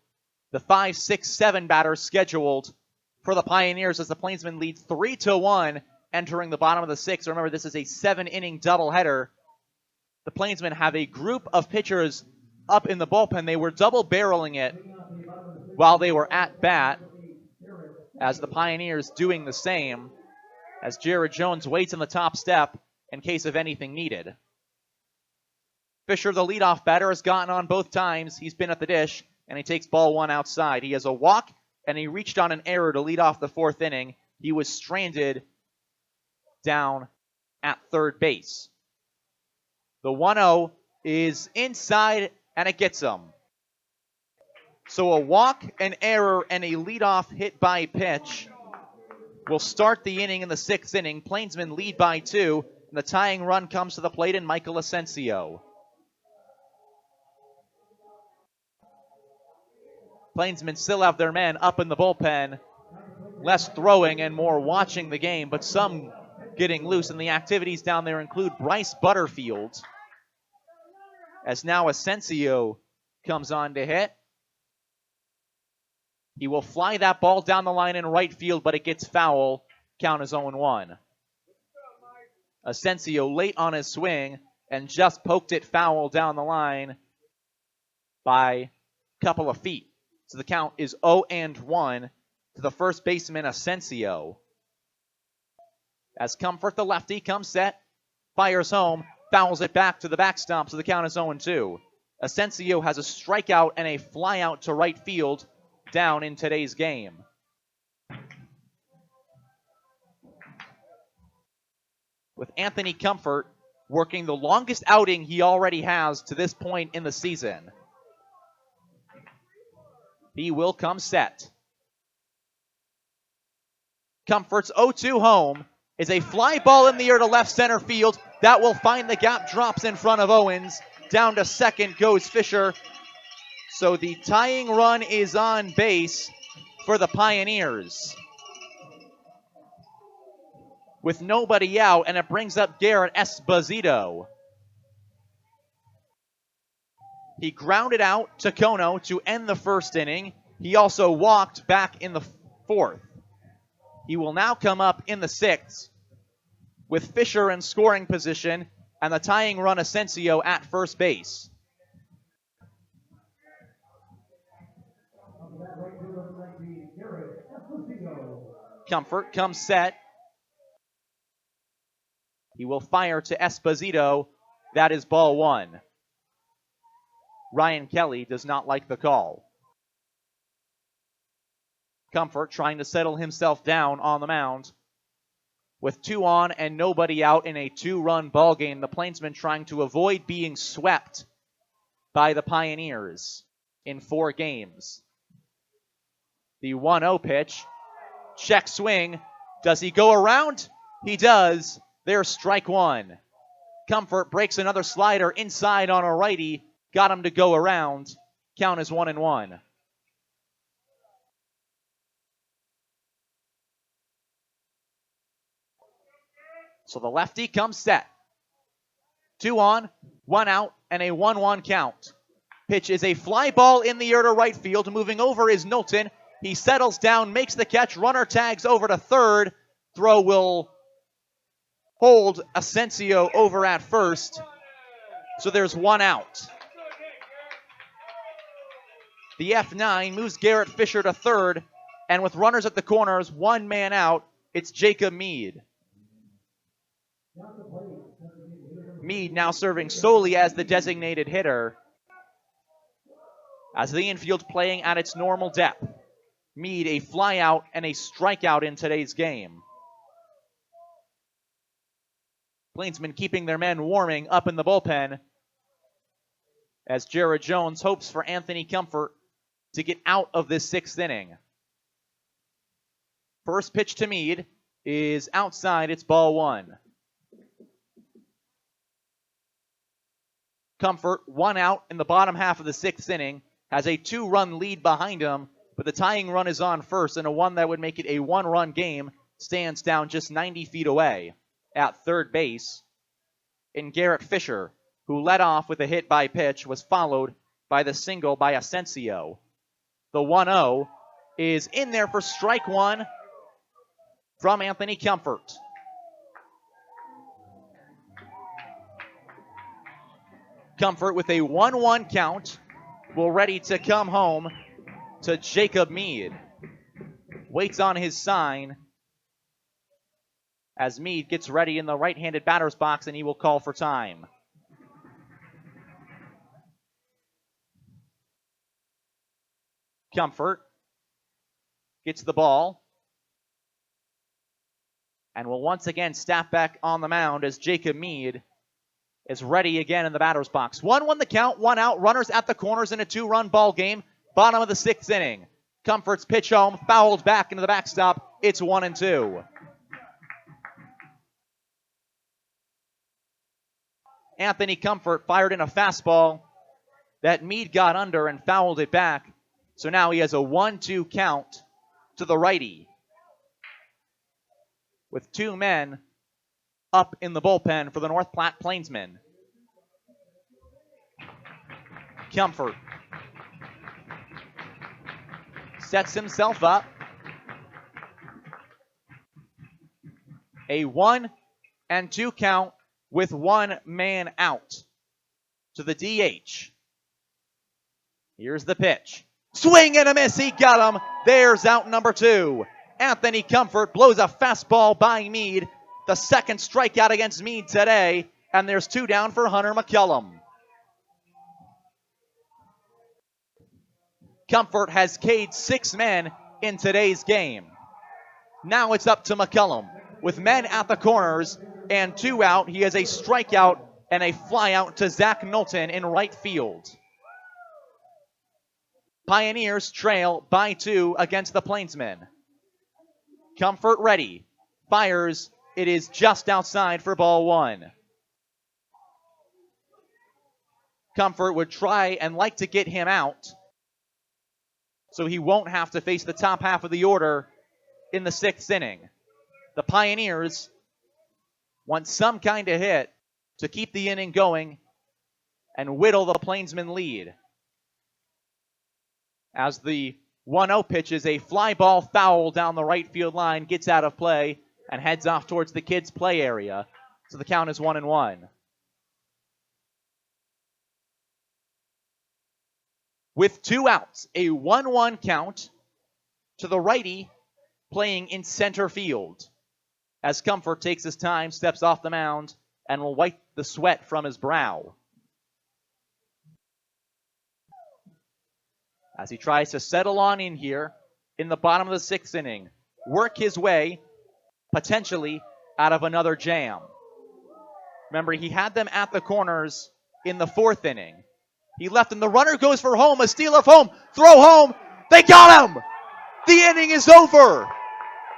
the 5, 6, 7 batters scheduled for the Pioneers as the Plainsmen lead 3-1 entering the bottom of the 6th. Remember, this is a 7-inning doubleheader. The Plainsmen have a group of pitchers up in the bullpen. They were double-barreling it while they were at bat, as the Pioneers doing the same, as Jared Jones waits on the top step in case of anything needed. Fisher, the leadoff batter, has gotten on both times. He's been at the dish, and he takes ball 1 outside. He has a walk, and he reached on an error to lead off the 4th inning. He was stranded down at third base. The 1-0 is inside, and it gets him. So a walk, an error, and a leadoff hit by pitch will start the inning in the 6th inning. Plainsmen lead by 2, and the tying run comes to the plate in Michael Asensio. Plainsmen still have their men up in the bullpen, less throwing and more watching the game, but some getting loose, and the activities down there include Bryce Butterfield, as now Asensio comes on to hit. He will fly that ball down the line in right field, but it gets foul. Count is 0-1. Asensio late on his swing and just poked it foul down the line by a couple of feet. So the count is 0-1 to the first baseman, Asensio. As Comfort, the lefty, comes set, fires home, fouls it back to the backstop, so the count is 0-2. Asensio has a strikeout and a flyout to right field down in today's game. With Anthony Comfort working the longest outing he already has to this point in the season. He will come set. Comfort's 0-2 home is a fly ball in the air to left center field. That will find the gap, drops in front of Owens. Down to second goes Fisher. So the tying run is on base for the Pioneers, with nobody out, and it brings up Garrett Esposito. He grounded out to Kono to end the 1st inning. He also walked back in the 4th. He will now come up in the 6th with Fisher in scoring position and the tying run Asensio at first base. Comfort comes set. He will fire to Esposito. That is ball 1. Ryan Kelly does not like the call. Comfort trying to settle himself down on the mound. With 2 on and nobody out in a 2-run ball game, the Plainsmen trying to avoid being swept by the Pioneers in 4 games. The 1-0 pitch. Check swing. Does he go around? He does. There's strike one. Comfort breaks another slider inside on a righty. Got him to go around. Count is 1-1. So the lefty comes set. 2 on, 1 out, and a 1-1 count. Pitch is a fly ball in the air to right field. Moving over is Knowlton. He settles down, makes the catch. Runner tags over to third. Throw will hold Asensio over at first. So there's 1 out. The F9 moves Garrett Fisher to third. And with runners at the corners, 1 man out, it's Jacob Mead. Mead now serving solely as the designated hitter. As the infield playing at its normal depth. Mead a flyout and a strikeout in today's game. Plainsmen keeping their men warming up in the bullpen as Jared Jones hopes for Anthony Comfort to get out of this 6th inning. First pitch to Mead is outside. It's ball 1. Comfort 1 out in the bottom half of the 6th inning. Has a 2-run lead behind him, but the tying run is on first, and a one that would make it a 1-run game stands down just 90 feet away at third base. And Garrett Fisher, who led off with a hit by pitch, was followed by the single by Asensio. The 1-0 is in there for strike one from Anthony Comfort. Comfort with a 1-1 count will ready to come home to Jacob Mead. Waits on his sign as Mead gets ready in the right-handed batter's box, and he will call for time. Comfort gets the ball and will once again step back on the mound as Jacob Mead is ready again in the batter's box. 1-1 the count, 1 out, runners at the corners in a 2-run ball game. Bottom of the 6th inning. Comfort's pitch home, fouled back into the backstop. It's 1-2. Anthony Comfort fired in a fastball that Mead got under and fouled it back. So now he has a 1-2 count to the righty. With 2 men up in the bullpen for the North Platte Plainsmen. Comfort sets himself up. A 1-2 count with 1 man out to the DH. Here's the pitch. Swing and a miss. He got him. There's out number 2. Anthony Comfort blows a fastball by Mead. The second strikeout against Mead today. And there's 2 down for Hunter McCullum. Comfort has K'd 6 men in today's game. Now it's up to McCullum. With men at the corners and 2 out, he has a strikeout and a flyout to Zach Knowlton in right field. Pioneers trail by 2 against the Plainsmen. Comfort ready. Fires. It is just outside for ball 1. Comfort would try and like to get him out, so he won't have to face the top half of the order in the 6th inning. The Pioneers want some kind of hit to keep the inning going and whittle the Plainsmen lead. As the 1-0 pitch is a fly ball foul down the right field line, gets out of play, and heads off towards the kids' play area. So the count is 1-1. With 2 outs, a 1-1 count to the righty playing in center field. As Comfort takes his time, steps off the mound, and will wipe the sweat from his brow. As he tries to settle on in here in the bottom of the 6th inning, work his way potentially out of another jam. Remember, he had them at the corners in the 4th inning. He left, and the runner goes for home, a steal of home, throw home, they got him! The inning is over.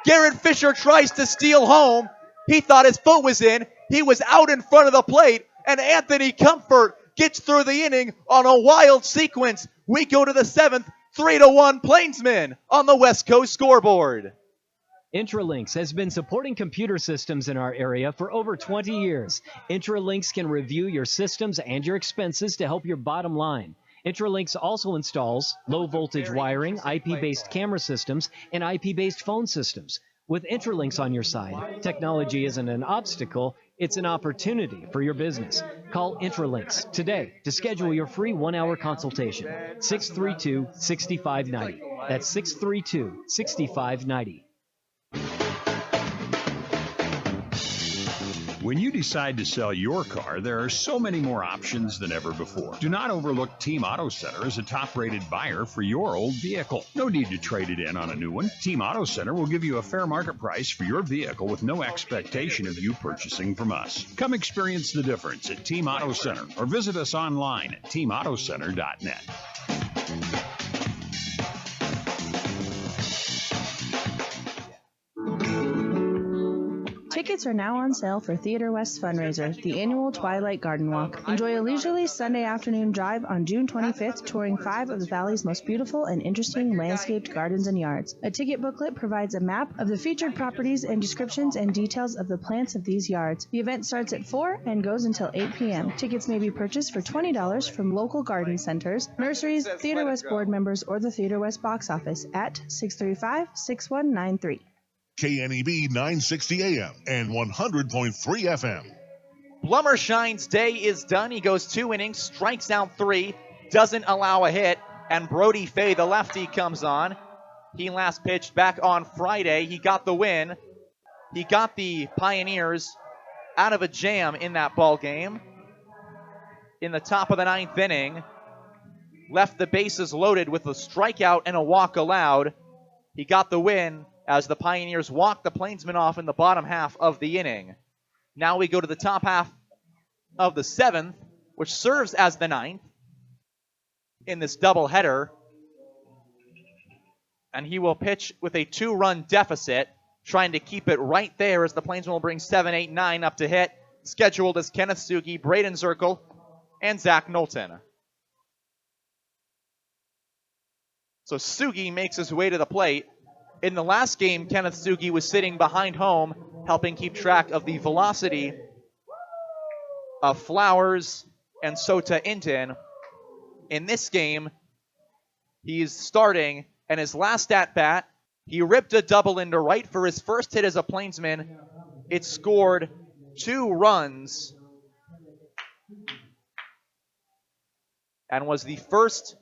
Garrett Fisher tries to steal home. He thought his foot was in. He was out in front of the plate, and Anthony Comfort gets through the inning on a wild sequence. We go to the 7th, 3-1 Plainsmen on the West Coast scoreboard. Intralinks has been supporting computer systems in our area for over 20 years. Intralinks can review your systems and your expenses to help your bottom line. Intralinks also installs low-voltage wiring, IP-based camera systems, and IP-based phone systems. With Intralinks on your side, technology isn't an obstacle, it's an opportunity for your business. Call Intralinks today to schedule your free 1-hour consultation. 632-6590. That's 632-6590. When you decide to sell your car, there are so many more options than ever before. Do not overlook Team Auto Center as a top-rated buyer for your old vehicle. No need to trade it in on a new one. Team Auto Center will give you a fair market price for your vehicle with no expectation of you purchasing from us. Come experience the difference at Team Auto Center or visit us online at teamautocenter.net. Tickets are now on sale for Theater West's fundraiser, the annual Twilight Garden Walk. Enjoy a leisurely Sunday afternoon drive on June 25th, touring 5 of the Valley's most beautiful and interesting landscaped gardens and yards. A ticket booklet provides a map of the featured properties and descriptions and details of the plants of these yards. The event starts at 4 and goes until 8 p.m. Tickets may be purchased for $20 from local garden centers, nurseries, Theater West board members, or the Theater West box office at 635-6193. KNEB 960 AM and 100.3 FM. Blummershine's day is done. He goes 2 innings, strikes out 3, doesn't allow a hit, and Brody Fay, the lefty, comes on. He last pitched back on Friday. He got the win. He got the Pioneers out of a jam in that ball game. In the top of the 9th inning, left the bases loaded with a strikeout and a walk allowed. He got the win as the Pioneers walk the Plainsmen off in the bottom half of the inning. Now we go to the top half of the 7th, which serves as the 9th in this doubleheader. And he will pitch with a 2-run deficit, trying to keep it right there as the Plainsmen will bring 7, 8, 9 up to hit. Scheduled as Kenneth Sugi, Braden Zirkle, and Zach Knowlton. So Sugi makes his way to the plate. In the last game, Kenneth Sugi was sitting behind home, helping keep track of the velocity of Flowers and Sota Inton. In this game, he's starting, and his last at-bat, he ripped a double into right for his first hit as a Plainsman. It scored 2 runs and was the first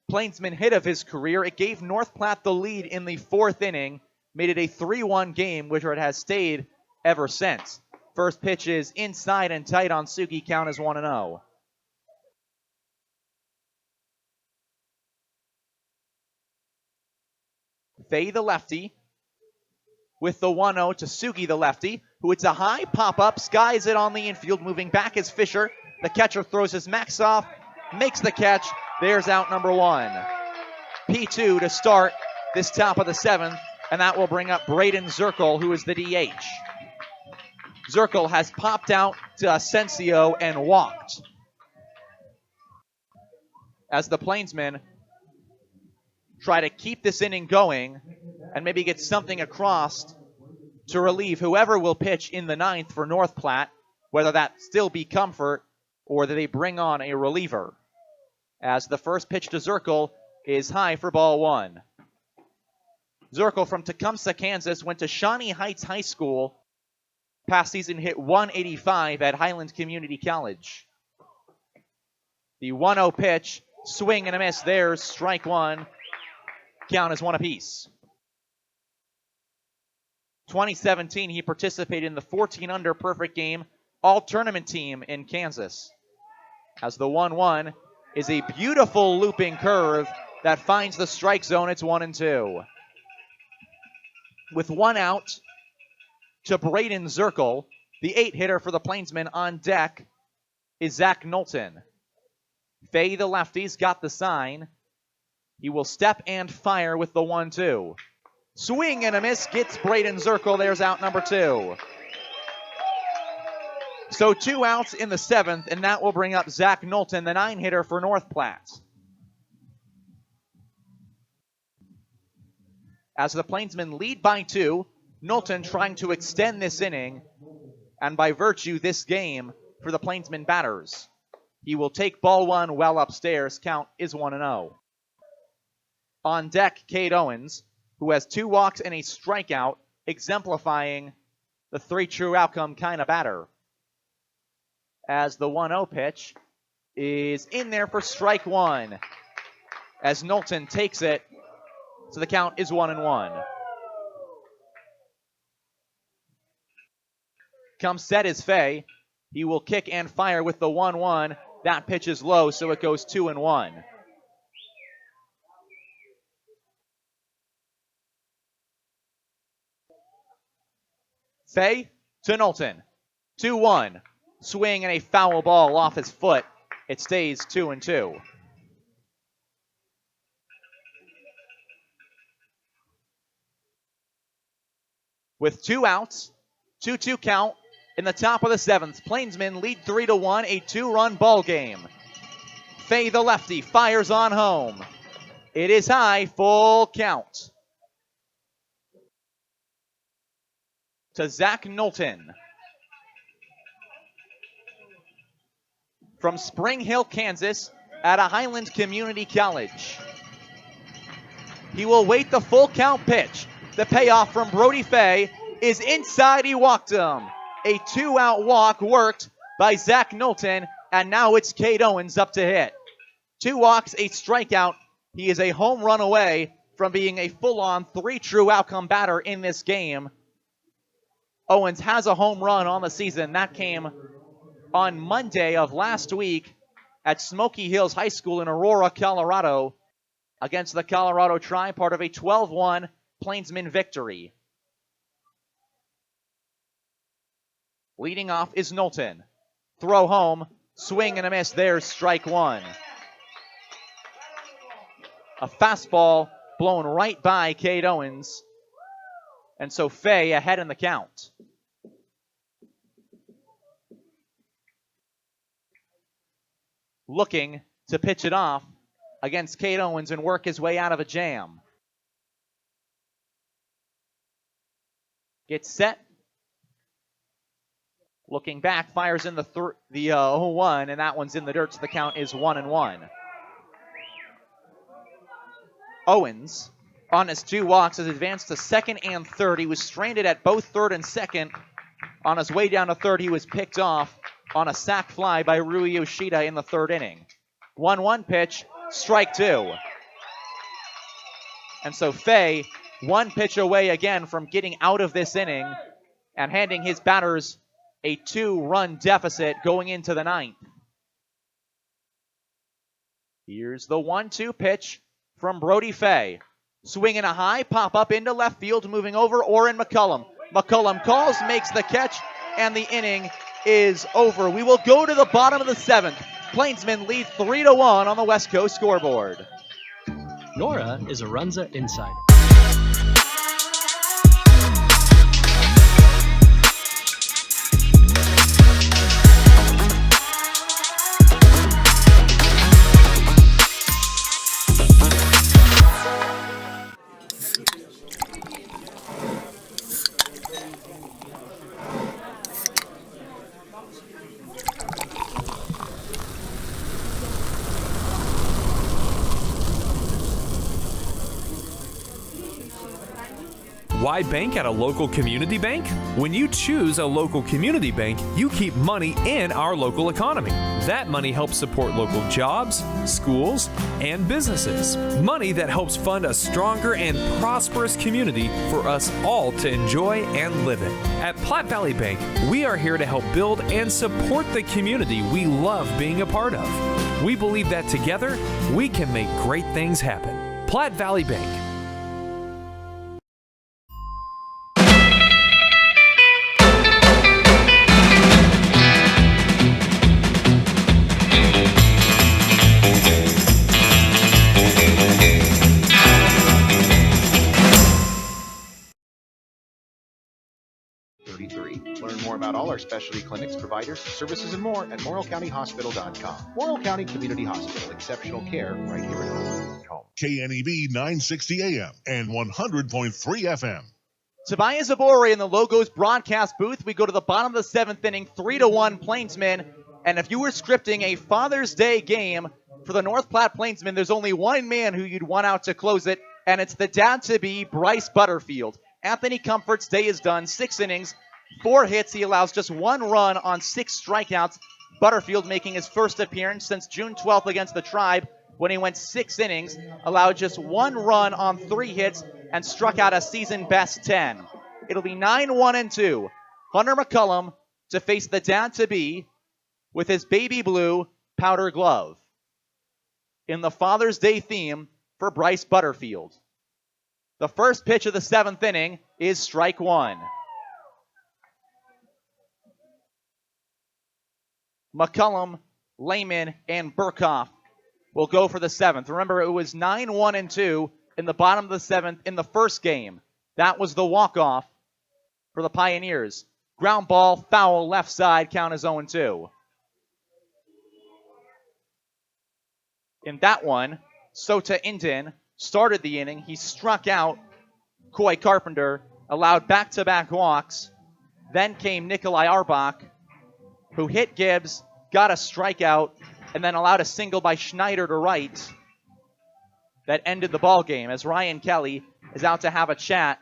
Plainsman hit of his career. It gave North Platte the lead in the 4th inning, made it a 3-1 game, which it has stayed ever since. First pitch is inside and tight on Sugi. Count is 1-0. Fay, the lefty, with the 1-0 to Sugi, the lefty, who hits a high pop-up, skies it on the infield. Moving back is Fisher. The catcher throws his max off, makes the catch. There's out number 1. P2 to start this top of the 7th, and that will bring up Braden Zirkle, who is the DH. Zirkle has popped out to Asensio and walked, as the Plainsmen try to keep this inning going and maybe get something across to relieve whoever will pitch in the 9th for North Platte, whether that still be Comfort or that they bring on a reliever. As the first pitch to Zirkle is high for ball 1. Zirkle from Tecumseh, Kansas, went to Shawnee Heights High School. Past season hit 185 at Highland Community College. The 1-0 pitch, swing and a miss. There's strike 1. Count is 1 apiece. 2017, he participated in the 14-under perfect game all-tournament team in Kansas. As the 1-1 is a beautiful looping curve that finds the strike zone. It's 1-2. With 1 out to Braden Zirkle, the 8-hitter for the Plainsmen on deck is Zach Knowlton. Fay, the lefty's got the sign. He will step and fire with the 1-2. Swing and a miss, gets Braden Zirkle. There's out number 2. So 2 outs in the 7th, and that will bring up Zach Knowlton, the 9-hitter for North Platte. As the Plainsmen lead by 2, Knowlton trying to extend this inning, and by virtue, this game for the Plainsmen batters. He will take ball 1 well upstairs. Count is 1-0. On deck, Cade Owens, who has 2 walks and a strikeout, exemplifying the 3 true outcome kind of batter. As the 1-0 pitch is in there for strike 1. As Knowlton takes it, so the count is 1-1. Comes set is Fay. He will kick and fire with the 1-1. That pitch is low, so it goes 2-1. Fay to Knowlton. 2-1. Swing and a foul ball off his foot. It stays 2-2. With 2 outs, 2-2 count in the top of the 7th. Plainsmen lead 3-1, a 2-run ball game. Fay, the lefty, fires on home. It is high, full count. To Zach Knowlton. From Spring Hill, Kansas, at a Highland Community College. He will wait the full count pitch. The payoff from Brody Fay is inside. He walked him. A 2-out walk worked by Zach Knowlton, and now it's Cade Owens up to hit. 2 walks, a strikeout. He is a home run away from being a full-on 3 true outcome batter in this game. Owens has a home run on the season. That came on Monday of last week at Smoky Hills High School in Aurora, Colorado, against the Colorado Tribe, part of a 12-1 Plainsmen victory. Leading off is Knowlton. Throw home, swing and a miss. There's strike 1. A fastball blown right by Cade Owens. And so Fay ahead in the count. Looking to pitch it off against Cade Owens and work his way out of a jam. Gets set. Looking back, fires in the 0-1, and that one's in the dirt, so the count is 1-1. Owens, on his 2 walks, has advanced to second and third. He was stranded at both third and second. On his way down to third, he was picked off on a sac fly by Rui Yoshida in the 3rd inning. 1-1 pitch, strike 2. And so Fay, 1 pitch away again from getting out of this inning and handing his batters a 2-run deficit going into the 9th. Here's the 1-2 pitch from Brody Fay. Swinging a high, pop up into left field, moving over Oren McCullum. McCullum calls, makes the catch, and the inning is over. We will go to the bottom of the 7th. Plainsmen lead 3-1 on the West Coast scoreboard. Nora is a Runza insider. Why bank at a local community bank? When you choose a local community bank, you keep money in our local economy. That money helps support local jobs, schools, and businesses. Money that helps fund a stronger and prosperous community for us all to enjoy and live in. At Platte Valley Bank, we are here to help build and support the community we love being a part of. We believe that together, we can make great things happen. Platte Valley Bank. Learn more about all our specialty clinics, providers, services, and more at MorrillCountyHospital.com. Morrill County Community Hospital. Exceptional care right here at home. KNEB 960 AM and 100.3 FM. Tobias Abori in the Logos broadcast booth. We go to the bottom of the 7th inning, 3-1 Plainsmen. And if you were scripting a Father's Day game for the North Platte Plainsmen, there's only one man who you'd want out to close it, and it's the dad-to-be, Bryce Butterfield. Anthony Comfort's day is done. 6 innings, 4 hits. He allows just 1 run on 6 strikeouts. Butterfield making his first appearance since June 12th against the Tribe, when he went 6 innings, allowed just 1 run on 3 hits, and struck out a season-best 10. It'll be 9-1-2. Hunter McCullum to face the dad-to-be with his baby blue powder glove in the Father's Day theme for Bryce Butterfield. The first pitch of the 7th inning is strike 1. McCullum, Lehman, and Burkhoff will go for the 7th. Remember, it was 9-1-2 in the bottom of the 7th in the first game. That was the walk-off for the Pioneers. Ground ball, foul, left side, count is 0-2. In that one, Sota Indin started the inning. He struck out Coy Carpenter, allowed back-to-back walks. Then came Nikolai Arbach, who hit Gibbs, got a strikeout, and then allowed a single by Schneider to right that ended the ball game as Ryan Kelly is out to have a chat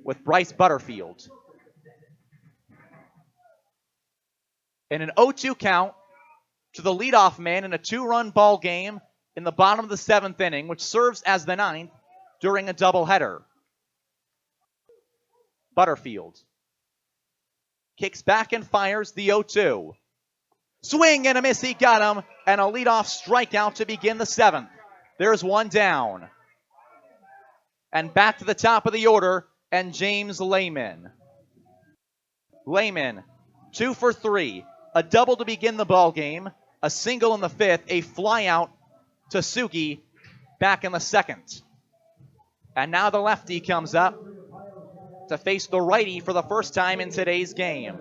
with Bryce Butterfield. In an 0-2 count to the leadoff man in a 2-run ball game in the bottom of the 7th inning, which serves as the 9th during a doubleheader. Butterfield kicks back and fires the 0-2. Swing and a miss, he got him, and a leadoff strikeout to begin the 7th. There's 1 down. And back to the top of the order, and James Lehman. Lehman, 2 for 3. A double to begin the ball game, a single in the 5th, a flyout to Sugi back in the 2nd. And now the lefty comes up to face the righty for the first time in today's game.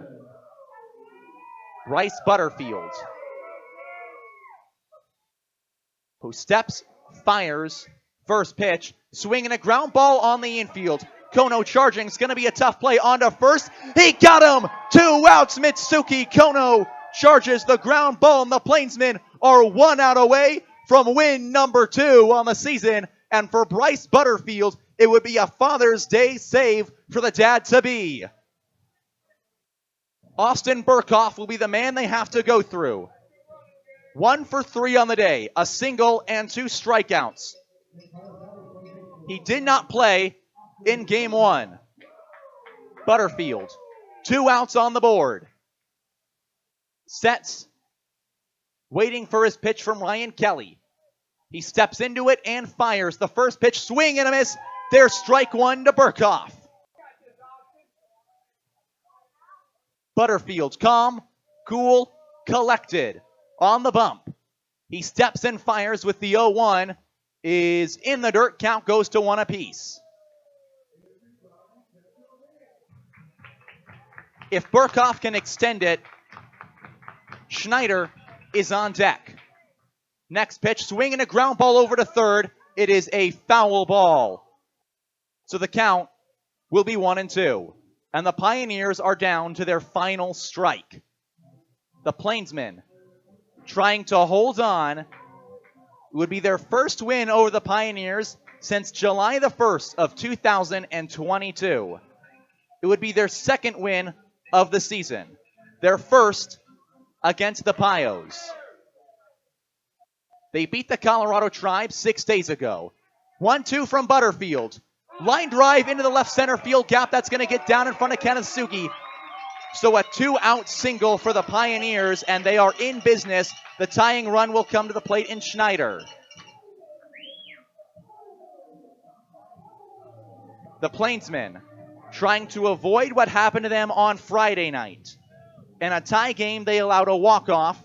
Bryce Butterfield, who steps, fires, first pitch, swinging a ground ball on the infield. Kono charging, it's going to be a tough play onto first. He got him! 2 outs, Mitsuki Kono charges the ground ball, and the Plainsmen are 1 out away from win number 2 on the season. And for Bryce Butterfield, it would be a Father's Day save for the dad-to-be. Austin Burkhoff will be the man they have to go through. 1 for 3 on the day, a single and 2 strikeouts. He did not play in game 1. Butterfield, 2 outs on the board. Sets, waiting for his pitch from Ryan Kelly. He steps into it and fires. The first pitch, swing and a miss. There's strike 1 to Burkhoff. Butterfield's calm, cool, collected. On the bump. He steps and fires with the 0-1. Is in the dirt. Count goes to 1 apiece. If Burkhoff can extend it, Schneider is on deck. Next pitch, swinging a ground ball over to third. It is a foul ball. So the count will be 1-2. And the Pioneers are down to their final strike. The Plainsmen trying to hold on. It would be their first win over the Pioneers since July the 1st of 2022. It would be their 2nd win of the season. Their first against the Pios. They beat the Colorado Tribe 6 days ago. 1-2 from Butterfield. Line drive into the left center field gap. That's going to get down in front of Kanasugi. So a 2-out single for the Pioneers, and they are in business. The tying run will come to the plate in Schneider. The Plainsmen trying to avoid what happened to them on Friday night. In a tie game, they allowed a walk-off.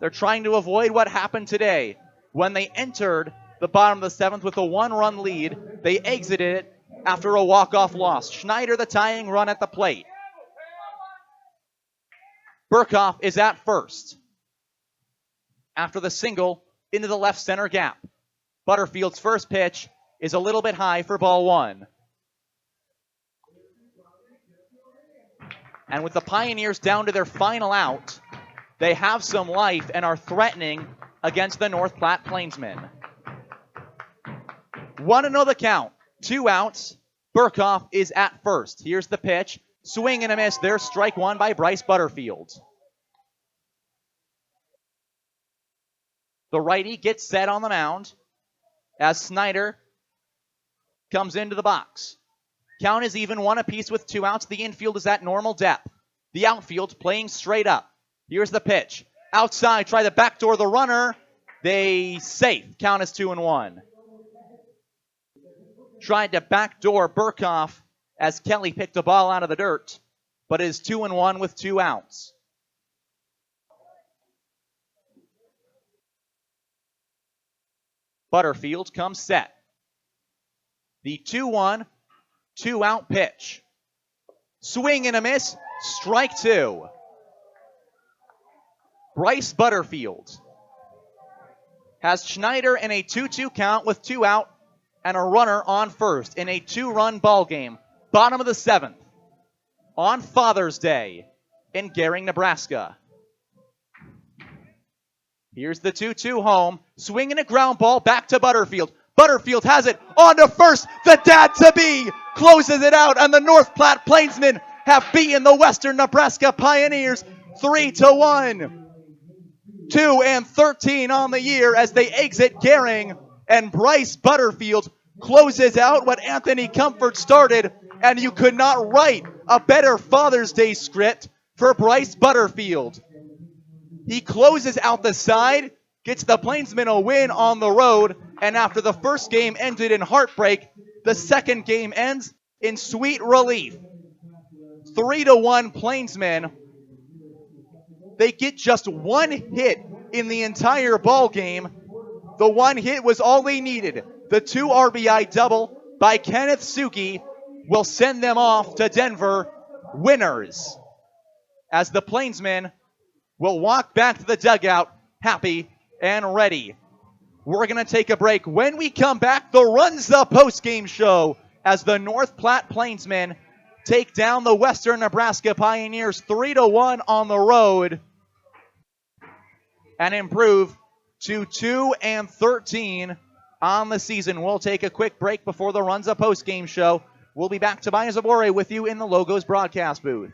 They're trying to avoid what happened today. When they entered the bottom of the 7th with a 1-run lead, they exited it after a walk-off loss. Schneider, the tying run at the plate. Burkhoff is at first. After the single into the left center gap. Butterfield's first pitch is a little bit high for ball one. And with the Pioneers down to their final out, they have some life and are threatening against the North Platte Plainsmen. 1-0 the count. 2 outs. Burkhoff is at first. Here's the pitch. Swing and a miss. There's strike one by Bryce Butterfield. The righty gets set on the mound as Snyder comes into the box. Count is even, 1 apiece with 2 outs. The infield is at normal depth. The outfield playing straight up. Here's the pitch. Outside, try the backdoor the runner. They safe. Count is 2-1. Tried to backdoor Burkhoff as Kelly picked a ball out of the dirt, but is 2-1 with 2 outs. Butterfield comes set. The 2-1, 2-out pitch. Swing and a miss, strike 2. Bryce Butterfield has Schneider in a 2-2 count with 2 out and a runner on first in a 2-run ball game. Bottom of the 7th on Father's Day in Gering, Nebraska. Here's the 2-2 home. Swinging a ground ball back to Butterfield. Butterfield has it on to first. The dad-to-be closes it out, and the North Platte Plainsmen have beaten the Western Nebraska Pioneers 3-1. 2-13 on the year as they exit Gering, and Bryce Butterfield closes out what Anthony Comfort started, and you could not write a better Father's Day script for Bryce Butterfield. He closes out the side, gets the Plainsmen a win on the road, and after the first game ended in heartbreak, the second game ends in sweet relief. 3-1 Plainsmen. They get just 1 hit in the entire ball game. The 1 hit was all they needed. The 2 RBI double by Kenneth Suki will send them off to Denver winners, as the Plainsmen will walk back to the dugout happy and ready. We're going to take a break. When we come back, the Runs the Postgame Show as the North Platte Plainsmen take down the Western Nebraska Pioneers 3-1 on the road and improve to 2-13 on the season. We'll take a quick break before the Runs the Postgame Show. We'll be back. Tobias Zabore with you in the Logos broadcast booth.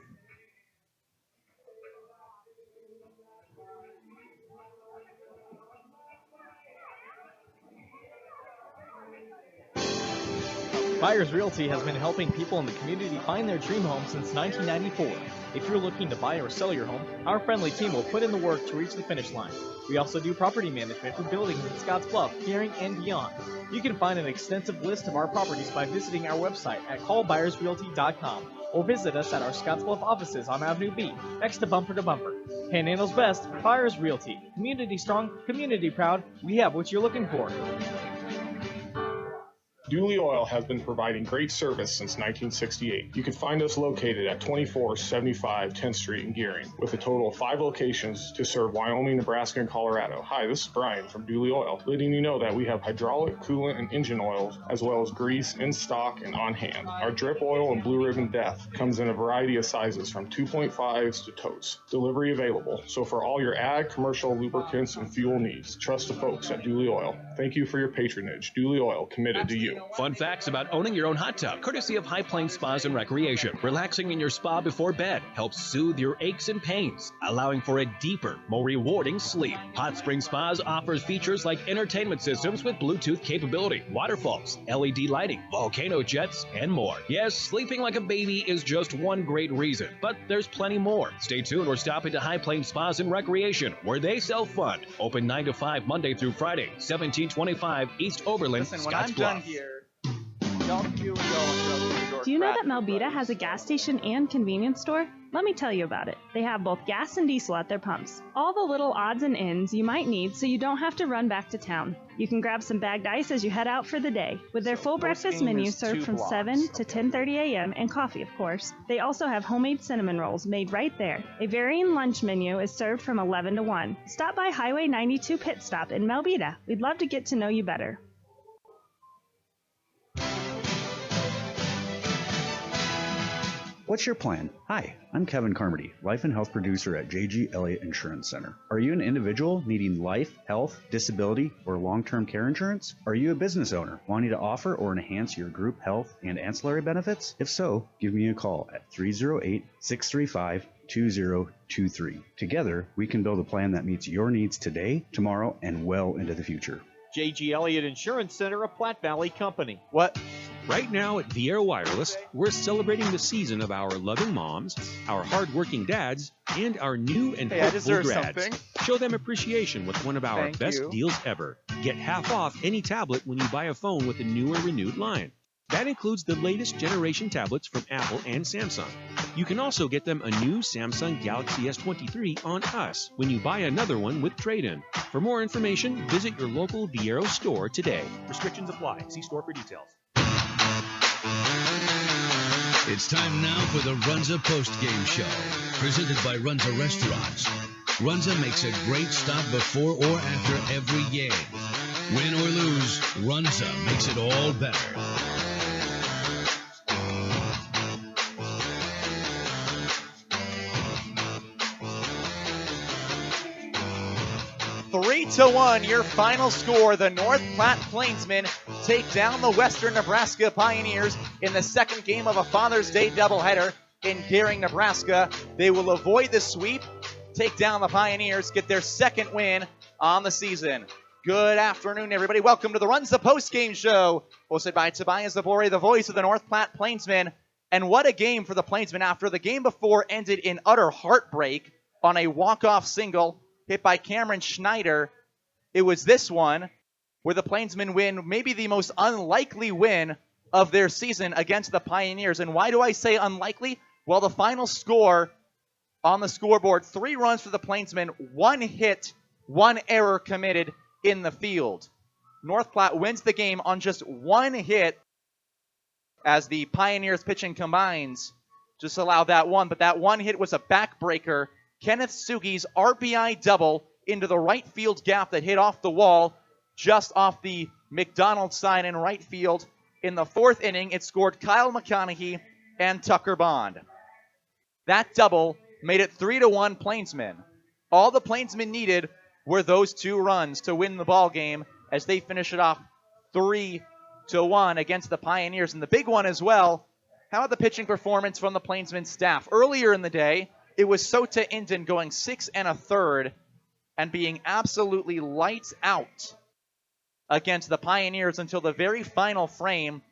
Byers Realty has been helping people in the community find their dream home since 1994. If you're looking to buy or sell your home, our friendly team will put in the work to reach the finish line. We also do property management for buildings in Scottsbluff, Gering, and beyond. You can find an extensive list of our properties by visiting our website at callbyersrealty.com or visit us at our Scottsbluff offices on Avenue B, next to Bumper. Panhandle's best, Byers Realty. Community strong, community proud. We have what you're looking for. Dooley Oil has been providing great service since 1968. You can find us located at 2475 10th Street in Gering, with a total of 5 locations to serve Wyoming, Nebraska, and Colorado. Hi, this is Brian from Dooley Oil, letting you know that we have hydraulic, coolant, and engine oils, as well as grease in stock and on hand. Our drip oil and blue ribbon death comes in a variety of sizes from 2.5s to totes. Delivery available. So for all your ag, commercial, lubricants, and fuel needs, trust the folks at Dooley Oil. Thank you for your patronage. Dooley Oil, committed to you. Fun facts about owning your own hot tub, courtesy of High Plains Spas and Recreation. Relaxing in your spa before bed helps soothe your aches and pains, allowing for a deeper, more rewarding sleep. Hot Spring Spas offers features like entertainment systems with Bluetooth capability, waterfalls, LED lighting, volcano jets, and more. Yes, sleeping like a baby is just one great reason, but there's plenty more. Stay tuned or stop into High Plains Spas and Recreation, where they self-fund. Open 9 to 5 Monday through Friday, 1725 East Oberlin, Listen, when I'm Scottsbluff. done here, y'all can do and go and throw the door Do you know that Melbita has a gas station and convenience store? Let me tell you about it. They have both gas and diesel at their pumps. All the little odds and ends you might need so you don't have to run back to town. You can grab some bagged ice as you head out for the day. With their full breakfast menu served from 7 to 10:30 a.m. and coffee, of course. They also have homemade cinnamon rolls made right there. A varying lunch menu is served from 11 to 1. Stop by Highway 92 Pit Stop in Melbita. We'd love to get to know you better. What's your plan? Hi, I'm Kevin Carmody, Life and Health Producer at J.G. Elliott Insurance Center. Are you an individual needing life, health, disability, or long-term care insurance? Are you a business owner wanting to offer or enhance your group health and ancillary benefits? If so, give me a call at 308-635-2023. Together, we can build a plan that meets your needs today, tomorrow, and well into the future. J.G. Elliott Insurance Center, a Platte Valley company. What? Right now at Viera Wireless, we're celebrating the season of our loving moms, our hardworking dads, and our new and hopeful grads. Something. Show them appreciation with one of our best deals ever. Get half off any tablet when you buy a phone with a new or renewed line. That includes the latest generation tablets from Apple and Samsung. You can also get them a new Samsung Galaxy S23 on us when you buy another one with trade-in. For more information, visit your local Viera store today. Restrictions apply. See store for details. It's time now for the Runza Post-Game Show, presented by Runza Restaurants. Runza makes a great stop before or after every game. Win or lose, Runza makes it all better. 3-1, your final score. The North Platte Plainsmen take down the Western Nebraska Pioneers in the second game of a Father's Day doubleheader in Gering, Nebraska. They will avoid the sweep, take down the Pioneers, get their second win on the season. Good afternoon, everybody. Welcome to the Runza Post-Game Show, hosted by Tobias Zabori, the voice of the North Platte Plainsmen. And what a game for the Plainsmen after the game before ended in utter heartbreak on a walk-off single hit by Cameron Schneider. It was this one where the Plainsmen win maybe the most unlikely win of their season against the Pioneers. And why do I say unlikely? Well, the final score on the scoreboard, 3 runs for the Plainsmen, 1 hit, 1 error committed in the field. North Platte wins the game on just 1 hit as the Pioneers pitching combines just allow that one. But that 1 hit was a backbreaker. Kenneth Sugi's RBI double into the right field gap that hit off the wall just off the McDonald sign in right field. In the 4th inning, it scored Kyle McConaughey and Tucker Bond. That double made it 3-1 Plainsmen. All the Plainsmen needed were those 2 runs to win the ball game as they finish it off 3-1 against the Pioneers. And the big one as well, how about the pitching performance from the Plainsmen staff? Earlier in the day, it was Sota Inden going 6 1/3 and being absolutely lights out against the Pioneers until the very final frame.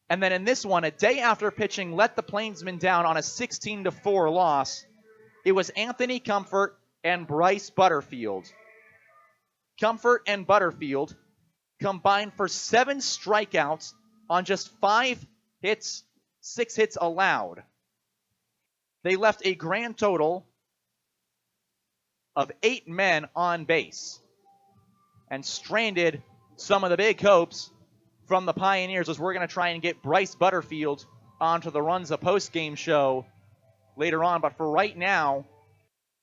And then in this one, a day after pitching let the Plainsmen down on a 16-4 loss, it was Anthony Comfort and Bryce Butterfield. Comfort and Butterfield combined for 7 strikeouts on just 5 hits, 6 hits allowed. They left a grand total of 8 men on base and stranded some of the big hopes from the Pioneers as we're going to try and get Bryce Butterfield onto the Runza post-game show later on. But for right now,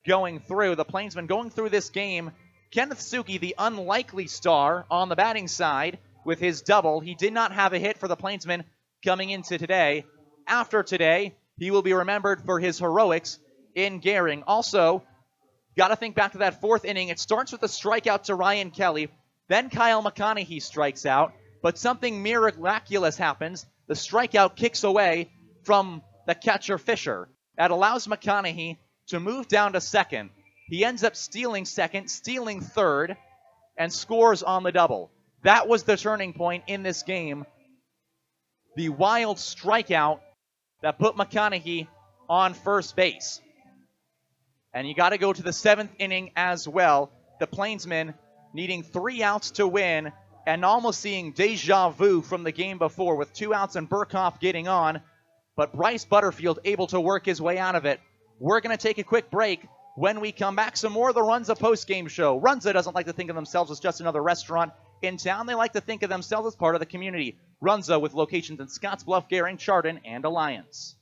the Plainsmen going through this game, Kenneth Sugi, the unlikely star on the batting side with his double. He did not have a hit for the Plainsmen coming into today. After today, he will be remembered for his heroics in Gering. Also, got to think back to that 4th inning. It starts with a strikeout to Ryan Kelly. Then Kyle McConaughey strikes out. But something miraculous happens. The strikeout kicks away from the catcher Fisher. That allows McConaughey to move down to second. He ends up stealing second, stealing third, and scores on the double. That was the turning point in this game. The wild strikeout that put McConaughey on first base. And you got to go to the 7th inning as well. The Plainsmen needing 3 outs to win and almost seeing deja vu from the game before with 2 outs and Burkhoff getting on. but Bryce Butterfield able to work his way out of it. We're going to take a quick break. When we come back, some more of the Runza post-game show. Runza doesn't like to think of themselves as just another restaurant in town. They like to think of themselves as part of the community. Runza with locations in Scottsbluff, Gering, Chardon, and Alliance.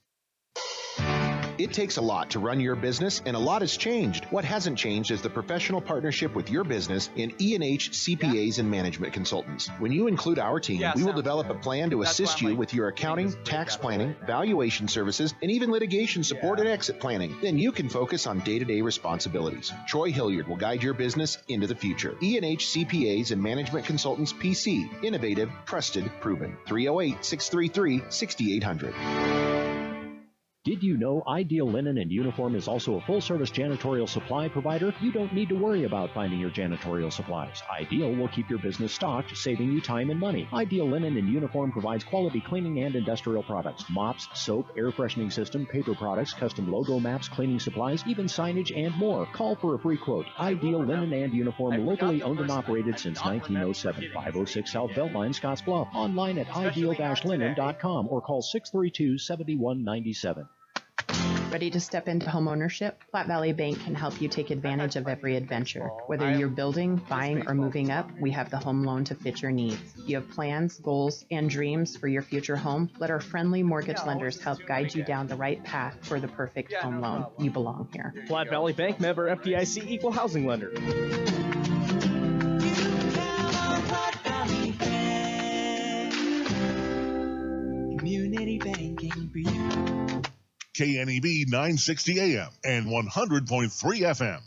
It takes a lot to run your business, and a lot has changed. What hasn't changed is the professional partnership with your business in E&H CPAs and management consultants. When you include our team, we will develop a plan to assist you with your accounting, tax planning, valuation services, and even litigation support and exit planning. Then you can focus on day-to-day responsibilities. Troy Hilliard will guide your business into the future. E&H CPAs and management consultants PC. Innovative, trusted, proven. 308-633-6800. Did you know Ideal Linen and Uniform is also a full-service janitorial supply provider? You don't need to worry about finding your janitorial supplies. Ideal will keep your business stocked, saving you time and money. Ideal Linen and Uniform provides quality cleaning and industrial products, mops, soap, air freshening system, paper products, custom logo maps, cleaning supplies, even signage, and more. Call for a free quote. Ideal Linen and Uniform, locally owned and operated since 1907. 506 South Beltline, Scottsbluff. Online at ideal-linen.com or call 632-7197. Ready to step into homeownership? Platte Valley Bank can help you take advantage of every adventure. Whether you're building, buying, or moving up, we have the home loan to fit your needs. You have plans, goals, and dreams for your future home? Let our friendly mortgage lenders help guide you down the right path for the perfect home loan. You belong here. Platte Valley Bank, member FDIC, equal housing lender. Community banking for you. KNEB 960 AM and 100.3 FM.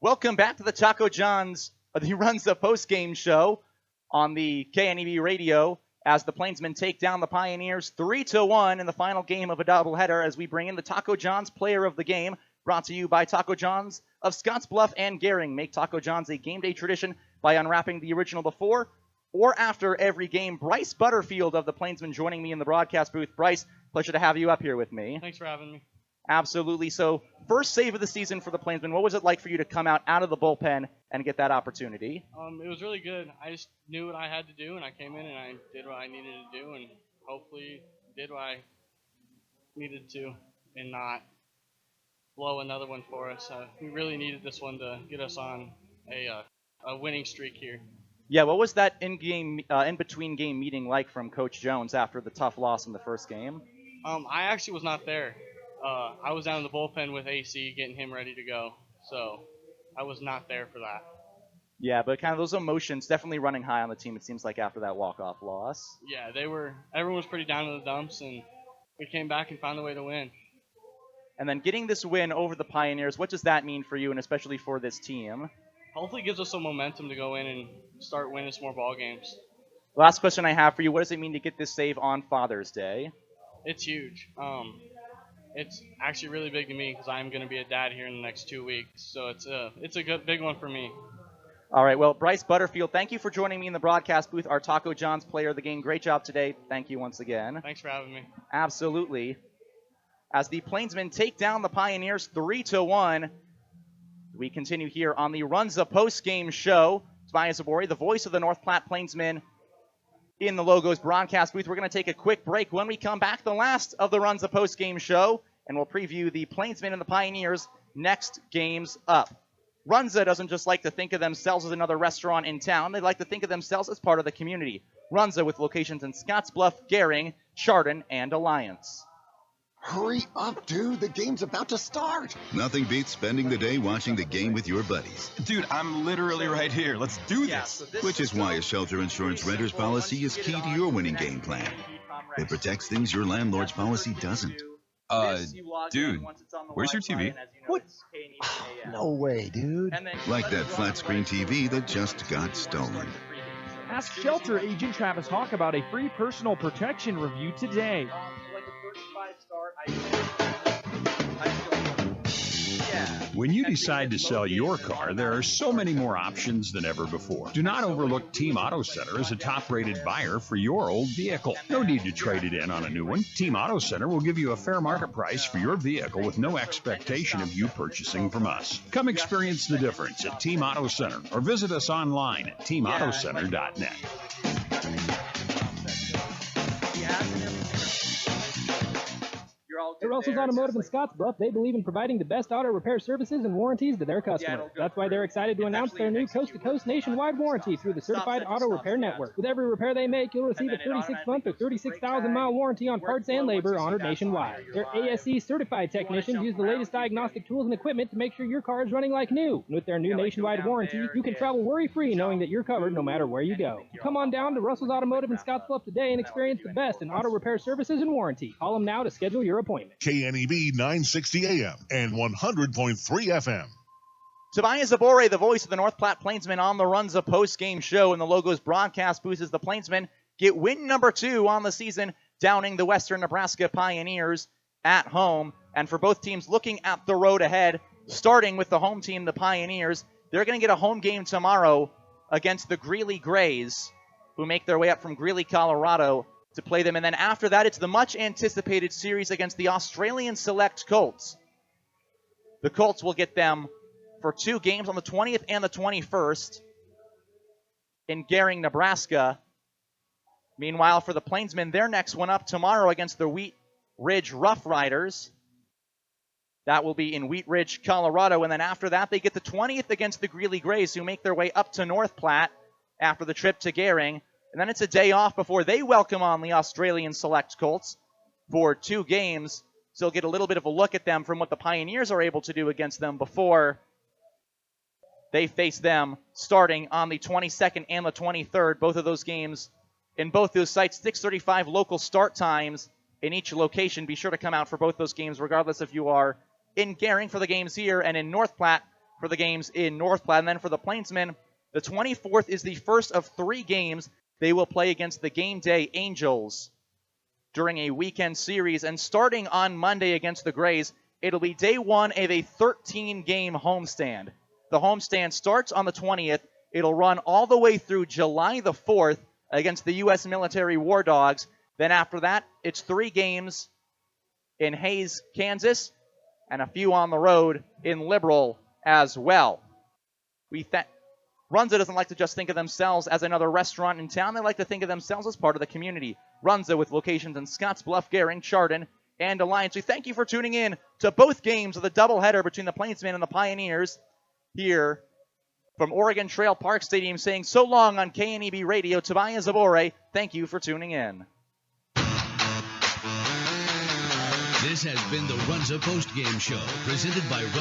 Welcome back to the Taco John's, the Runza post-game show on the KNEB radio as the Plainsmen take down the Pioneers 3-1 in the final game of a doubleheader as we bring in the Taco John's player of the game, brought to you by Taco John's of Scottsbluff and Gering. Make Taco John's a game day tradition by unwrapping the original before or after every game. Bryce Butterfield of the Plainsmen joining me in the broadcast booth. Bryce, pleasure to have you up here with me. Thanks for having me. Absolutely. So, first save of the season for the Plainsmen. What was it like for you to come out of the bullpen and get that opportunity? It was really good. I just knew what I had to do, and I came in and I did what I needed to do, and hopefully did what I needed to and not blow another one for us. We really needed this one to get us on a winning streak here. Yeah, what was that in-between game meeting like from Coach Jones after the tough loss in the first game? I actually was not there. I was down in the bullpen with AC getting him ready to go, so I was not there for that. Yeah, but kind of those emotions definitely running high on the team, it seems like, after that walk-off loss. Yeah, everyone was pretty down in the dumps, and we came back and found a way to win. And then getting this win over the Pioneers, what does that mean for you and especially for this team? Hopefully it gives us some momentum to go in and start winning some more ball games. Last question I have for you, what does it mean to get this save on Father's Day? It's huge. It's actually really big to me because I'm going to be a dad here in the next 2 weeks. So it's a good big one for me. All right, well, Bryce Butterfield, thank you for joining me in the broadcast booth, our Taco John's player of the game. Great job today. Thank you once again. Thanks for having me. Absolutely. As the Plainsmen take down the Pioneers 3-1, we continue here on the Runza post-game show. Tobias Zabori, the voice of the North Platte Plainsmen, in the Logos broadcast booth. We're going to take a quick break. When we come back, the last of the Runza post-game show, and we'll preview the Plainsmen and the Pioneers' next games up. Runza doesn't just like to think of themselves as another restaurant in town. They like to think of themselves as part of the community. Runza with locations in Scottsbluff, Gering, Chardon, and Alliance. Hurry up, dude. The game's about to start. Nothing beats spending the day watching the game with your buddies. Dude, I'm literally right here. Let's do this. Which is why a shelter insurance renter's policy is key to your winning game plan. It protects things your landlord's policy doesn't. Dude, where's your TV? What? No way, dude. Like that flat screen TV that just got stolen. Ask shelter agent Travis Hawk about a free personal protection review today. When you decide to sell your car, there are so many more options than ever before. Do not overlook Team Auto Center as a top-rated buyer for your old vehicle. No need to trade it in on a new one. Team Auto Center will give you a fair market price for your vehicle with no expectation of you purchasing from us. Come experience the difference at Team Auto Center or visit us online at teamautocenter.net. At Russell's Automotive in Scottsbluff, they believe in providing the best auto repair services and warranties to their customers. That's why they're excited to announce their new coast-to-coast nationwide warranty through the Certified Auto Repair Network. With every repair they make, you'll receive a 36-month or 36,000-mile warranty on parts and labor honored nationwide. Their ASE certified technicians use the latest diagnostic tools and equipment to make sure your car is running like new. And with their new nationwide warranty, you can travel worry-free knowing that you're covered no matter where you go. Come on down to Russell's Automotive in Scottsbluff today and experience the best in auto repair services and warranty. Call them now to schedule your appointment. KNEB 960 AM and 100.3 FM. Tobias Zabore, the voice of the North Platte Plainsmen on the Runza post-game show, and the Logos broadcast booth as the Plainsmen get win number 2 on the season, downing the Western Nebraska Pioneers at home. And for both teams looking at the road ahead, starting with the home team, the Pioneers, they're going to get a home game tomorrow against the Greeley Grays, who make their way up from Greeley, Colorado, to play them. And then after that, it's the much-anticipated series against the Australian Select Colts. The Colts will get them for 2 games on the 20th and the 21st in Gering, Nebraska. Meanwhile, for the Plainsmen, their next one up tomorrow against the Wheat Ridge Rough Riders. That will be in Wheat Ridge, Colorado. And then after that, they get the 20th against the Greeley Grays, who make their way up to North Platte after the trip to Gering. And then it's a day off before they welcome on the Australian Select Colts for 2 games. So you'll get a little bit of a look at them from what the Pioneers are able to do against them before they face them starting on the 22nd and the 23rd. Both of those games in both those sites, 6:35 local start times in each location. Be sure to come out for both those games, regardless if you are in Gering for the games here and in North Platte for the games in North Platte. And then for the Plainsmen, the 24th is the first of 3 games they will play against the Game Day Angels during a weekend series. And starting on Monday against the Grays, it'll be day 1 of a 13-game homestand. The homestand starts on the 20th. It'll run all the way through July the 4th against the U.S. Military War Dogs. Then after that, it's 3 games in Hays, Kansas, and a few on the road in Liberal as well. Runza doesn't like to just think of themselves as another restaurant in town. They like to think of themselves as part of the community. Runza, with locations in Scottsbluff, Gering, Chardon, and Alliance. We thank you for tuning in to both games of the doubleheader between the Plainsmen and the Pioneers here from Oregon Trail Park Stadium, saying so long on KNEB Radio. Tobias Zabore, thank you for tuning in. This has been the Runza Postgame Show, presented by Runza.